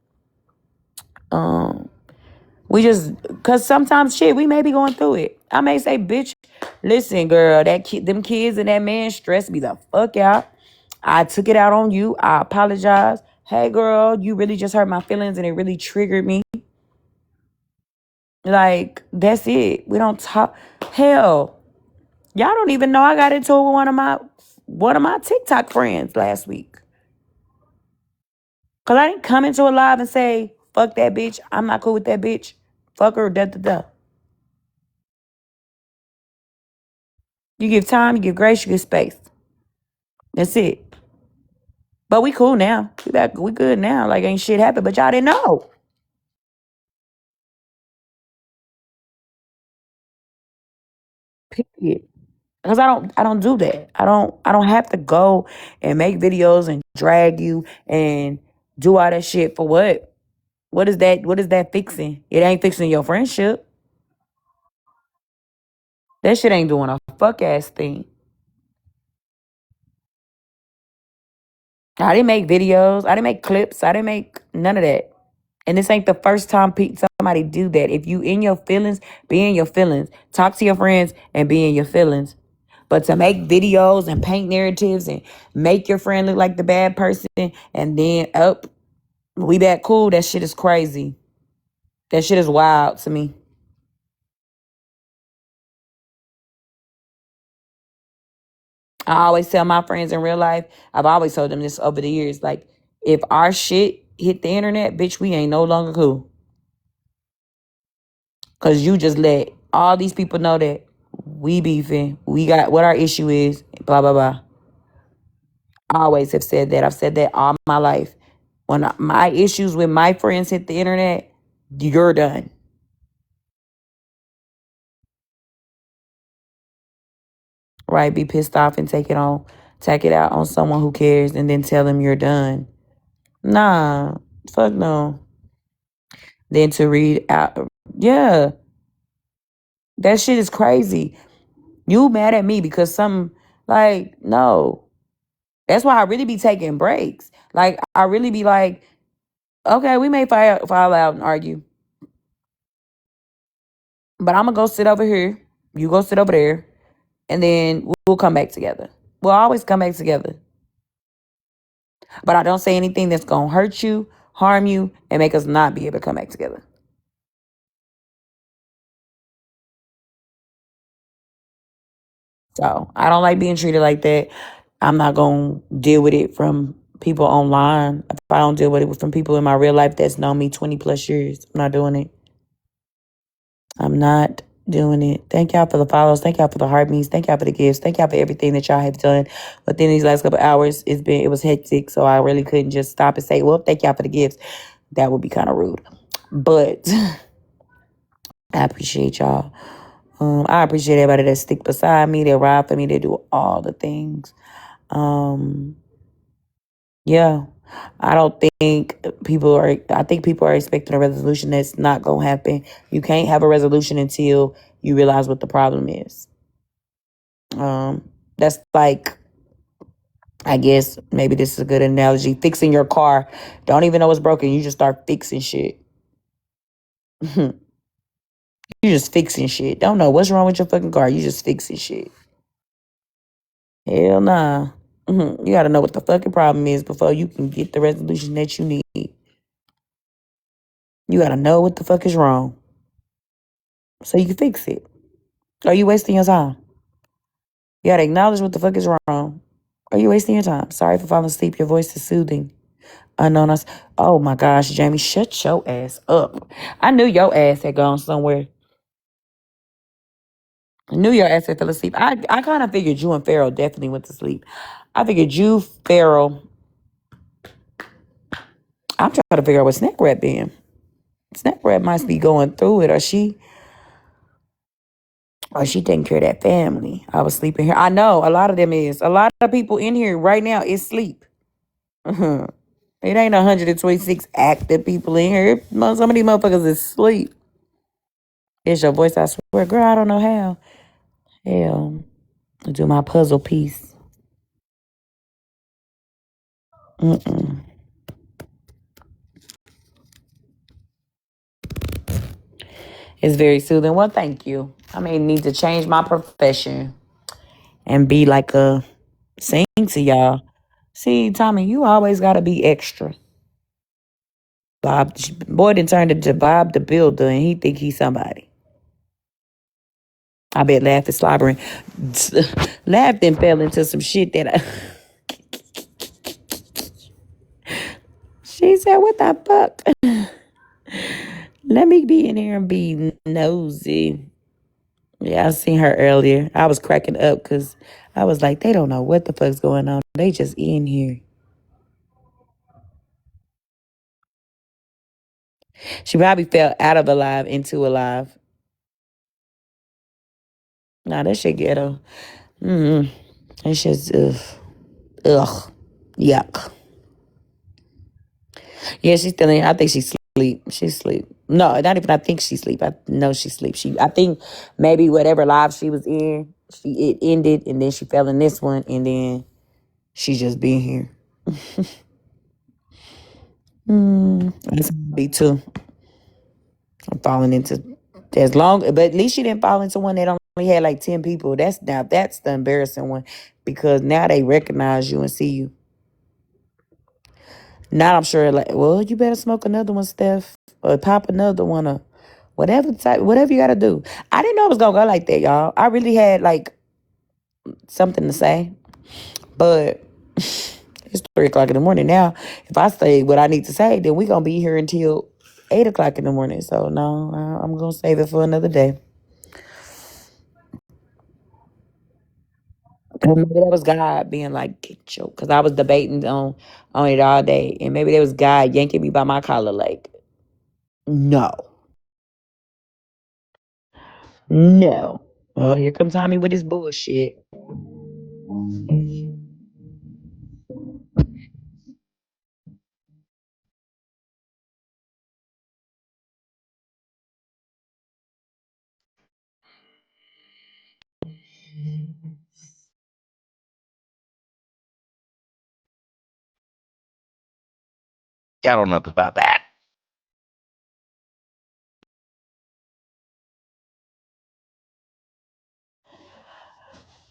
We just, cause sometimes shit, we may be going through it. I may say, bitch, listen, girl, them kids and that man stressed me the fuck out. I took it out on you. I apologize. Hey, girl, you really just hurt my feelings and it really triggered me. Like, that's it. We don't talk. Hell, y'all don't even know I got into it with one of my TikTok friends last week. Cause I didn't come into a live and say, fuck that bitch. I'm not cool with that bitch. Fuck her, da da da. You give time, you give grace, you give space. That's it. But we cool now. We good now. Like ain't shit happened, but y'all didn't know. Period. Because I don't do that. I don't have to go and make videos and drag you and do all that shit for what? What is that fixing? It ain't fixing your friendship. That shit ain't doing a fuck ass thing. I didn't make videos. I didn't make clips. I didn't make none of that. And this ain't the first time somebody do that. If you in your feelings, be in your feelings. Talk to your friends and be in your feelings. But to make videos and paint narratives and make your friend look like the bad person and then we back cool, that shit is crazy. That shit is wild to me. I always tell my friends in real life, I've always told them this over the years, like, if our shit hit the internet, bitch, we ain't no longer cool. Because you just let all these people know that we beefing, we got what our issue is, blah, blah, blah. I always have said that. I've said that all my life. When my issues with my friends hit the internet, you're done. Right? Be pissed off and take it out on someone who cares and then tell them you're done. Nah, fuck no. Then to read out, yeah, that shit is crazy. You mad at me because something, like, no. That's why I really be taking breaks. Like, I really be like, okay, we may fall out and argue, but I'm gonna go sit over here. You go sit over there, and then we'll come back together. We'll always come back together. But I don't say anything that's gonna hurt you, harm you, and make us not be able to come back together. So I don't like being treated like that. I'm not gonna deal with it from people online. If I don't deal with it from people in my real life that's known me 20 plus years, I'm not doing it. I'm not doing it. Thank y'all for the follows. Thank y'all for the heartbeats. Thank y'all for the gifts. Thank y'all for everything that y'all have done. Within these last couple hours, it was hectic, so I really couldn't just stop and say, well, thank y'all for the gifts. That would be kind of rude. But I appreciate y'all. I appreciate everybody that stick beside me, that ride for me, that do all the things. Yeah. I think people are expecting a resolution that's not going to happen. You can't have a resolution until you realize what the problem is. That's like, I guess maybe this is a good analogy. Fixing your car. Don't even know it's broken. You just start fixing shit. You just fixing shit. Don't know what's wrong with your fucking car. You just fixing shit. Hell nah. You got to know what the fucking problem is before you can get the resolution that you need. You got to know what the fuck is wrong so you can fix it. Are you wasting your time? You got to acknowledge what the fuck is wrong. Are you wasting your time? Sorry for falling asleep. Your voice is soothing. Unknown us. Oh my gosh, Jamie, shut your ass up. I knew your ass had gone somewhere. I knew your ass had fell asleep. I kind of figured you and Farrell definitely went to sleep. I figured you, Farrell. I'm trying to figure out what Snack Rat being. Snack Rat must be going through it, or she taking care of that family. I was sleeping here. I know a lot of them is. A lot of people in here right now is sleep. It ain't 126 active people in here. Some of these motherfuckers is asleep. It's your voice, I swear. Girl, I don't know how. Hell, I do my puzzle piece. It's very soothing. Well, thank you. I may need to change my profession and be like sing to y'all. See, Tommy, you always gotta be extra. Bob, boy, done turned into Bob the Builder, and he think he's somebody. I bet Laugh is slobbering. Laugh then fell into some shit that she said, what the fuck? Let me be in here and be nosy. Yeah, I seen her earlier. I was cracking up because I was like, they don't know what the fuck's going on. They just in here. She probably fell out of alive into alive. Nah, that shit ghetto. That shit's ugh. Yuck. Yeah, she's still in here. I think she's sleep. She sleep. No, not even I think she sleep. I know she sleep. I think maybe whatever live she was in, it ended and then she fell in this one and then she just been here. That's me too. I'm falling into as long, but at least she didn't fall into one that only had like 10 people. That's the embarrassing one because now they recognize you and see you. Now I'm sure like, well, you better smoke another one, Steph, or pop another one, or whatever you gotta do. I didn't know it was gonna go like that, y'all. I really had like something to say, but it's 3 o'clock in the morning now. If I say what I need to say, then we gonna be here until 8 o'clock in the morning. So no, I'm gonna save it for another day. Maybe that was God being like, get your, because I was debating on it all day, and maybe that was God yanking me by my collar, like, no, no. Oh, here comes Tommy with his bullshit. I don't know about that.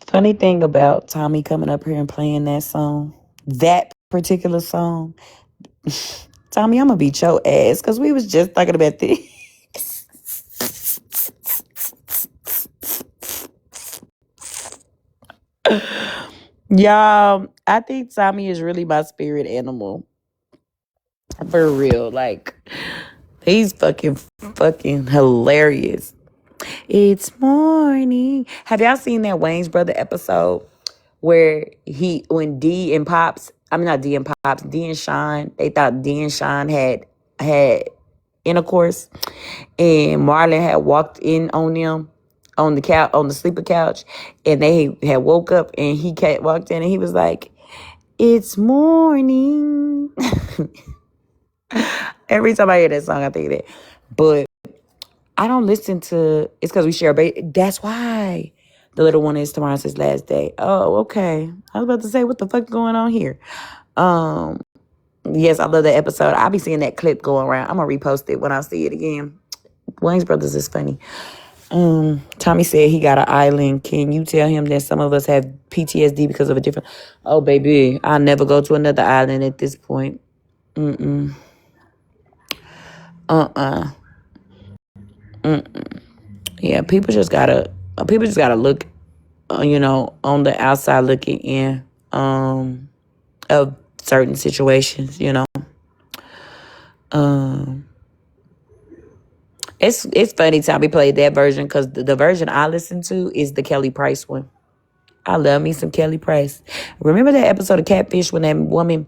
Funny thing about Tommy coming up here and playing that particular song, Tommy, I'm gonna beat your ass because we was just talking about this. Y'all, I think Tommy is really my spirit animal. For real. Like, he's fucking hilarious. It's morning. Have y'all seen that Wayne's Brother episode where when D and Pops, I mean not D and Pops, D and Sean, they thought D and Sean had intercourse, and Marlon had walked in on them on the couch, on the sleeper couch, and they had woke up and he walked in and he was like, "It's morning." Every time I hear that song, I think of that. But I don't listen to. It's because we share a baby. That's why the little one is tomorrow's his last day. Oh, okay. I was about to say, what the fuck going on here? Um, yes, I love that episode. I'll be seeing that clip going around. I'm gonna repost it when I see it again. Wayne's Brothers is funny. Tommy said he got an island. Can you tell him that some of us have PTSD because of a different? Oh, baby, I'll never go to another island at this point. Uh-uh. Yeah, people just gotta look, on the outside looking in, of certain situations. Um, it's funny Tommy played that version because the version I listen to is the Kelly Price one. I love me some Kelly Price. Remember that episode of Catfish when that woman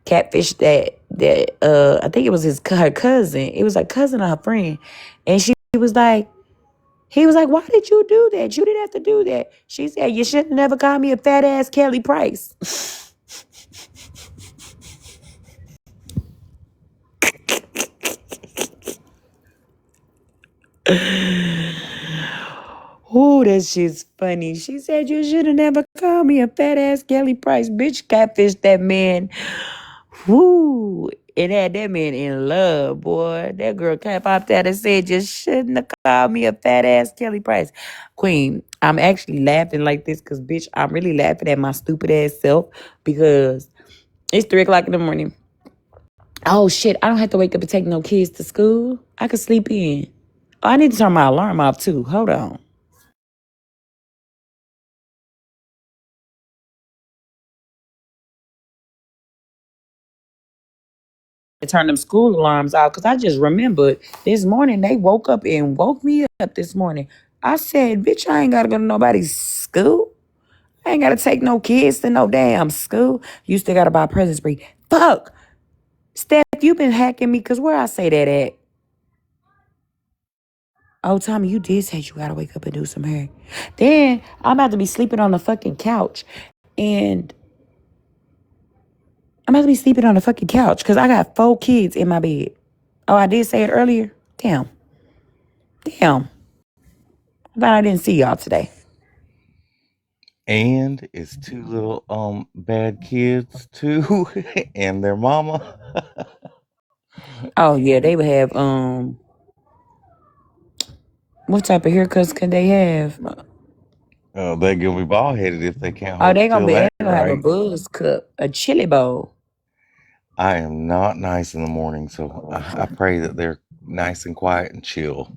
catfished that I think it was her cousin. It was her cousin or her friend, and was like. He was like, why did you do that? You didn't have to do that. She said, you should have never called me a fat ass Kelly Price. Ooh, that shit's funny. She said, you should have never called me a fat ass Kelly Price. Bitch, catfish that man. Woo. It had that man in love, boy. That girl popped out and said, you shouldn't have called me a fat ass Kelly Price. Queen, I'm actually laughing like this because, bitch, I'm really laughing at my stupid ass self because it's 3 o'clock in the morning. Oh, shit, I don't have to wake up and take no kids to school. I could sleep in. Oh, I need to turn my alarm off, too. Hold on. Turn them school alarms off because I just remembered this morning they woke up and woke me up this morning. I said, bitch, I ain't got to go to nobody's school. I ain't got to take no kids to no damn school. You still got to buy presents, Bree. Fuck. Steph, you been hacking me because where I say that at? Oh, Tommy, you did say you got to wake up and do some hair. Then I'm about to be sleeping on the fucking couch. And I'm about to be sleeping on the fucking couch because I got 4 kids in my bed. Oh, I did say it earlier. Damn. Damn. I thought I didn't see y'all today. And it's two little bad kids too, and their mama. Oh yeah, they would have what type of haircuts can they have? They're gonna be bald headed if they can't Oh, hold still they act gonna have a right. buzz cut, a chili bowl. I am not nice in the morning, so I pray that they're nice and quiet and chill.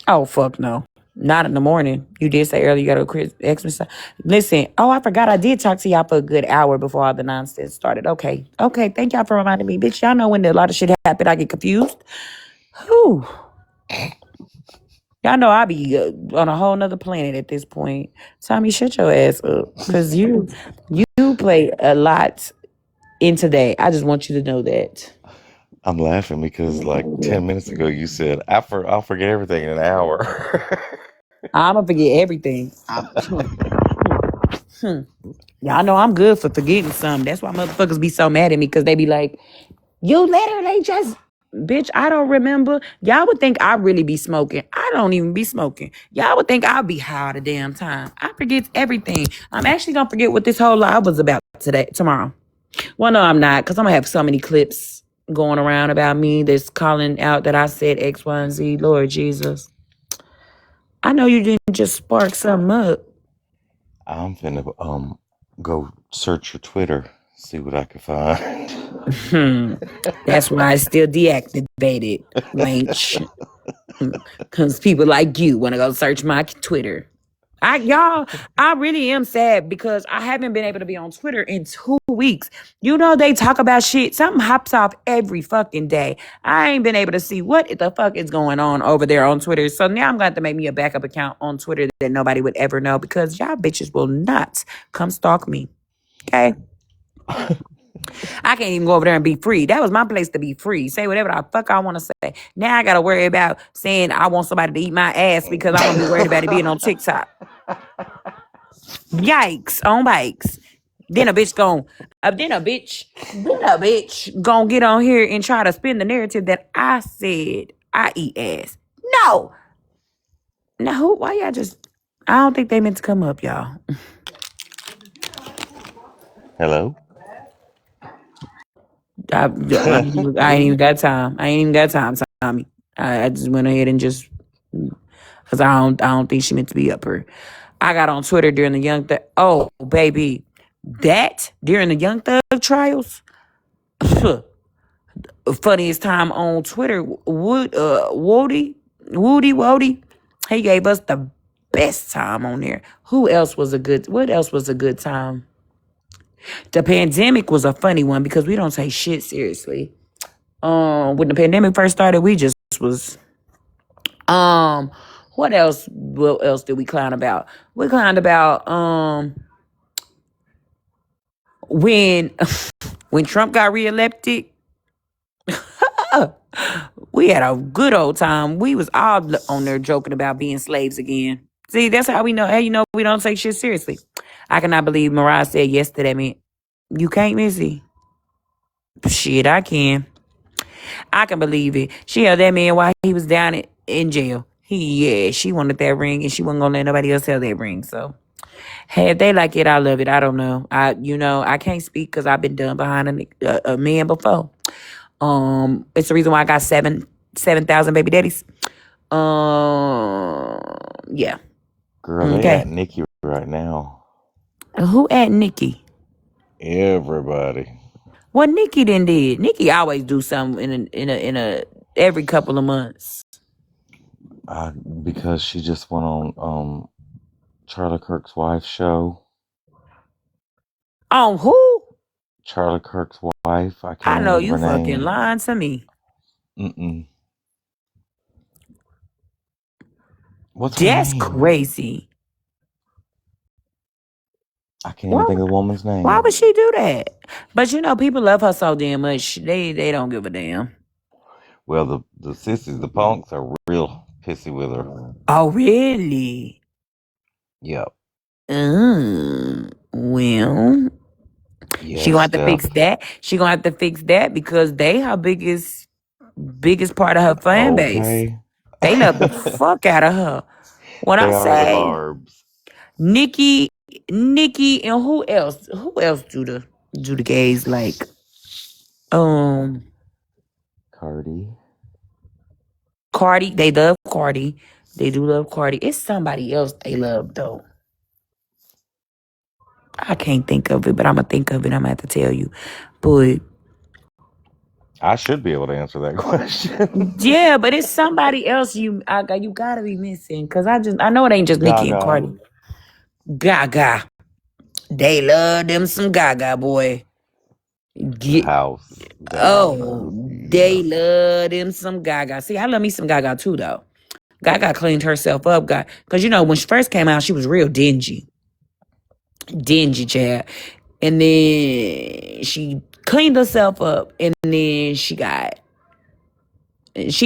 Oh fuck no. Not in the morning. You did say earlier you gotta go exercise. Listen, oh I forgot I did talk to y'all for a good hour before all the nonsense started. Okay. Okay, thank y'all for reminding me. Bitch, y'all know when a lot of shit happen, I get confused. Whew. Y'all know I be on a whole nother planet at this point. Tommy, shut your ass up. Cause you play a lot in today. I just want you to know that. I'm laughing because like 10 minutes ago you said I'll forget everything in an hour. I'ma forget everything. Y'all know I'm good for forgetting something. That's why motherfuckers be so mad at me because they be like, you literally just, bitch, I don't remember. Y'all would think I really be smoking. I don't even be smoking. Y'all would think I'll be high all the damn time. I forget everything. I'm actually gonna forget what this whole live was about tomorrow. Well, no, I'm not, because I'm gonna have so many clips going around about me that's calling out that I said X, Y, and Z. Lord Jesus. I know you didn't just spark something up. I'm finna go search your Twitter, see what I can find. That's why I still deactivated, wench. Because people like you want to go search my Twitter. I really am sad because I haven't been able to be on Twitter in 2 weeks. You know, they talk about shit. Something hops off every fucking day. I ain't been able to see what the fuck is going on over there on Twitter. So now I'm going to have to make me a backup account on Twitter that nobody would ever know because y'all bitches will not come stalk me. Okay? I can't even go over there and be free. That was my place to be free. Say whatever the fuck I want to say. Now I got to worry about saying I want somebody to eat my ass because I'm going to be worried about it being on TikTok. Yikes on bikes. Then a bitch gonna get on here and try to spin the narrative that I said I eat ass. No. Now why y'all just, I don't think they meant to come up, y'all. Hello? I ain't even got time. Tommy. I just went ahead and just, because I don't think she meant to be up here. I got on Twitter during the Young Thug. Oh, baby. That during the Young Thug trials. Funniest time on Twitter. Woody. He gave us the best time on there. What else was a good time? The pandemic was a funny one because we don't take shit seriously. When the pandemic first started, we just was what else did we clown about? We clowned about when when Trump got reelected. We had a good old time. We was all on there joking about being slaves again. See, that's how you know we don't take shit seriously. I cannot believe Mariah said yes to that, man. You can't, Missy. Shit, I can. I can believe it. She held that man while he was down in jail. She wanted that ring and she wasn't gonna let nobody else have that ring. So, hey, if they like it, I love it. I don't know. I can't speak because I've been done behind a man before. It's the reason why I got 7,000 baby daddies. Yeah. Girl, they Okay. at Nikki right now. Who at Nikki? Everybody. What Nikki then did? Nikki always do something in a every couple of months. Because she just went on Charlie Kirk's wife's show. On who? Charlie Kirk's wife. I I can't even know think of you her fucking name. lying to me. What's her That's name? crazy. I can't even think of the woman's Why name. would she do that? But people love her so damn much. They don't give a damn. Well, the sissies, the punks, are real pissy with her. Oh really? Yep. Well, she Yes, gonna have to Steph. fix that. She gonna have to fix that because they her biggest. biggest part of her fan base. Okay. They love the fuck out of her. When I They are the say barbs. Nikki, and who else? Who else do the gays like? Cardi. Cardi. They love Cardi. They do love Cardi. It's somebody else they love though. I can't think of it, but I'm gonna think of it. I'm gonna have to tell you. But I should be able to answer that question. yeah, but it's somebody else you gotta be missing. Cause I know it ain't just Nikki and Gaga. Cardi. Gaga. They love them some Gaga, boy. The house down. They Yes. love them some Gaga. See, I love me some Gaga too, though. Gaga cleaned herself up, God. Because, when she first came out, she was real dingy. Dingy, Chad. And then she cleaned herself up. And then she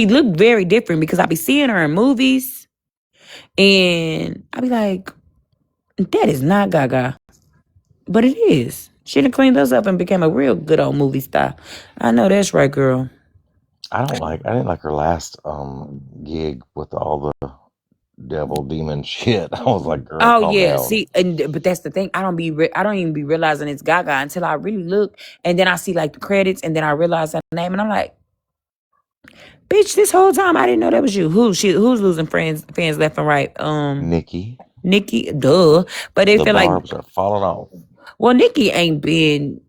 looked very different because I be seeing her in movies. And I be like, that is not Gaga. But it is. She done cleaned us up and became a real good old movie star. I know that's right, girl. I didn't like her last gig with all the devil demon shit. I was like, girl, Oh calm yeah, down. see, but that's the thing. I don't even be realizing it's Gaga until I really look, and then I see like the credits, and then I realize that name, and I'm like, bitch, this whole time I didn't know that was you. Who's losing fans left and right? Nikki. Duh. But they The feel like, barbs are falling off. well, Nikki ain't been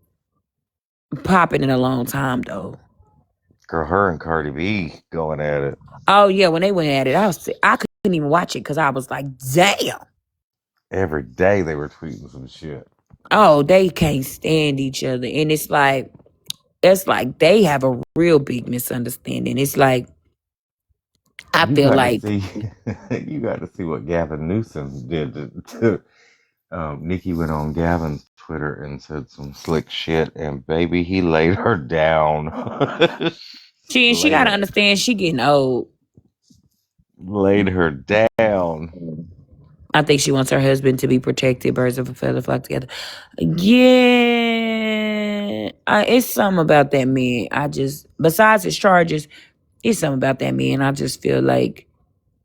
popping in a long time though. Girl, her and Cardi B going at it. Oh yeah, when they went at it, I couldn't even watch it because I was like, damn. Every day they were tweeting some shit. Oh, they can't stand each other, and it's like they have a real big misunderstanding. It's like I You feel got to like see, you got to see what Gavin Newsom did to Nikki went on Gavin's Twitter and said some slick shit, and baby, he laid her down. she got to understand she getting old. Laid her down. I think she wants her husband to be protected. Birds of a feather flock together. Yeah, it's something about that man. Besides his charges, it's something about that man. I just feel like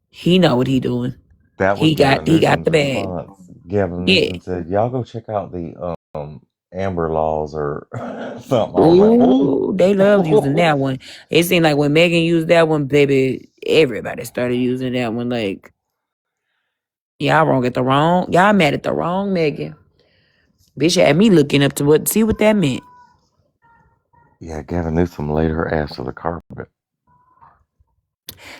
he know what he doing. That was He got Newsom's the bag. response. Gavin Yeah. Newsom said, "Y'all go check out the Amber Laws or something." I was like, Ooh, they love using "Oh." that one. It seemed like when Megan used that one, baby, everybody started using that one. Like, y'all mad at the wrong Megan. Bitch had me looking up to see what that meant. Yeah, Gavin Newsom laid her ass to the carpet.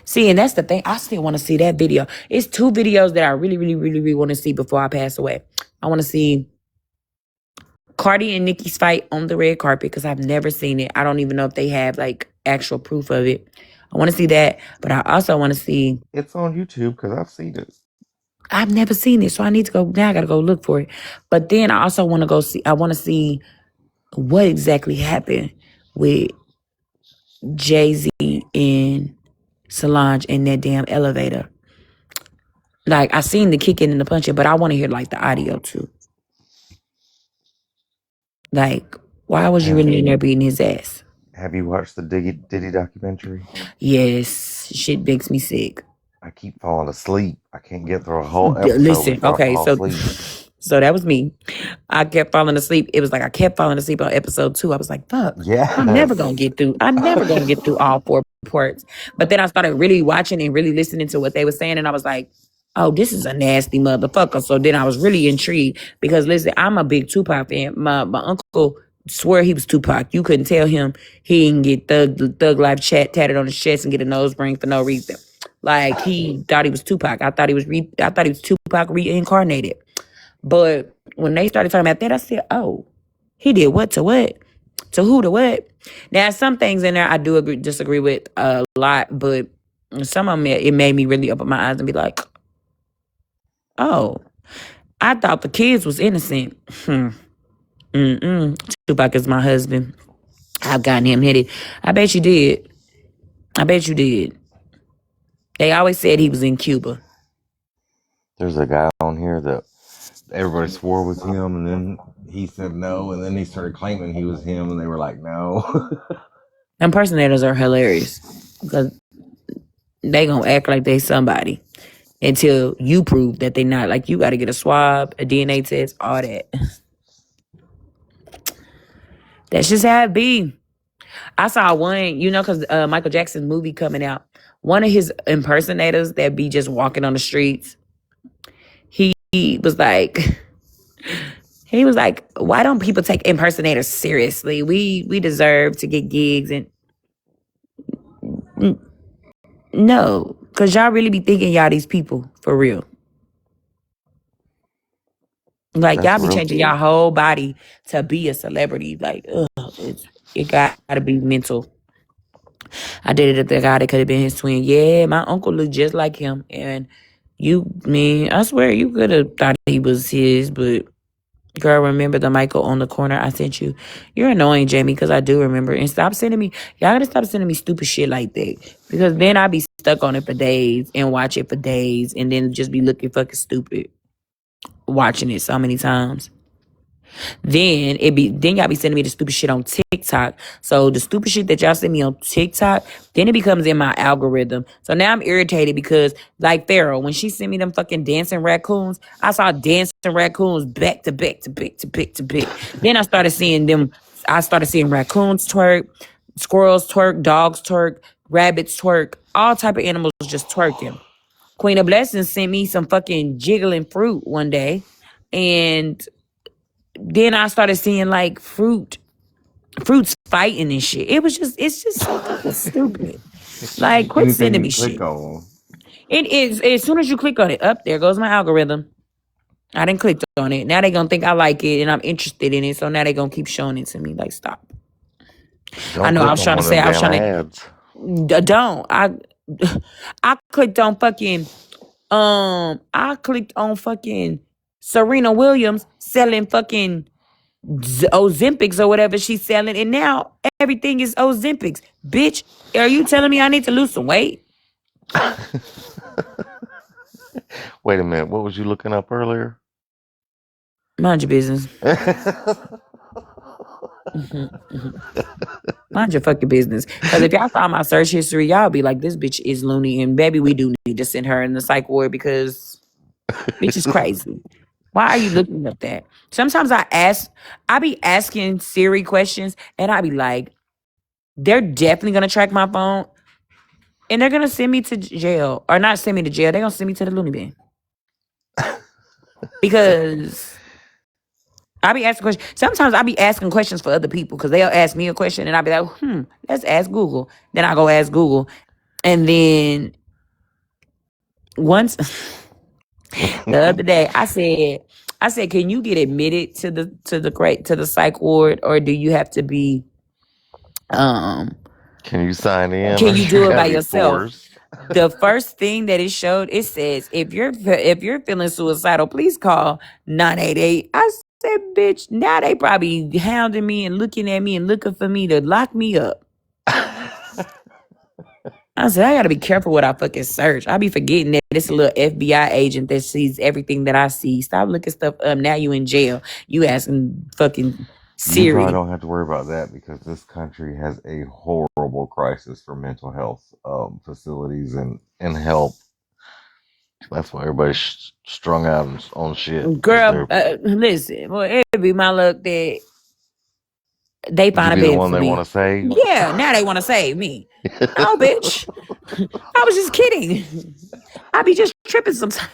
See, and that's the thing. I still want to see that video. It's 2 videos that I really, really, really, really want to see before I pass away. I want to see Cardi and Nicki's fight on the red carpet because I've never seen it. I don't even know if they have like actual proof of it. I want to see that, but I also want to see. It's on YouTube because I've seen it. I've never seen it, so I need to go. Now I got to go look for it. But then I also want to go see. I want to see what exactly happened with Jay-Z and Solange in that damn elevator. Like, I seen the kicking and the punching, but I want to hear like the audio too. Like, why was you really in there beating his ass? Have you watched the Diddy documentary? Yes, shit makes me sick. I keep falling asleep. I can't get through a whole episode Listen, before okay, I fall asleep. so that was me. I kept falling asleep. It was like I kept falling asleep on episode 2. I was like, fuck, Yes. I'm never gonna get through all 4 parts. But then I started really watching and really listening to what they were saying, and I was like, oh, this is a nasty motherfucker. So then I was really intrigued because listen, I'm a big Tupac fan. My uncle swear he was Tupac. You couldn't tell him he didn't get thug life tatted on his chest and get a nose ring for no reason. Like, he thought he was Tupac. I thought he was Tupac reincarnated. But when they started talking about that, I said, oh, he did what to what? To who to what? Now, some things in there I do disagree with a lot, but some of them, it made me really open my eyes and be like, oh, I thought the kids was innocent. Tupac is my husband. I've gotten him hit. I bet you did. They always said he was in Cuba. There's a guy on here that everybody swore was him, and then he said no, and then he started claiming he was him, and they were like, no. Impersonators are hilarious because they gonna act like they somebody until you prove that they not. Like you got to get a swab, a DNA test, all that. That's just how it be. I saw one, because Michael Jackson's movie coming out. One of his impersonators that be just walking on the streets. He was like, why don't people take impersonators seriously? We deserve to get gigs and no, because y'all really be thinking y'all these people for real. Like That's y'all be real. changing y'all whole body to be a celebrity. Like, it got to be mental. I did it at the guy that could have been his twin. Yeah, my uncle looked just like him. And I swear you could have thought he was his, but girl, remember the Michael on the corner I sent you? You're annoying, Jamie, because I do remember. And stop sending me, y'all gotta stop sending me stupid shit like that. Because then I be stuck on it for days and watch it for days and then just be looking fucking stupid watching it so many times. Then y'all be sending me the stupid shit on TikTok. So the stupid shit that y'all send me on TikTok, then it becomes in my algorithm. So now I'm irritated because like Pharaoh, when she sent me them fucking dancing raccoons, I saw dancing raccoons back to back to back to back to back. Then I started seeing raccoons twerk, squirrels twerk, dogs twerk, rabbits twerk, all type of animals just twerking. Queen of Blessings sent me some fucking jiggling fruit one day. And then I started seeing like fruits fighting and shit. It's just so fucking stupid. Like, quit Anything sending you me click shit. on. It is as soon as you click on it, up there goes my algorithm. I didn't click on it. Now they gonna think I like it and I'm interested in it. So now they gonna keep showing it to me. Like, stop. I Don't know. I click was on trying to one of say. them I was damn trying ads. to. Don't. I clicked on fucking. I clicked on fucking Serena Williams selling fucking Ozempics or whatever she's selling, and now everything is Ozempics. Bitch, are you telling me I need to lose some weight? Wait a minute. What was you looking up earlier? Mind your business. Mind your fucking business. Because if y'all saw my search history, y'all be like, this bitch is loony, and baby, we do need to send her in the psych ward because bitch is crazy. Why are you looking up that? Sometimes I be asking Siri questions, and I be like, they're definitely gonna track my phone. And they're gonna send me to jail, or not send me to jail. They're gonna send me to the loony bin because I be asking questions. Sometimes I be asking questions for other people because they'll ask me a question, and I'll be like, let's ask Google. Then I go ask Google, and then once the other day, I said, can you get admitted to the psych ward, or do you have to be Can you sign in can or you you do it by gotta be yourself? forced? The first thing that it showed, it says, if you're feeling suicidal, please call 988. I said, bitch, now they probably hounding me and looking at me and looking for me to lock me up. I said, I gotta be careful what I fucking search. I be forgetting that it's a little FBI agent that sees everything that I see. Stop looking stuff up. Now you in jail. You asking fucking You probably Siri. don't have to worry about that because this country has a horrible crisis for mental health facilities and help. That's why everybody's strung out on shit because Girl, listen, well, it be my luck that they you find a be the bed one for they me. want to save. Yeah, now they want to save me. No, bitch. I was just kidding. I be just tripping sometimes.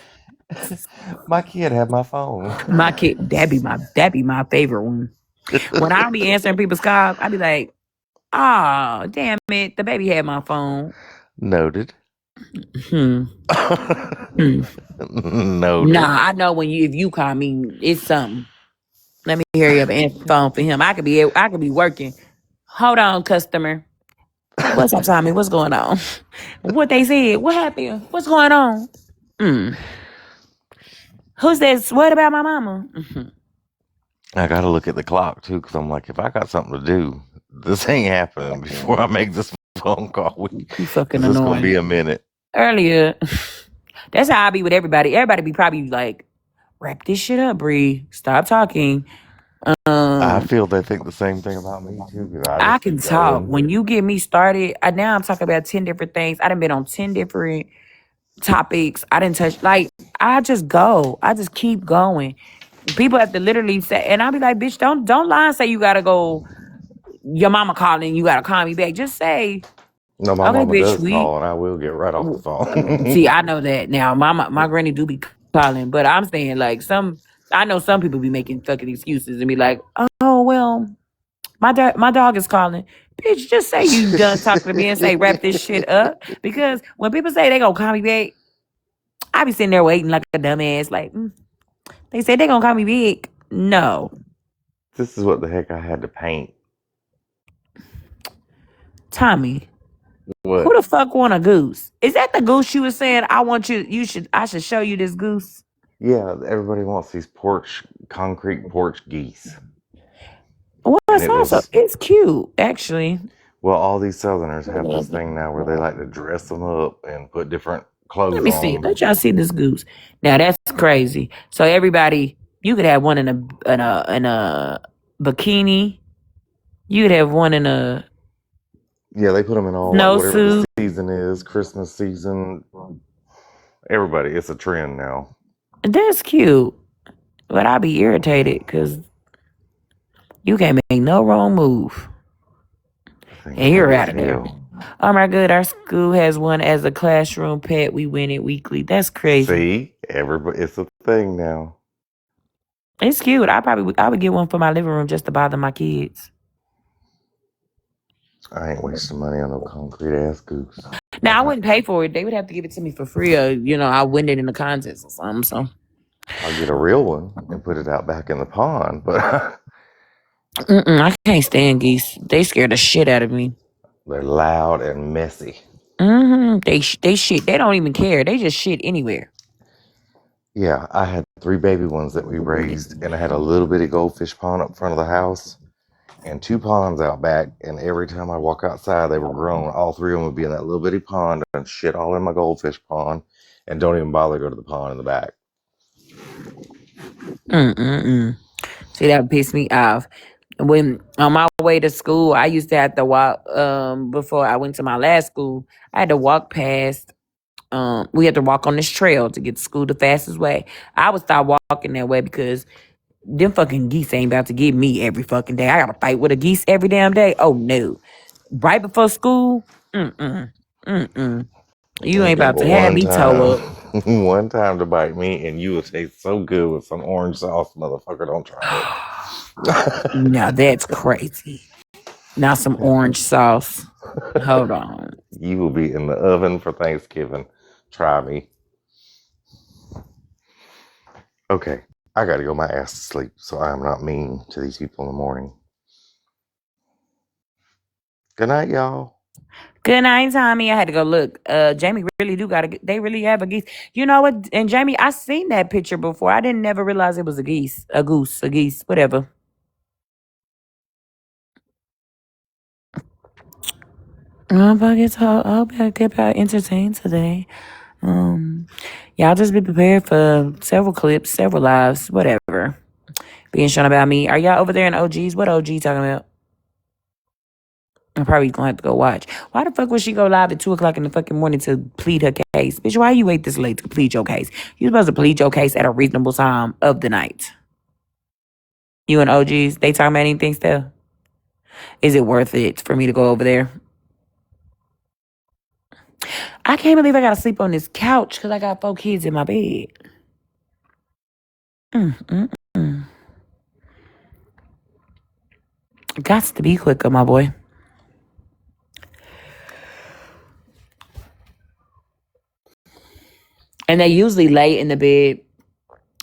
My kid had my phone. My kid, that be my favorite one. When I don't be answering people's calls, I be like, oh, damn it, the baby had my phone. Noted. Hmm. Noted. Nah, I know if you call me, it's something. Let me hurry up and answer the phone for him. I could be working. Hold on, customer. What's up, Tommy? What's going on? What they said? What happened? What's going on? Who's this? What about my mama? I gotta look at the clock too because I'm like, if I got something to do, this ain't happening before I make this phone call. You fucking Because it's gonna be annoying. a minute. Earlier, that's how I be with everybody. Everybody be probably like, wrap this shit up, Bree. Stop talking. I feel they think the same thing about me too, because I I just can keep talk. going. When you get me started, now I'm talking about 10 different things. I done been on 10 different topics. I didn't touch, like, I just go. I just keep going. People have to literally say, and I'll be like, bitch, don't lie and say you gotta go, your mama calling, you gotta call me back. Just say, No, my okay, mama bitch, does call, and I will get right off the see, phone. I know that now. My granny do be calling, but I'm saying like I know some people be making fucking excuses and be like, oh well, my dog is calling. Bitch, just say you done talking to me and say wrap this shit up. Because when people say they gonna call me back, I be sitting there waiting like a dumbass. Like they say they gonna call me back. No, This is what the heck I had to paint. Tommy, who What? the fuck want a goose? Is that the goose you was saying? I should show you this goose. Yeah, everybody wants these concrete porch geese. Well, And it was, it's cute actually. well, all these Southerners have this thing now where they like to dress them up and put different Let clothes me see. on them. Let y'all see this goose. Now that's crazy. So everybody, you could have one in a bikini. You could have one in a Yeah, they put them in all, like, whatever the snowsuit. season is, Christmas season. Everybody, it's a trend now. That's cute. But I'll be irritated because you can't make no wrong move. I think And funny you're as out of there. hell. Oh my god, our school has one as a classroom pet. We win it weekly. That's crazy. See, everybody, it's a thing now. It's cute. I would get one for my living room just to bother my kids. I ain't wasting money on no concrete ass goose. Now I wouldn't pay for it. They would have to give it to me for free, or I win it in the contest or something. So I'll get a real one and put it out back in the pond, but I can't stand geese. They scare the shit out of me. they're loud and messy. They shit. They don't even care. They just shit anywhere. Yeah, I had 3 baby ones that we raised, and I had a little bitty goldfish pond up front of the house and 2 ponds out back. And every time I walk outside, they were grown. All 3 of them would be in that little bitty pond and shit all in my goldfish pond, and don't even bother to go to the pond in the back. See, that pissed me off. When on my way to school, I used to have to walk. Before I went to my last school, I had to walk past. We had to walk on this trail to get to school the fastest way. I would start walking that way because them fucking geese ain't about to get me every fucking day. I gotta fight with a geese every damn day. Oh no! Right before school, you It ain't took about to have one me toe time, up. one time to bite me, and you will taste so good with some orange sauce, motherfucker. Don't try it. Now that's crazy. Now some orange sauce. Hold on. You will be in the oven for Thanksgiving. Try me. Okay, I gotta go my ass to sleep, so I am not mean to these people in the morning. Good night, y'all. Good night, Tommy. I had to go look. Jamie really do gotta. They really have a geese. You know what? And Jamie, I seen that picture before. I didn't never realize it was a geese, a goose, a geese, whatever. I hope I get entertained today. Y'all just be prepared for several clips, several lives, whatever. Being shown about me. Are y'all over there in OGs? What OG talking about? I'm probably gonna have to go watch. Why the fuck would she go live at 2 o'clock in the fucking morning to plead her case? Bitch, why you wait this late to plead your case? You supposed to plead your case at a reasonable time of the night. You and OGs, they talking about anything still? Is it worth it for me to go over there? I can't believe I gotta sleep on this couch because I got 4 kids in my bed. Gots to be quicker, my boy. And they usually lay in the bed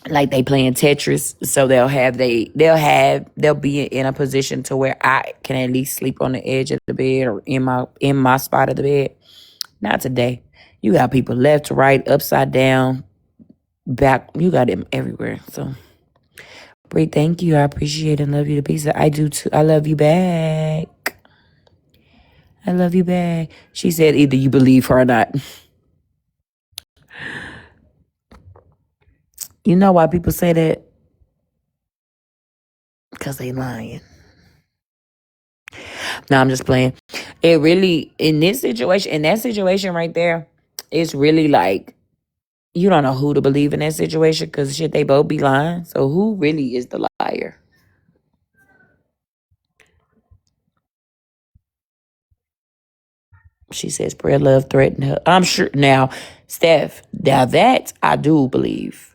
like they playing Tetris, so they'll be in a position to where I can at least sleep on the edge of the bed or in my spot of the bed. Not today. You got people left, right, upside down, back. You got them everywhere. So, Bree, thank you. I appreciate and love you to pieces. I do too. I love you back. I love you back. She said either you believe her or not. You know why people say that? Because they lying. No, I'm just playing. It really, in that situation right there, it's really like, you don't know who to believe in that situation because shit, they both be lying. So who really is the liar? She says, spread love, threaten her. I'm sure. Now, Steph, now that I do believe.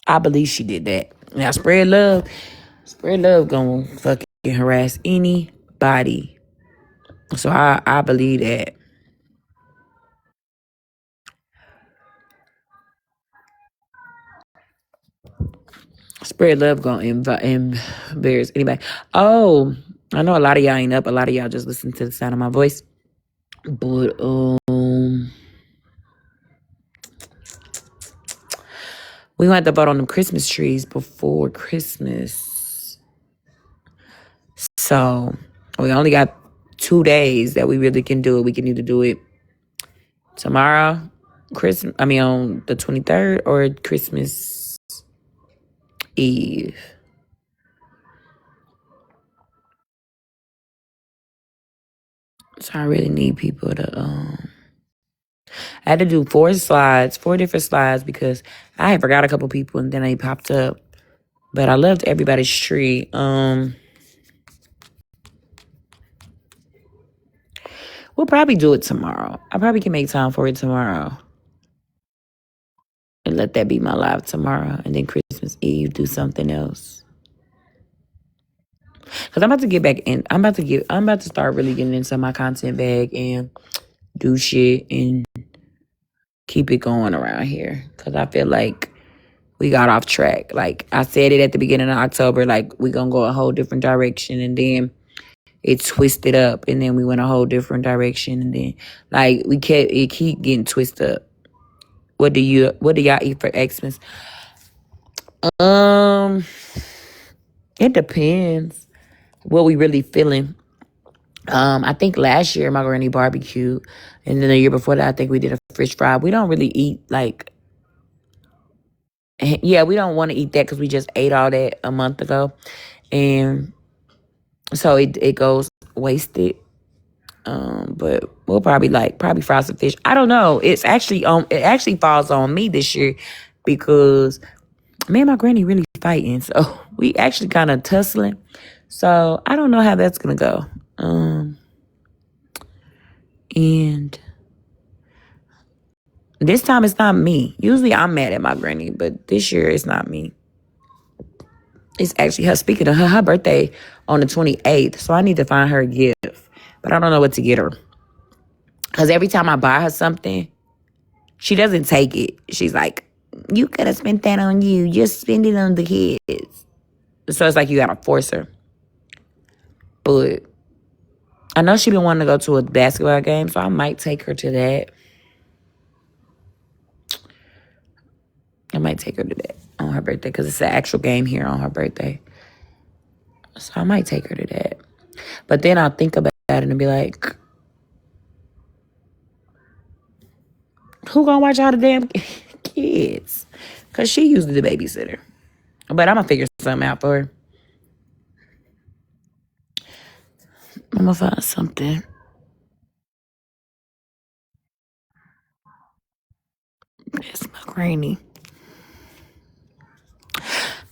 I believe she did that. Now, spread love gonna fucking harass anybody. So I believe that. Spread love gonna embarrass anybody. Oh, I know a lot of y'all ain't up. A lot of y'all just listen to the sound of my voice. But we gonna have to vote on them Christmas trees before Christmas. So we only got 2 days that we really can do it. We can either do it tomorrow, on the 23rd, or Christmas Eve. So I really need people to I had to do 4 different slides because I had forgot a couple people and then they popped up. But I loved everybody's tree. We'll probably do it tomorrow. I probably can make time for it tomorrow. And let that be my live tomorrow. And then Christmas Eve, do something else. Cause I'm about to get back in. I'm about to start really getting into my content bag and do shit and keep it going around here. Cause I feel like we got off track. Like I said it at the beginning of October, like we gonna go a whole different direction, and then it twisted up, and then we went a whole different direction, and then like it keep getting twisted up. What do y'all eat for Xmas? It depends what we really feeling. I think last year my granny barbecued, and then the year before that I think we did a fish fry. We don't really eat like, yeah, we don't want to eat that because we just ate all that a month ago, and so it goes wasted. But we'll probably fry some fish. I don't know. It actually falls on me this year because me and my granny really fighting. So we actually kind of tussling. So I don't know how that's gonna go. And this time it's not me. Usually I'm mad at my granny, but this year it's not me. It's actually her. Speaking of her birthday on the 28th. So I need to find her a gift. But I don't know what to get her. Because every time I buy her something, she doesn't take it. She's like, you could have spent that on you. Just spend it on the kids. So it's like you got to force her. But I know she been wanting to go to a basketball game, so I might take her to that. I might take her to that on her birthday because it's an actual game here on her birthday. So I might take her to that. But then I'll think about it and be like, who gonna watch all the damn kids? Because she usually the babysitter. But I'm going to figure something out for her. I'm going to find something. It's my granny.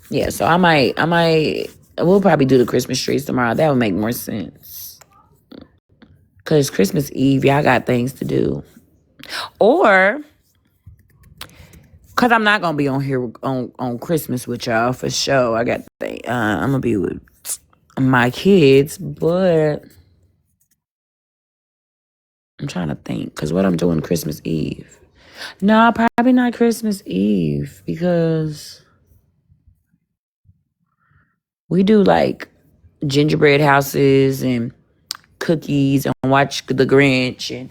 Yeah, so we'll probably do the Christmas trees tomorrow. That would make more sense. Because Christmas Eve, y'all got things to do. Or, because I'm not going to be on here on Christmas with y'all for sure. I'm going to be with my kids, but I'm trying to think. Because what I'm doing Christmas Eve. No, probably not Christmas Eve. Because we do like gingerbread houses and cookies and watch The Grinch and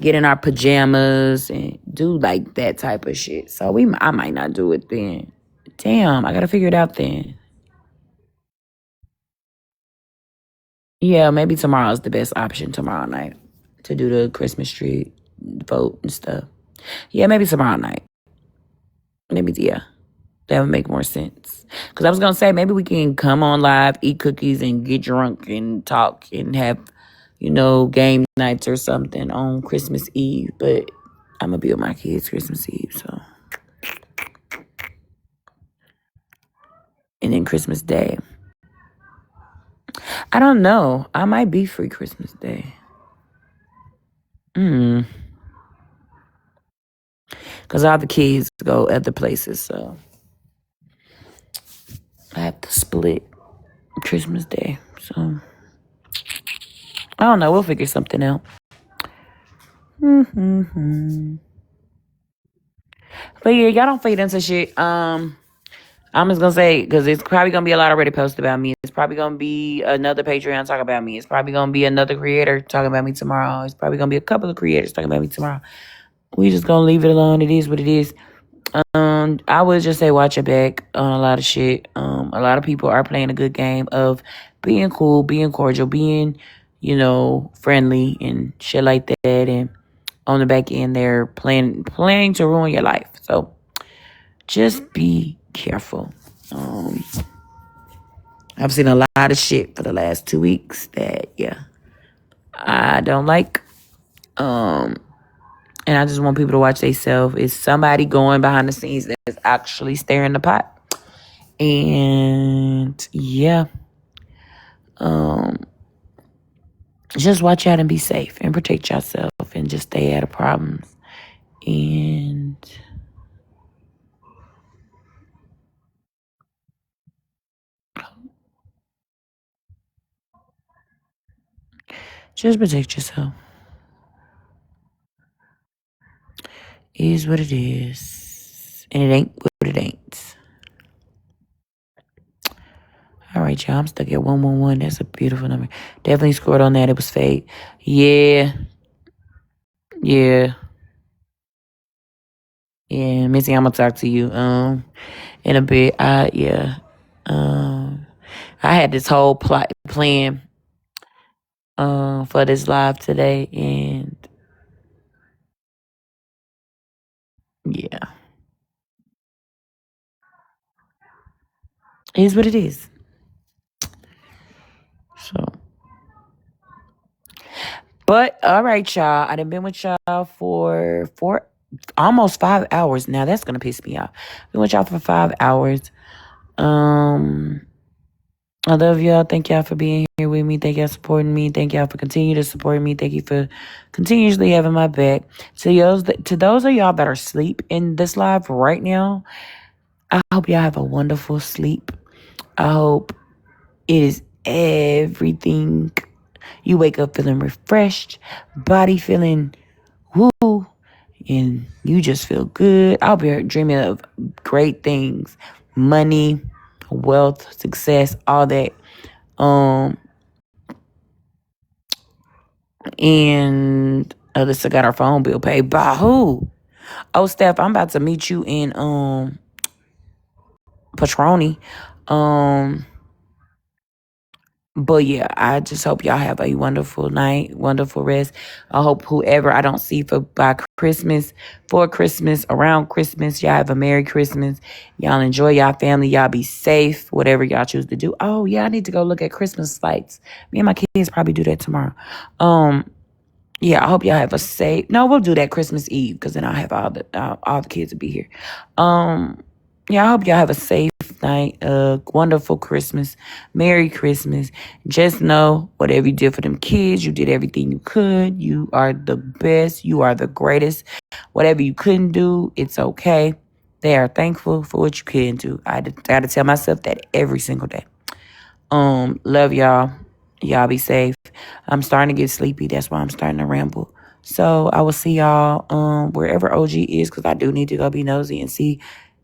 get in our pajamas and do like that type of shit. So I might not do it then. Damn, I gotta figure it out then. Yeah, maybe tomorrow's the best option tomorrow night to do the Christmas tree vote and stuff. Yeah, maybe tomorrow night. Maybe, yeah. That would make more sense. Because I was going to say, maybe we can come on live, eat cookies, and get drunk and talk and have, game nights or something on Christmas Eve. But I'm going to be with my kids Christmas Eve, so. And then Christmas Day. I don't know. I might be free Christmas Day. Because all the kids go other places, so. I have to split Christmas Day, so. I don't know. We'll figure something out. But yeah, y'all don't feed into shit. I'm just gonna say, because it's probably gonna be a lot already posted about me. It's probably gonna be another Patreon talking about me. It's probably gonna be another creator talking about me tomorrow. It's probably gonna be a couple of creators talking about me tomorrow. We just gonna leave it alone. It is what it is. I would just say watch your back on a lot of shit. A lot of people are playing a good game of being cool, being cordial, being, friendly and shit like that. And on the back end, they're planning to ruin your life. So just be careful. I've seen a lot of shit for the last 2 weeks that, I don't like. And I just want people to watch themselves. Is somebody going behind the scenes that is actually stirring the pot? And just watch out and be safe and protect yourself and just stay out of problems. And just protect yourself. It is what it is. And it ain't what it ain't. All right, y'all. I'm stuck at 111. That's a beautiful number. Definitely scored on that. It was fake. Yeah. Missy, I'm gonna talk to you in a bit. I had this whole plan for this live today, and yeah, it is what it is. So, but all right, y'all. I done been with y'all for almost 5 hours. Now that's gonna piss me off. Been with y'all for 5 hours. I love y'all. Thank y'all for being here with me. Thank y'all for supporting me. Thank y'all for continuing to support me. Thank you for continuously having my back. To those of y'all that are asleep in this live right now, I hope y'all have a wonderful sleep. I hope it is everything. You wake up feeling refreshed, body feeling woo, and you just feel good. I'll be dreaming of great things, money, wealth, success, all that. And Alyssa got her phone bill paid. By who? Oh, Steph, I'm about to meet you in Patroni. But yeah, I just hope y'all have a wonderful night, wonderful rest. I hope whoever I don't see for Christmas, around Christmas, y'all have a Merry Christmas. Y'all enjoy y'all family. Y'all be safe, whatever y'all choose to do. Oh yeah, I need to go look at Christmas lights. Me and my kids probably do that tomorrow. Yeah, I hope y'all have a safe. No, we'll do that Christmas Eve because then I'll have all the kids to be here. Yeah, I hope y'all have a safe night, a wonderful Christmas, Merry Christmas. Just know whatever you did for them kids, you did everything you could. You are the best. You are the greatest. Whatever you couldn't do, it's okay. They are thankful for what you can do. I got to tell myself that every single day. Love y'all. Y'all be safe. I'm starting to get sleepy. That's why I'm starting to ramble. So I will see y'all wherever OG is because I do need to go be nosy and see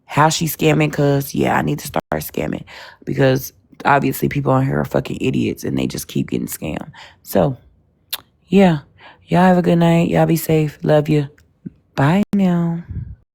how she's scamming because, I need to start scamming because obviously people on here are fucking idiots and they just keep getting scammed. So, yeah. Y'all have a good night. Y'all be safe. Love you. Bye now.